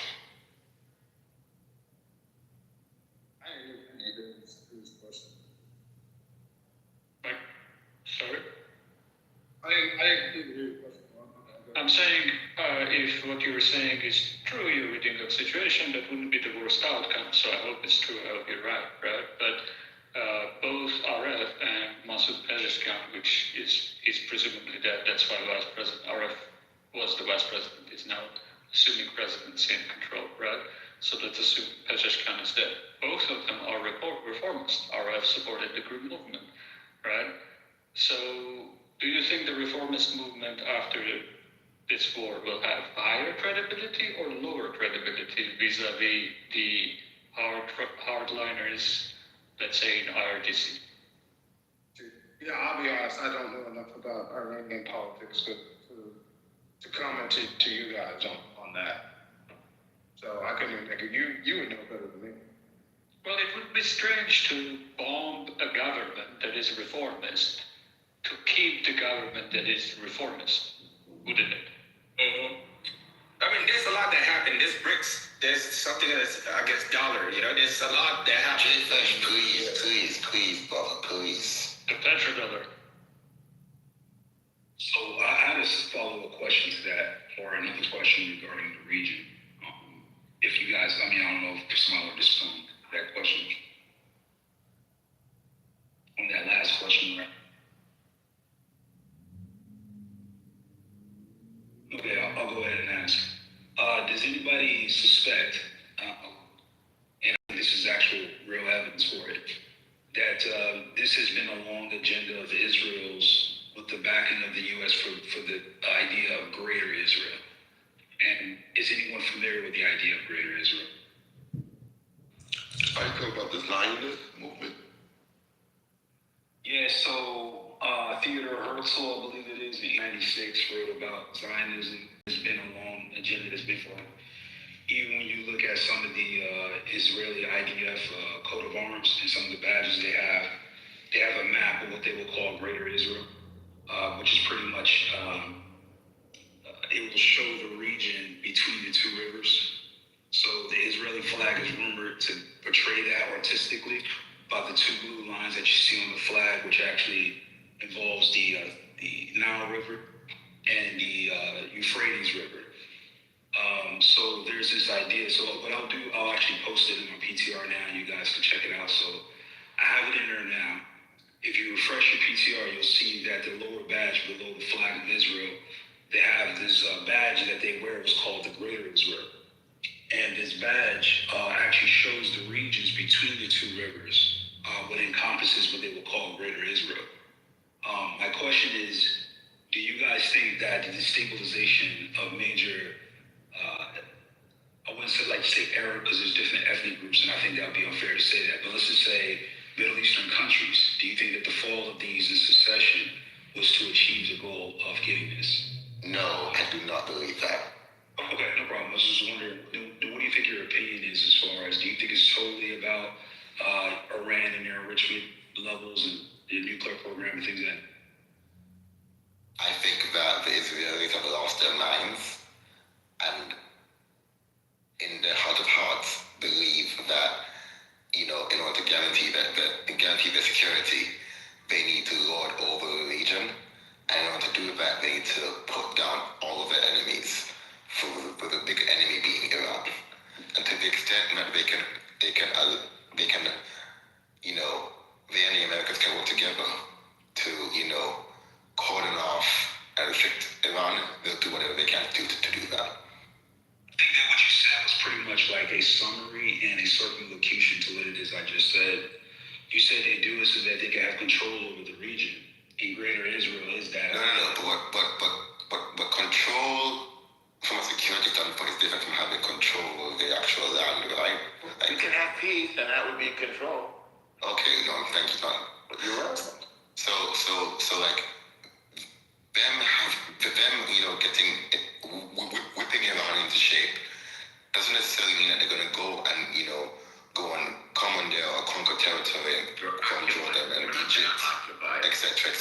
I didn't hear his question. Sorry? I didn't hear your question. I'm saying if what you were saying is true, you're reading the situation, that wouldn't be the worst outcome. So I hope it's true. I hope you're right? But both RF and Masoud Pezeshkian, which is presumably dead, that's why Vice President RF was the Vice President, is now assuming presidency and control, right? So let's assume Pezeshkian is dead. Both of them are reformists. RF supported the group movement, right? So do you think the reformist movement after this war will have higher credibility or lower credibility vis-a-vis the hardliners, let's say, in IRGC? Yeah, I'll be honest. I don't know enough about Iranian politics to comment to you guys on that. So I couldn't even think of you would know better than me. Well, it would be strange to bomb a government that is reformist to keep the government that is reformist, wouldn't it? Mm-hmm. I mean, there's a lot that happened. There's BRICS. There's something that's, I guess, dollar. There's a lot that happened. Please, brother, please. The petrodollar. So I had a follow-up question to that, or another question regarding the region. If you guys, I don't know if somebody would respond to that question. On that last question, right? Okay, I'll go ahead and ask. Does anybody suspect, and this is actual real evidence for it, that this has been a long agenda of Israel's with the backing of the U.S. for the idea of Greater Israel? And is anyone familiar with the idea of Greater Israel? Are you talking about the Zionist movement? Yeah, so Theodore Herzl, I believe it is, in 96 wrote about Zionism. It's been a long agenda that's been for, even when you look at some of the Israeli IDF coat of arms and some of the badges they have a map of what they will call Greater Israel, which is pretty much, it will show the region between the two rivers. So the Israeli flag is rumored to portray that artistically by the two blue lines that you see on the flag, which actually involves the Nile River and the Euphrates River. So there's this idea. So what I'll do, I'll actually post it in my PTR now, and you guys can check it out. So I have it in there now. If you refresh your PTR, you'll see that the lower badge below the flag of Israel, they have this badge that they wear. It's called the Greater Israel. And this badge actually shows the regions between the two rivers, what encompasses what they will call Greater Israel. My question is, do you guys think that the destabilization of major, I wouldn't like to say Arab because there's different ethnic groups, and I think that would be unfair to say that, but let's just say Middle Eastern countries, do you think that the fall of these in secession was to achieve the goal of getting this? No, I do not believe that. Okay, no problem. I was just wondering, what do you think your opinion is as far as, do you think it's totally about Iran and their enrichment levels and their nuclear program and things like that? I think that the Israelis have lost their minds and in their heart of hearts believe that, in order to guarantee their security, they need to lord over the region. And in order to do that, they need to put down all of their enemies, for the big enemy being Iran. And to the extent that they can, they and the Americans can work together to, cordon off and restrict Iran, they'll do whatever they can to do that. I think that what you said was pretty much like a summary and a circumlocution to what it is I just said. You said they do it so that they can have control over the region. In Greater Israel, is that? No. But control from a security standpoint is different from having control over the actual land, right? You can have peace, and that would be control. Okay, no, thank you, man. You're welcome. So like them, getting whipping Iran into shape doesn't necessarily mean that they're gonna go and commandeer or conquer territory from Jordan and Egypt, etc.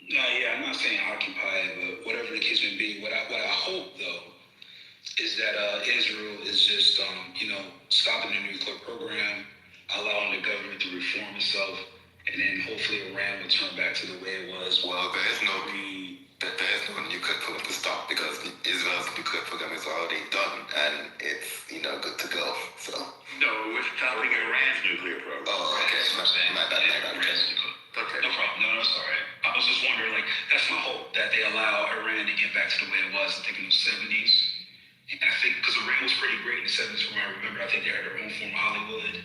I'm not saying occupy, but whatever the case may be, what I hope though is that Israel is just stopping the nuclear program, allowing the government to reform itself, and then hopefully Iran will turn back to the way it was. Well, there is no nuclear program to stop because Israel's nuclear program is already done and it's good to go. So no, we're stopping Iran's nuclear program. Oh, okay. My bad. Okay. No problem. No, it's all right. I was just wondering, that's my hope, that they allow Iran to get back to the way it was, I think, in the 70s. And I think, because Iran was pretty great in the 70s from what I remember. I think they had their own form of Hollywood.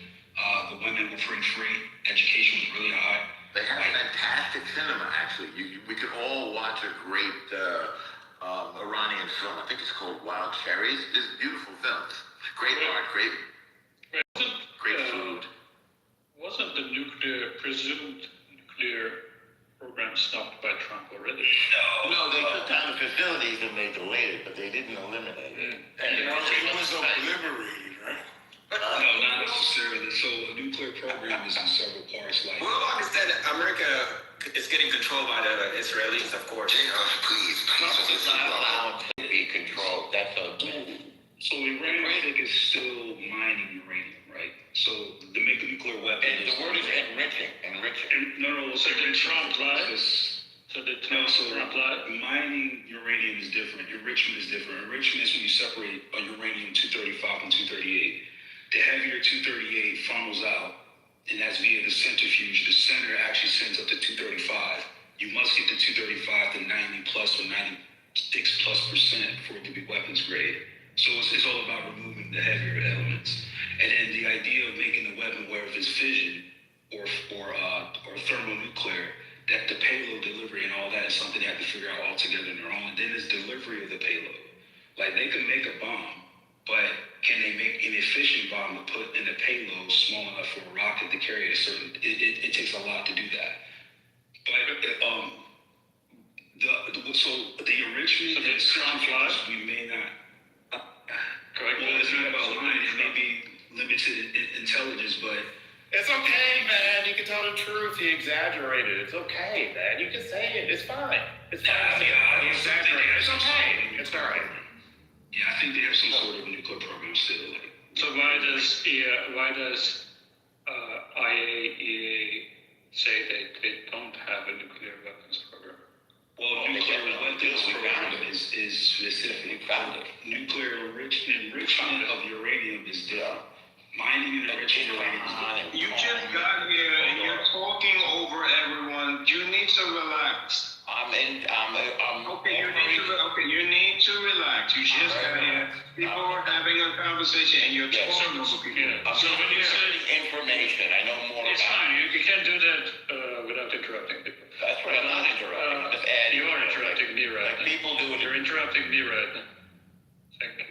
The women were pretty free. Education was really high. They have fantastic cinema, actually. We could all watch a great Iranian film. I think it's called Wild Cherries. It's beautiful films. Great art, great food. Wasn't the presumed nuclear program stopped by Trump already? No, they took down the facilities and they delayed it, but they didn't eliminate it. And it was obliterated, right? No, not necessarily. So a nuclear program is in several parts. Well, I understand that America is getting controlled by the Israelis, of course. Please. It's not allowed to be controlled. That's a... So Iran, I think, is still mining uranium, right? So to make a nuclear weapon... And the word is enriching. No. So did Trump lie? Trump lie? Mining uranium is different. Enrichment is different. Enrichment is when you separate a uranium-235 from 238. The heavier 238 funnels out, and that's via the centrifuge. The center actually sends up to 235. You must get the 235 to 90 plus or 96+% for it to be weapons grade. So it's all about removing the heavier elements. And then the idea of making the weapon, whether it's fission or thermonuclear, that the payload delivery and all that is something they have to figure out all together on their own. And then there's delivery of the payload. Like they can make a bomb, but can they make an efficient bomb to put in the payload small enough for a rocket to carry a certain? It takes a lot to do that. But the enrichment and the centrifuge, we may not. Correct. Well, it's not about lying. It may be limited intelligence, but It's okay, man. You can tell the truth. He exaggerated. It's okay, man. You can say it. It's fine. It's fine. He exaggerated. It's okay. It's all right. Yeah, I think they have some sort of nuclear program still. So why does IAEA say they don't have a nuclear weapons program? Well, nuclear weapons program is specific. Nuclear enrichment of uranium is different. Mining and enriching uranium is different. You just got here and you're talking over everyone. You need to relax. You need to relax. You just got here. People are having a conversation and you're talking over people. So when you say information, I know more it's about fine. You can do that without interrupting people. That's right. I'm not interrupting. Just add. You are interrupting me right now. People do it. You're interrupting me right now. Thank you.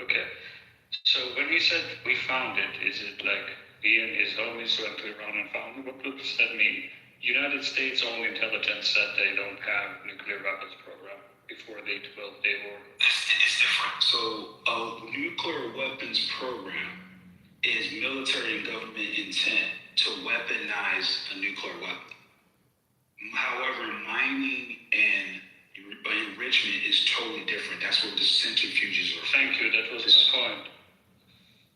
Okay. So when we said we found it, is it like he and his homies went to Iran and found it? What does that mean? United States own intelligence said they don't have nuclear weapons program before the 12-day war. It's different. So a nuclear weapons program is military and government intent to weaponize a nuclear weapon. However, mining and enrichment is totally different. That's where the centrifuges are. Thank you, that was my point.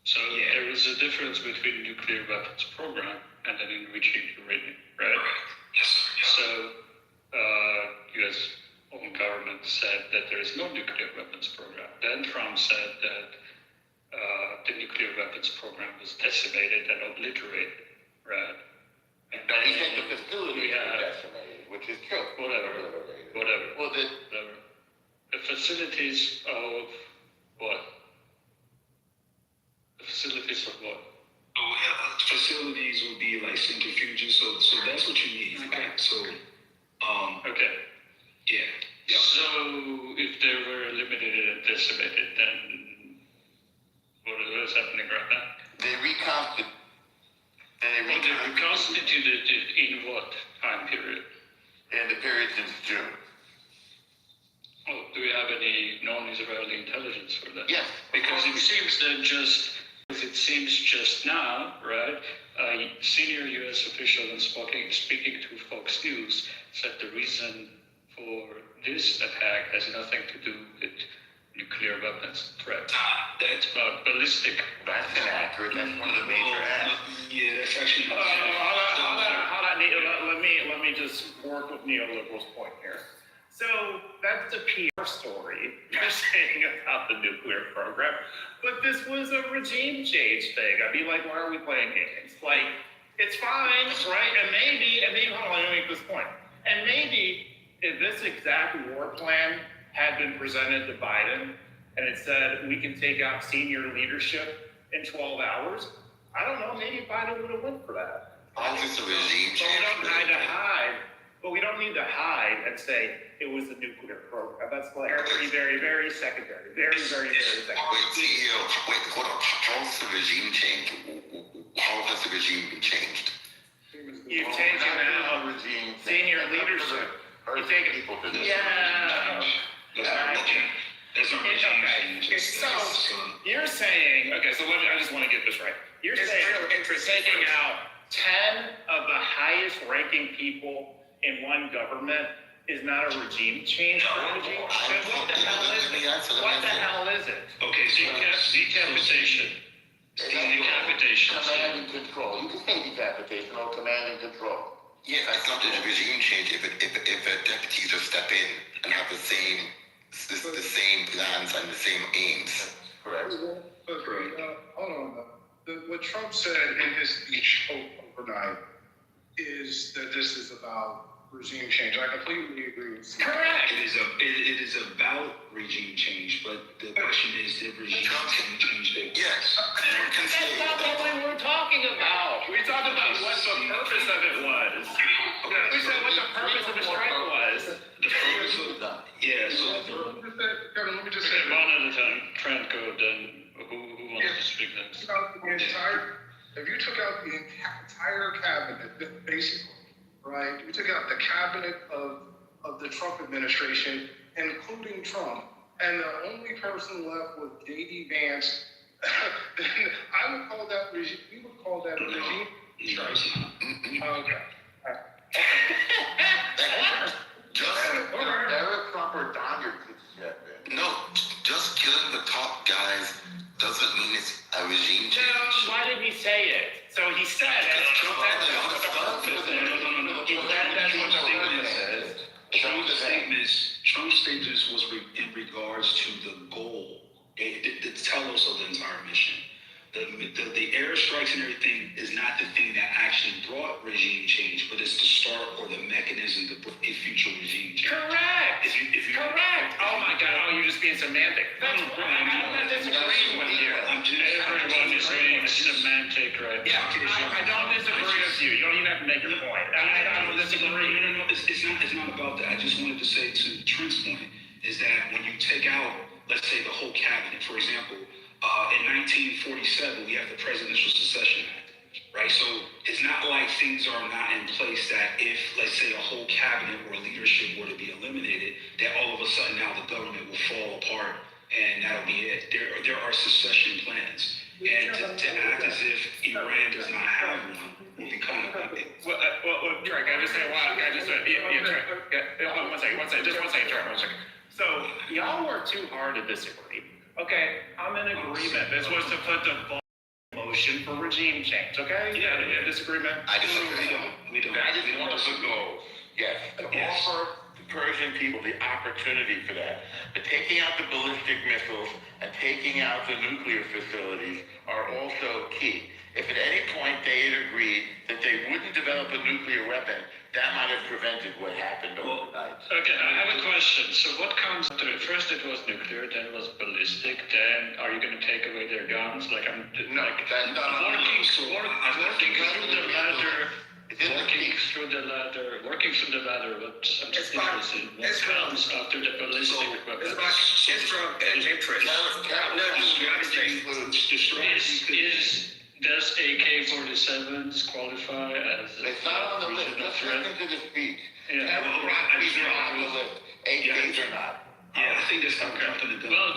So there is a difference between nuclear weapons program and an enriching uranium, right? Correct. Yes, sir. Yes. So U.S. own government said that there is no nuclear weapons program. Then Trump said that the nuclear weapons program was decimated and obliterated, right? And no, he said the facility was decimated, which is true. Whatever. Well, the facilities of what? The facilities of what? Oh, yeah, facilities will be like centrifuges, so that's what you need. Okay. So, Okay. yeah. Yep. So if they were eliminated and decimated, then what is happening right now? They reconstituted. Well, they reconstituted it in what time period? In the period since June. Oh, do we have any non-Israeli intelligence for that? Yes. Because it seems that just now, right, a senior U.S. official and speaking to Fox News said the reason for this attack has nothing to do with nuclear weapons threat. That's about ballistic. That's inaccurate. That's one of the major acts. Yeah, that's actually not Let me just work with neoliberals' point here. So that's a PR story you're saying about the nuclear program, but this was a regime change thing. I'd be like, why are we playing games? Like, it's fine, right? And maybe, hold on, let me make this point. And maybe if this exact war plan had been presented to Biden and it said we can take out senior leadership in 12 hours, I don't know, maybe Biden would have went for that. All this regime change. But we don't need to hide and say it was the nuclear program. That's like very, very, very secondary. Very, very, very secondary. Wait, CEO, hold on. How's the regime changed? How has the regime been changed? You've taken out senior leadership. You've taken people to this. Yeah. So you're saying, okay, so I just want to get this right. You're saying taking out 10 of the highest ranking people in one government is not a regime change strategy? What the hell is it? What the hell is it? Okay, so decapitation. Decapitation. Command and control. You can say decapitation or command and control. Yeah, that's not a regime change if a deputy just step in and have the same plans and the same aims. Correct. Hold on. What Trump said in his speech overnight is that this is about regime change. I completely agree with you. Correct. It is about regime change, but the question is, did regime change it? Yes. That's not what we were talking about. We talked about what the purpose of it was. We said what the purpose of the strike was. The purpose of that. Yeah, so Kevin, let me just say one at a time. Trend code, then who wants to speak next? If you took out the entire cabinet, basically, right? You took out the cabinet of the Trump administration, including Trump, and the only person left was J.D. Vance. Then I would call that regime. We would call that regime. Okay. Eric Trump or Donald Trump. No, just killing the top guys doesn't mean it's a regime change. No, why did he say it? So he said it. That's what the purpose is. Trump's statements was in regards to the goal, the telos of the entire mission. The airstrikes and everything is not the thing that actually brought regime change, but it's the start or the mechanism to bring a future regime change. Correct. Correct. Oh my God. Oh, you're just being semantic. That's I'm not disagreeing with you. Everyone is being semantic right now. Yeah, I don't disagree with you. You don't even have to make your point. I don't disagree. No, it's not about that. I just wanted to say to Trent's point is that when you take out, let's say, the whole cabinet, for example, in 1947, we have the Presidential Succession Act, right? So it's not like things are not in place that if, let's say, a whole cabinet or leadership were to be eliminated, that all of a sudden now the government will fall apart and that'll be it. There are succession plans. And to act as if Iran does not have one will be kind of like it. Well, Trey, can I just say why? Can I just say, one second, Trey. So y'all work too hard to disagree. Okay, I'm in agreement. This was to put the motion for regime change, okay? Yeah, disagreement? I disagree. We don't. I just want us to go. Yes. To offer the Persian people the opportunity for that. But taking out the ballistic missiles and taking out the nuclear facilities are also key. If at any point they had agreed that they wouldn't develop a nuclear weapon, that might have prevented what happened overnight. Okay, I have a question. So what comes after it? First it was nuclear, then it was ballistic, then are you going to take away their guns? Like I'm No, like that's not on the list. working through the ladder. Working through the ladder, but I'm just interested in what comes after the ballistic weapon. It's from interest. Does AK-47s qualify as It's not on the list. Let's listen to the speech. Yeah. These are on the list. AKs are not. Yeah, I think that's kind of jumping the gun. Well,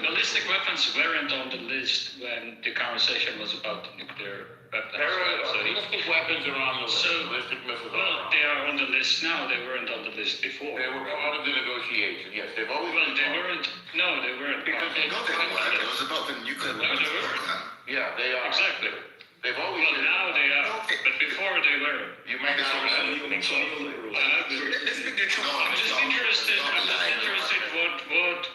ballistic weapons weren't on the list when the conversation was about the nuclear weapons. Ballistic weapons are on the list. Ballistic missiles Well, they are on the list now. They weren't on the list before. They were part of the negotiation. Yes, they've always Well, been they part. weren't. No, they weren't. Because they No, they weren't. It was about the nuclear weapons program. Yeah, they are. Exactly. They've always Well, been. now they are, but before they were. You might not have listening to Let's speak the truth. I'm just interested.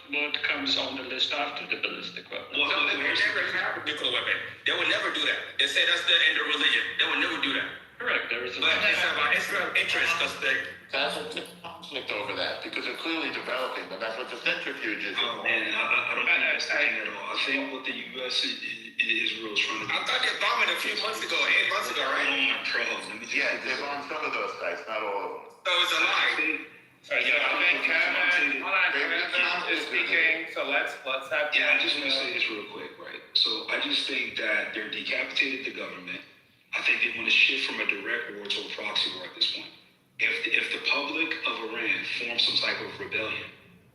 What comes on the list after the ballistic weapon? No, they would never have a nuclear weapon. They would never do that. They say that's the end of religion. They would never do that. Correct. There is a. But it's about Israel interest because they. That's a conflict over that because they're clearly developing them. That's what the centrifuge is. Oh man, I don't think that's the thing at all. I think what the U.S. and Israel is trying to do. I thought they bombed it a few months ago, 8 months ago, right? Oh my bro, let me just Yeah, they've on some of those sites, not all of them. So it's a lie. Kevin is speaking, so let's have. Yeah, I just want to say this real quick, right? So I just think that they're decapitated the government. I think they want to shift from a direct war to a proxy war at this point. If the public of Iran forms some type of rebellion,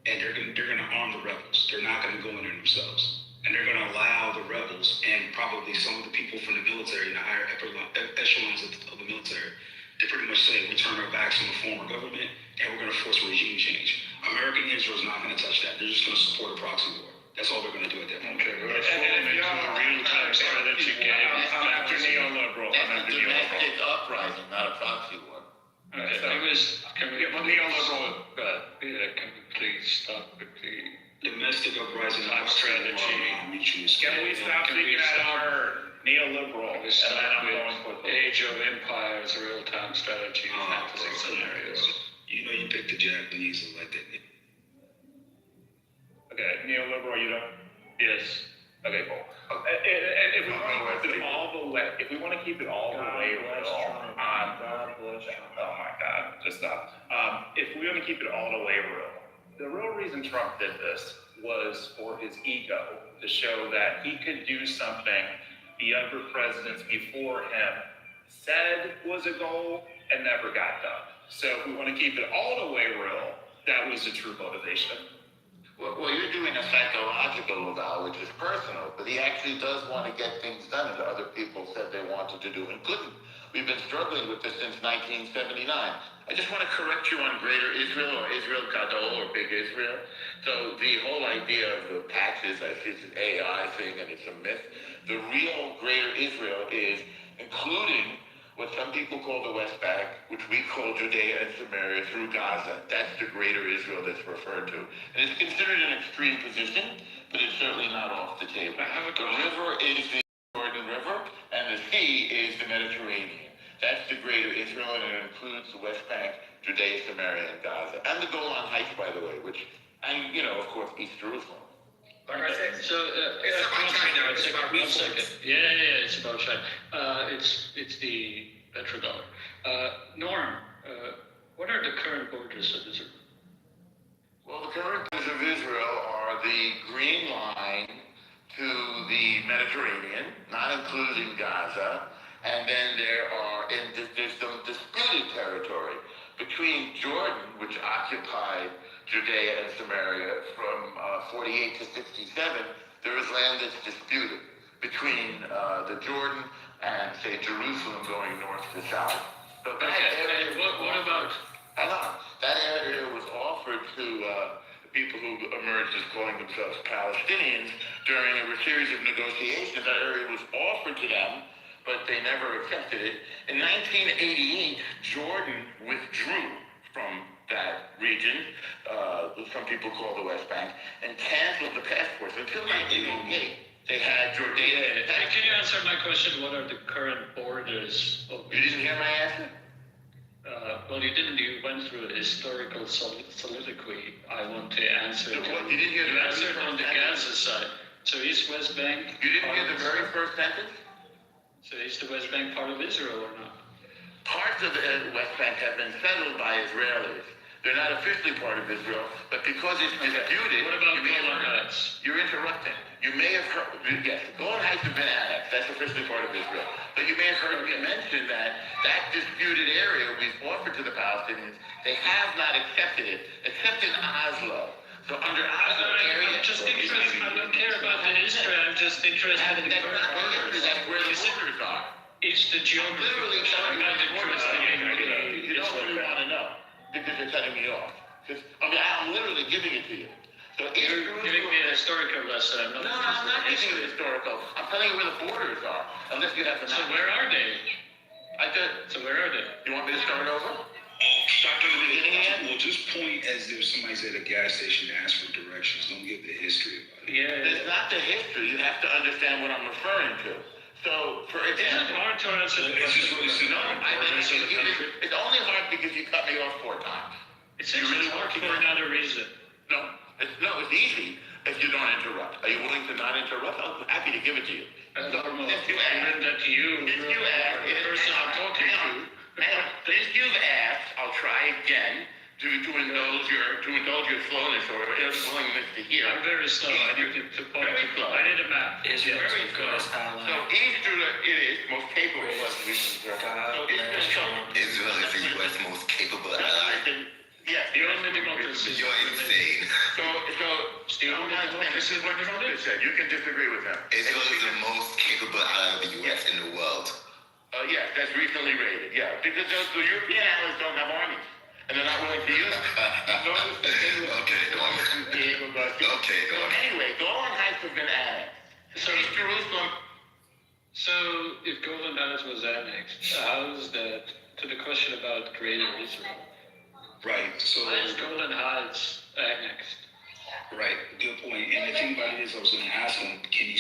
and they're gonna arm the rebels, they're not gonna go in there themselves, and they're gonna allow the rebels and probably some of the people from the military, the higher echelons of the military, to pretty much say we turn our backs on the former government and we're gonna force regime change. America and Israel is not gonna touch that. They're just gonna support a proxy war. That's all they're gonna do at that point. Okay, we're falling into a real-time strategy game. I'm after neoliberal. I'm That's a after neoliberal. domestic uprising, not a proxy war. Okay, can we neoliberal? Can we please stop with the Domestic uprising time strategy? Can we stop thinking at our neoliberal? Can we stop with Age of Empires, real-time strategy, fantasy scenarios? You know you picked the Japanese and like that. Okay, neoliberal, you don't. Yes. Okay, cool. And if we want to keep it all the way, if we want to keep it all the way real, oh my God, just stop. If we want to keep it all the way real, the real reason Trump did this was for his ego, to show that he could do something the other presidents before him said was a goal and never got done. So if we want to keep it all the way real, that was the true motivation. Well, you're doing a psychological vow, which is personal, but he actually does want to get things done that other people said they wanted to do and couldn't. We've been struggling with this since 1979. I just want to correct you on Greater Israel or Israel Gadol or Big Israel. So the whole idea of the patches, I see it's an AI thing and it's a myth. The real Greater Israel is including what some people call the West Bank, which we call Judea and Samaria through Gaza. That's the Greater Israel that's referred to. And it's considered an extreme position, but it's certainly not off the table. The river is the Jordan River, and the sea is the Mediterranean. That's the Greater Israel, and it includes the West Bank, Judea, Samaria, and Gaza. And the Golan Heights, by the way, which, and, you know, of course, East Jerusalem. Like I said, So, it's about China. It's about one resources. second. Yeah, it's about China. It's the petrodollar. Norm, what are the current borders of Israel? Well, the current borders of Israel are the green line to the Mediterranean, not including Gaza, and then there's some disputed territory between Jordan, which occupied Judea and Samaria from 48 to 67. There is land that's disputed between the Jordan and, say, Jerusalem going north to south. So that area, what about? That area was offered to people who emerged as calling themselves Palestinians during a series of negotiations. That area was offered to them, but they never accepted it. In 1988, Jordan withdrew from that region, some people call the West Bank, and canceled the passports until 1988. They had Jordania. Can you answer my question? What are the current borders of You didn't hear my answer? Well, you didn't. You went through a historical soliloquy. I want to answer. You didn't hear you the answered on the Gaza side. So is West Bank? You didn't hear the very first sentence? So is the West Bank part of Israel or not? Parts of the West Bank have been settled by Israelis. They're not officially part of Israel, but because it's disputed. What about Golan Heights? You're interrupting. You may have heard, yes, Golan Heights have been annexed. That's officially part of Israel. But you may have heard me mention that disputed area we've offered to the Palestinians, they have not accepted it, except in Oslo. So under Oslo area. I'm just interested. I don't care about the history. I'm just interested in the current borders. That's where the borders are. It's the geography. Literally I'm not interested in you don't really want to know because you're cutting me off. I'm literally giving it to you. So you're giving me a historical lesson. I'm not giving you historical. I'm telling you where the borders are. Unless you have the map. So where are they? So where are they? You want me to start over? Start from the beginning again? Well, just point as if somebody's at a gas station and ask for directions. Don't give the history about it. Yeah. It's not the history. You have to understand what I'm referring to. So, for example, it's hard to answer the question. It's only hard because you cut me off 4 times. It's really hard for another reason. No, it's easy if you don't interrupt. Are you willing to not interrupt? I'm happy to give it to you. If you ask, the person I'm talking to. If you've asked, I'll try again to indulge your slowness or willingness to hear. I'm very slow. I need to point to I need a map. It's very slow. So Israel is most capable of Israel is the U.S. most capable ally. Yes, the only democracy. You're insane. This is what Trump said. You can disagree with him. Israel is the most capable ally of the U.S. in the world. Yes, that's recently rated. Yeah, because the European allies don't have armies. And they're not willing to use it. Okay, go on. Anyway, Golan Heights have been annexed. So East Jerusalem. So if Golan Heights was annexed, how is that to the question about Greater Israel? Right. So why is Golan Heights annexed? Right. Good point. And the thing about it is, I was going to ask him, can you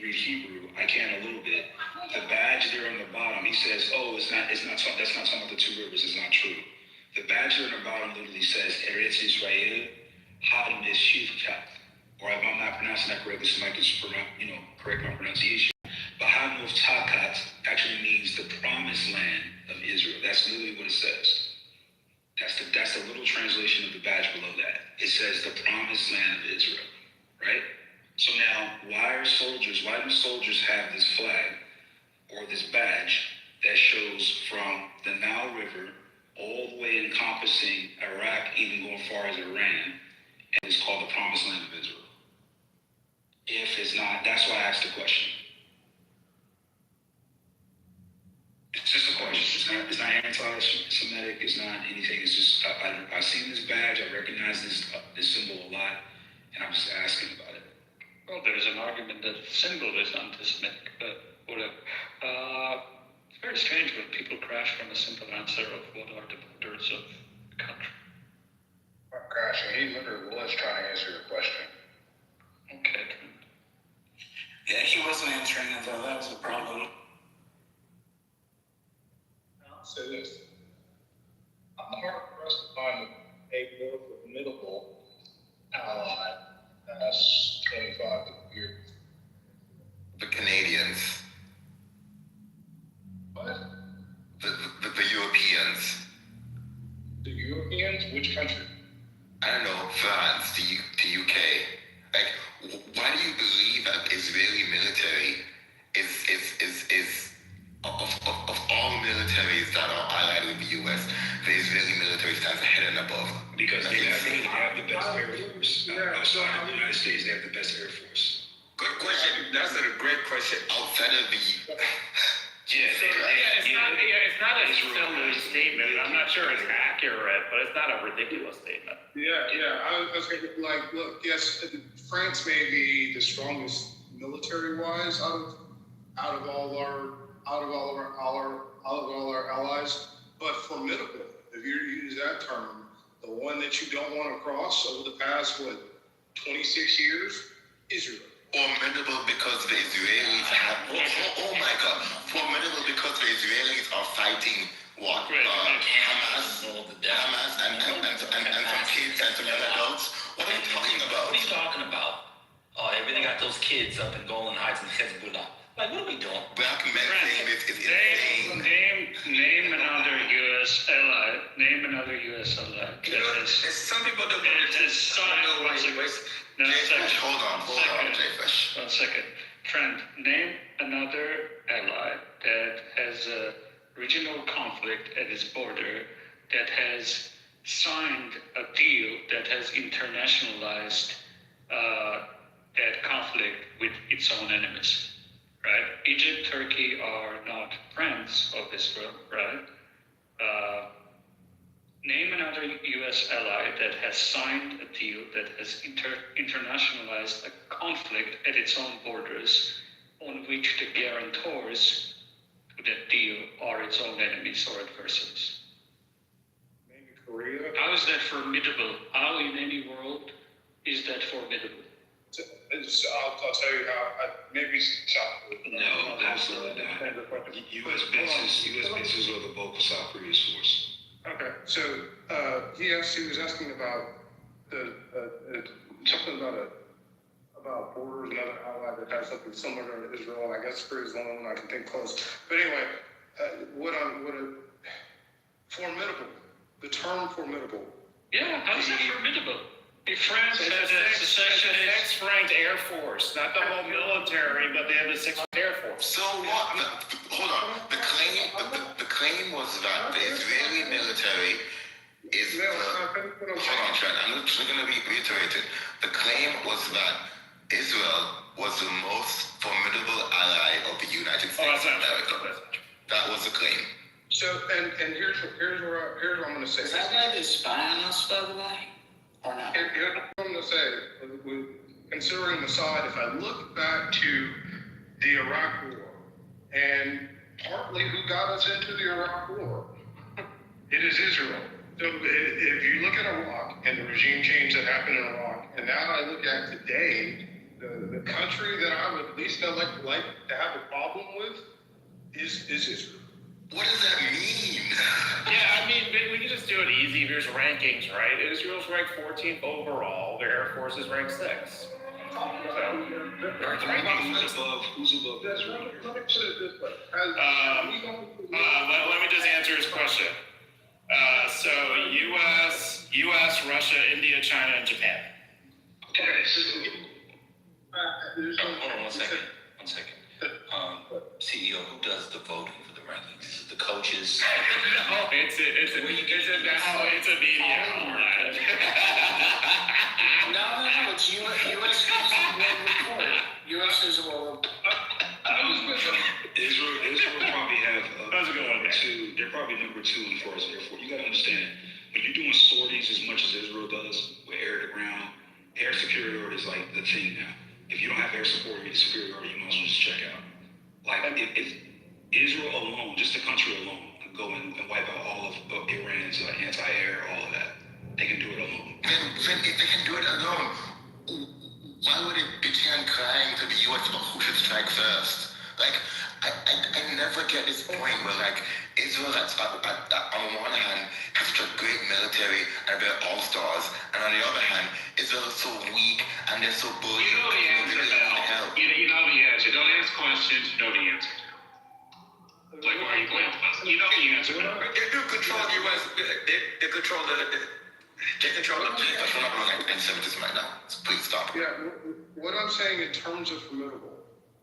read Hebrew? I can a little bit. The badge there on the bottom, he says, that's not talking about the 2 rivers. It's not true. The badge there on the bottom literally says Eretz Israel Had Meshivkat. Or if I'm not pronouncing that correctly, somebody can correct my pronunciation. But Hanuf Takat actually means the promised land of Israel. That's literally what it says. That's the little translation of the badge below that. It says the promised land of Israel, right? So now, why do soldiers have this flag or this badge that shows from the Nile River all the way encompassing Iraq, even going far as Iran, and it's called the promised land of Israel? If it's not, that's why I asked the question. It's just a question. It's not anti-Semitic. It's not anything. It's just I've seen this badge. I recognize this symbol a lot, and I'm just asking about it. Well, there's an argument that the symbol is anti-Semitic, but whatever. It's very strange when people crash from a simple answer of what are the borders of the country. Gosh, he literally was trying to answer your question. Okay. Yeah, he wasn't answering it though. That was the problem. I'll say this. I'm hard pressed to find a more formidable ally past 25 years. The Canadians. What? The Europeans. The Europeans? Which country? I don't know, France, the UK. Like, why do you believe that Israeli military is of all militaries that are allied with the US, the Israeli military stands ahead and above? Because they have the best air force. Outside of the United States, they have the best air force. Good question. That's a great question. Outside of the it's not a silly statement. I'm not sure it's accurate, but it's not a ridiculous statement. Yeah. I was thinking, look, yes, France may be the strongest military-wise out of all our allies, but formidable. If you use that term, the one that you don't want to cross over the past 26 years, Israel. Formidable because the Israelis have. Oh my God! Formidable because the Israelis are fighting what? Hamas and some kids and some young adults. What are you talking about? What are you talking about? Oh, everything got those kids up in Golan Heights and Hezbollah. Like, what are we doing? Black men saying this is insane. Name another U.S. ally. Name another U.S. ally. Some people don't want to know why you waste. Hold on, Jayfish. 1 second. Trent, name another ally that has a regional conflict at its border that has signed a deal that has internationalized that conflict with its own enemies, right? Egypt, Turkey are not friends of Israel, right? Name another U.S. ally that has signed a deal that has internationalized a conflict at its own borders on which the guarantors to that deal are its own enemies or adversaries. Maybe Korea. How is that formidable? How in any world is that formidable? I'll tell you how. Maybe South Korea. No, absolutely not. U.S. bases are the bulk of South Korea's force. Okay, so he was asking about something about borders, another ally that has something similar to Israel. And I guess Korea is the only one I can think close. But anyway, formidable. The term formidable. Yeah, how is that formidable? If France has a secessionist Sixth-ranked Air Force, not the whole military, but they have the Sixth Air Force. So what? Hold on. The claim was that the Israeli military is. Hold on, Trent. I'm just going to reiterate it. The claim was that Israel was the most formidable ally of the United States of America. That was the claim. So, and here's what I'm going to say. Is that why they spy on us, by the way? Or not? Here's what I'm going to say. Considering Mossad, if I look back to the Iraq War, and partly who got us into the Iraq War, it is Israel. So if you look at Iraq and the regime change that happened in Iraq, and now I look at today, the country that I would at least like to have a problem with is Israel. What does that mean? Yeah, I mean, we can just do it easy. There's rankings, right? Israel's ranked 14th overall. Their Air Force is ranked 6th. Who's above Israel? Let me put it this way. Let me just answer his question. So U.S., Russia, India, China, and Japan. Okay. Hold on 1 second. CEO, who does the voting for the rankings? Is it the coaches? No, it's a media. No, it's U.S. report. U.S. is all. Israel probably have That's a good one. They're probably number 2 as far as Air Force. You got to understand, when you're doing sorties as much as Israel does with air to ground, air superiority is like the thing now. If you don't have air superiority, you might as well just check out. Like if Israel alone, just the country alone, could go and wipe out all of Iran's anti-air, all of that, they can do it alone. Then if they can do it alone, why would it be turn crying to the U.S. about who should strike first? Like, I never get this point where, like, Israel, on one hand, has such a great military and they're all-stars, and on the other hand, Israel is so weak and they're so bullied. You know the answer now. You know the answer. Don't ask questions. You know the answer. Like, why are you playing? You know the answer. They do control the U.S. They control the anti-Semitism right now. So please stop. Yeah, what I'm saying in terms of formidable,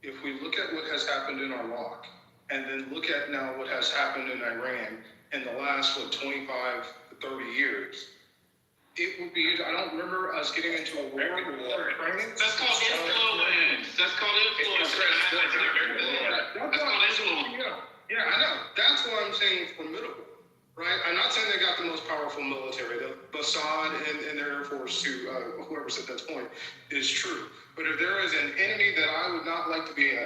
if we look at what has happened in Iraq, and then look at now what has happened in Iran in the last, 25 to 30 years, it would be, I don't remember us getting into a war. That's called influence. That's called influence. That's called influence. Yeah, I know. That's why I'm saying formidable, right? I'm not saying they got the most powerful military. The Mossad and their Air Force, whoever said that point, is true. But if there is an enemy that I would not like to be an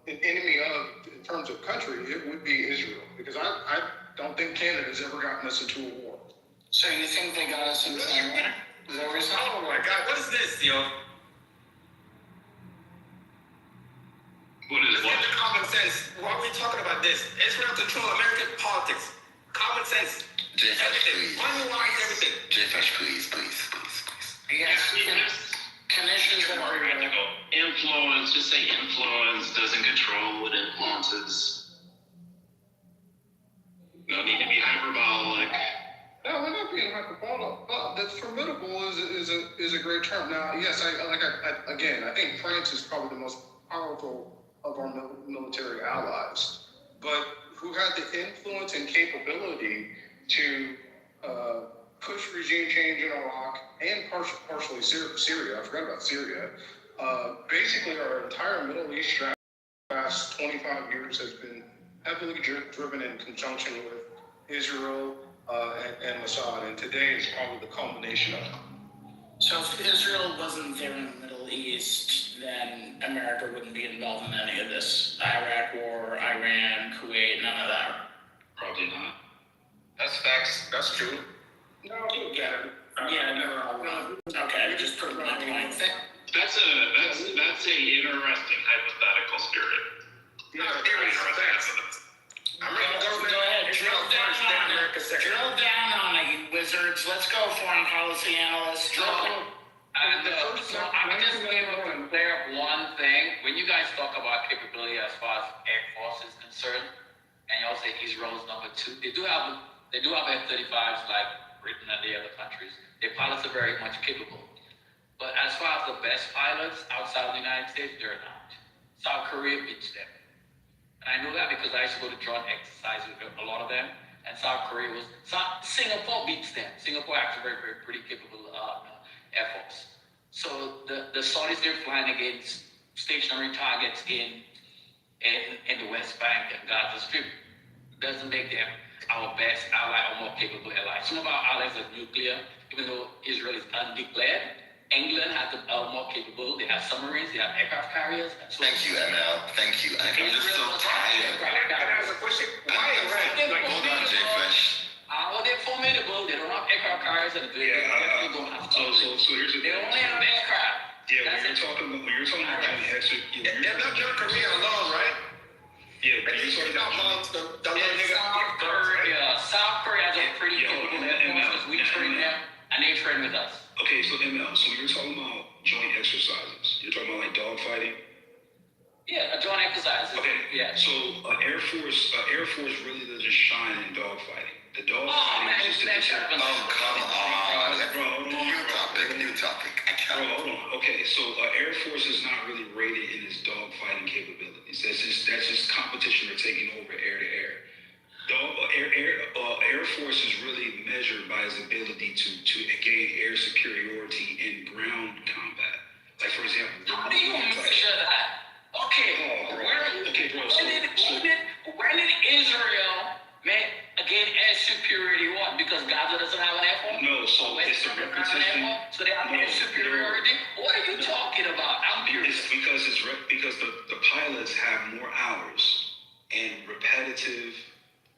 enemy of in terms of country, it would be Israel. Because I don't think Canada's ever gotten us into a war. So you think they got us into Iran? Is that what you're saying? Oh my God, what is this, yo? Let's get to common sense. Why are we talking about this? Israel control American politics. Common sense. Everything. Money-wise, everything. J-Fresh, please. Yes, can issues that are Influence, just say influence, doesn't control what influences. No need to be hyperbolic. No, we're not being hyperbolic, but that's formidable is a great term. Now, yes, I think France is probably the most powerful of our military allies, but who had the influence and capability to push regime change in Iraq and partially Syria. I forgot about Syria. Basically, our entire Middle East strategy the last 25 years has been heavily driven in conjunction with Israel and Mossad, and today is probably the culmination of it. So if Israel wasn't there in the Middle East, then America wouldn't be involved in any of this. Iraq war, Iran, Kuwait, none of that. Probably not. That's facts. That's true. No, You're all wrong. Okay, just put it on the line. That's a interesting hypothetical spirit. Go ahead, drill down on it, you wizards. Let's go, foreign policy analysts. I'm just going to clear up one thing. When you guys talk about capability as far as Air Force is concerned, and y'all say Israel's number 2, they do have F-35s like Britain and the other countries. Their pilots are very much capable. But as far as the best pilots outside of the United States, they're not. South Korea beats them. And I know that because I used to go to joint exercise with a lot of them. And Singapore beats them. Singapore actually very pretty capable Air Force. So the Saudis, they're flying against stationary targets in the West Bank and Gaza Strip. Doesn't make them our best ally or more capable ally. Some of our allies are nuclear, even though Israel is undeclared. England has more capable. They have submarines, they have aircraft carriers. So Thank you, ML. Thank you. I'm just so tired. Hold on, J-Fresh. They're formidable. They don't have aircraft carriers, and they definitely don't have So here's the They only have aircraft. Yeah, when you're talking about joint exercise, They're not North Korea alone, right? Yeah, but you're talking about South Korea has a pretty capable Air Force. We train them, and they train with us. Okay, so ML, so you're talking about joint exercises. You're talking about like dogfighting? Yeah, a joint exercise. Okay, yeah. So Air Force really doesn't shine in dogfighting. The dogfighting is just come on. Bro, New topic. Bro, hold on. Okay, so Air Force is not really rated in its dogfighting capabilities. That's just competition or taking over air to air. Air Force is really measured by its ability to gain air superiority in ground combat. Like, for example, how do you measure that? Okay, when did Israel gain air superiority? What? Because Gaza doesn't have an air force? No, so it's a repetition. So they have air superiority? What are you talking about? I'm curious. It's because the pilots have more hours and repetitive,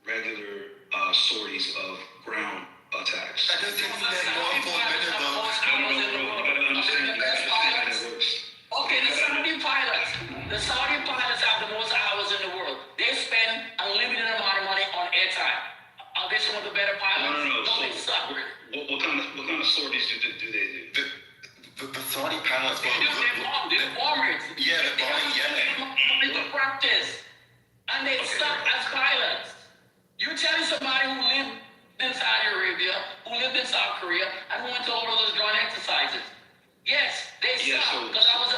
regular sorties of ground attacks. That doesn't mean they're more formidable. You gotta understand how that works. Okay, the Saudi pilots have the most hours in the world. They spend a limited amount of money on airtime. Are they some of the better pilots? No. They suck. What kind of sorties do they do? The Saudi pilots. They're bombers. Yeah, they're bombing Yemen. They practice, and they suck as pilots. You tell me somebody who lived in Saudi Arabia, who lived in South Korea, and who went to all of those joint exercises. Yes, they suck. Because I was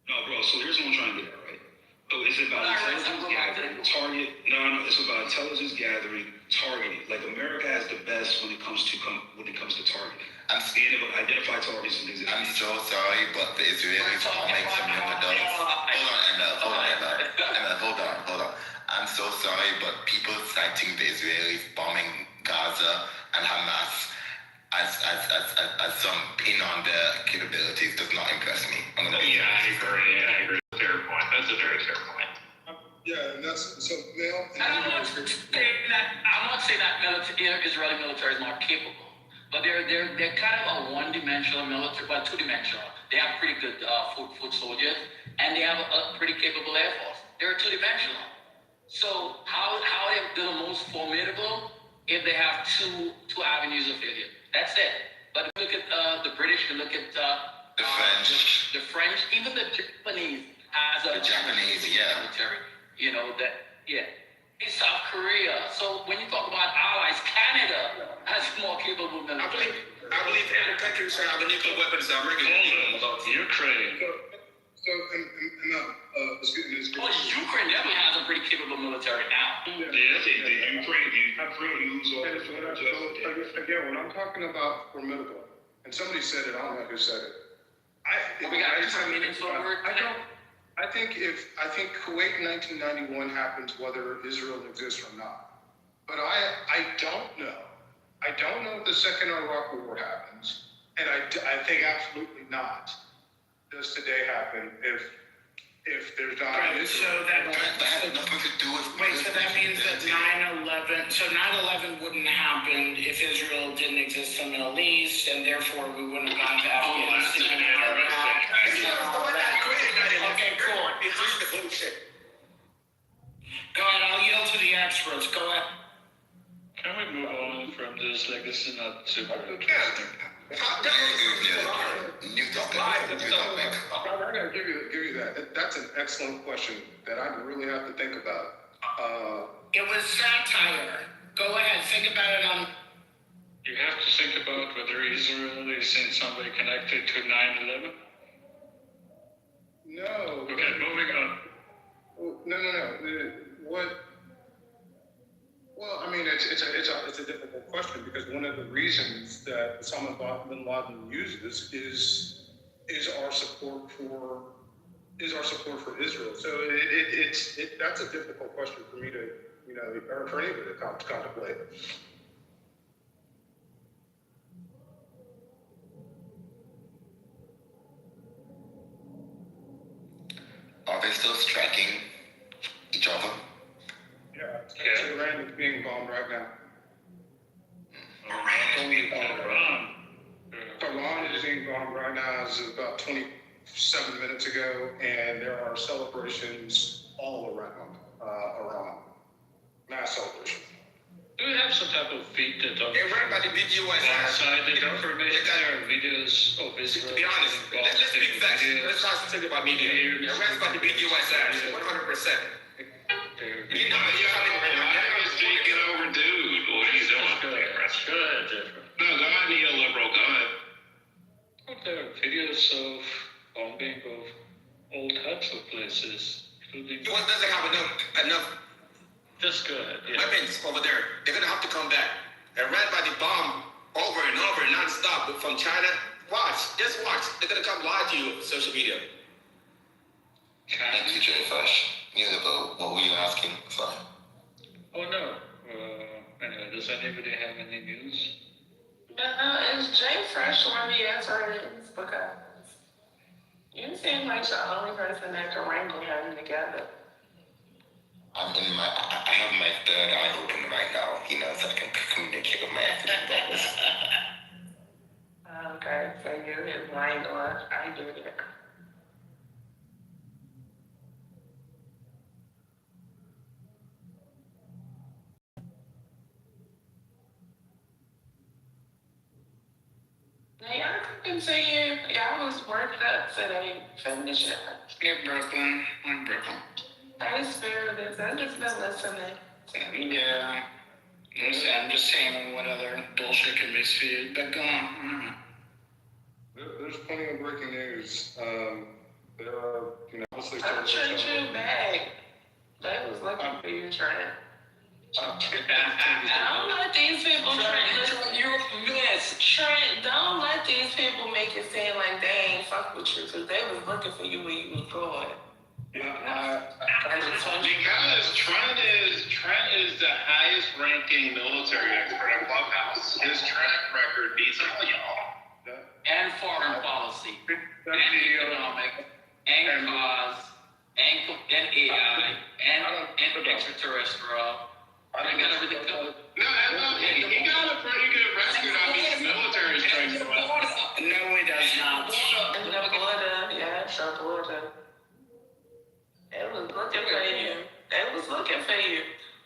No, bro, so here's what I'm trying to get at, right? So it's about intelligence gathering, it's about intelligence gathering, targeting. Like, America has the best when it comes to targeting. Being able to identify targets and things. I'm so sorry, but the Israelis bombing some young adults. Hold on. I'm so sorry, but people citing the Israelis bombing Gaza and Hamas as some pin on their capabilities does not impress me. I agree. Fair point. That's a very fair point. Yeah, and that's so now. I'm not saying that Israeli military is not capable, but they're kind of a one-dimensional military, but two-dimensional. They have pretty good foot soldiers. and they have a pretty capable Air Force. They're a two-dimensional. So how are they the most formidable if they have two avenues of failure? That's it. But look at the British, you look at The French. the French, even the Japanese has a military. You know that, yeah. In South Korea. So when you talk about allies, Canada has more capable military. I believe every country should have a nuclear weapons. America. Ukraine. So, excuse me. Well, Ukraine definitely has a pretty capable military now. Yeah, the Ukraine use all the Again, when I'm talking about formidable, and somebody said it, I don't know who said it. We got to try meanings for word. I think Kuwait in 1991 happens whether Israel exists or not. But I don't know. I don't know if the second Iraq War happens, and I think absolutely not. Does today happen if there's not Right, Israel? so that had nothing to do with. Wait, so that means that 9/11. So 9/11 wouldn't happen if Israel didn't exist in the Middle East, and therefore we wouldn't have gone to Afghanistan. Okay, cool. Behind the bullshit. Go ahead. I'll yield to the experts. Go ahead. Can we move on from this? Like, this is not super interesting. I gotta give you that. That's an excellent question that I really have to think about. It was satire. Go ahead. Think about it on. You have to think about whether Israel is in some way connected to 9/11. No. Okay, moving on. No. What? Well, I mean, it's a difficult question because one of the reasons that Osama bin Laden uses is our support for Israel. So that's a difficult question for me to or for anybody to contemplate. Are they still striking each other? Yeah. Iran is being bombed right now. Iran is being bombed right now. It's about 27 minutes ago, and there are celebrations all around Iran. Mass celebrations. Do we have some type of feed that talk by the big US alongside the information? There are videos of Israel. To be honest, let's speak facts. Let's not talk about media. Iran's about to beat US ass, 100%. You know, Get over, dude. What are you doing? That's good. No, go ahead, neoliberal. Go ahead. There are videos of bombing of all types of places, including. US doesn't have enough. Just go ahead. Yeah. Weapons over there. They're gonna have to come back. Iran by the bomb over and over non-stop from China. Just watch. They're gonna come lie to you on social media. Thank you, Jay Fresh. What were you asking? Sorry. Oh no. Anyway, does anybody have any news? Is Jay Fresh one of your attorneys? Because you seem like the only person that can wrangle them together. I have my third eye open right now, so I can communicate with my acting brothers. Okay, so you're his wrangler. I get it. Now y'all can continue. Y'all was worked up today. Finish it. Get Brooklyn. I'm Brooklyn. I spirit is. I've just been listening. Yeah. I'm just saying what other bullshit can be spewed, but go on. There's plenty of breaking news. There are, obviously. I'm Trent you back. They was looking for you, Trent. Don't let these people, Trent, you miss. Trent, don't let these people make it seem like they ain't fuck with you, because they was looking for you when you was going. Because Trent is the highest ranking military expert at Clubhouse. His track record beats all y'all. And foreign policy, and economic, and cause, and AI, and extraterrestrial. I got everything covered. No, he got a pretty good record on these military strengths. No, he does not. The border, yeah, the border. looking for you. They was looking for you.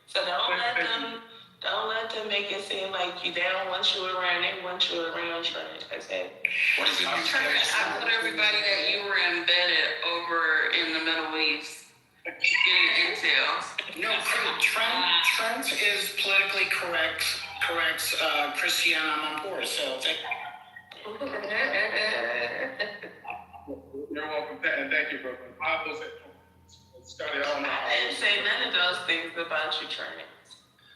So don't let them make it seem like they don't want you around. They want you around, Trent. Okay. What is it? I told everybody that you were embedded over in the Middle East getting intel. No, Trent is politically correct. Corrects Christiana Amanpour. So You're welcome, and thank you, brother. I was Scotty, I don't know. I didn't say none of those things about you, Trent.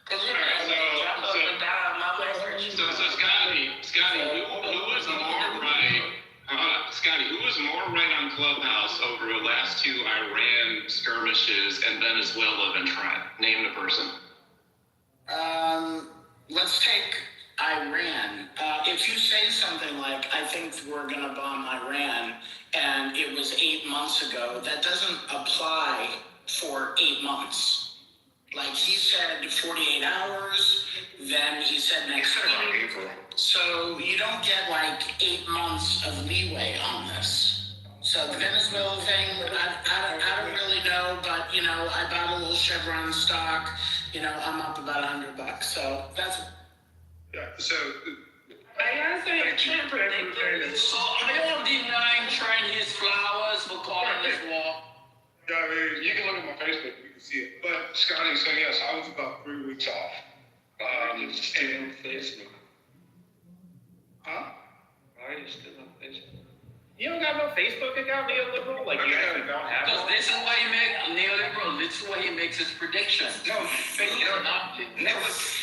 Because you drop up and down my message. So Scotty, who was more right? Scotty, who was more right on Clubhouse over the last two Iran skirmishes and Venezuela than Trent? Name the person. let's take Iran. If you say something like, I think we're going to bomb Iran, and it was 8 months ago, that doesn't apply for 8 months. Like he said 48 hours, then he said next week. So you don't get like 8 months of leeway on this. So the Venezuela thing, I don't really know, but you know, I bought a little Chevron stock. You know, I'm up about $100. So that's. Yeah. So. I say Trent predicted. So are y'all denying Chinese flowers for calling this war? Yeah, I mean, you can look at my Facebook, you can see it. But Scotty, so yes, I was about 3 weeks off. Still on Facebook. Huh? Why are you still on Facebook? You don't got no Facebook account, neoliberal? Like, you guys don't have Because one? this is why he makes neoliberal. This is why he makes his predictions. No,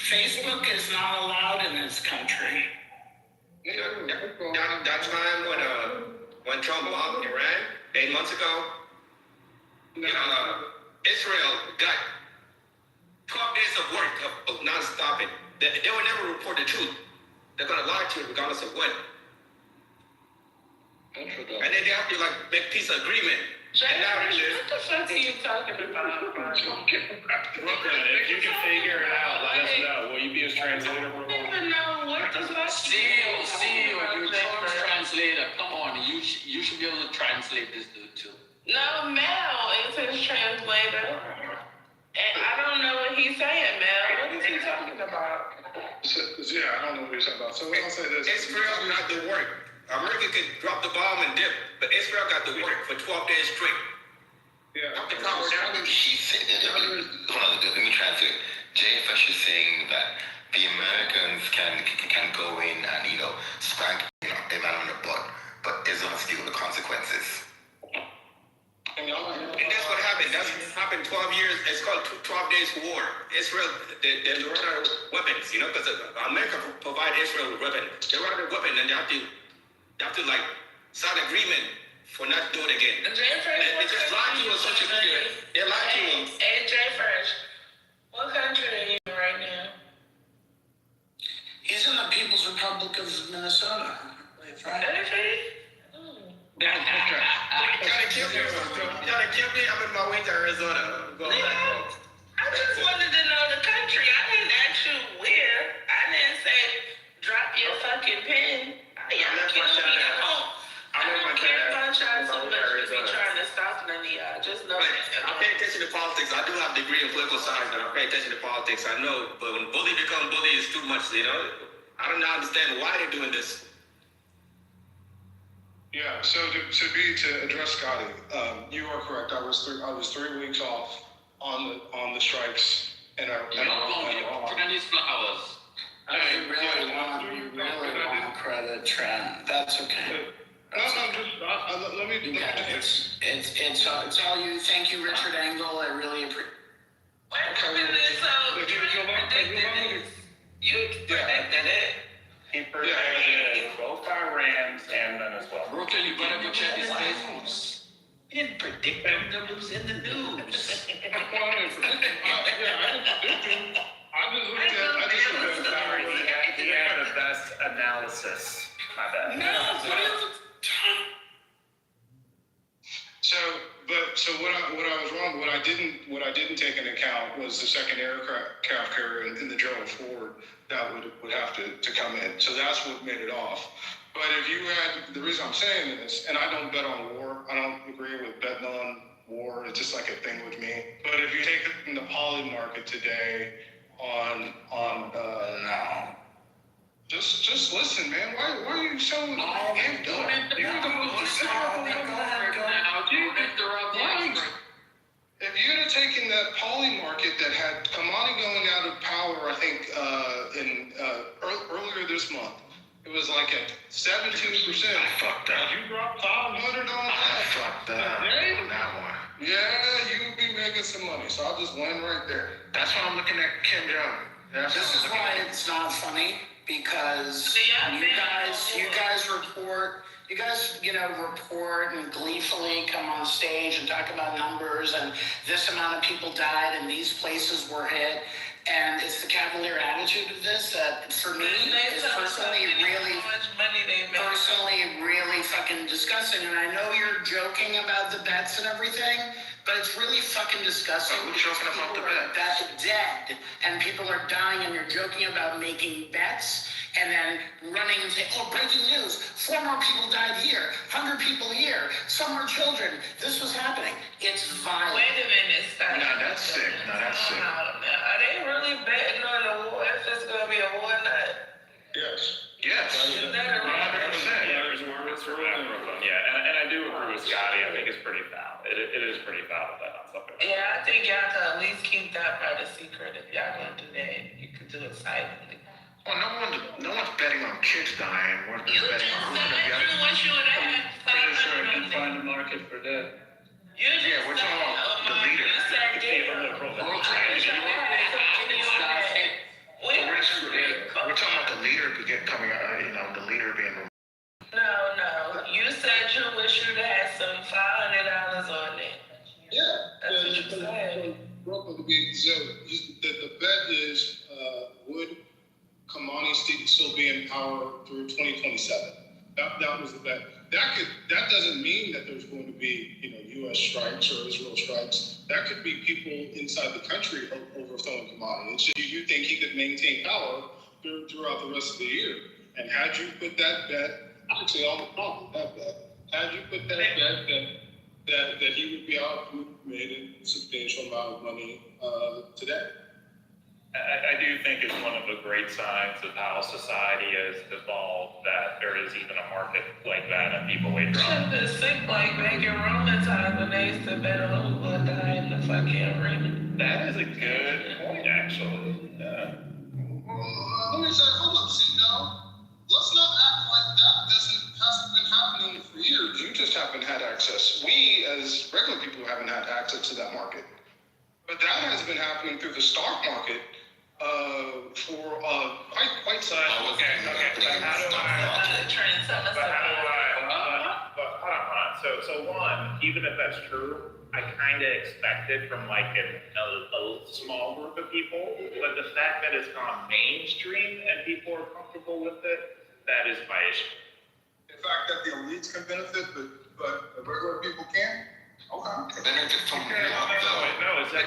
Facebook is not allowed in this country. That time when Trump bombed Iran 8 months ago, Israel got 12 days of work of non-stopping. They will never report the truth. They're going to lie to you regardless of what. And then they have to make peace agreement. Jay, what the fuck are you talking about? Brooklyn, if you can figure it out, let us know. Will you be his translator, Brooklyn? I don't even know what the fuck. Seal, you Trump's translator. Come on, you should be able to translate this dude too. No, Mel is his translator. And I don't know what he's saying, Mel. What is he talking about? So, yeah, I don't know what you're talking about. So I'll say this. Israel not the work. America could drop the bomb and dip, but Israel got to work for 12 days straight. Yeah. She said, hold on, let me translate. JFS is saying that the Americans can go in and, spank a man on the butt, but Israel has to deal with the consequences. And that's what happened. That's happened 12 years. It's called 12 Days War. Israel, they run out of weapons, because America provide Israel with weapons. They run out of weapons, and they have to sign an agreement for not doing it again. And Jay Fresh, they just lied to you on social media. They lied to you. Hey, Jay Fresh, what country are you in right now? He's in the People's Republic of Minnesota. You gotta kill me. I'm in my way to Arizona. I just wanted to know the country. I didn't ask you where. I didn't say drop your fucking pen. I don't care about y'all so much to be trying to stop none of y'all. Just know I pay attention to politics. I do have a degree in political science, and I pay attention to politics. I know, but when bully become bully, it's too much. I don't understand why they're doing this. Yeah. So to address Scotty, you are correct. I was 3 weeks off on the strikes, and You're not going to get Chinese flowers. I really want credit, Trent. That's okay. Let me. It's all you. Thank you, Richard Engel. I really appreciate. You predicted it. He predicted both Iran and Venezuela. Brooklyn, you better go check his Facebook. He didn't predict them. It was in the news. He had the best analysis. My bad. So what I was wrong. What I didn't take into account was the second aircraft carrier in the Gerald Ford that would have to come in. So that's what made it off. But if you had, the reason I'm saying this, and I don't bet on war. I don't agree with betting on war. It's just like a thing with me. But if you take it in the poly market today on no. Just listen, man. Why are you so amped up? If you'd have taken that poly market that had Kamani going out of power, I think earlier this month, it was like at 17%. I fucked that. You dropped $500 I fucked that. On that one. Yeah, you would be making some money. So I'll just land right there. That's why I'm looking at Kim Jong. This is why it's not funny, because you guys report and gleefully come on stage and talk about numbers and this amount of people died and these places were hit. And it's the cavalier attitude of this that, for me, is personally really fucking disgusting. And I know you're joking about the bets and everything, but it's really fucking disgusting. Who's joking about the bets? That's dead, and people are dying, and you're joking about making bets, and then running and saying, oh, breaking news, 4 more people died here, 100 people here, some are children. This was happening. It's violent. Wait a minute, stop. No, that's sick. No, that's sick. Are they really betting on the war? If it's going to be a war night? Yes. Yes. Is that a 100%. Yeah, there's words for that. Yeah, and I do agree with Scotty. I think it's pretty foul. It is pretty foul that on something. Yeah, I think y'all can at least keep that part a secret. If y'all going to do that, you could do it silently. Well, no one's betting on kids dying. We're betting on who's gonna get it. What you would have? Pretty sure I can find a market for that. Yeah, we're talking about the leader. We're talking about the leader coming out. The leader being. No. You said you wish you'd had some $500 on it. Yeah. That's what you said. The bet is would Kamani still be in power through 2027? That was the bet. That doesn't mean that there's going to be U.S. strikes or Israel strikes. That could be people inside the country overthrowing Kamani. It's just you think he could maintain power throughout the rest of the year. And had you put that bet, actually on the top of that bet, had you put that bet that he would be out, you made a substantial amount of money today. I do think it's one of the great signs of how society has evolved that there is even a market like that and people wait around. Shouldn't it sick like back in Roman times when they used to bet on who would die in the fucking arena? That is a good point, actually. Yeah. Let me say, hold up, see now. Let's not act like that hasn't been happening for years. You just haven't had access. We, as regular people, haven't had access to that market. But that has been happening through the stock market for quite some time. Okay. But how do I? So one, even if that's true, I kind of expect it from like a small group of people. But the fact that it's gone mainstream and people are comfortable with it, that is my issue. The fact that the elites can benefit, but the regular people can't. Okay. Benefit from No, it's that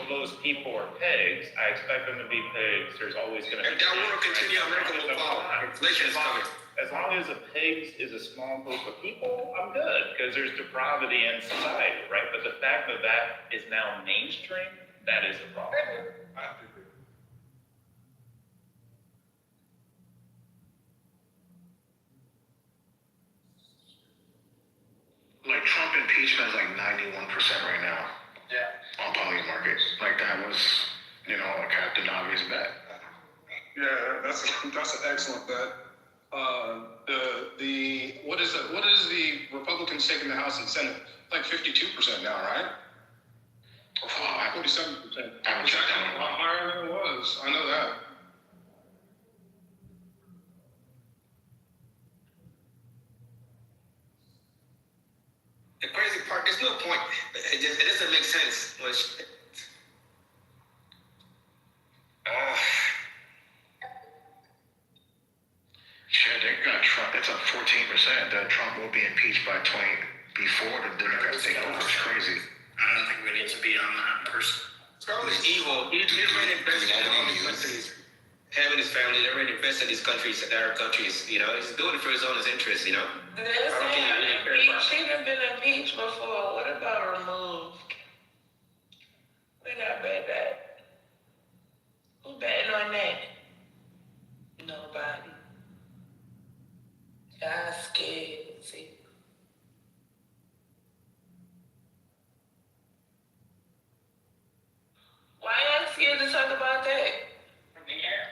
those people are pigs. I expect them to be pigs. There's always going to be. If that world continue, America will fall. Inflation is coming. As long as a pigs is a small group of people, I'm good because there's depravity in society, right? But the fact that is now mainstream, that is a problem. I have to agree. Like Trump impeachment is like 91% right now. Yeah. On poly markets. Like that was, a Captain Obvious bet. Yeah, that's an excellent bet. What is the Republicans taking the House and Senate? Like 52% now, right? 47%. Higher than it was. I know that. The crazy part, there's no point. It doesn't make sense. Shit, they got Trump. It's up 14%. That Trump will be impeached by 20 before the Democrats take over. It's crazy. I don't think we need to be on that person. Charles is evil. He's made it best in all these countries. him and his family, they're already invested in these countries, the Arab countries, you know. He's doing it for his own interest, you know. They're I don't think he really cares about she done been impeached before. What about removed? We got bad that. Who betting on that? Nobody. Y'all scared. See. Why y'all scared to talk about that?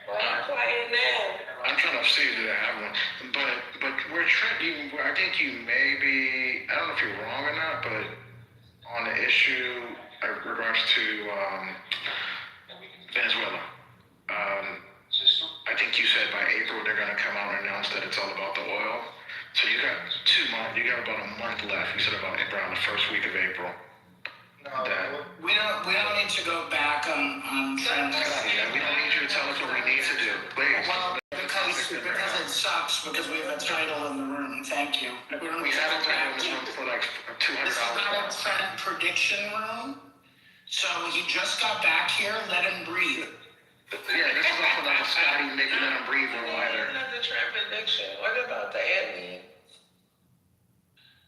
Why y'all quiet now? I'm trying to see if I have one, but we're trying. I think you may be. I don't know if you're wrong or not, but on the issue in regards to Venezuela, I think you said by April they're going to come out and announce that it's all about the oil. So you got 2 months. You got about a month left. You said about around the first week of April. No, we don't need to go back on Yeah, we don't need you to tell us what we need to do, please. Well, because it sucks because we have a title in the room. Thank you. We have a title in this room for like $200. This is not a trend prediction room. So he just got back here. Let him breathe. Yeah, this is also not a Scotty making let him breathe room either. Another trend prediction. What about the aliens?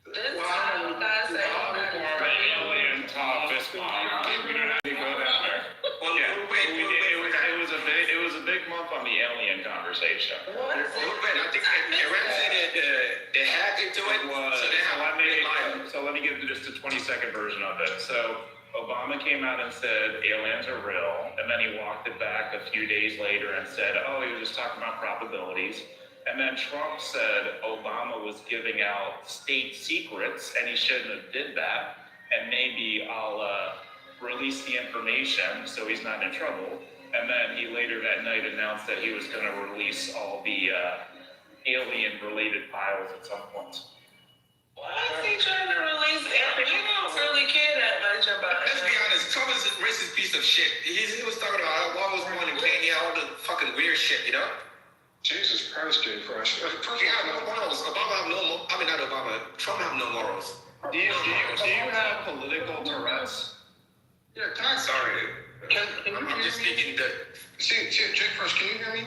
This Well, time, guys say alien office bomb. We don't have to go down there. Well, yeah, it was a big month on the alien conversation. What is it? I think Iran said that they hacked into it. So let me give just a 20-second version of it. So Obama came out and said aliens are real, and then he walked it back a few days later and said, oh, he was just talking about probabilities. And then Trump said Obama was giving out state secrets and he shouldn't have did that. And maybe I'll release the information so he's not in trouble. And then he later that night announced that he was going to release all the alien-related files at some point. Why is he trying to release aliens? You don't really care that much about it. Let's be honest, Trump is a racist piece of shit. He was talking about how Obama was born in Kenya, all the fucking weird shit, you know? Jesus Christ, Jay Fresh. Yeah, no morals. Obama have no. I mean, not Obama. Trump have no morals. Do you have political Tourette's? Yeah, can I? Sorry. I'm just speaking the. See, Jay Fresh, can you hear me?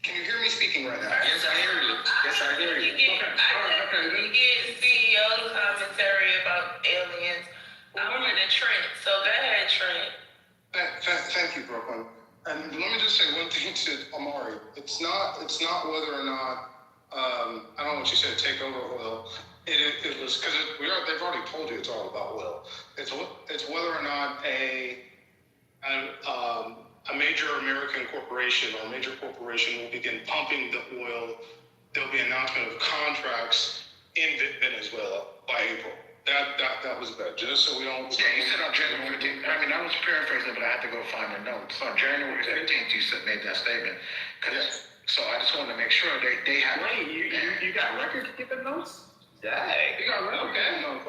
Can you hear me speaking right now? Yes, I hear you. Yes, I hear you. You get CEO commentary about aliens. I want a Trent. So go ahead, Trent. Thank you, Brooklyn. And let me just say one thing to Amari. It's not whether or not I don't know what you said. Take over oil. It was because they've already told you it's all about oil. It's whether or not a major American corporation or a major corporation will begin pumping the oil. There'll be an announcement of contracts in Venezuela by April. That was bad. Just so we don't. Yeah, you said on January 15th. I mean, I was paraphrasing, but I had to go find the notes. On January 15th, you made that statement. Yes. So I just wanted to make sure they have. Wait, you got record keeping notes? Dang. You got record notes.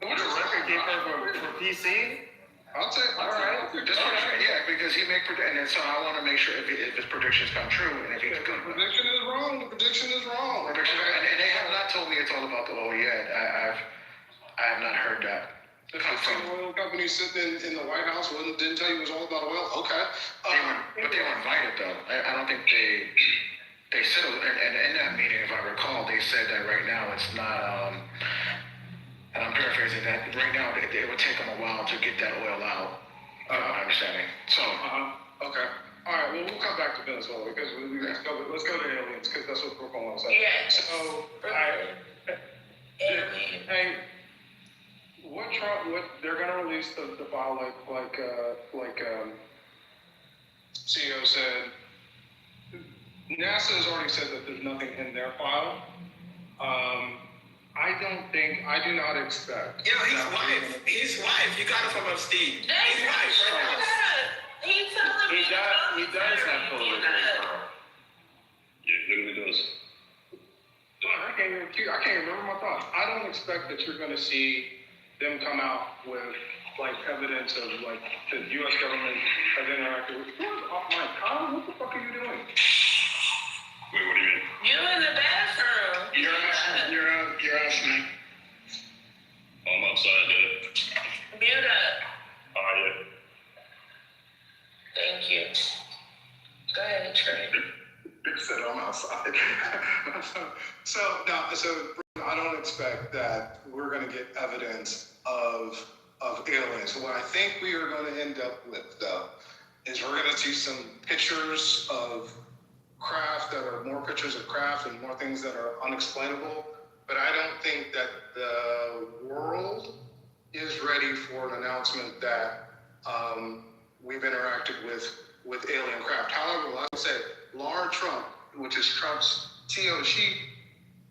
What's a record keeper for PC? I'll take. All right. Yeah, because he make and so I want to make sure if his predictions come true and if he The prediction is wrong. The prediction is wrong. And they have not told me it's all about the oil yet. I have not heard that. The oil company sitting in the White House didn't tell you it was all about oil. Okay. But they were invited though. I don't think they said, and in that meeting, if I recall, they said that right now it's not. And I'm paraphrasing that. Right now, it would take them a while to get that oil out. My understanding. So. Okay. All right. Well, we'll come back to Venezuela because let's go to aliens because that's what Brooklyn wants. Yeah. So. Hey. What they're gonna release the file like CEO said. NASA has already said that there's nothing in their file. I do not expect. You know, his wife. You got it from Steve. His wife, right now. He does have political power. Yeah, literally does. I can't remember my thoughts. I don't expect that you're going to see them come out with like evidence of like the U.S. government has interacted with. Off my car? What the fuck are you doing? Wait, what do you mean? You in the bathroom. You're out, man. I'm outside, dude. Mute up. Yeah. Thank you. So I don't expect that we're going to get evidence of aliens. What I think we are going to end up with, though, is we're going to see some pictures of craft that are more pictures of craft and more things that are unexplainable. But I don't think that the world is ready for an announcement that we've interacted with alien craft. However, I would say Laura Trump, which is Trump's CEO, she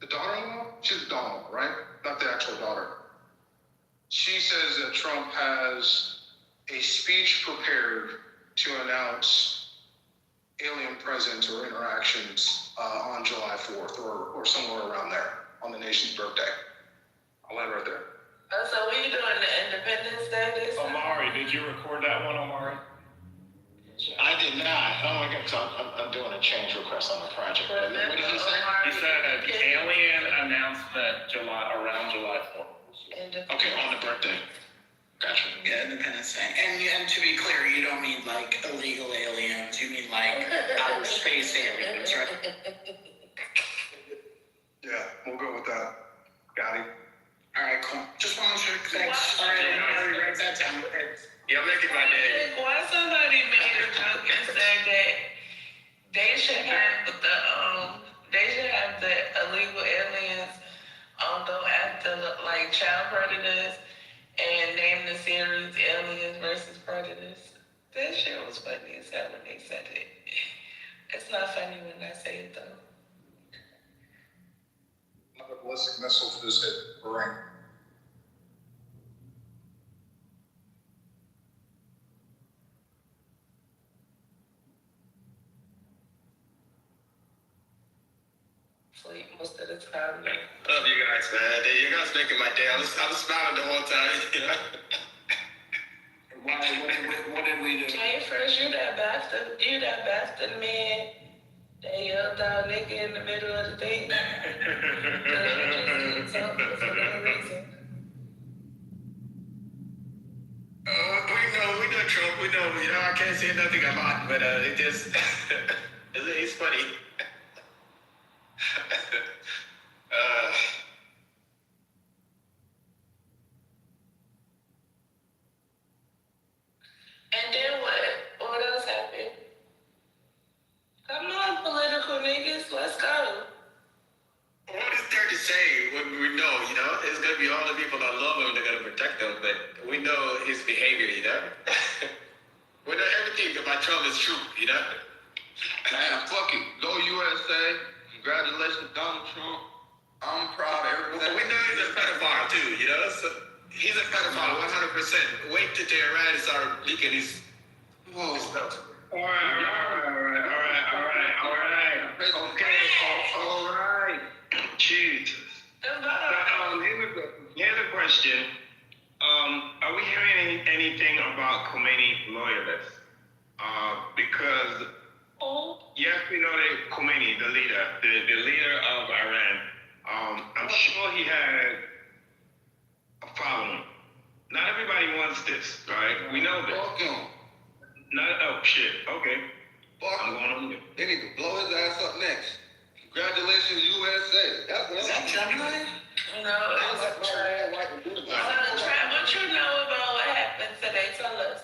the daughter-in-law? She's the daughter-in-law, right? Not the actual daughter. She says that Trump has a speech prepared to announce alien presence or interactions on July 4th or somewhere around there on the nation's birthday. I'll land right there. So we doing the Independence Day this time? Omari, did you record that one, Omari? I did not. Oh my God, I'm doing a change request on the project. What did he say? He said an alien announcement around July 4th. Okay, on the birthday. Gotcha. Yeah, Independence Day. And to be clear, you don't mean like illegal aliens. You mean like outer space aliens, right? Yeah, we'll go with that. Got it. All right, cool. Just wanted to thanks. All right, I already write that down. Yeah, I'm making my day. Why somebody made a joke and said that they should have the illegal aliens go after like child predators and name the series Aliens versus Predators. That shit was funny as hell when they said it. It's not funny when I say it though. Another ballistic missile for this hit ring. Sleep most of the time. Love you guys, man. You guys making my day. I was smiling the whole time. What did we do? Hey, first you that bastard man that yelled out nigga in the middle of the day. We know Trump. We know. I can't say nothing about it, but it just it's funny. And then what? What else happened? Come on, political niggas, let's go. What is there to say when we know, it's going to be all the people that love him, they're going to protect him, but we know his behavior, We know everything about Trump is true, Man, fuck it. Go USA. Congratulations, Donald Trump. I'm proud of everything. We know he's a pedophile too, So he's a pedophile 100%. Wait till Iran start leaking his stuff. All right. Jesus. Here's a question. Are we hearing anything about Khomeini loyalists? Because yes, we know that Khomeini, the leader of Iran, I'm sure he had a following. Not everybody wants this, right? We know this. Fuck him. Okay. I'm going on there. They need to blow his ass up next. Congratulations, USA. Is that Gemini? No, it was a trap. What you know about what happened today? Tell us.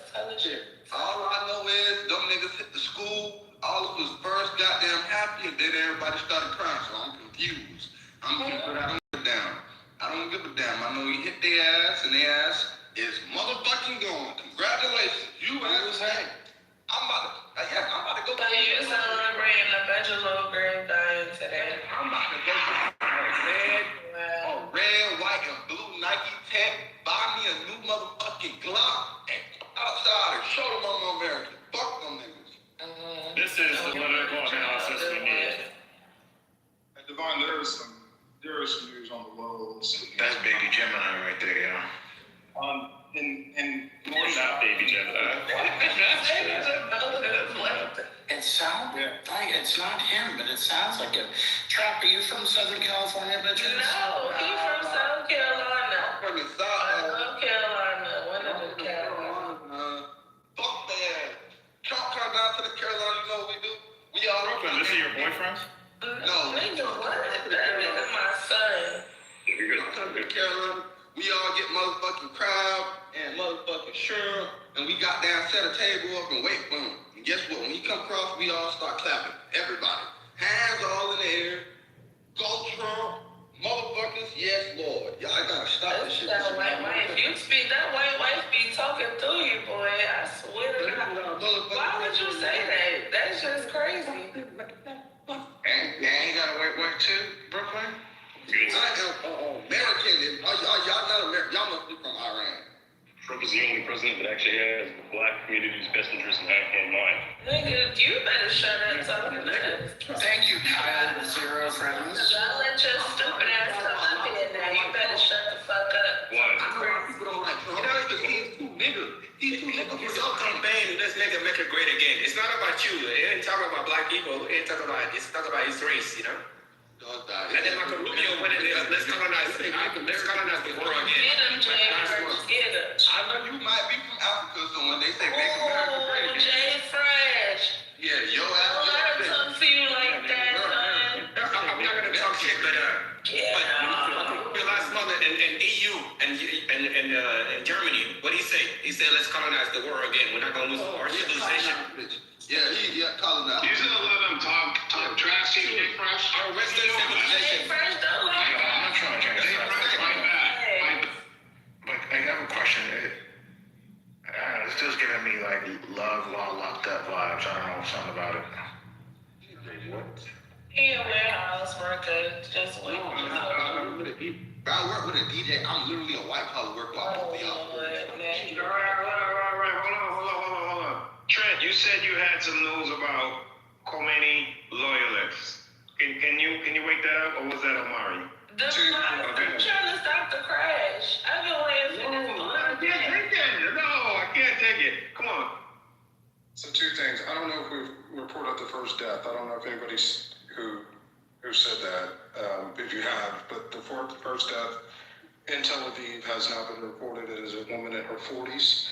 All I know is them niggas hit the school. All of us first goddamn happy, and then everybody started crying. So I'm confused. I don't give a damn. I know he hit their ass, and their ass is motherfucking gone. Congratulations, USA. I'm about to go. So you celebrating a bunch of little girls dying today? I'm about to go to red, white, and blue Nike tech. Buy me a new motherfucking Glock and outside and show them I'm American. Fuck them niggas. This is the political analysis we need. And Devon, there is some news on the low. That's baby Gemini right there, yeah. In Not baby Gemini. It sounds like it's not him, but it sounds like it. Trap, are you from Southern California, bitches? No, he from South Carolina. From the South Carolina. One of the Carolinas. Fuck that. Trump come down to the Carolina, you know what we do? We all Brooklyn, this is your boyfriend? No, No. Nigga, what? That nigga my son. Carolina, we all get motherfucking crab and motherfucking shrimp, and we got down, set a table up, and wait, boom. And guess what? When he come across, we all start clapping. Everybody. Hands all in the air. Go Trump. Motherfuckers, yes, Lord. Y'all gotta stop this shit. That white wife. You speak, that white wife be talking through you, boy. I swear to God. Why would you say that? That's just crazy. And he got a white wife too, Brooklyn? I am American. Y'all not American. Y'all must be from Iran. Trump is the only president that actually has the black community's best interests in mind. Nigga, you better shut up talking to us. Thank you, Kyle. Zero friends. I'll let your stupid ass come up here now. You better shut the fuck up. Why? People don't like Trump. You know, because he's too nigga. He's too nigga. He's all campaign. Let's make it great again. It's not about you. It ain't talking about black people. It's talking about his race, you know? And then Marco Rubio went in there, let's colonize the world again. Get him, Jay. Get him. I know you might be from Africa, so when they say make America great again. Jay Fresh. Yeah, your ass. Don't let him talk to you like that, son. I'm not gonna talk shit, but last month in EU and Germany, what did he say? He said, let's colonize the world again. We're not gonna lose our civilization. Yeah, colonize. You should let them talk trash to you, Fresh. Our Western civilization. I'm not trying to change that. But I have a question. It's just giving me like love while locked up vibes. I don't know something about it. He a warehouse worker, just wait. I work with a DJ. I'm literally a white collar worker. Oh, All right. Hold on. Trent, you said you had some news about Khomeini loyalists. Can you wake that up, or was that Omari? I'm trying to stop the crash. I've been waiting for this. I can't take it. No, I can't take it. Come on. So two things. I don't know if we've reported the first death. I don't know if anybody's who said that. If you have, but the first death in Tel Aviv has now been reported. It is a woman in her 40s.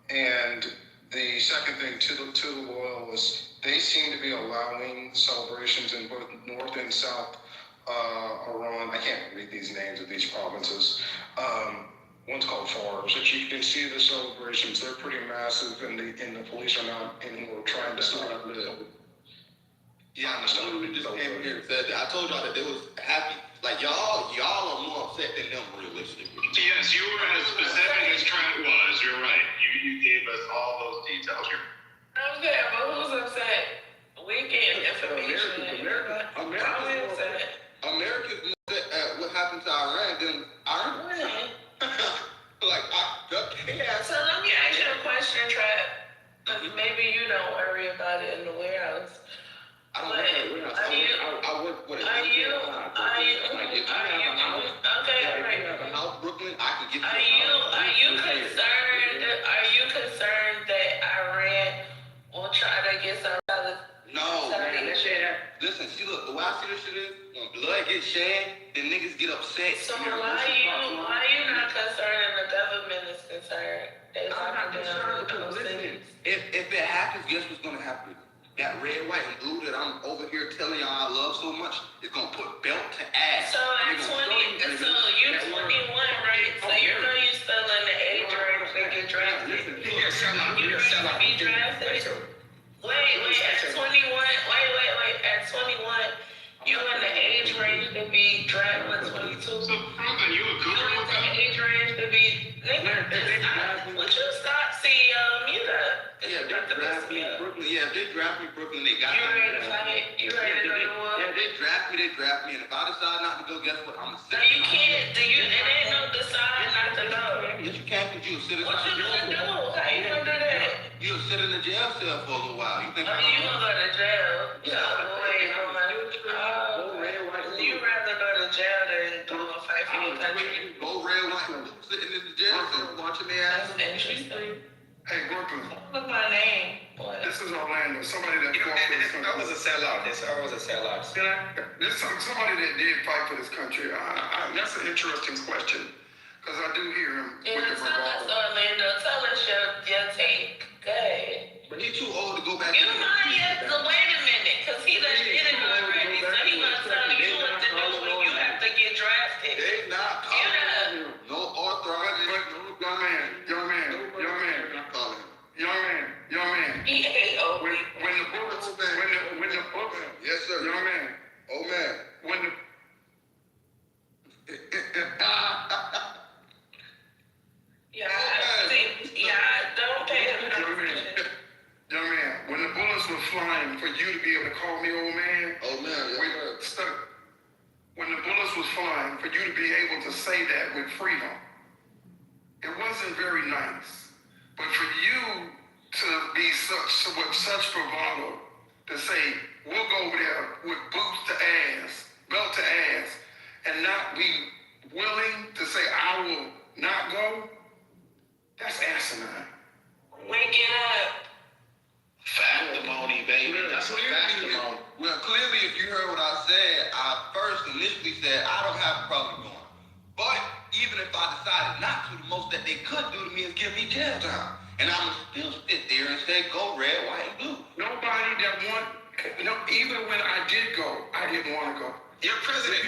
And the second thing to the loyalists, they seem to be allowing celebrations in both North and South Iran. I can't read these names of these provinces. One's called Fars. But you can see the celebrations. They're pretty massive, and the police are not anymore trying to stop it. Yeah, I literally just came here and said that. I told y'all that they was happy. Like y'all are more upset than them, realistically. Yes, you were as specific as Trent was. You're right. You gave us all those details. Okay, but who's upset? We get information. America's more upset at what happened to Iran than Iran. So let me ask you a question, Trap. Because maybe you don't worry about it in the warehouse. I don't work at a warehouse. I work with a Brooklyn, I can get Are you concerned that Iran will try to get some No, man, that shit happen. Listen, see, look, the way I see this shit is, when blood gets shed, then niggas get upset. So why you not concerned and the government is concerned? I'm not concerned because listen, if it happens, guess what's gonna happen? That red, white, and blue that I'm over here telling y'all I love so much is gonna put belt to ass. So at 20, so you're 21, right? So you know you're still in the age range to get drafted. You're a sellout. You're a sellout. Be drafted. Wait, at 21, wait, at 21, you in the age range to be drafted. 22. So, Brooklyn, you a cougar? You in the age range to be, nigga, would you stop? See, mute up. Yeah, they draft me Brooklyn. Yeah, they draft me Brooklyn. They got me. You ready to fight? You ready to go to war? Yeah, they draft me. And if I decide not to go, guess what? I'm a citizen. No, you can't. It ain't no decide not to go. Yes, you can, because you a citizen. What you gonna do? How you gonna do that? You'll sit in the jail cell for a little while. You think you gonna go to jail? You rather go to jail than go and fight for your country? Go red, white, sitting in the jail cell watching their ass. That's interesting. Hey, Brooklyn. Look my name. This is Orlando. Somebody that fought for this country. I was a sellout. I was a sellout. This somebody that did fight for this country. That's an interesting question, because I do hear him. Yeah, tell us, Orlando. Tell us your take. Go ahead. But he's too old to go back. You mind? Wait a minute, because he done did it already. Oh man. When the don't pay attention. Young man, when the bullets were flying for you to be able to call me old man, when the bullets was flying for you to be able to say that with freedom, it wasn't very nice. But for you to be with such bravado to say, we'll go over there with boots to ass, belt to ass, and not be willing to say, I will not go, that's asinine. Wake it up. Fastimony, baby. That's what fastimony. Well, clearly, if you heard what I said, I first initially said I don't have a problem going. But even if I decided not to, the most that they could do to me is give me jail time. And I'm still sit there and say, go red, white, and blue. Nobody that even when I did go, I didn't want to go. Your president,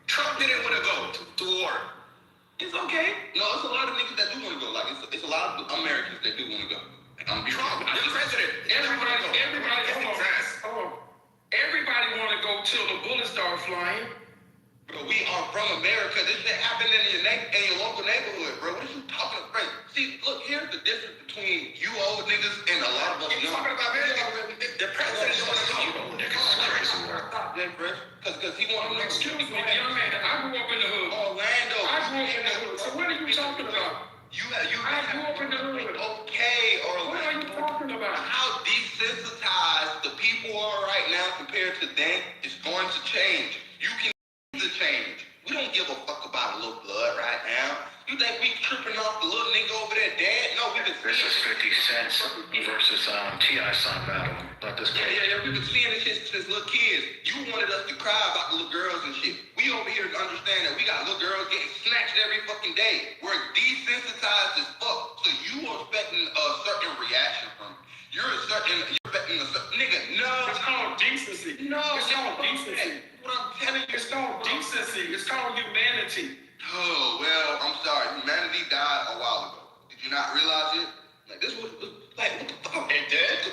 Trump didn't want to go to war. It's okay. No, it's a lot of niggas that do want to go. Like, it's a lot of Americans that do want to go. Trump, your president. Everybody want to go till the bullets start flying. Bro, we are from America. This shit happened in your local neighborhood, bro. What are you talking about? See, look, here's the difference between you old niggas and a lot of us young. Talking about America, the president don't want to go. Niggas is crazy work. Stop that, bro. Because he want to know. Excuse me, young man. I grew up in the hood. Orlando. I grew up in the hood. So what are you talking about? I grew up in the hood. Okay, Orlando. What are you talking about? How desensitized the people are right now compared to then is going to change. You can to change. We don't give a fuck about a little blood right now. You think we tripping off the little nigga over there dead? No, we been This is 50 Cent versus T.I. Son battle. Not this case. Yeah, we've been seeing this shit since little kids. You wanted us to cry about the little girls and shit. We over here to understand that we got little girls getting snatched every fucking day. We're desensitized as fuck. So you are expecting a certain reaction from it. You're expecting a certain nigga. No. It's called decency. No. It's called decency. What I'm telling you. It's called decency. It's called humanity. Oh, well, I'm sorry. Humanity died a while ago. Did you not realize it? Like, this was, like, what the fuck? It did?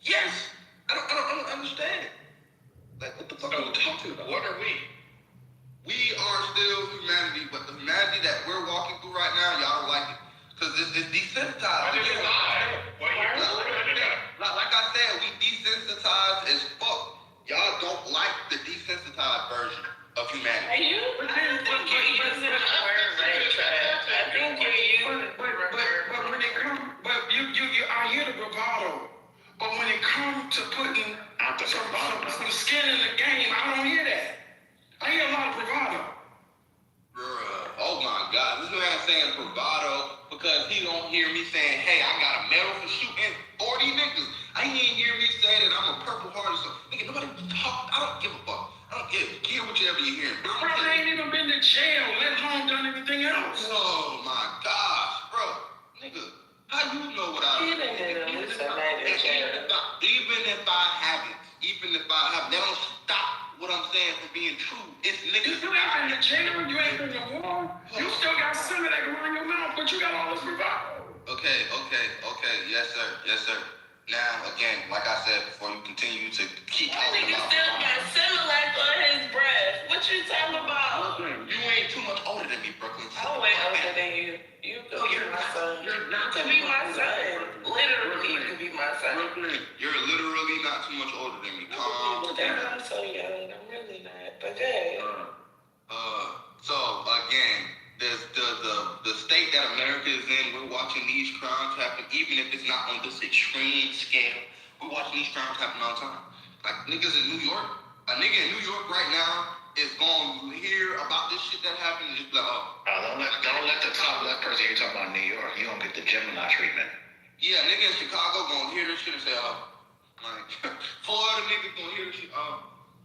Yes. I don't understand. Like, what the fuck are you talking about? What are we? We are still humanity, but the humanity that we're walking through right now, y'all don't like it. Because it's desensitized. Why did you lie? Like I said, we desensitized as fuck. Y'all don't like the desensitized version of humanity. Are you? I think you're using the word right, Trav. I think you're using the word. But when it comes, I hear the bravado. But when it comes to putting some skin in the game, I don't hear that. I hear a lot of bravado. Bruh, oh my God, this man saying bravado because he don't hear me saying, hey, I got a medal for shooting 40 niggas. I ain't hear me say that I'm a Purple Heart or something. Nigga, nobody talk. I don't give a fuck. I don't care whatever you hear. The brother ain't even been to jail, let alone done anything else. Oh my gosh, bro. Nigga, how you know what I do? Even if I haven't, they don't stop what I'm saying from being true. It's niggas. You ain't been to jail, you ain't been to war. You still got some of that around your mouth, but you got all this bravado. Okay. Yes, sir. Now, again, like I said before, you continue to keep talking Nigga about. still got Similac on his breath. What you talking about? Brooklyn, you ain't too much older than me, Brooklyn. I'm way older than you. You could be my son. You could be my son. Literally, you could be my son. Brooklyn, you're literally not too much older than me. Calm down. I'm so young. I'm really not. But good. So again, there's the state that America is in. We're watching these crimes happen, even if it's not on this extreme scale. We're watching these crimes happen all the time. Like niggas in New York, a nigga in New York right now is going to hear about this shit that happened and just be like, don't let the top left person you're talking about in New York. You don't get the Gemini treatment. Yeah, nigga in Chicago gonna hear this shit and say, like Florida niggas gonna hear this shit.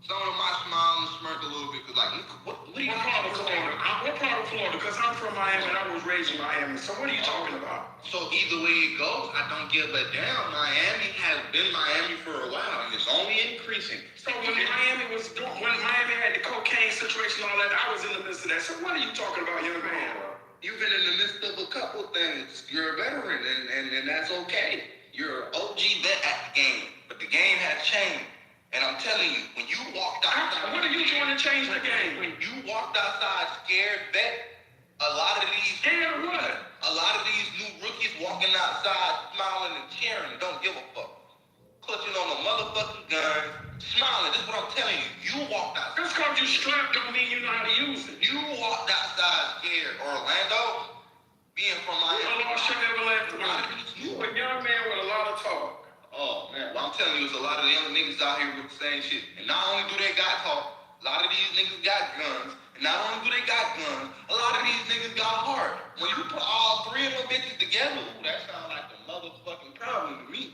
Some of them might smile and smirk a little bit, cause like, what are you part of Florida? What part of Florida? Because I'm from Miami and I was raised in Miami. So what are you talking about? So either way it goes, I don't give a damn. Miami has been Miami for a while, and it's only increasing. So when Miami had the cocaine situation and all that, I was in the midst of that. So what are you talking about, young man? You've been in the midst of a couple things. You're a veteran, and that's okay. You're an OG vet at the game, but the game has changed. And I'm telling you, when you walked outside, What are you doing to change the game? when you walked outside scared, bet a lot of these Scared what? a lot of these new rookies walking outside smiling and cheering don't give a fuck. Clutching on the motherfucking gun, smiling. This is what I'm telling you. You walked outside. Just because you strapped don't mean you know how to use it. You walked outside scared. Orlando, being from Miami. I should never left you a young man with a lot of talk. Oh man, well, I'm telling you, there's a lot of young niggas out here with the same shit. And not only do they got talk, a lot of these niggas got guns. And not only do they got guns, a lot of these niggas got heart. When you put all three of them bitches together, ooh, that sounds like the motherfucking problem to me.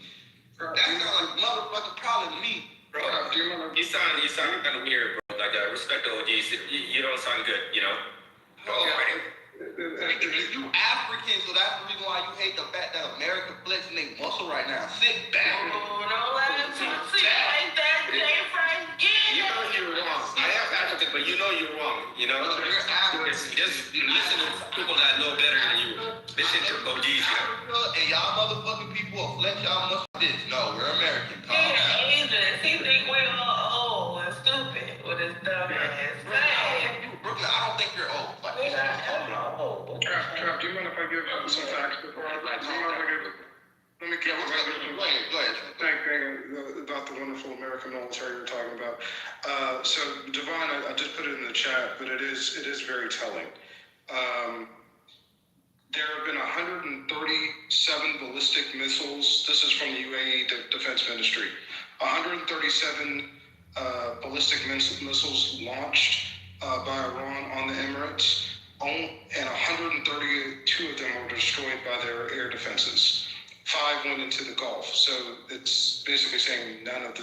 That sounds like a motherfucking problem to me. Bro, you sound kind of weird, bro. Like, respect the OGs. You don't sound good, you know? You African, so that's the reason why you hate the fact that America flexing their muscle right now. Sit back. Oh, don't let him see like that, Jay Frank. You know you're wrong. I am African, but you know you're wrong. You know? You're African. Just listen to people that know better than you. Listen to OGs, you know? And y'all motherfucking people will flex y'all muscle this. No, we're American. Calm down. He think we're all old and stupid with his dumb ass. Brooklyn, I don't think you're old. Like, We're not old. Trap, do you mind if I give some facts before I let me give Go ahead. thing about the wonderful American military you're talking about. So Devon, I just put it in the chat, but it is very telling. There have been 137 ballistic missiles. This is from the UAE Defense Ministry. 137 ballistic missiles launched by Iran on the Emirates, and 132 of them were destroyed by their air defenses. 5 went into the Gulf, so it's basically saying none of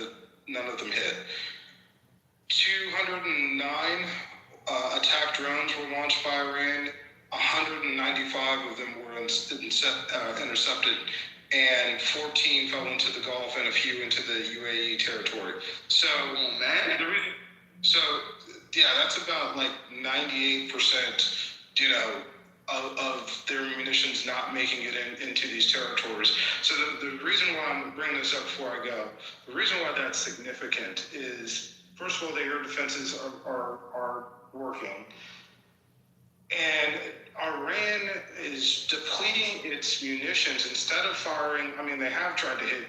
them hit. 209 attack drones were launched by Iran. 195 of them were intercepted, and 14 fell into the Gulf and a few into the UAE territory. So, that's about like 98%, of their munitions not making it into these territories. So the reason why I'm bringing this up before I go, the reason why that's significant is, first of all, the air defenses are working. And Iran is depleting its munitions. Instead of firing, they have tried to hit,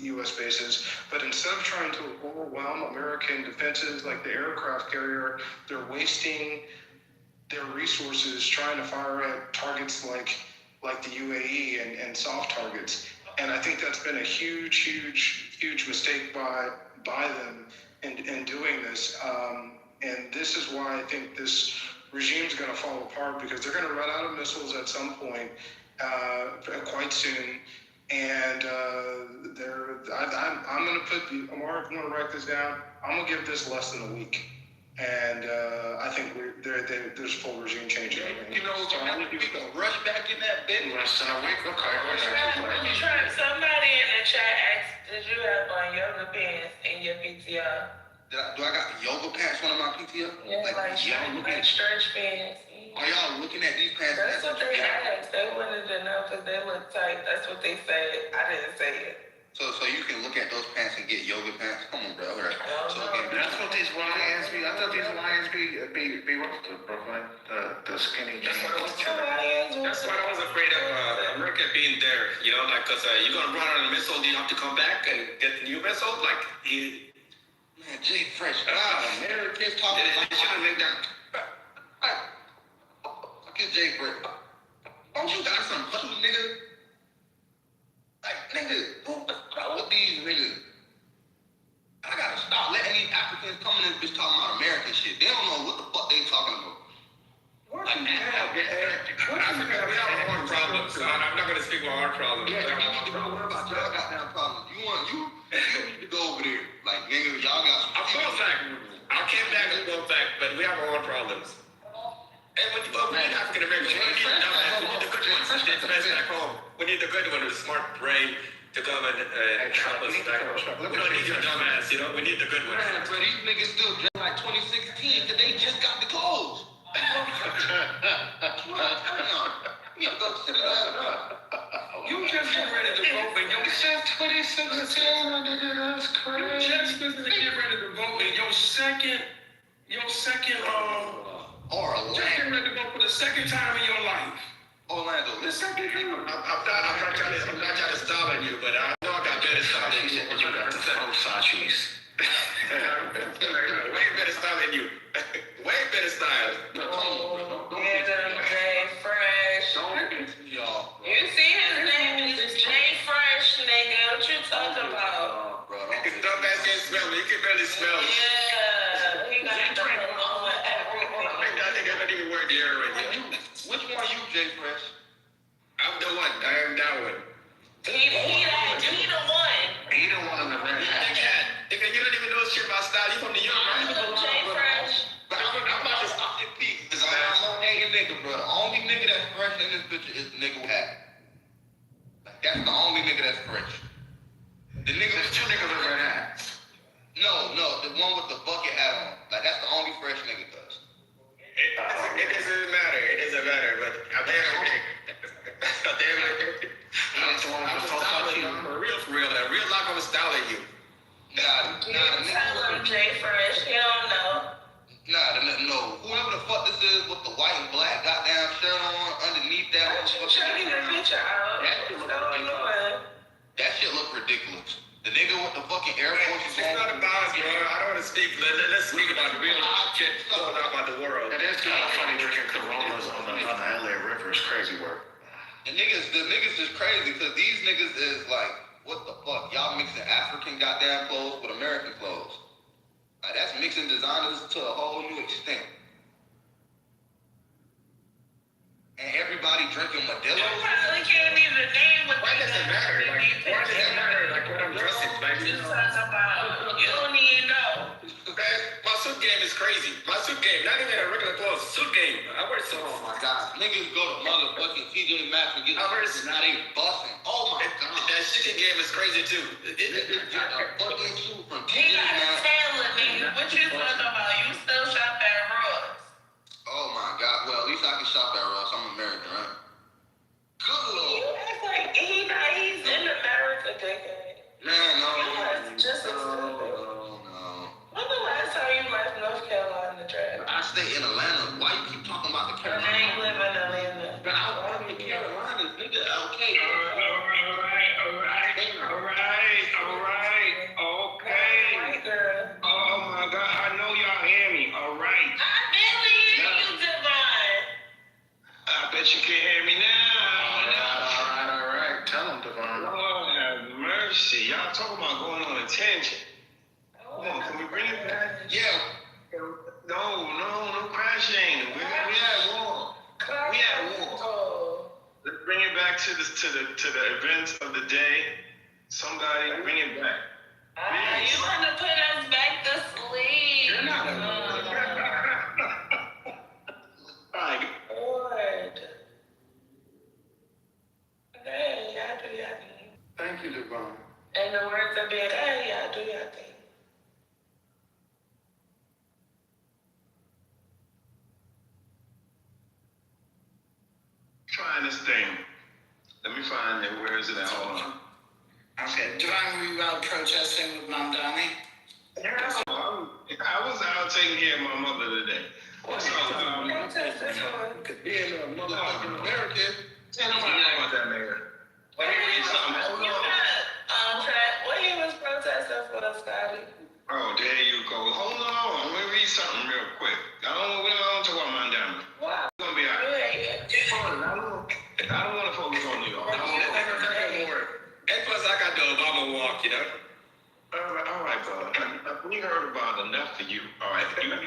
U.S. bases, but instead of trying to overwhelm American defenses like the aircraft carrier, they're wasting their resources trying to fire at targets like the UAE and soft targets. And I think that's been a huge mistake by them in doing this. And this is why I think this regime's going to fall apart, because they're going to run out of missiles at some point, quite soon. And I'm going to put, Amar, if you want to write this down, I'm going to give this less than a week. And I think there's full regime change. So we can rush back in that bed. Less than a week, Somebody in the chat asked, did you have on yoga pants in your PTR? Do I got yoga pants on my PTR? Yeah, like stretch pants. Are y'all looking at these pants? That's what they asked. They wanted to know because they look tight. That's what they said. I didn't say it. So you can look at those pants and get yoga pants? Come on, bro. Right. That's what these lions be. I thought these lions be roasted, bro. Like the skinny jeans. That's what I was afraid of America being there, because you're going to run on a missile, do you have to come back and get the new missile? Like, man, Jay Fresh. Americans talking like should have made that. Fuck is Jay Fresh? Don't you got some muscle, nigga? Like, nigga, who the fuck with these niggas? I gotta stop letting these Africans come in this bitch talking about American shit. They don't know what the fuck they talking about. Africa, we have our own problems. I'm not gonna speak about our problems. Yeah, don't worry about y'all goddamn problems. You need to go over there. Like, nigga, y'all got some. I'll go back. I'll come back and go back, but we have our own problems. And when you need African Americans, we need the good ones. That's back home. We need the good one with a smart brain to come and help us back home. We don't need your dumb ass, we need the good ones. Man, bro, these niggas still dress like 2016 because they just got the clothes. You just get ready to vote, and you just 2016, nigga, that's crazy. You just second, Orlando. just getting ready to go for the second time in your life. Orlando. The second time. I'm not trying to stop at you, but I know I got better style than you. You got the Versace's. Way better style than you. Way better style. Jay Fresh. Y'all. You see his name is Jay Fresh, nigga. What you talking about? Don't ask him to smell me. You can barely smell me. Yeah, he got the on everything. I think I don't even wear deodorant yet. Which one are you, Jay Fresh? I'm the one. I am that one. He the one. He the one on the red hat. Nigga, you don't even know shit about style. You from New York, right? Jay Fresh. But I'm about to stop this piece. I'm a nigga, bro. The only nigga that's fresh in this picture is the nigga with hat. Like, that's the only nigga that's fresh. The nigga There's two niggas with red hats. No, the one with the bucket hat on. Like, that's the only fresh nigga does. It doesn't matter. It doesn't matter. But I'm there. That's the one with the Versace. For real. In real life, I'm styling you. Nah, the nigga. Tell him Jay Fresh. He don't know. No. Whoever the fuck this is with the white and black goddamn shirt on underneath that. What you checking the picture out? That shit look ridiculous. The nigga with the fucking Air Force. It's not about bro. I don't want to speak. Let's speak about the real shit going on about the world. It is kind of funny drinking Coronas on the LA River. It's crazy work. The niggas is crazy because these niggas is like, what the fuck? Y'all mixing African goddamn clothes with American clothes. Like, that's mixing designers to a whole new extent. And everybody drinking Modelo. You probably can't even name what Why does it matter? Why does it matter? Like, what I'm dressing. Like, you talking about. You don't even know. Man, my suit game is crazy. My suit game, not even a regular clothes. Suit game. I wear suits. Oh my god. Niggas go to motherfucking TJ Maxx and get suits and now they busting. Oh my god. That chicken game is crazy too. Fucking suit from He TJ got a Maxx. tail of me. What you talking about? You still shop at Ross. Oh my god. Well, at least I can shop at Ross. I'm American, right? Good lord. You act like he's in America, dickhead. Man, no. That's just as stupid. When the last time you left North Carolina to drive? I stay in Atlanta. Why you keep talking about the I Carolinas? ain't live in Atlanta. But I want the Carolinas, nigga. Okay. Alright, girl. Oh my God, I know y'all hear me. All right. I barely hear you, Devon. I bet you can hear me now. All right. Tell him, Devon. Lord have mercy. Y'all talking about going on a tangent. Come on, can we bring it back? Yeah. No crashing. We at war. We at war. Let's bring it back to the events of the day. Somebody bring it back. You want to put us back to sleep? You're not Alright. Lord. Hey, y'all do y'all thing. Thank you, Devon. And the words of being, hey, y'all do y'all thing. Trying this thing. Let me find it. Where is it at? Hold on. Okay, Devon, were you out protesting with Mamdani? I was out taking care of my mother today. So, Being a motherfucking American. Tell me about that nigga. Let me read something. What he was protesting for, Scotty? Oh, there you go. Hold on. Let me read something real quick. We don't talk about Mandela. Wow. It's gonna be all right. I don't want to focus on New York. And plus, I got the Obama walk, you know. All right, brother. We heard about enough for you. All right. I got the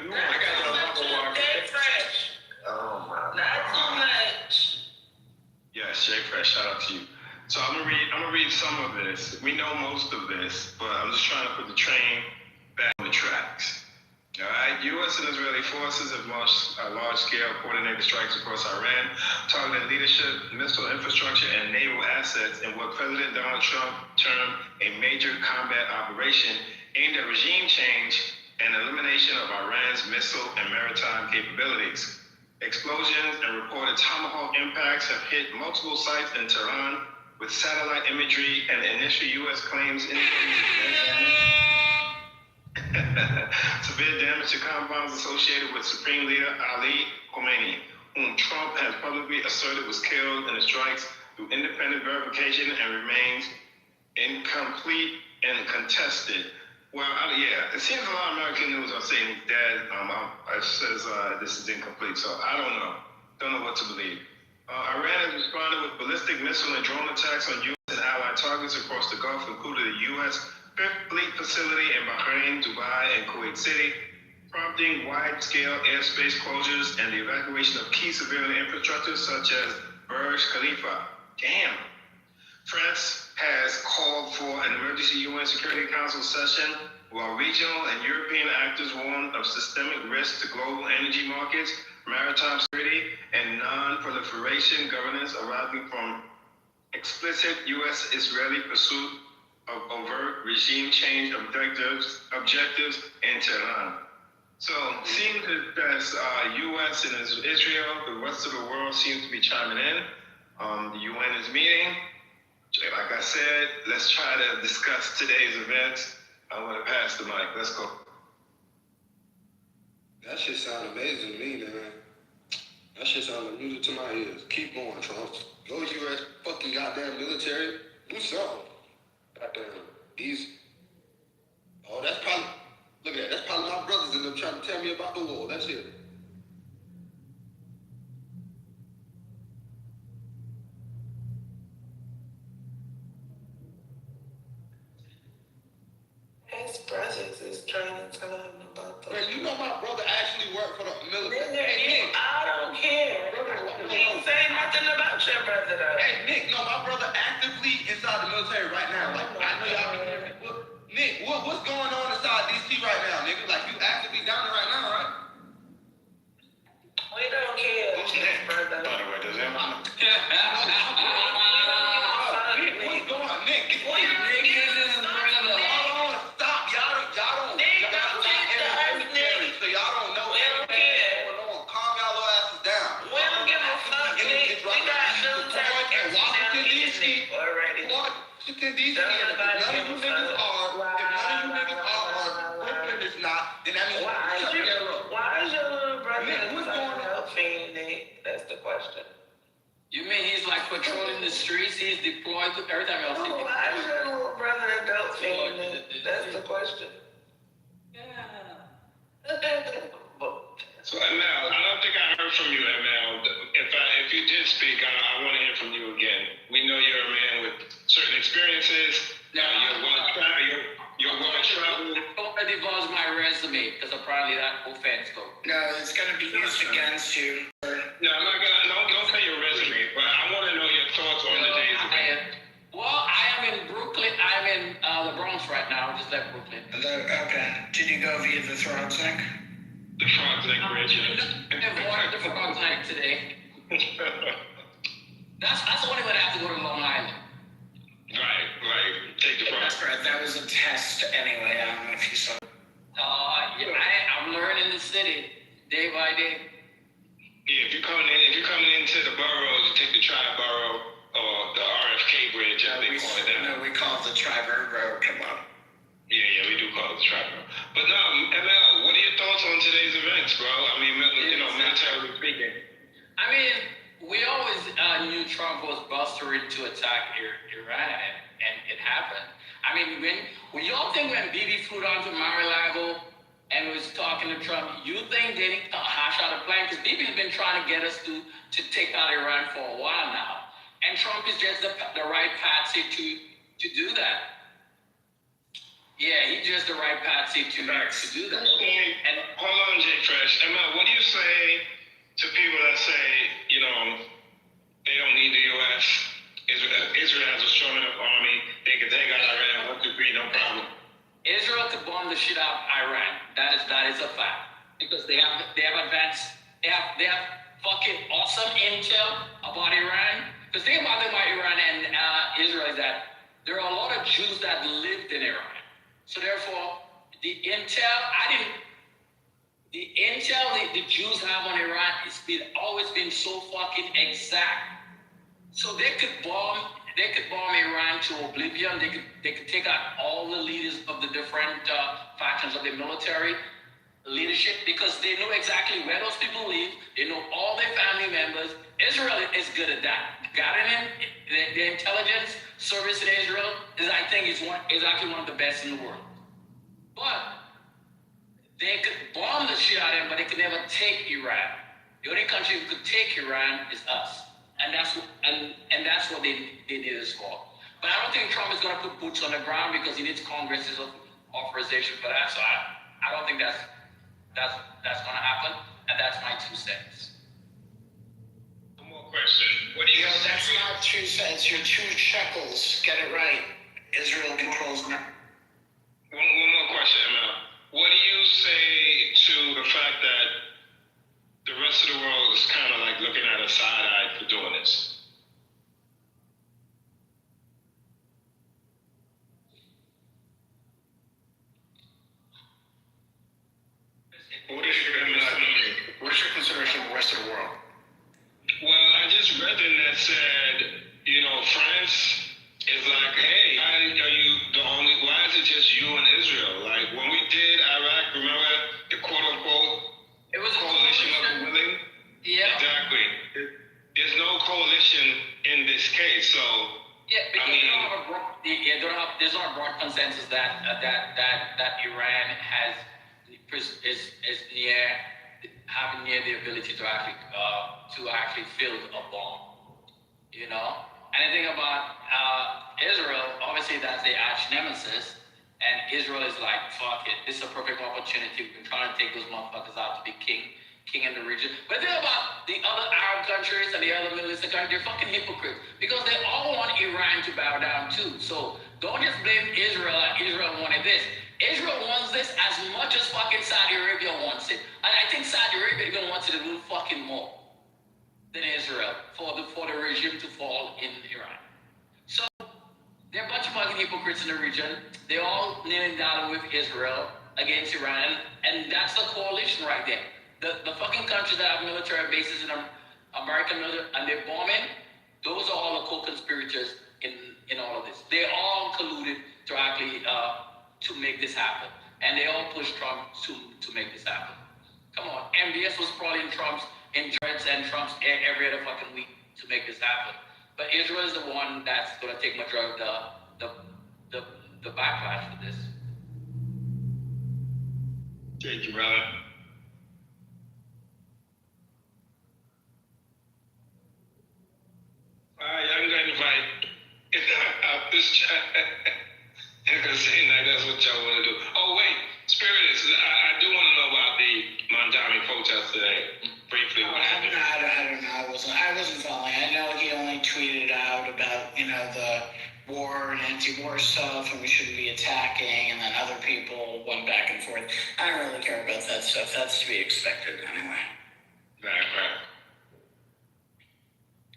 Obama walk. Jay Fresh. Oh my. Not too much. Yes, Jay Fresh. Shout out to you. So I'm gonna read some of this. We know most of this, but I'm just trying to put the train back on the tracks. All right, U.S. and Israeli forces have launched large-scale coordinated strikes across Iran, targeting leadership, missile infrastructure, and naval assets in what President Donald Trump termed a major combat operation aimed at regime change and elimination of Iran's missile and maritime capabilities. Explosions and reported Tomahawk impacts have hit multiple sites in Tehran, with satellite imagery and initial U.S. claims indicating Severe damage to compounds associated with Supreme Leader Ali Khomeini, whom Trump has publicly asserted was killed in the strikes through independent verification and remains incomplete and contested. Well, yeah, it seems a lot of American news are saying he's dead. It says this is incomplete, so I don't know. Don't know what to believe. Iran has responded with ballistic missile and drone attacks on U.S. and allied targets across the Gulf, including the U.S. Fifth Fleet facility in Bahrain, Dubai, and Kuwait City, prompting wide-scale airspace closures and the evacuation of key civilian infrastructure such as Burj Khalifa. Damn. France has called for an emergency UN Security Council session while regional and European actors warn of systemic risk to global energy markets, maritime security, and non-proliferation governance arising from explicit U.S.-Israeli pursuit of overt regime change objectives in Tehran. So it seems that U.S. and Israel, the rest of the world seems to be chiming in. The UN is meeting. Like I said, let's try to discuss today's events. I want to pass the mic. Let's go. That shit sound amazing to me, man. That shit sound like music to my ears. Keep going, Trump. Go U.S. fucking goddamn military. Do something. Goddamn. Oh, that's probably, look at that. That's probably my brothers and them trying to tell me about the war. That's it. His brothers is trying to tell him about the. Man, you know my brother actually worked for the military. Nigga, I don't care. He ain't say nothing about your brother though. Hey, Nick, no, my brother actively inside the military right now. Like, I know y'all can hear me. Nick, what's going on inside DC right now, nigga? Like, you actively down there right now, right? We don't care. Who's Nick? Brother. By the way, does everyone know? Nick, what's going on? Nick, Washington, D.C. If none of you niggas are, Brooklyn is not, then that means Why is your little brother helping Nick? That's the question. You mean he's like patrolling the streets? He's deployed to every time else. Why is your little brother helping Nick? That's the question. Yeah. So ML, I don't think I heard from you, ML. If you did speak, I want to hear from you again. We know you're a man with certain experiences. You're well traveled. Don't divulge my resume because apparently that offense go. No, it's going to be used against you. No, I'm not gonna. Don't say your resume, but I want to know your thoughts on the day's event. I am in Brooklyn. I'm in the Bronx right now. Just left Brooklyn. Okay. Did you go via the Throgs Neck? The Frogs Neck Bridge. The Frogs Neck today. That's the only way I have to go to Long Island. Right. Take the Frogs. That's right. That was a test anyway. I don't know if you saw. I'm learning the city day by day. Yeah, if you're coming into the boroughs, you take the Tri-Borough or the RFK Bridge, as they call it now. No, we call it the Tri-Borough Road. Come on. Yeah, we do call it the Tri-Borough. But no, ML, what are your thoughts on today's events, bro? I mean, militarily speaking. I mean, we always knew Trump was bustering to attack Iran, and it happened. I mean, when y'all think when Bibi flew down to Mar-a-Lago and was talking to Trump, you think they didn't hash out a plan? Because Bibi's been trying to get us to take out Iran for a while now. And Trump is just the right patsy to do that. Yeah, he's just the right patsy to do that. And hold on, J Fresh. ML, what do you say to people that say, they don't need the U.S.? Israel has a strong enough army. They can take out Iran 1, 2, 3, no problem. Israel could bomb the shit out of Iran. That is a fact. Because they have advanced, they have fucking awesome intel about Iran. The thing about Iran and Israel is that there are a lot of Jews that lived in Iran. So therefore, the intel the Jews have on Iran has always been so fucking exact. So they could bomb bomb Iran to oblivion. They could take out all the leaders of the different factions of the military leadership because they know exactly where those people live. They know all their family members. Israel is good at that. Government, the intelligence service in Israel is, I think, is actually one of the best in the world. But they could bomb the shit out of them, but they could never take Iran. The only country who could take Iran is us, and that's what they did this for. But I don't think Trump is going to put boots on the ground because he needs Congress's authorization for that. So I don't think that's going to happen, and that's my 2 cents. One more question. What do you? That's not 2 cents. You're 2 shekels. Get it right. Israel controls now. One more question, Emma. What do you say to the fact that the rest of the world is kind of like looking at us side-eyed for doing this? What is your consideration of the rest of the world? Well, I just read in that said, France is like, hey, are you the only, why is it just you and Israel? Like when we did Iraq, remember the quote-unquote it was coalition of the willing? Yeah. Exactly. There's no coalition in this case, so yeah, because there's not a broad consensus that Iran is having the ability to actually field a bomb. Anything about Israel, obviously that's the arch nemesis, and Israel is like, fuck it, this is a perfect opportunity. We've been trying to take those motherfuckers out to be king in the region. But think about the other Arab countries and the other Middle Eastern countries, they're fucking hypocrites because they all want Iran to bow down too. So don't just blame Israel. Israel wanted this. Israel wants this as much as fucking Saudi Arabia wants it. And I think Saudi Arabia even wants it a little fucking more than Israel for the regime to fall in Iran. So there are a bunch of fucking hypocrites in the region. They're all kneeling down with Israel against Iran, and that's the coalition right there. The fucking countries that have military bases in American military and they're bombing, those are all the co-conspirators in all of this. They all colluded to actually to make this happen, and they all pushed Trump to make this happen. Come on, MBS was probably in Trump's and Trump's every other fucking week to make this happen. But Israel is the one that's going to take majority of the backlash for this. Thank you, brother. I'm going to invite this chat. I'm going to say that's what y'all want to do. Oh, wait, Spiritus, I do want to know about the Mandami protest today. Briefly, what happened? I don't know. I wasn't following. I know he only tweeted out about, the war and anti-war stuff and we shouldn't be attacking, and then other people went back and forth. I don't really care about that stuff. That's to be expected anyway. Right.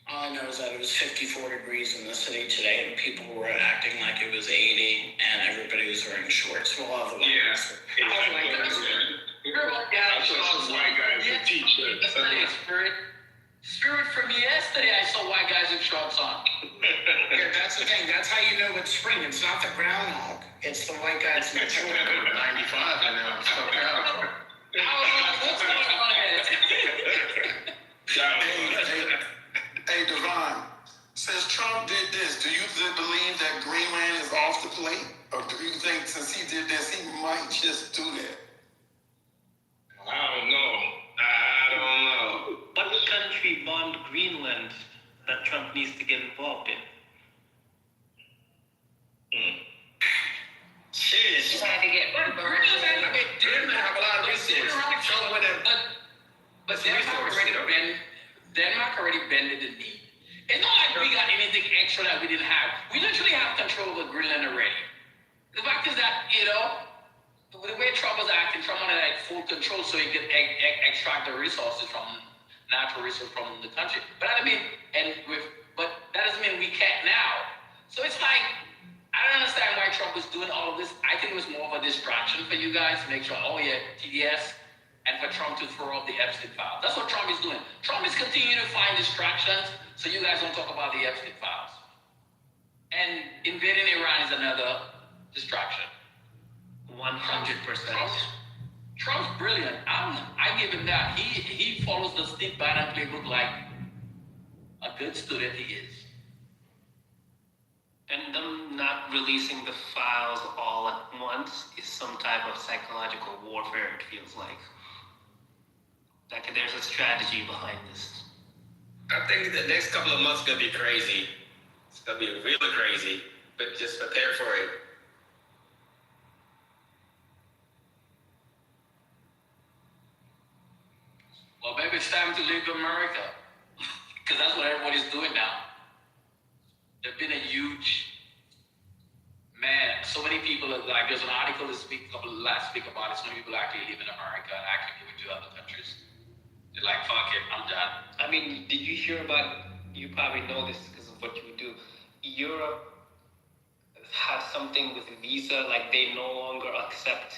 All I know is that it was 54 degrees in the city today, and people were acting like it was 80, and everybody was wearing shorts. Well, all the way. Yeah. I saw some white guys with t-shirts. Spirit from yesterday, I saw white guys with shorts on. Yeah, that's the thing. That's how you know it's spring. It's not the groundhog. It's the white guys with shorts. 95 and now I'm stuck out. What's going on here? Hey, Devon, since Trump did this, do you believe that Greenland is off the plate? Or do you think since he did this, he might just do that? I don't know. What country bombed Greenland that Trump needs to get involved in? Jeez. Trying to get Greenland didn't have a lot of resources. But Denmark already bended the knee. It's not like we got anything extra that we didn't have. We literally have control over Greenland already. The fact is that, the way Trump was acting, Trump wanted full control so he could extract the resources natural resources from the country. But that doesn't mean we can't now. So it's like, I don't understand why Trump was doing all of this. I think it was more of a distraction for you guys to make sure, TDS, and for Trump to throw up the Epstein files. That's what Trump is doing. Trump is continuing to find distractions so you guys don't talk about the Epstein files. And invading Iran is another distraction. 100%. Trump's brilliant. I give him that. He follows the Steve Bannon playbook like a good student he is. And them not releasing the files all at once is some type of psychological warfare, it feels like. Like there's a strategy behind this. I think the next couple of months gonna be crazy. It's gonna be really crazy, but just prepare for it. Well, maybe it's time to leave America. Because that's what everybody's doing now. There's been a huge, so many people, like there's an article last week about it, so many people actually live in America and actually moving to other countries. They're like, fuck it, I'm done. I mean, did you hear about, you probably know this because of what you do, Europe has something with Visa, like they no longer accept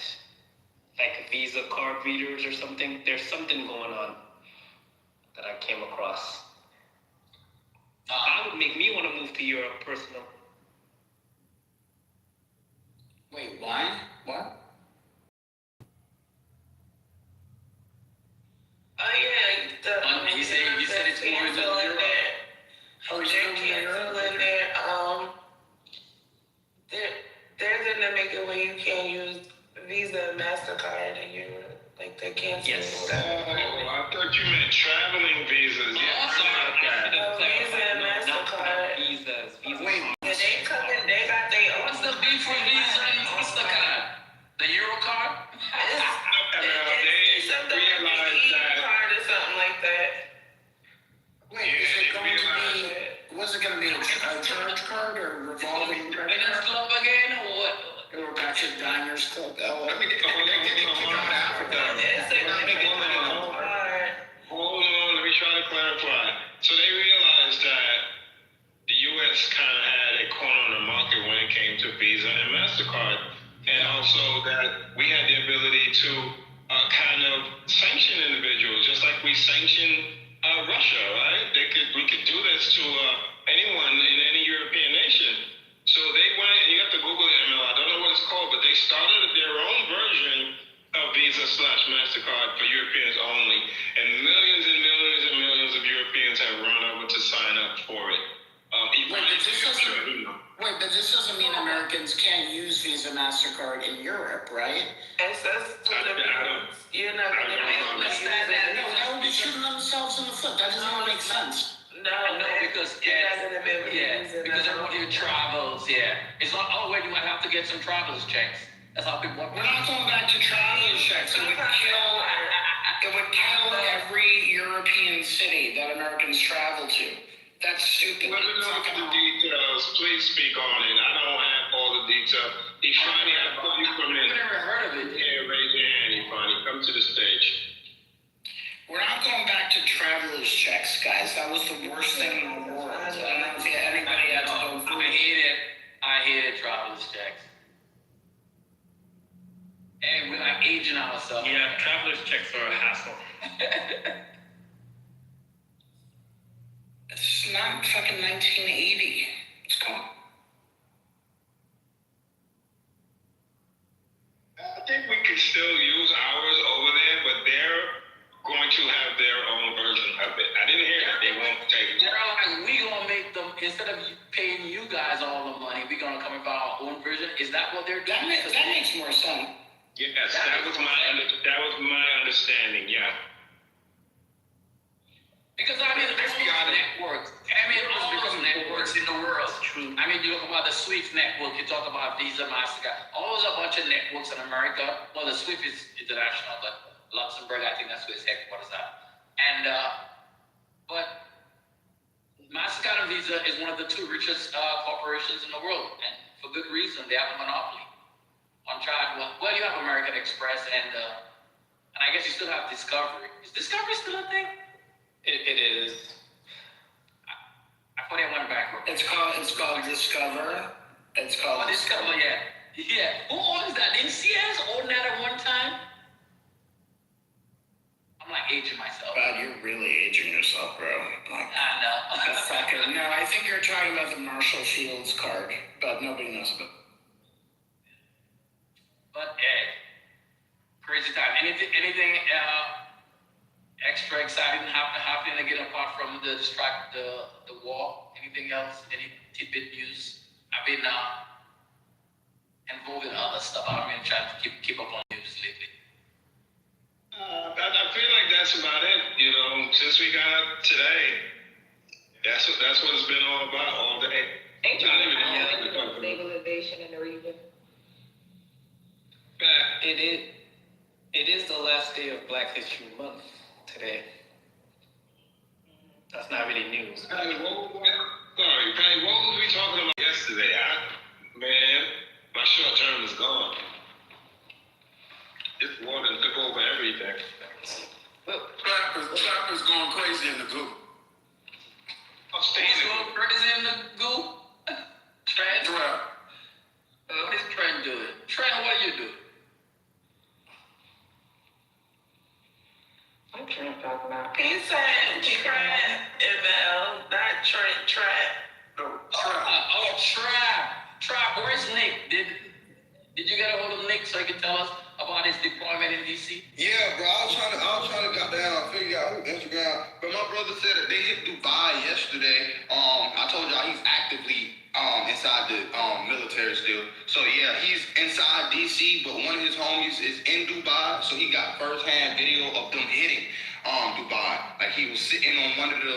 like Visa card readers or something. There's something going on that I came across. That would make me want to move to Europe, personally. Wait, why? What? Oh yeah, He said it's more than Europe. Oh, they're canceling their they're gonna make it where you can't use Visa and MasterCard in Europe. Like they're canceling whatever. Oh, I thought you meant traveling visas. Yeah, Visa and MasterCard. Wait, Yeah, they coming. They got their own. What's the beef with Visa and MasterCard? The Euro card? It's something like the card or something like that. Wait, is it going to be, was it going to be a charge card or revolving credit Diners card? Club again or what? Or back to Diners Club? Oh, I mean, they kicked out Africa. Hold on, let me try to clarify. So they realized that the U.S. kind of had a corner on the market when it came to Visa and MasterCard, and also that we had the ability to kind of sanction individuals, just like we sanctioned Russia, right? We could do this to anyone in any European nation. So they went, and you have to Google it, ML, I don't know what it's called, but they started their own version of Visa/MasterCard for Europeans only, and millions and millions and millions of Europeans have run over to sign up for it. Wait, but this doesn't mean Americans can't use Visa, MasterCard in Europe, right? You're not going to be able to use it. No, that would be shooting themselves in the foot. That doesn't even make sense. No, because you're not going to be able to use it. Because everybody who travels, it's not, oh wait, you might have to get some travelers checks. That's how people work. We're not going back to travelers checks. It would kill every European city that Americans travel to. That's stupid. Let me know the details. Please speak on it. I don't have all the details. Ifani, I thought you come in. I've never heard of it. Yeah, raise your hand, Ifani. Come to the stage. We're not going back to travelers checks, guys. That was the worst thing in the world. I don't know if anybody had to go through it. I hated travelers checks. And we're like aging ourselves. Yeah, traveler's checks are a hassle. It's not fucking 1980. It's gone. I think we can still use ours over there, but they're going to have their own version of it. I didn't hear that they won't take it. They're like, we gonna make them, instead of paying you guys all the money, we're gonna come up with our own version. Is that what they're doing? That makes more sense. Yes, that was my understanding, yeah. Because I mean, all those networks in the world. I mean, you look about the SWIFT network, you talk about Visa, MasterCard, all those a bunch of networks in America. Well, the SWIFT is international, but Luxembourg, I think that's where its headquarters at. And, but MasterCard and Visa is one of the two richest corporations in the world, and for good reason. They have a monopoly on charge. Well, you have American Express, and I guess you still have Discovery. Is Discovery still a thing? It is. I thought it went backward. It's called Discover. It's called Discover. Yeah. Who owns that? Didn't CS own that at one time? I'm like, aging myself. But you're really aging yourself, bro. Like, I know. no, I think you're talking about the Marshall Fields card, but nobody knows about it. But crazy time. Anything extra exciting happening again apart from the war? Anything else? Any tidbit news? I've been involved in other stuff. I've been trying to keep up on news lately. I feel like that's about it. You know, since we got up today, that's what it's been all about all day. Ain't you Not even all about stabilization in the region? It is the last day of Black History Month today. That's not really news. Patty, what was we talking about yesterday? Man, my short term is gone. This war done took over everything. Trapper's going crazy in the goo. He's going crazy in the goo? Trent? What is Trent doing? Trent, what are you doing? What Trent talking about? He said Trent, ML, not Trent, Trap. No, Trap. Where's Nick? Did you get a hold of Nick so he can tell us about his deployment in DC? Yeah, bro. I was trying to figure out who Instagram. But my brother said that they hit Dubai yesterday. I told y'all he's actively inside the military still. So yeah, he's inside DC, but one of his homies is in Dubai. So he got first-hand video of them hitting Dubai. Like he was sitting on one of the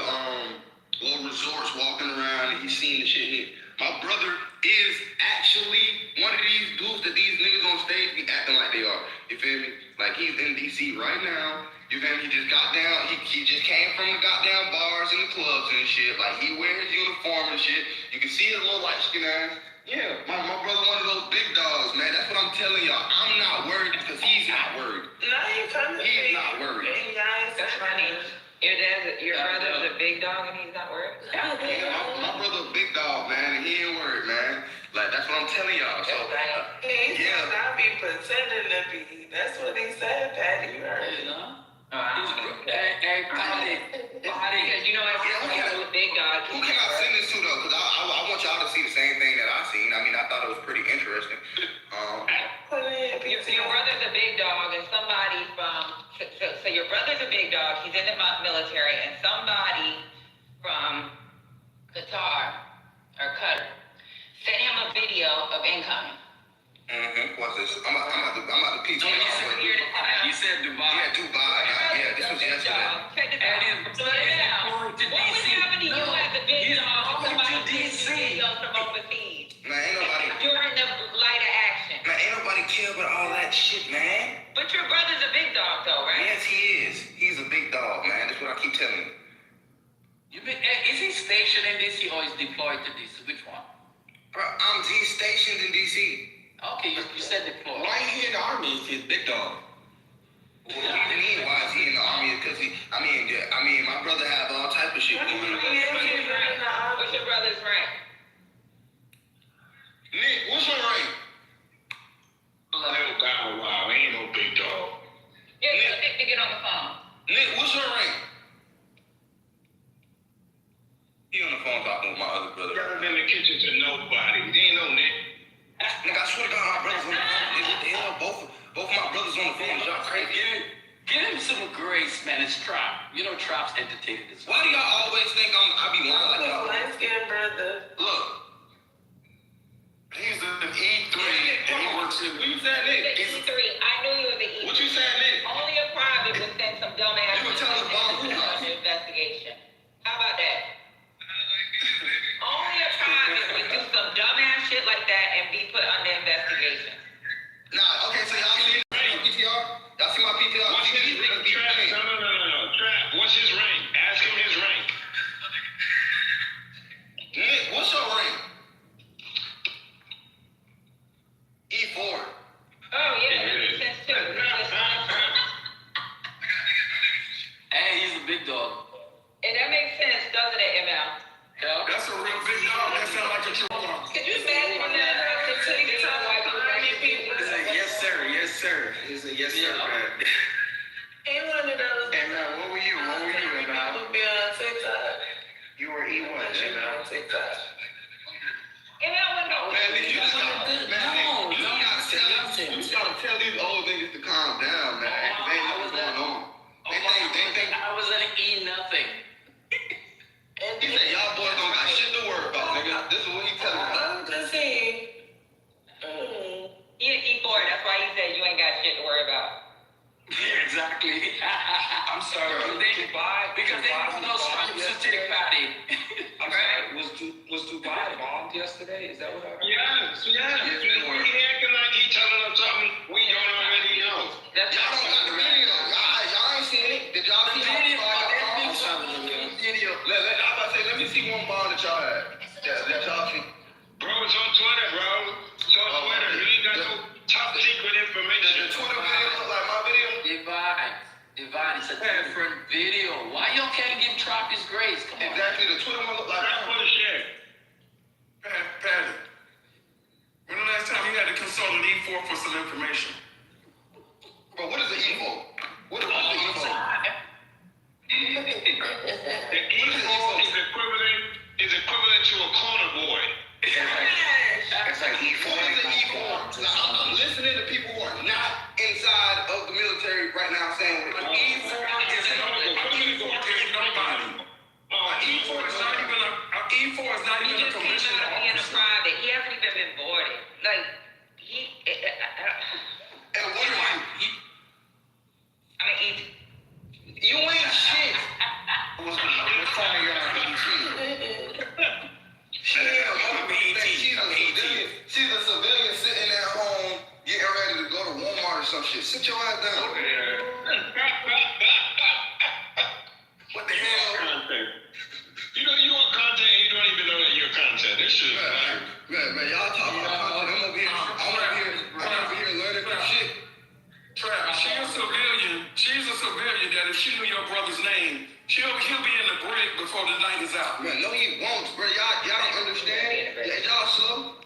little resorts walking around and he's seen the shit hit. My brother is actually one of these dudes that these niggas on stage be acting like they are. You feel me? Like he's in DC right now. You feel me? He just got down. He just came from the goddamn bars and the clubs and shit. Like he wears uniform and shit. You can see his little light skin ass. Yeah, my brother one of those big dogs, man. That's what I'm telling y'all. I'm not worried because he's not worried. He's not worried. That's funny. Your brother's a big dog and he's not worried? Yeah, my brother a big dog, man, and he ain't worried, man. Like, that's what I'm telling y'all. So, He said I be pretending to be. That's what he said, Patty. You heard it. Hey, Patty. Because you know everyone's a big dog. Who can I send this to, though? Because I want y'all to see the same thing that I seen. I mean, I thought it was pretty interesting. Your brother's a big dog, and somebody so your brother's a big dog. He's in the military, and somebody from Qatar or Qatar sent him a video of incoming. What's this? I'm about to peep. You said Dubai. Yeah, Dubai. Yeah, this was yesterday. Check this out. So now, what would happen to you as a big dog if somebody sends you videos from overseas? Man, ain't nobody. During the light of action. Man, ain't nobody care about all that shit, man. But your brother's a big dog, though, right? Yes, he is. He's a big dog, man. That's what I keep telling you. Is he stationed in DC or is deployed to DC? Which one? Bro, he's stationed in DC. Okay, you said deployed. Why is he in the army if he's a big dog? What do you mean? Why is he in the army? Because I mean, my brother have all type of shit going on. What's your brother's rank? Nick, what's your rank? Oh, God, wow, ain't no big dog. Yeah, Nick to get on the phone. Nick, what's your rank? He on the phone talking with my other brother. Brother in the kitchen to nobody. They ain't no Nick. Nigga, I swear to God, my brother's on the phone. Nigga, what the hell? Both of my brothers on the phone. Is y'all crazy? Give him some grace, man. It's Trap. You know Trap's entertaining this. Why do y'all always think I be lying like y'all? Light-skinned brother. Look. He's an E3 and he works in. What you said, Nick? E3. I knew you was an E3. What you said, Nick? Only a private would send some dumbass You were telling us about who? investigation. How about that? Only a private would do some dumbass shit like that and be put under investigation. Nah, okay, so y'all see my PTR? Y'all see my PTR? What's his rank? Trap. No. Trap. What's his rank? Ask him his rank. Nick, what's your rank? E4. Oh, yeah, that makes sense too. Hey, he's a big dog. And that makes sense, doesn't it, ML? Yeah. That's a real big dog. That sounds like a chihuahua. Could you imagine that? Yes, sir. He's a yes, sir, man. Ain't one of those. And Exactly. I'm sorry. Because they have no specific party. I'm sorry. Was Dubai bombed yesterday? Is that what I heard? Yes. He acting like he telling us something we don't already know. That's Y'all don't got the video. Y'all ain't seen it. Did y'all see how I'm sorry. Video. I'm about to say, let me see one bomb that y'all had. That y'all see. Bro, it's on Twitter, bro. It's on Twitter. You ain't got no top secret information. The Twitter video look like my video. Divide, it's a different video. Why y'all can't give Trump his grace? Come on. Exactly, the Twitter one look like That's for the shit. Patty, when the last time you had to consult an E4 for some information? But what is the E4? What is the E4? The E4 is equivalent to a corner boy. It's like E4. What is the E4? Now, I'm listening to people who are not inside of the military right now saying what An E4 is nobody. An E4 is not even a commissioned officer. private. He hasn't even been boarded. Like, And what are you? You ain't shit. What kind of y'all ET? She's a civilian sitting at home getting ready to go to Walmart or some shit. Sit your ass down. What the hell? You know you want content and you don't even know that you're content. This shit is Man, y'all talking about content. I'm over here learning some shit. Trav, she's a civilian that if she knew your brother's name, he'll be in the brig before the night is out. Man, no he won't, bro. Y'all don't understand. Y'all slow.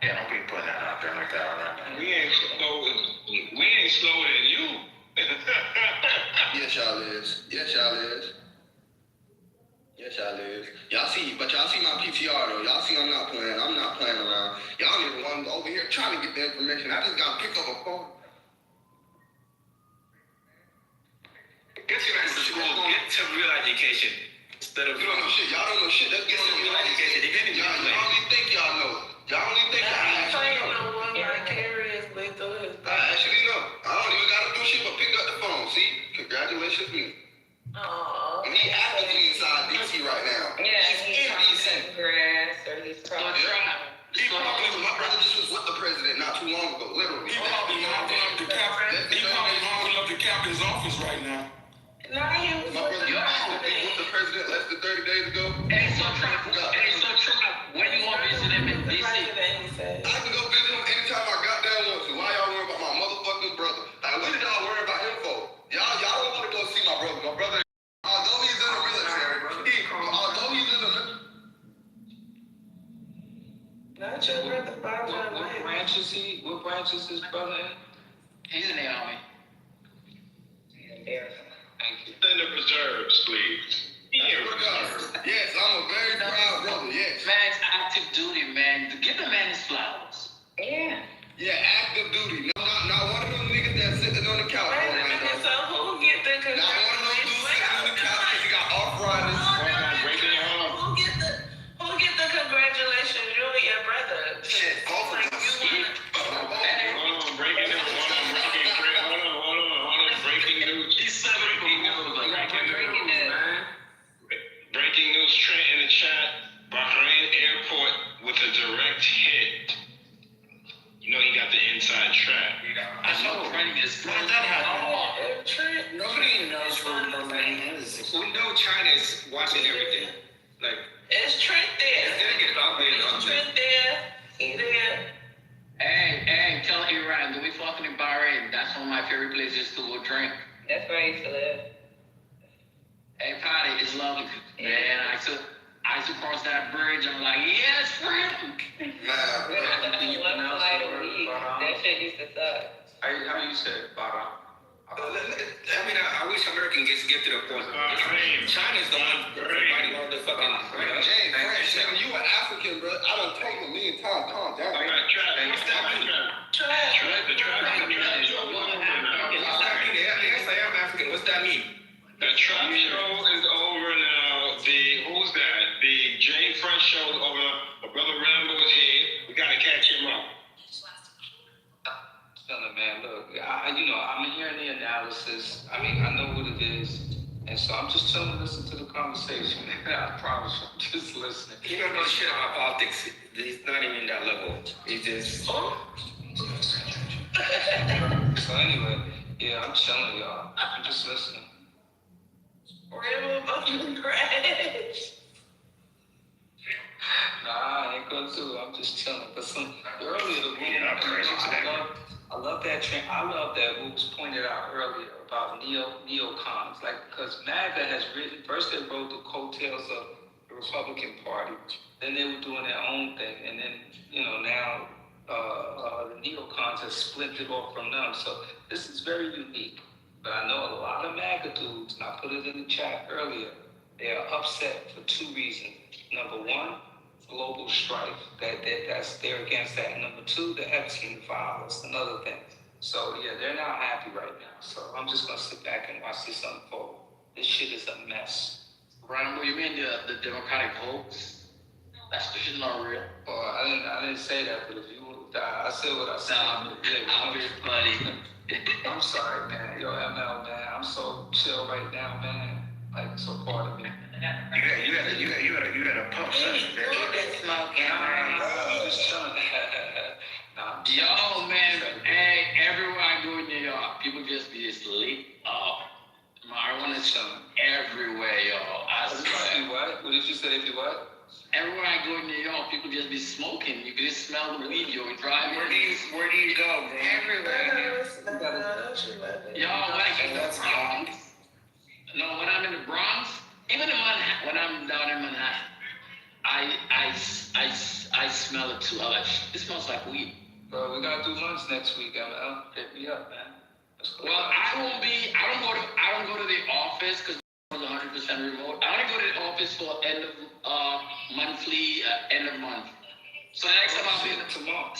Yeah, don't be putting that out there like that right now. We ain't slower than you. Yes, y'all is. Y'all see my PTR though. Y'all see I'm not playing. I'm not playing around. Y'all need the one over here trying to get the information. I just got to pick up a phone. Get your ass to school. Get some real education. Instead of you don't know shit. Y'all don't know shit. Let's get some real education. Y'all only think y'all know. Y'all only think y'all actually know. I actually know. I don't even gotta do shit but pick up the phone. See? Congratulations, me. oh. He actively inside DC right now. Yeah, he's in DC. Grass or he's probably. My brother just was with the president not too long ago, literally. He probably mounted up the captain's office right now. No, he was My brother with the president less than 30 days ago. Hey, so Trump, when you want to visit him in DC? I can go visit him anytime I got down want to. Why y'all worry about my motherfucking brother? Like, what did y'all worry about him for? Y'all don't want to go see my brother. My brother, although he's in the military, Not your brother, What branch is he? What branch is his brother in? He's in the army. Thank you. In the preserves, please. Yes, I'm a very proud brother, yes. Man's active duty, man. Give the man his flowers. Yeah. Yeah, active duty. Not one of them niggas that's sitting on the couch. So who get the congratulations? Not one of those dudes sitting on the couch because he got arthritis. Who get the congratulations? You and your brother. Shit, both of us. Breaking news, Trent in the chat. Bahrain airport with a direct hit. You know he got the inside track. I saw Trent is that happened. Nobody knows where Bahrain is. We know China's watching everything. Like, it's Trent there. It's Trent there. He there. Hey, tell Iran, do we fucking in Bahrain? That's one of my favorite places to go drink. That's where I used to live. Hey, Patty, it's lovely. Man, I used to cross that bridge. I'm like, yes, Frank. That shit used to suck. How you say it, Bara? I wish America gets get to the point. China's the one providing all the fucking. Hey, Frank, you an African, bro. I done told you a million times. Calm down. What's that mean? Yes, I am African. What's that mean? The trap show is over now. Who's that? The Jay French show is over now. My brother Rambo is here. We gotta catch him up. Tell him, man, look, I'm hearing the analysis. I mean, I know what it is. And so I'm just trying to listen to the conversation. I promise you, I'm just listening. He don't know shit about politics. He's not even in that level. He's just. So anyway, yeah, I'm chilling, y'all. I'm just listening. Nah, I ain't gonna do it. I'm just chilling. But earlier the room, I love that trend. I love that what was pointed out earlier about neocons. Like, because MAGA has written, first they wrote the coattails of the Republican Party, then they were doing their own thing, and then, now the neocons have splintered off from them. So this is very unique. But I know a lot of MAGA dudes, and I put it in the chat earlier, they are upset for two reasons. Number one, global strife. They're against that. And number two, the Epstein file. That's another thing. So yeah, they're not happy right now. So I'm just gonna sit back and watch this unfold. This shit is a mess. Rambo, you mean the Democratic hoax? That's the shit not real. Oh, I didn't say that, but if you I said what I said. I'm very funny. I'm sorry, man. Yo, ML, man. I'm so chill right now, man. Like, so part of me. You had a pump session there. I'm just chilling. Yo, man. Hey, everywhere I go in New York, people just be lit up. Marijuana is everywhere, y'all. I swear. What? What did you say? If you what? Everywhere I go in New York, people just be smoking. You can just smell the weed. You're driving. Where do you go, bro? Everywhere. Yo, when I'm in the Bronx, even in Manhattan, when I'm down in Manhattan, I smell it too. I'm like, it smells like weed. Bro, we gotta do lunch next week, ML. Hit me up, man. Well, I don't go to the office because it's 100% remote. I only go to the office for end of month. So the next time I'll be in tomorrow.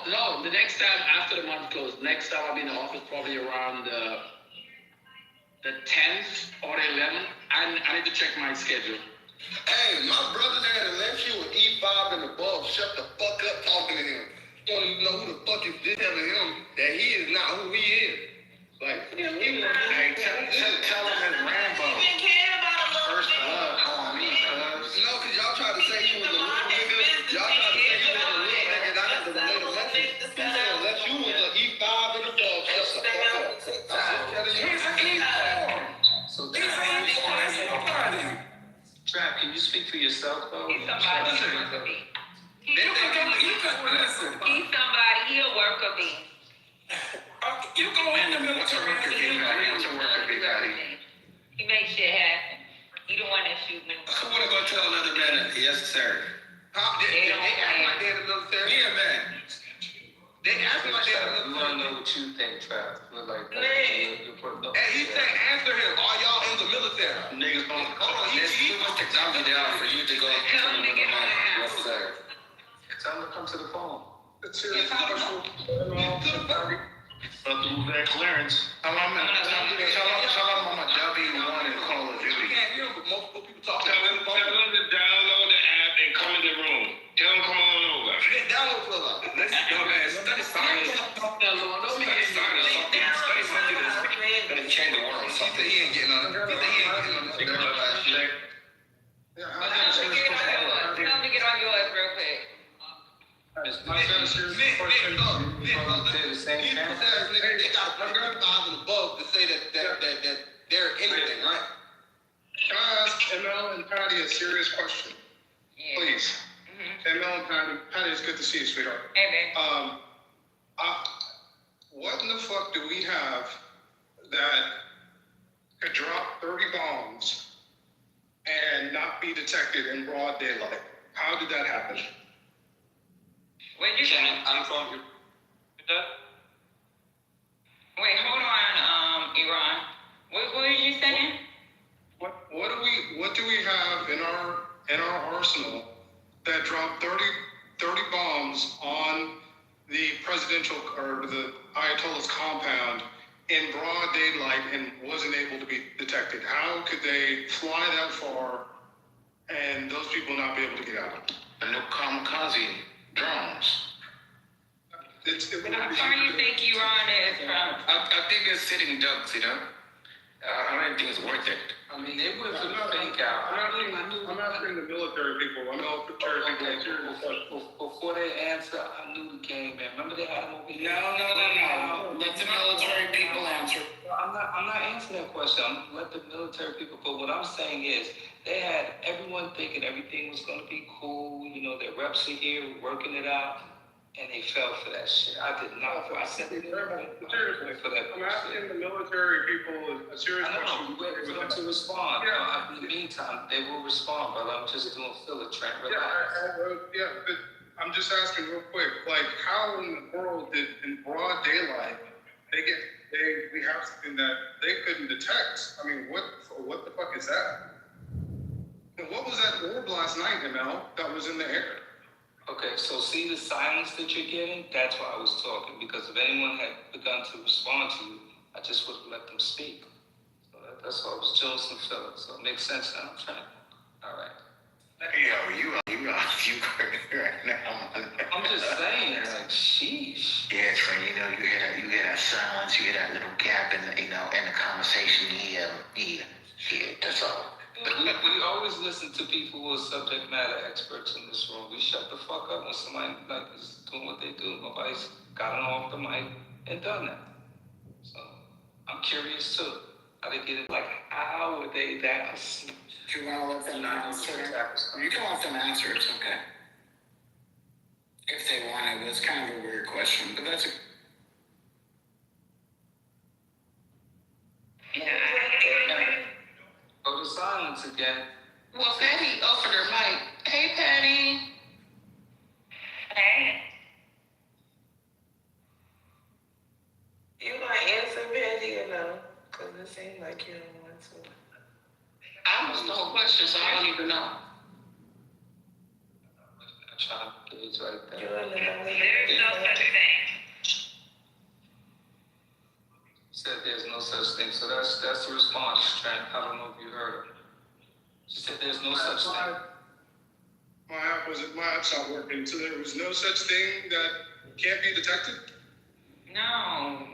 No, the next time after the month closed, next time I'll be in the office probably around the 10th or the 11th. I need to check my schedule. Hey, my brother there that left you with E5 and above, shut the fuck up talking to him. Don't even know who the fuck is this telling him that he is not who he is. Like, tell him it's Rambo. First blood on me, cuz. No, because y'all tried to say he was a little nigga. Y'all tried to say he was a little nigga, and I had to relate a message. He said, unless you was an E5 and above, shut the fuck up. I'm just telling you. He's an E4. So Trap, can you speak for yourself, though? He's somebody. He's somebody. He a worker bee. You go in the military. He makes shit happen. He the one that shoot me. I want to go tell another man, yes, sir. They act like they're in the military. Yeah, man. They act like they're in the military. We want to know what you think, Trap. We're like, Hey, he said, answer him. Are y'all in the military? Niggas don't. There's too much technology down for you to go. Tell him to get on the Yes, sir. Tell him to come to the phone. It's serious question. About to move that clearance. Tell him I'm a W1 in Call of Duty. You can't hear him, but multiple people talking. Tell him to download the app and come in the room. Tell him come on over. You didn't download for a Let's go, guys. Study science. Gonna change the world. Something he ain't getting on it. He ain't getting on this. Tell him to get on yours real quick. They got 35 and above to say that they're anything, right? Can I ask ML and Patty a serious question? Yeah. Please. ML and Patty. Patty, it's good to see you, sweetheart. Hey, man. What in the fuck do we have that could drop 30 bombs and not be detected in broad daylight? How did that happen? Where'd you go? I'm from you. Wait, hold on, Iran. What were you saying? What do we have in our arsenal that dropped 30 bombs on the presidential or the Ayatollah's compound in broad daylight and wasn't able to be detected? How could they fly that far and those people not be able to get out? The new kamikaze drones. How far do you think Iran is from? I think they're sitting ducks, you know? I don't think it's worth it. I mean, they went for the fake out. I'm asking the military people. I'm military people. Before they answer, I knew the game, man. Remember they had him over here? No. Let the military people answer. I'm not answering that question. I'm let the military people. But what I'm saying is, they had everyone thinking everything was going to be cool. You know, their reps are here working it out. And they fell for that shit. I did not. I said they didn't for that. I'm asking the military people a serious question. We're going to respond. In the meantime, they will respond, but I'm just doing filler Trent. Relax. But I'm just asking real quick, like, how in the world did, in broad daylight, we have something that they couldn't detect? I mean, what the fuck is that? And what was that orb last night, ML, that was in the air? Okay, so see the silence that you're getting? That's why I was talking, because if anyone had begun to respond to you, I just would have let them speak. So that's why I was doing some filler. So it makes sense now, Trent. All right. Yo, you right now. I'm just saying, like, sheesh. Yeah, Trey, you know, you hear that silence, you hear that little gap in the conversation. Yeah, that's all. We always listen to people who are subject matter experts in this room. We shut the fuck up when somebody is doing what they do. Nobody's gotten off the mic and done that. So I'm curious too. How they get it? Like, how were they that asleep? Do you want to let them answer? You can let them answer. It's okay. If they want it, it's kind of a weird question, but that's a. Go to silence again. Well, Patty opened her mic. Hey, Patty. Hey. You might answer Patty or no? Because it seems like you don't want to. I asked the whole question, so I don't even know. I'm trying to gauge right there. There's no such thing. Said there's no such thing. So that's the response, Trent. I don't know if you heard her. She said there's no such thing. My app's not working, so there was no such thing that can't be detected? No.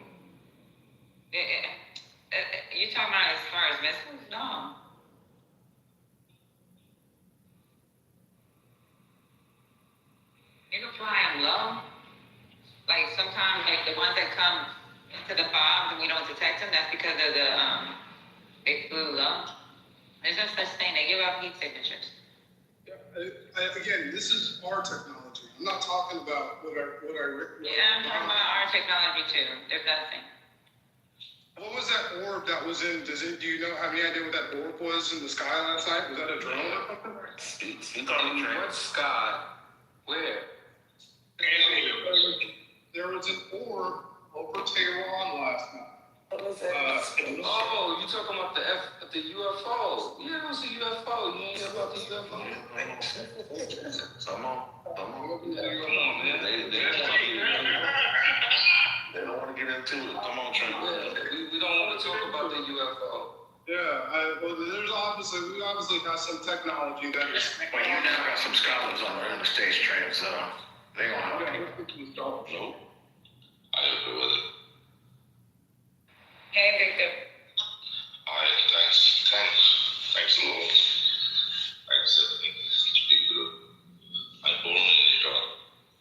You talking about as far as missiles? No. You can fly them low. Like sometimes, like the ones that come into the bombs and we don't detect them, that's because of they flew low. There's no such thing. They give out heat signatures. Again, this is our technology. I'm not talking about what I I'm talking about our technology too. There's nothing. What was that orb that was in? Do you have any idea what that orb was in the sky last night? Was that a drone? What sky? Where? There was an orb over Tehran last night. What was that? You talking about the UFO? Yeah, it was a UFO. You ain't hear about the UFO? Come on, man. They don't want to get into it. Come on, Trent. We don't want to talk about the UFO. Yeah, we obviously got some technology that is. Well, you now got some scholars on the stage, Trent, so they gonna help you. Nope. I agree with it. Hey, Victor. All right, thanks a lot. Thanks, people. I'm born in Iran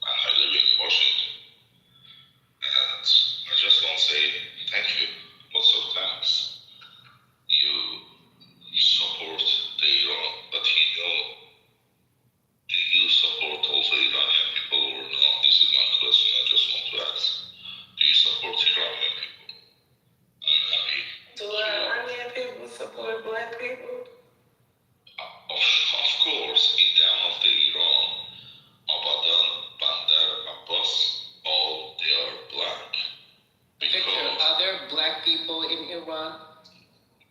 and I live in Washington. And I just want to say thank you lots of times. You support the Iran, but do you support also Iranian people or no? This is my question. I just want to ask. Do you support Iranian people? I'm happy. Do Iranian people support black people? Of course, in terms of the Iran, Abadan, Bandar, Abbas, all they are black. Victor, are there black people in Iran?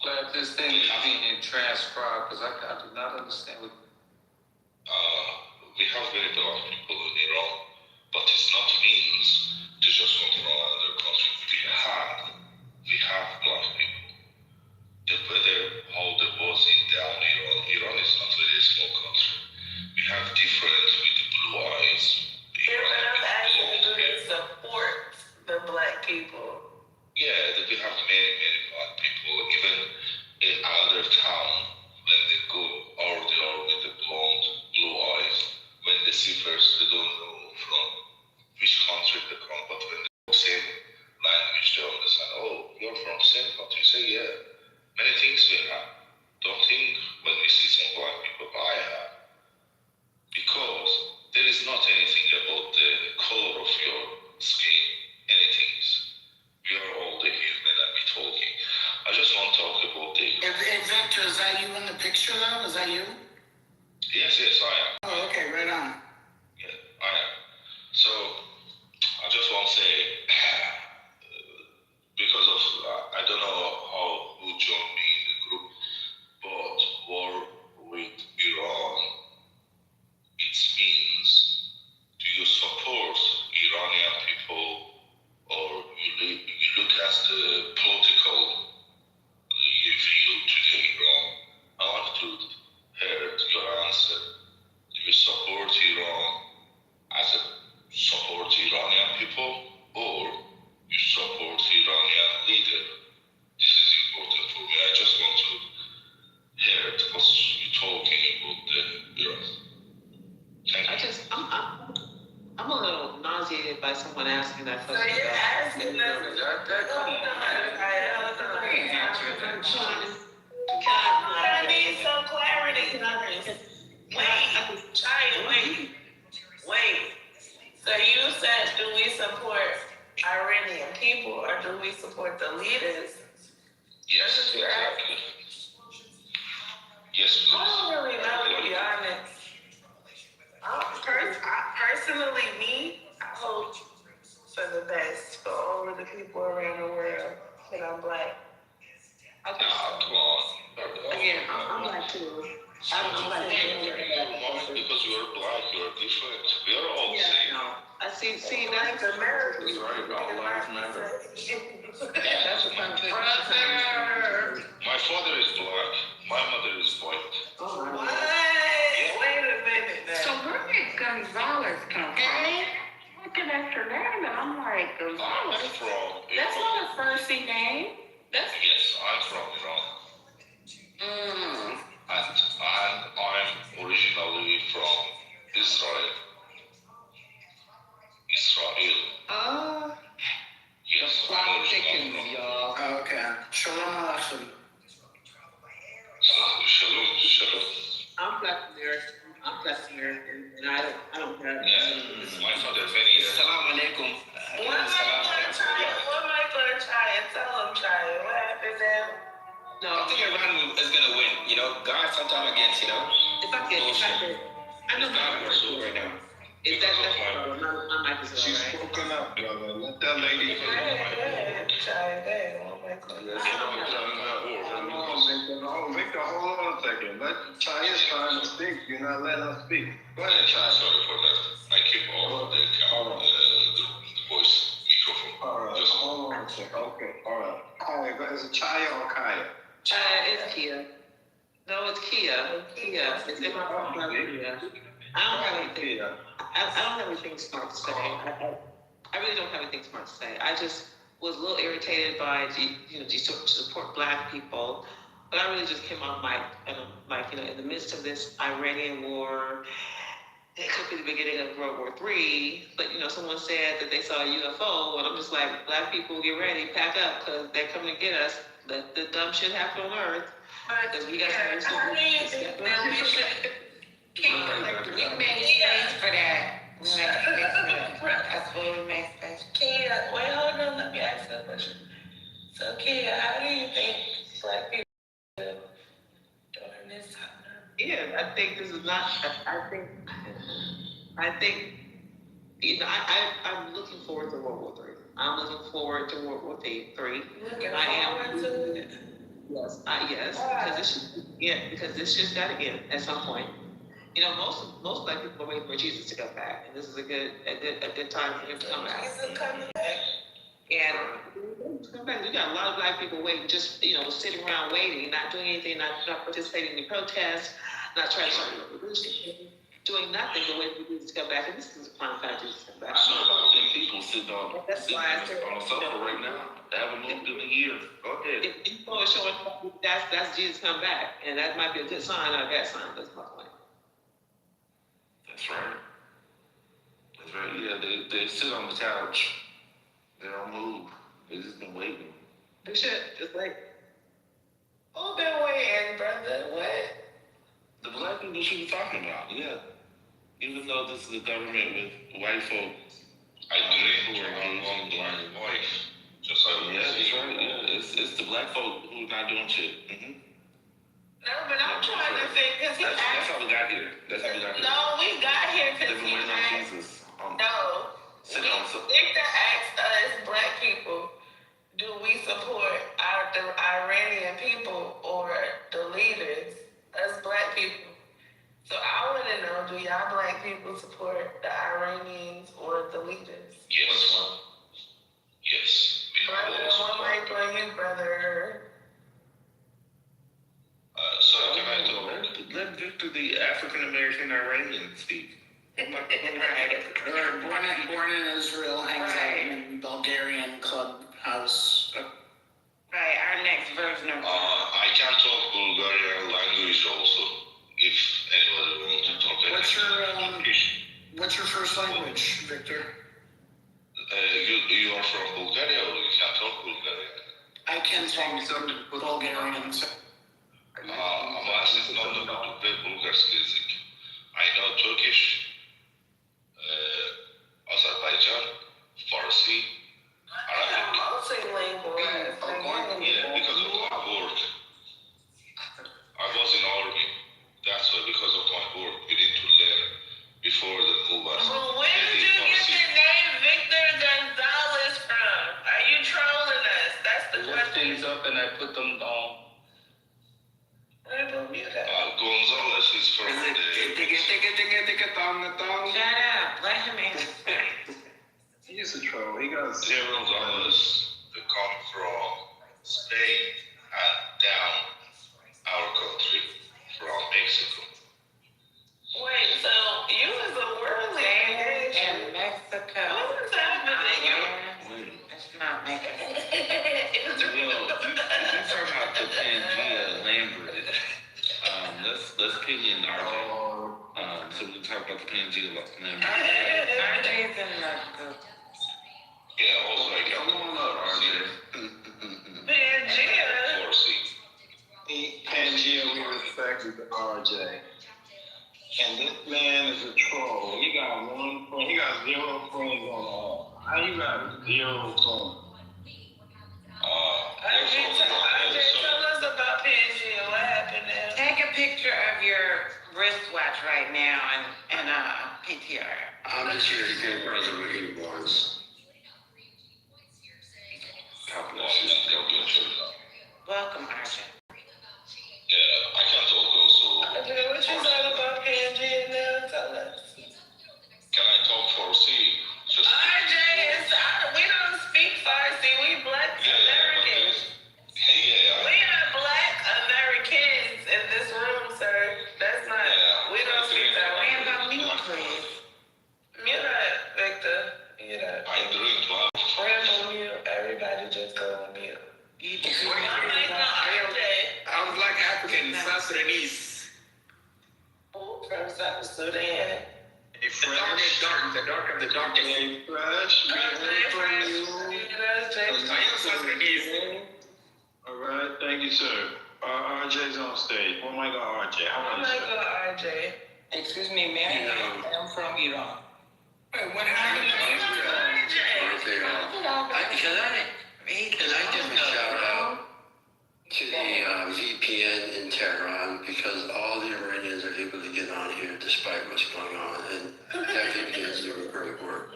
Glad this thing is being transcribed because I do not understand what. We have very black people in Iran, but it's not means to just want to run another country. We have black people. The weather, how the was in down Iran. Iran is not a very small country. We have different with the blue eyes. They're not asking, do they support many black people, even in another town, when they go over there with the blue eyes, when they see first, they don't know from which country they come, but when they talk same language, they understand, oh, you're from same country. Say, yeah, many things we have. Don't think when we see some black people, I have. Because there is not anything about the color of your skin, anything. We are all the human and we talking. I just want to talk about the... Victor, is that you in the picture though? Is that you? Yes, I am. Oh, okay, right on. Yeah, I am. So, I just want to say, because of, I don't know who joined me in the group, but war with Iran, it means, do you support Iranian people or you look at the political view to the Iran? I want to hear your answer. Do you support Iran as a support Iranian people or you support Iranian leader? This is important for me. I just want to hear it because you're talking about the Iran. Thank you. I'm a little nauseated by someone asking that question. So you're asking us. I need some clarity. Wait. So you said, do we support Iranian people or do we support the leaders? Yes, exactly. Yes, please. I don't really know, to be honest. Personally, me, I hope for the best for all of the people around the world that I'm black. Come on. Again, I'm black too. I'm black too. Because you're black, you're different. We are all the same. No. I see, that's America. That's right, all lives matter. That's a country. My father is black. My mother is white. What? Wait a minute now. So where did Gonzalez come from? Looking at your name, and I'm like, Gonzalez. I'm from Iran. That's not a Farsi name. Yes, I'm from Iran. And I'm originally from Israel. Yes, I'm originally from y'all. Okay. Shalom Aleichem. Shalom. I'm black American, and I don't have. Yeah, my father Benny. What Assalamu am I gonna try and tell him, What happened now? No, I think Iran is gonna win. You know, God sometime against. You know. If I could. I know how it works right now. Is that my mic is She's spoken up, brother. Let that lady Go ahead. Oh my Oh, Victor, hold on a second. Let Chaya's trying to speak. You're not letting her speak. Go ahead, Chaya. Sorry for that. I keep all the voice microphone. All right. Hold on a second. Okay. All right. Kaya, is it Chaya or Kaya? It's Kia. No, it's Kia. It's in my phone. I don't have anything smart to say. I really don't have anything smart to say. I just was a little irritated by to support black people, but I really just came off mic and I'm like, in the midst of this Iranian war, it could be the beginning of World War III. But someone said that they saw a UFO, and I'm just like, black people, get ready, pack up, because they're coming to get us. Let the dumb shit happen on Earth. Because we got some we make space for that. Kia, wait, hold on, let me ask you a question. So, Kia, how do you think black people feel during this time? Yeah, I think this is not. I think. I'm looking forward to World War III. I'm looking forward to World War III. Yes. Because this shit's got to end at some point. Most black people are waiting for Jesus to come back, and this is a good time for him to come back. Jesus coming back. And we got a lot of black people waiting, just sitting around waiting, not doing anything, not participating in protests, not trying to start a revolution, doing nothing but waiting for Jesus to come back. And this is a prime time Jesus to come back. It's not about them people. people sitting on That's why I said, on a sofa right now. They haven't moved in a year. Go ahead. if people are showing that's Jesus come back, and that might be a good sign or a bad sign. That's my point. That's right. That's right. Yeah, they sit on the couch. They don't move. They just been waiting. They should just like. Who been waiting, brother? What? The black people she was talking about, yeah. Even though this is a government with white folk, I dreamed to have one black wife. Just like yeah, that's right. Yeah, it's the black folk who's not doing shit. Mm-hmm. No, but I'm trying to think because that's how we got here. That's how we got here. No, we got here because They've been waiting on Jesus. Victor asked us, black people, do we support the Iranian people or the leaders, us black people? So I want to know, do y'all black people support the Iranians or the leaders? Yes. Yes. Brother, one mic on you, brother. So can I talk? Let Victor, the African American Iranian, speak. Born in Israel, hangs out in Bulgarian clubhouse. Right, our next version of I can talk Bulgarian language also, if anybody wants to talk. What's your first language, Victor? You are from Bulgaria, or you can talk Bulgarian? I can talk Bulgarian. Ama siz ne anladınız ve Bulgarski язык? I know Turkish, Azerbaijan, Farsi, Arabic. Multilingual. Yeah, because of my work. I was in army. That's why, because of my work, we need to learn before the move us. Well, where did you get the name Victor Gonzalez from? Are you trolling us? That's the question. Things up and I put them down. Gonzalez is from the... Shut up. Let him answer. He's a troll. He got Gonzalez. They come from Spain and down our country from Mexico. Wait, so you was a worldly in Mexico. What was happening? It's not Mexico. You talk about the Pangea Lambert. Let's opinion RJ. So we can talk about the Pangea Lambert. RJ's in the Yeah, also I can talk about RJ. Pangea, we respect RJ. And this man is a troll. He got one friend. He got 0 friends on all. How you got 0 friends? RJ, tell us about Pangea. What happened there? Take a picture of your wristwatch right now and PTR. I'm just here to get brother what he wants. Welcome, RJ. Yeah, I can talk also. RJ, what you said about Pangea now? Tell us. Can I talk Farsi? RJ, we don't speak Farsi. We black Americans. We are black Americans in this room, sir. That's not. We don't speak that way. Mute, please. Mute up, Victor. Mute up. I drink love. Rambo mute. Everybody just go on mute. I'm black African, South Sudanese. From South Sudan. The dark. All right, thank you, sir. RJ's on stage. Oh my God, RJ. How are you, sir? RJ. Excuse me, ma'am. I am from Iran. Wait, what happened to Can I give a shout out to the VPN in Tehran, because all the Iranians are able to get on here despite what's going on, and that VPN is doing great work.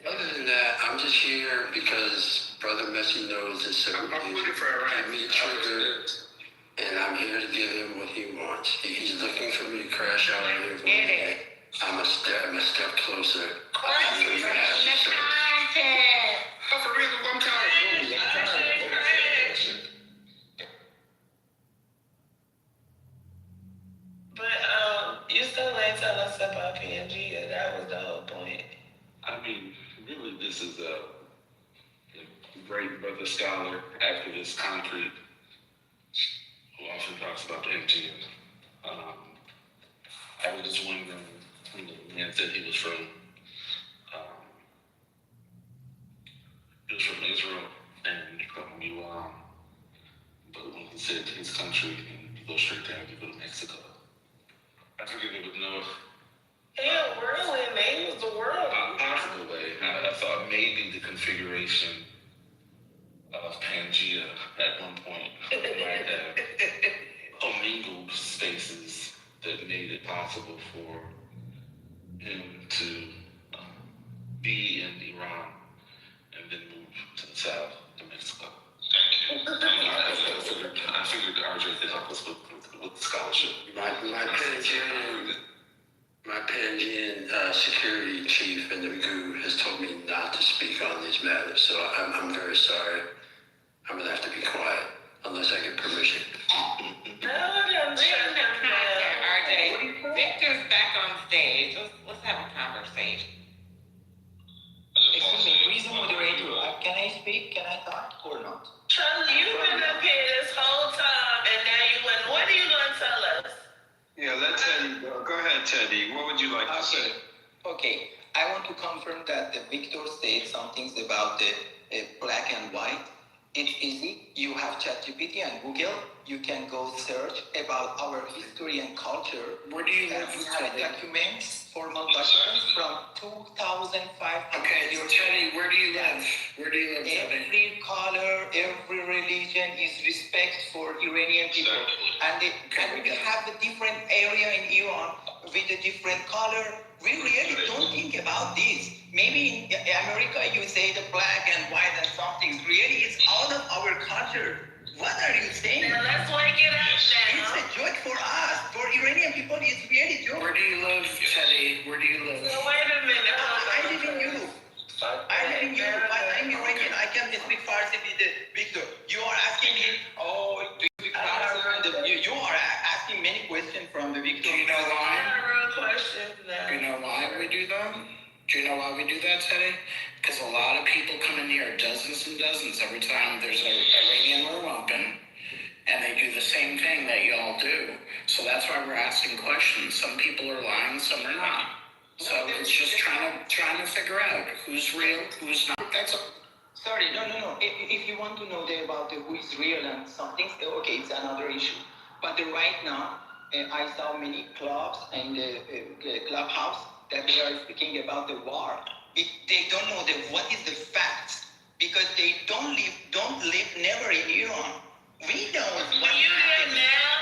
Other than that, I'm just here because Brother Messi knows it's so give me a trigger, and I'm here to give him what he wants. He's looking for me to crash out on him. I'm a step closer. I'm really happy, sir. You still ain't tell us about Pangea. That was the whole point. I mean, really, this is a great brother scholar, activist, concrete, who often talks about the NGO. I was just wondering, the man said he was from Israel and from Iran, but when he said his country, and you go straight down, you go to Mexico. I figured they would know. Yeah, really, maybe it's the world. Possible way. I thought maybe the configuration of Pangea at one point might have commingled spaces that made it possible for him to be in Iran and then move to the south to Mexico. Thank you. I figured RJ could help us with scholarship. My Pangean security chief in the GU has told me not to speak on these matters, so I'm very sorry. I'm gonna have to be quiet unless I get permission. RJ, Victor's back on stage. Let's have a conversation. Excuse me, reason moderator, can I speak? Can I talk or not? Charlie, you've been up here this whole time, and now you went. What are you going to tell us? Yeah, let Teddy go. Go ahead, Teddy. What would you like to say? Okay, I want to confirm that Victor said some things about the black and white. It's easy. You have ChatGPT and Google. You can go search about our history and culture. Where do you live? We have documents, formal documents from 2,500 Okay, years. Teddy, where do you live? Where do you live, Teddy? Every color, every religion is respect for Iranian people. And we have a different area in Iran with a different color. We really don't think about this. Maybe in America you say the black and white and something. Really, it's out of our culture. What are you saying? Now let's wake it up now. It's a joke for us. For Iranian people, it's really joke. Where do you live, Teddy? Where do you live? So wait a minute. I live in Europe. I live in Europe, but I'm Iranian. I can speak Farsi with Victor. You are asking him, do you speak Farsi? You are asking many questions from the Victor. Do you know why? Questions now. Do you know why we do that? Do you know why we do that, Teddy? Because a lot of people come in here, dozens and dozens, every time there's an Iranian room open, and they do the same thing that you all do. So that's why we're asking questions. Some people are lying, some are not. So it's just trying to figure out who's real, who's not. That's all. Sorry, no. If you want to know about who is real and something, okay, it's another issue. But right now, I saw many clubs and clubhouse that they are speaking about the war. They don't know what is the facts because they don't live never in Iran. We know what happened.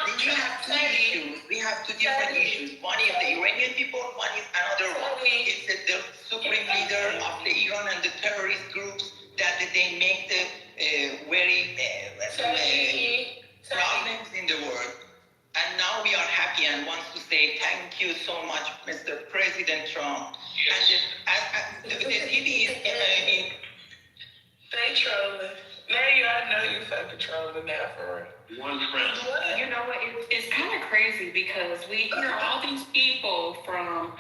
We have two issues. We have two different issues. One is the Iranian people. One is another one. It's the supreme leader of the Iran and the terrorist groups that they make the very problems in the world. And now we are happy and want to say thank you so much, Mr. President Trump. Yes. And the city is they trolling. I know you fucking trolling now for real. One friend. You know what? It's kind of crazy because we hear all these people from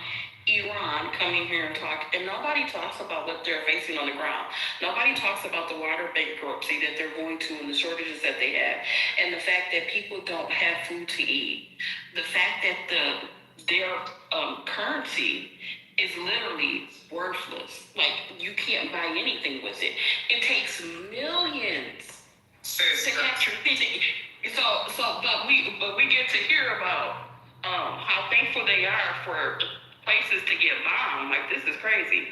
Iran coming here and talk, and nobody talks about what they're facing on the ground. Nobody talks about the water bankruptcy that they're going to and the shortages that they have, and the fact that people don't have food to eat. The fact that their currency is literally worthless. Like, you can't buy anything with it. It takes millions to capture anything. But we get to hear about how thankful they are for places to get bombed. Like, this is crazy.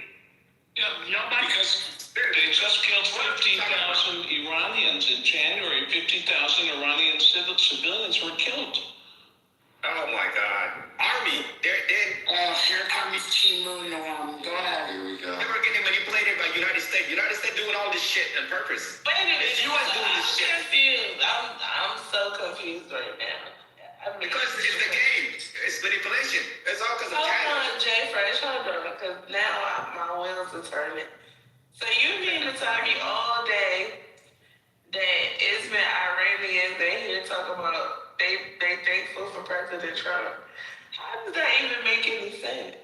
Yeah, because they just killed 15,000 Iranians in January. 50,000 Iranian civilians were killed. Oh my God. Army, they're here comes Chimu Noam. Go ahead. Here we go. They were getting manipulated by United States. United States doing all this shit on purpose. Wait a minute. The US doing this shit. Confused. I'm so confused right now. Because it's the game. It's manipulation. It's all because of China. Hold on, Jay Fresh, hold on, because now my wheels are turning. So you mean to tell me all day that it's been Iranians they here talking about they thankful for President Trump? How does that even make any sense?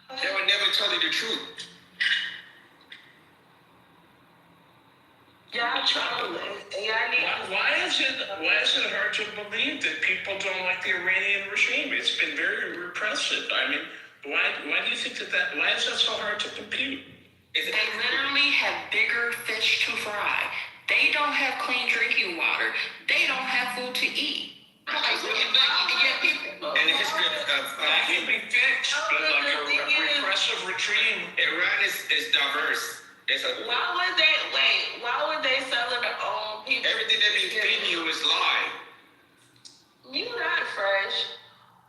They would never tell you the truth. Y'all trolling. Y'all need Why is it hard to believe that people don't like the Iranian regime? It's been very repressive. I mean, why do you think that why is that so hard to compute? They literally have bigger fish to fry. They don't have clean drinking water. They don't have food to eat. And the history of that can be fixed, but like a repressive regime. Iran is diverse. Why would they celebrate their own people? Everything they've been feeding you is lie. You not fresh.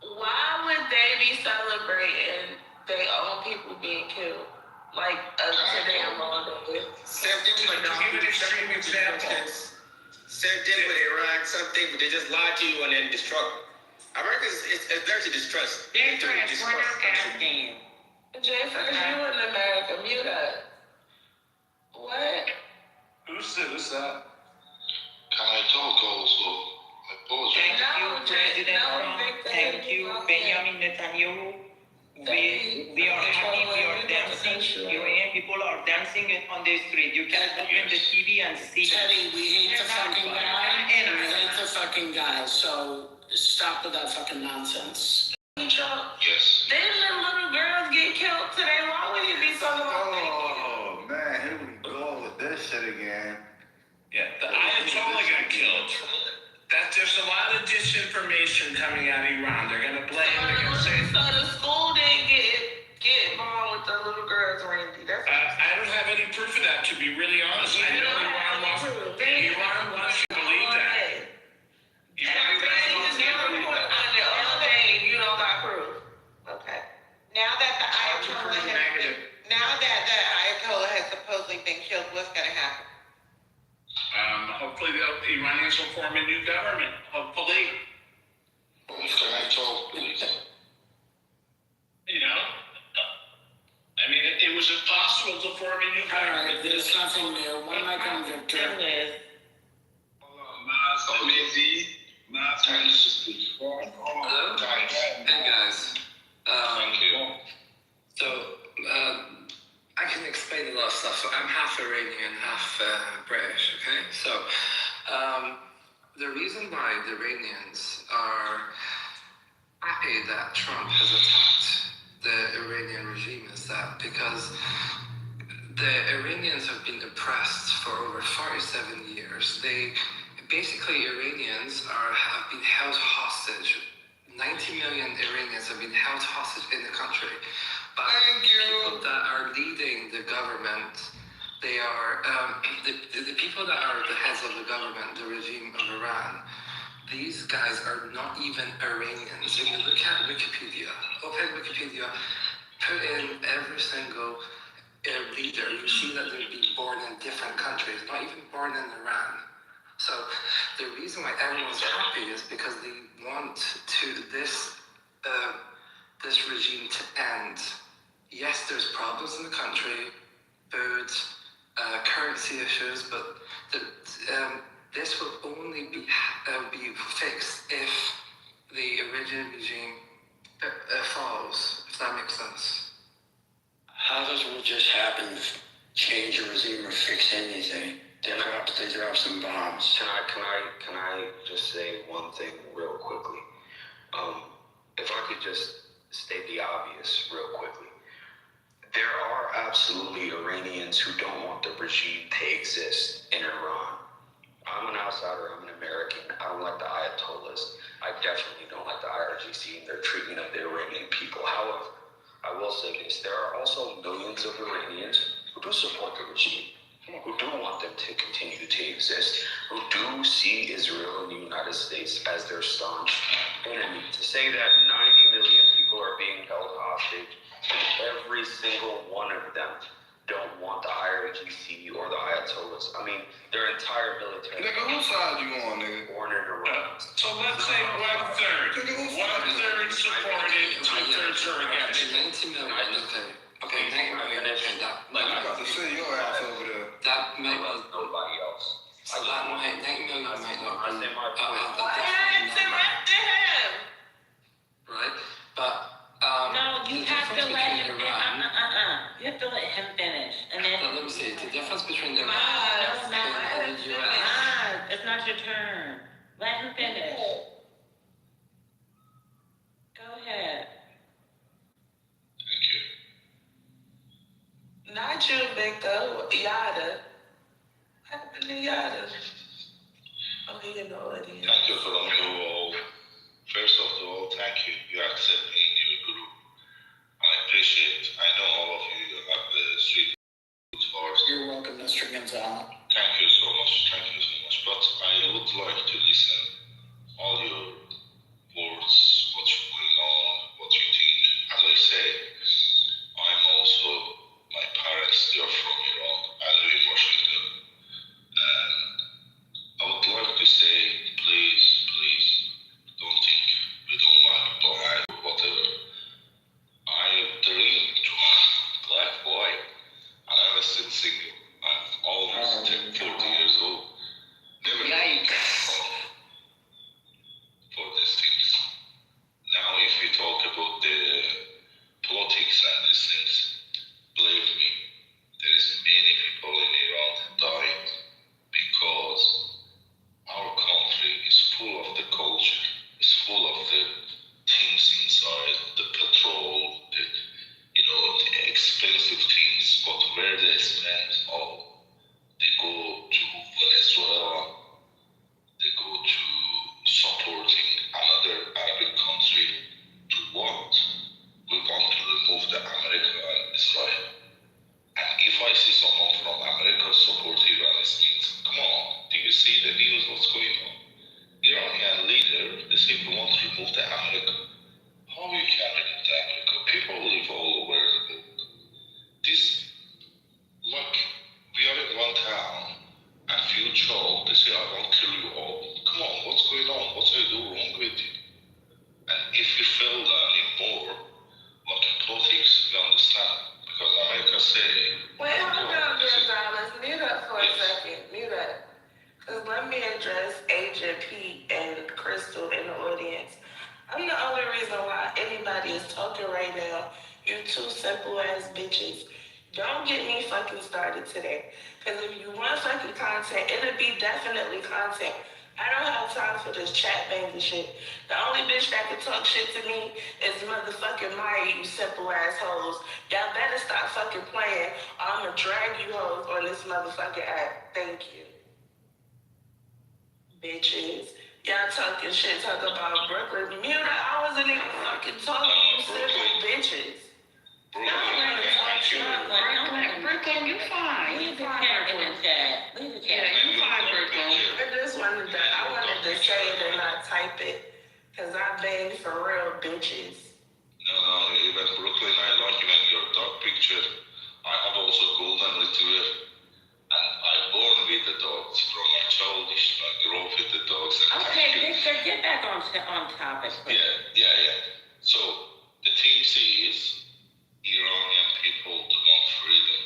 Why would they be celebrating their own people being killed? Like today alone. Same thing with extreme examples. Same thing with Iraq. Something they just lie to you and then destruct. America is there to distrust. They're trash. We're not Afghan. Jason, you in America? Mute up. What? Who's that? Can I talk also? I pause. Thank you, President Trump. Thank you, Benjamin Netanyahu. We are happy, we are dancing. Iranian people are dancing on the street. You can open the TV and see. Teddy, we hate the fucking guy. And I hate the fucking guy. So stop with that fucking nonsense. Yes. Didn't the little girls get killed today? Why would you be so Oh man, here we go with this shit again. Yeah, the Ayatollah got killed. There's a lot of disinformation coming out of Iran. They're gonna blame. They're gonna say. So the school didn't get involved with the little girls or anything. I don't have any proof of that, to be really honest. I know Iran wants you to believe that. You don't got proof. Okay. Now that the Ayatollah has supposedly been killed, what's going to happen? Hopefully the Iranians will form a new government. Hopefully. Can I talk, please? You know? I mean, it was impossible to form a new government. Alright, there's nothing new. When am I coming, Victor? Hey guys. Thank you. So, I can explain a lot of stuff. So I'm half Iranian, half British, okay? So, the reason why the Iranians are happy that Trump has attacked the Iranian regime is that because the Iranians have been oppressed for over 47 years. Iranians have been held hostage. 90 million Iranians have been held hostage in the country. But people that are leading the government, they are the people that are the heads of the government, the regime of Iran. These guys are not even Iranians. When you look at Wikipedia, open Wikipedia, put in every single leader, you see that they've been born in different countries, not even born in Iran. So the reason why everyone's happy is because they want this regime to end. Yes, there's problems in the country, food, currency issues, but this will only be fixed if the Iranian regime falls, if that makes sense. How does what just happened change the regime or fix anything? They drop some bombs. Can I just say one thing real quickly? If I could just state the obvious real quickly. There are absolutely Iranians who don't want the regime to exist in Iran. I'm an outsider, I'm an American. I don't like the Ayatollahs. I definitely don't like the IRGC and their treatment of the Iranian people. However, I will say this, there are also millions of Iranians who do support the regime, who do want them to continue to exist, who do see Israel and the United States as their staunch enemy. To say that 90 million people are being held hostage, and every single one of them don't want the IRGC or the Ayatollahs. I mean, their entire military. Nigga, whose side you on, nigga? Born in Iran. So let's say 1/3. 1/3 supported, 2/3 are against. 90 million, okay, 90 million. I'm about to send your ass over there. That might be nobody else. So that might, 90 million might not be. Why had to arrested him? Right? But, no, you have to let him You have to let him finish. And then. But let me see, the difference between the No, it's not your turn. Let her finish. Go ahead. Not you, Victor. Yada. What happened to Yada? Oh, he in the audience. Thank you from you all. First of all, thank you. You accept me in your group. I appreciate. I know all of you have the sweet hearts. You're welcome, Mr. Gonzalez. Thank you so much. Thank you so much. But I would like to listen all your words, what's going on, what you think. As I say, I'm also, my parents, they are from Iran. I live in Washington. And I would like to say, please, don't think we don't like Bahai or whatever. I dream to a black boy, and I'm still single. I'm almost 40 years old. Never for these things. Now, if we talk about the politics and these things, believe me, there is many people in Iran that died because our country is full of the culture, is full of the things inside, the petrol, the expensive things, but where they spend all, they go to Venezuela, they go to supporting another Arabic country. To what? We want to remove the America and Israel. And if I see someone from America support Iran, it means, come on, do you see the news, what's going on? Iranian leader, they say we want to remove the America. How you can remove the America? People live all over the world. This, look, we are in one town, and few child, they say, I won't kill you all. Come on, what's going on? What I do wrong with you? And if you feel that anymore, like politics, you understand? Because America say, Wait, hold on, Gonzalez. Mute up for a second. Mute up. Because let me address Agent Pete and Crystal in the audience. I'm the only reason why anybody is talking right now. You two simple ass bitches. Don't get me fucking started today. Because if you want fucking content, it'll be definitely content. I don't have time for this chat banging shit. The only bitch that can talk shit to me is motherfucking Maya, you simple ass hoes. Y'all better stop fucking playing, or I'ma drag you hoes on this motherfucking app. Thank you. Bitches. Y'all talking shit, talk about Brooklyn. Mute up, I wasn't even fucking talking, you simple bitches. Brooklyn, you fine. Leave the cat in the chat. Leave the cat. You fine, Brooklyn. I wanted to say it and not type it. Because I banged for real, bitches. No, even Brooklyn, I like even your dog picture. I have also golden retriever. And I born with the dogs from my childish. I grew up with the dogs. Okay, Victor, get back on topic. Yeah. So, the thing is, Iranian people do want freedom.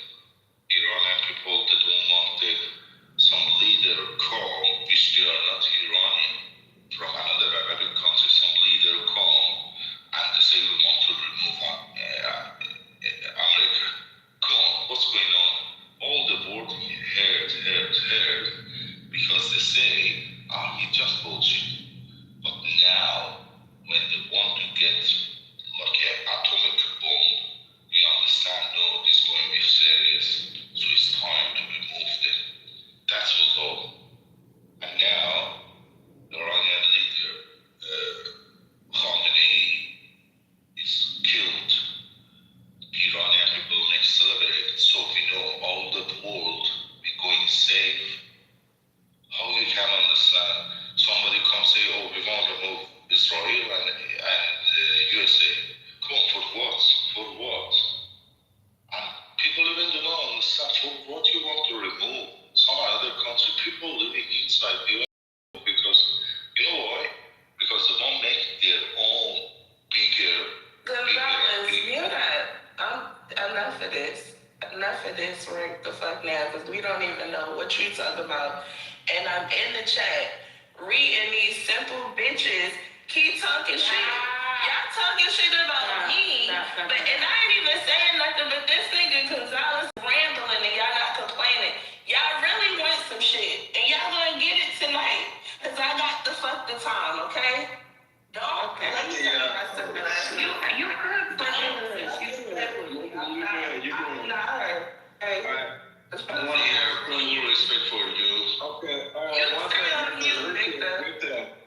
Iranian people, they don't want some leader come, which they are not Iranian, from another Arabic country, some leader come, and they say we want to remove America. Come on, what's going on? All the world heard, because they say, it's just bullshit. But now, when they want to get like an atomic bomb, we understand, no, this is going to be serious. So it's time to remove them. That's what's all. And now, the Iranian leader, Khamenei, is killed. Iranian people next celebrate, so we know all the world be going safe. How you can understand? Somebody come say, oh, we want to remove Israel and USA. Come on, for what? For what? And people even do not understand for what you want to remove. Some other country, people living inside the US, because, you know why? Because they don't make their own bigger. Mute up. Enough of this. Enough of this right the fuck now, because we don't even know what you talking about. And I'm in the chat reading these simple bitches keep talking shit. Y'all talking shit about me, and I ain't even saying nothing, but this nigga Gonzalez rambling and y'all not complaining. Y'all really want some shit, and y'all gonna get it tonight. the time, okay? Don't let me say You heard President. I'm not her. Hey. I want to hear from you respectful, dude. Okay.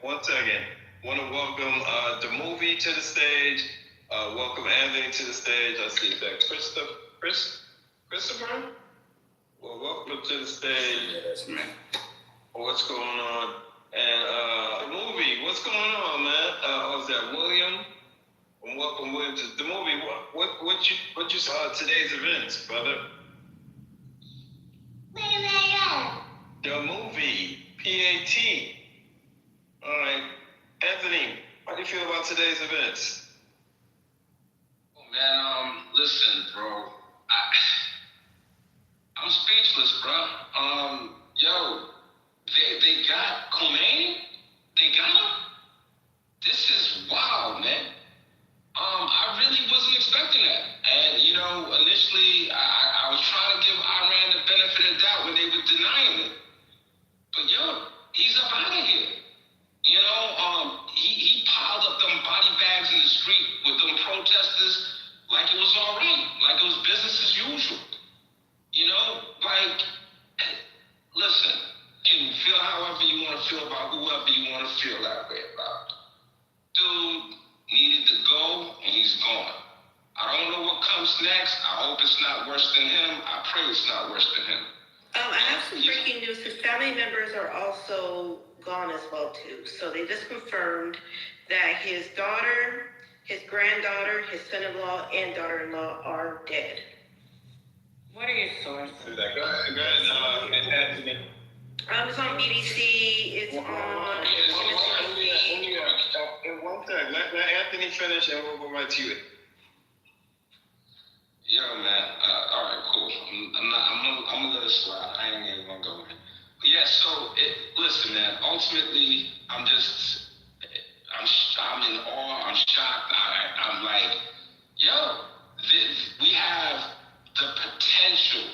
One second. Want to welcome the movie to the stage. Welcome Anthony to the stage. I see that Christopher. Well, welcome to the stage. Yes, man. What's going on? And the movie. What's going on, man? Was that William? And welcome William to the movie. What you saw at today's events, brother? The movie, PAT. All right, Anthony, how do you feel about today's events? Oh man, listen, bro. I'm speechless, bro. Yo, they got Khomeini. They got him. This is wild, man. I really wasn't expecting that. And, you know, initially, I was trying to give Iran the benefit of the doubt when they were denying it. But, yo, he's up out of here. You know, he piled up them body bags in the street with them protesters like it was all right, like it was business as usual. You know, like, listen, you can feel however you want to feel about whoever you want to feel that way about. Dude needed to go, and he's gone. I don't know what comes next. I hope it's not worse than him. I pray it's not worse than him. I have some breaking news. His family members are also gone as well too. So they just confirmed that his daughter, his granddaughter, his son-in-law, and daughter-in-law are dead. What are your sources? Go ahead, Anthony. It's on BBC. It's on. One thing. Let Anthony finish, and we'll go right to you. Yo, man. All right, cool. I'm gonna let it slide. I ain't even gonna go in. Yeah. So, listen, man. Ultimately, I'm in awe. I'm shocked. I'm like, yo, we have the potential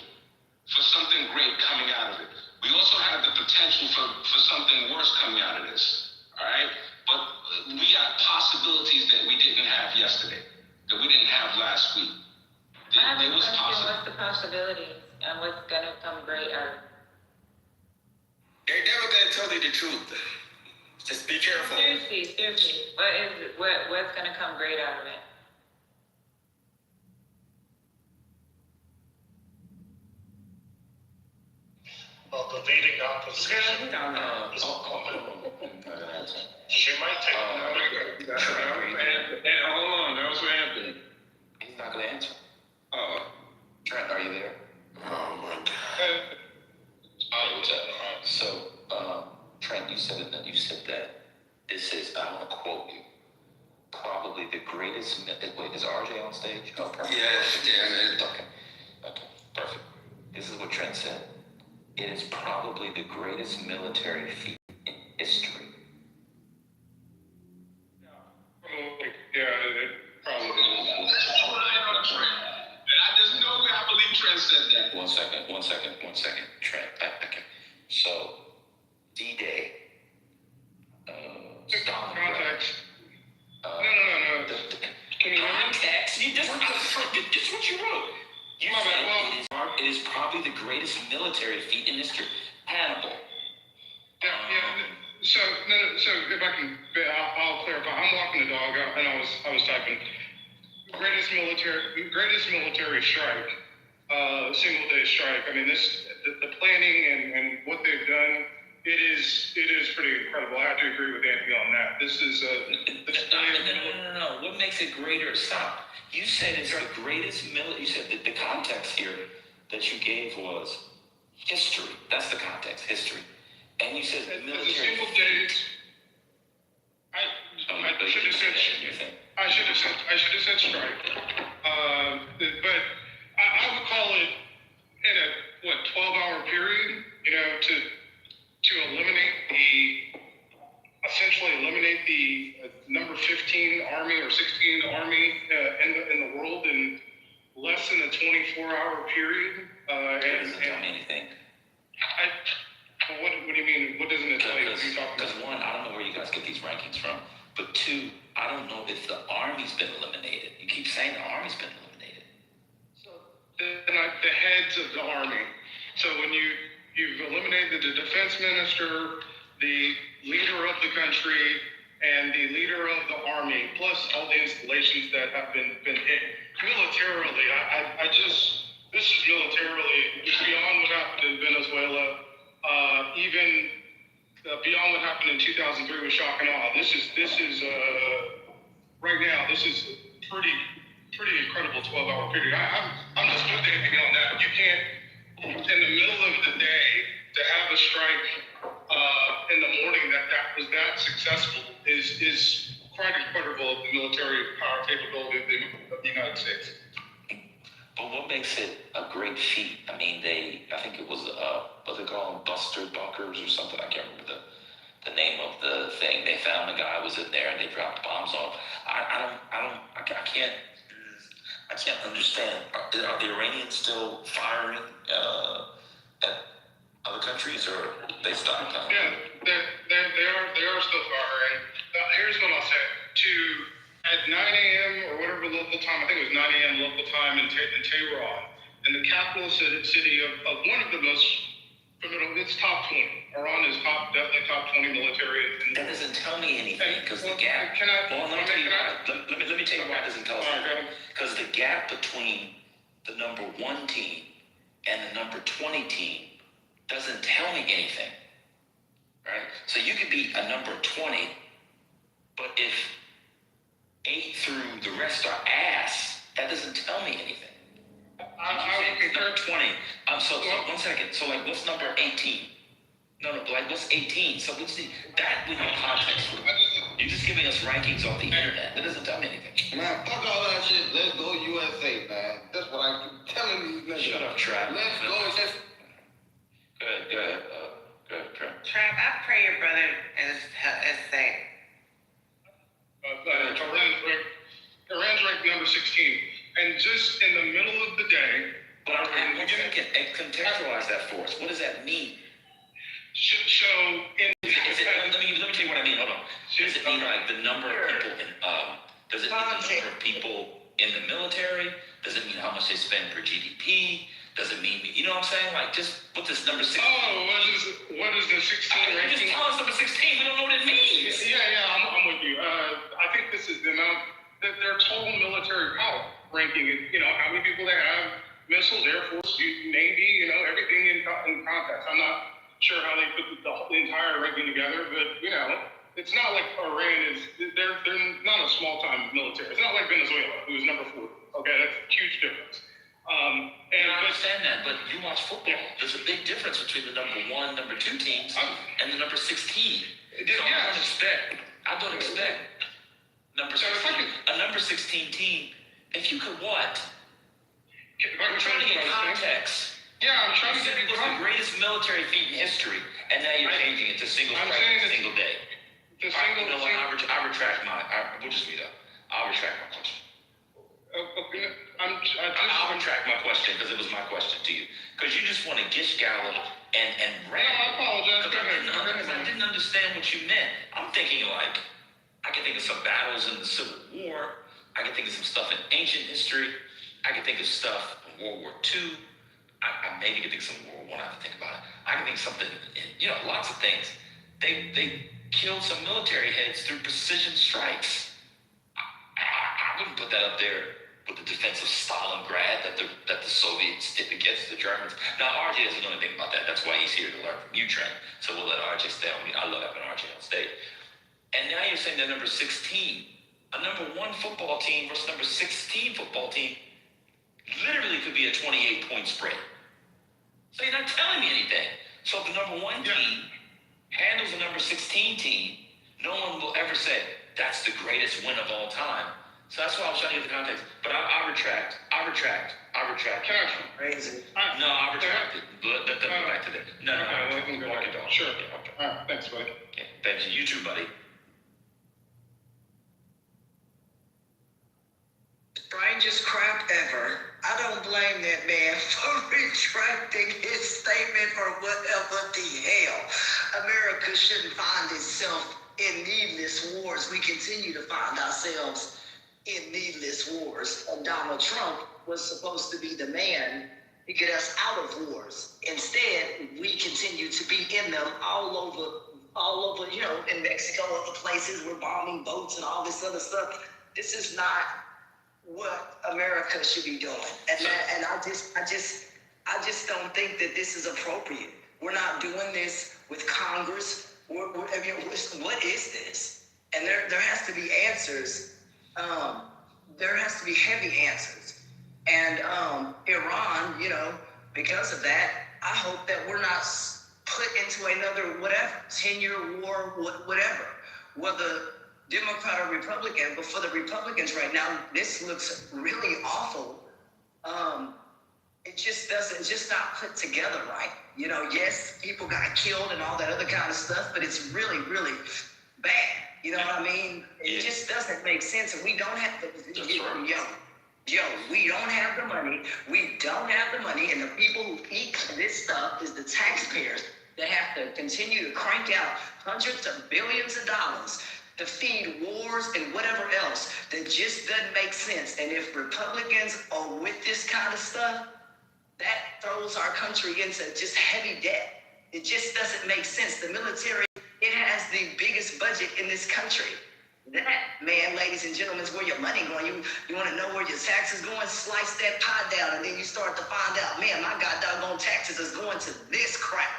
for something great coming out of it. We also have the potential for something worse coming out of this. All right. But we got possibilities that we didn't have yesterday, that we didn't have last week. There was What's the possibilities and what's gonna come great out? They're never gonna tell you the truth. Just be careful. Seriously. What's gonna come great out of it? Well, the leading opposition. She might take And hold on, that was for Anthony. He's not going to answer. Oh. Trent, are you there? Oh my God. So, Trent, you said that this is, I want to quote you, probably the greatest. Wait, is RJ on stage? Oh, perfect. Yes, damn it. Okay, perfect. This is what Trent said. It is probably the greatest military feat in history. Yeah, it probably is. I just know I believe Trent said that. One second. Trent, okay. So, D-Day. Context. No. Can you context? This is what you wrote. You said it is probably the greatest military feat in history. Hannibal. Yeah. So if I can, I'll clarify. I'm walking the dog, and I was typing. Greatest military strike, single day strike. I mean, the planning and what they've done. It is pretty incredible. I have to agree with Anthony on that. This is No. What makes it greater? Stop. You said it's the greatest military. You said that the context here that you gave was history. That's the context, history. And you said the military. Single day. I should have said strike. But I would call it in a 12-hour period. You know, to essentially eliminate the number 15 army or 16 army in the world in less than a 24-hour period. It doesn't tell me anything. What do you mean? What doesn't it tell you? Because one, I don't know where you guys get rankings from. But two, I don't know if the Army's been eliminated. You keep saying the Army's been eliminated. The heads of the Army. So when you've eliminated the defense minister, the leader of the country, and the leader of the Army, plus all the installations that have been hit militarily. This is militarily beyond what happened in Venezuela, even beyond what happened in 2003 with shock and awe. This is right now. This is pretty incredible 12-hour period. I'm just updating on that. You can't, in the middle of the day, to have a strike in the morning that was that successful is quite incredible of the military power capability of the United States. But what makes it a great feat? I mean, I think it was, what they call them, Buster Bunkers or something. I can't remember the name of the thing. They found a guy was in there and they dropped bombs on him. I can't understand. Are the Iranians still firing at other countries, or they stopped? Yeah, they are still firing. Here's what I'll say. At 9 a.m. or whatever local time, I think it was 9 a.m. local time in Tehran, in the capital city of one of the most, it's top 20. Iran is definitely top 20 military. That doesn't tell me anything, because the gap. Let me tell you why it doesn't tell us anything. Because the gap between the number 1 team and the number 20 team doesn't tell me anything, right? So you could be a number 20, but if 8 through the rest are ass, that doesn't tell me anything. Number 20. So 1 second. So like, what's number 18? No, like what's 18? So what's that with no context? You're just giving us rankings off the internet. That doesn't tell me anything. Man, fuck all that shit. Let's go USA, man. That's what I keep telling these niggas. Shut up, Trap. Let's go. Go ahead, Trap. Trap, I pray your brother is safe. Iran's ranked number 16. And just in the middle of the day, contextualize that for us. What does that mean? Let me tell you what I mean. Hold on. Does it mean like the number of people does it mean the number of people in the military? Does it mean how much they spend per GDP? Does it mean, you know what I'm saying? Like, just what this number 16? What is the 16 ranking? Just tell us number 16. We don't know what it means. Yeah, I'm with you. I think this is the amount that their total military power ranking. How many people they have, missiles, Air Force, Navy, everything in context. I'm not sure how they put the entire ranking together, but it's not like Iran is. They're not a small time military. It's not like Venezuela, who is number 4. Okay, that's a huge difference. I understand that, but you watch football. There's a big difference between the number 1, number 2 teams and the number 16. So I don't expect number 16, a number 16 team. If you could what? I'm trying to get context. Yeah, I'm trying to get it was the greatest military feat in history, and now you're changing it to single strike, single day. I retract we'll just meet up. I'll retract my question. I'll retract my question because it was my question to you. Because you just want to gish gallop and rant. No, I apologize. I didn't understand what you meant. I'm thinking like, I can think of some battles in the Civil War. I can think of some stuff in ancient history. I can think of stuff in World War II. I maybe can think of some World War I. I have to think about it. I can think of something, lots of things. They killed some military heads through precision strikes. I wouldn't put that up there with the defense of Stalingrad that the Soviets did against the Germans. Now, RJ doesn't know anything about that. That's why he's here to learn from you, Trent. So we'll let RJ stay on me. I love having RJ on stage. And now you're saying that number 16, a number 1 football team versus number 16 football team, literally could be a 28-point spread. So you're not telling me anything. So if the number 1 team handles the number 16 team, no one will ever say, that's the greatest win of all time. So that's why I was trying to get the context. But I retract. Crazy. No, I retract it. Let me go back to that. No, walk it down. Sure. All right, thanks, buddy. Yeah, thanks. You too, buddy. Brightest crap ever. I don't blame that man for retracting his statement or whatever the hell. America shouldn't find itself in needless wars. We continue to find ourselves in needless wars. And Donald Trump was supposed to be the man to get us out of wars. Instead, we continue to be in them all over, in Mexico, other places. We're bombing boats and all this other stuff. This is not what America should be doing. And I just don't think that this is appropriate. We're not doing this with Congress. What is this? And there has to be answers. There has to be heavy answers. And Iran, because of that, I hope that we're not put into another 10-year war, whatever. Whether Democrat or Republican, but for the Republicans right now, this looks really awful. It's just not put together right. Yes, people got killed and all that other kind of stuff, but it's really, really bad. You know what I mean? It just doesn't make sense, and we don't have the we don't have the money. We don't have the money, and the people who eat this stuff is the taxpayers that have to continue to crank out hundreds of billions of dollars to feed wars and whatever else that just doesn't make sense. And if Republicans are with this kind of stuff, that throws our country into just heavy debt. It just doesn't make sense. The military, it has the biggest budget in this country. That, man, ladies and gentlemen, is where your money going. You want to know where your taxes going? Slice that pie down, and then you start to find out, man, my god doggone taxes is going to this crap.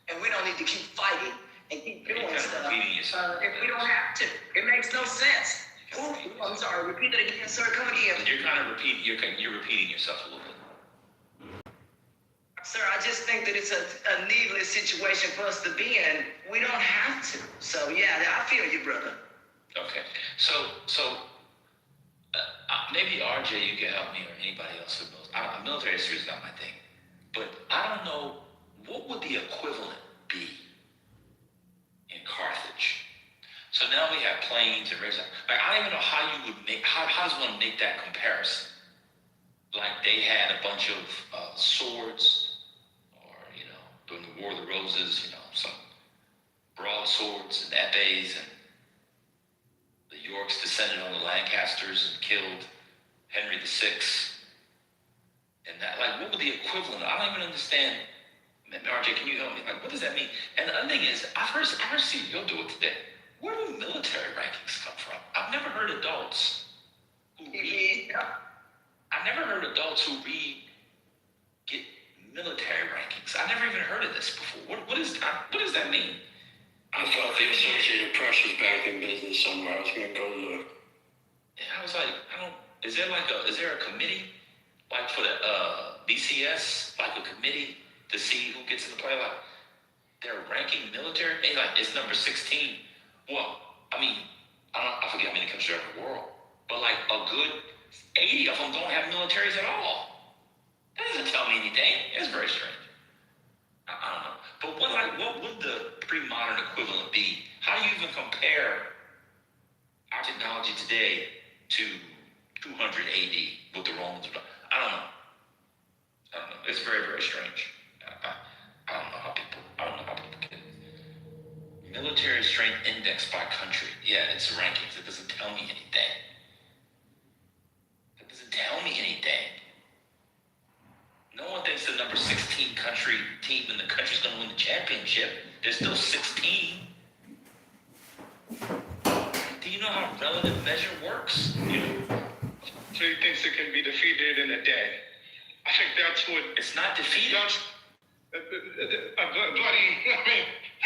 And we don't need to keep fighting and keep doing stuff if we don't have to. It makes no sense. Ooh, I'm sorry, repeat it again, sir. Come again. You're kind of repeating yourself a little bit. Sir, I just think that it's a needless situation for us to be in. We don't have to. So, yeah, I feel you, brother. Okay. So maybe RJ, you can help me, or anybody else who knows. Military history is not my thing. But I don't know, what would the equivalent be in Carthage? So now we have planes and rivers. Like, I don't even know how you would make, how does one make that comparison? Like, they had a bunch of swords, or, during the War of the Roses, some broadswords and epées, and the Yorks descended on the Lancasters and killed Henry VI. And that, like, what would the equivalent? I don't even understand. RJ, can you help me? Like, what does that mean? And the other thing is, I first see you'll do it today. Where do military rankings come from? I've never heard adults who read. I've never heard adults who read get military rankings. I've never even heard of this before. What does that mean? I thought the Associated Press was back in business somewhere. I was going to go look. And I was like, is there a committee, like for the BCS, like a committee to see who gets in the play? Like, they're ranking military, and like, it's number 16. Well, I mean, I forget how many countries are in the world, but like a good 80 of them don't have militaries at all. That doesn't tell me anything. It's very strange. I don't know. But what would the pre-modern equivalent be? How do you even compare our technology today to 200 AD with the Romans? I don't know. It's very, very strange. I don't know how people get it. Military strength index by country. Yeah, it's rankings. It doesn't tell me anything. No one thinks the number 16 country team in the country's going to win the championship. There's still 16. Do you know how relative measure works? So he thinks it can be defeated in a day. I think that's what... It's not defeated. That's a bloody... I mean...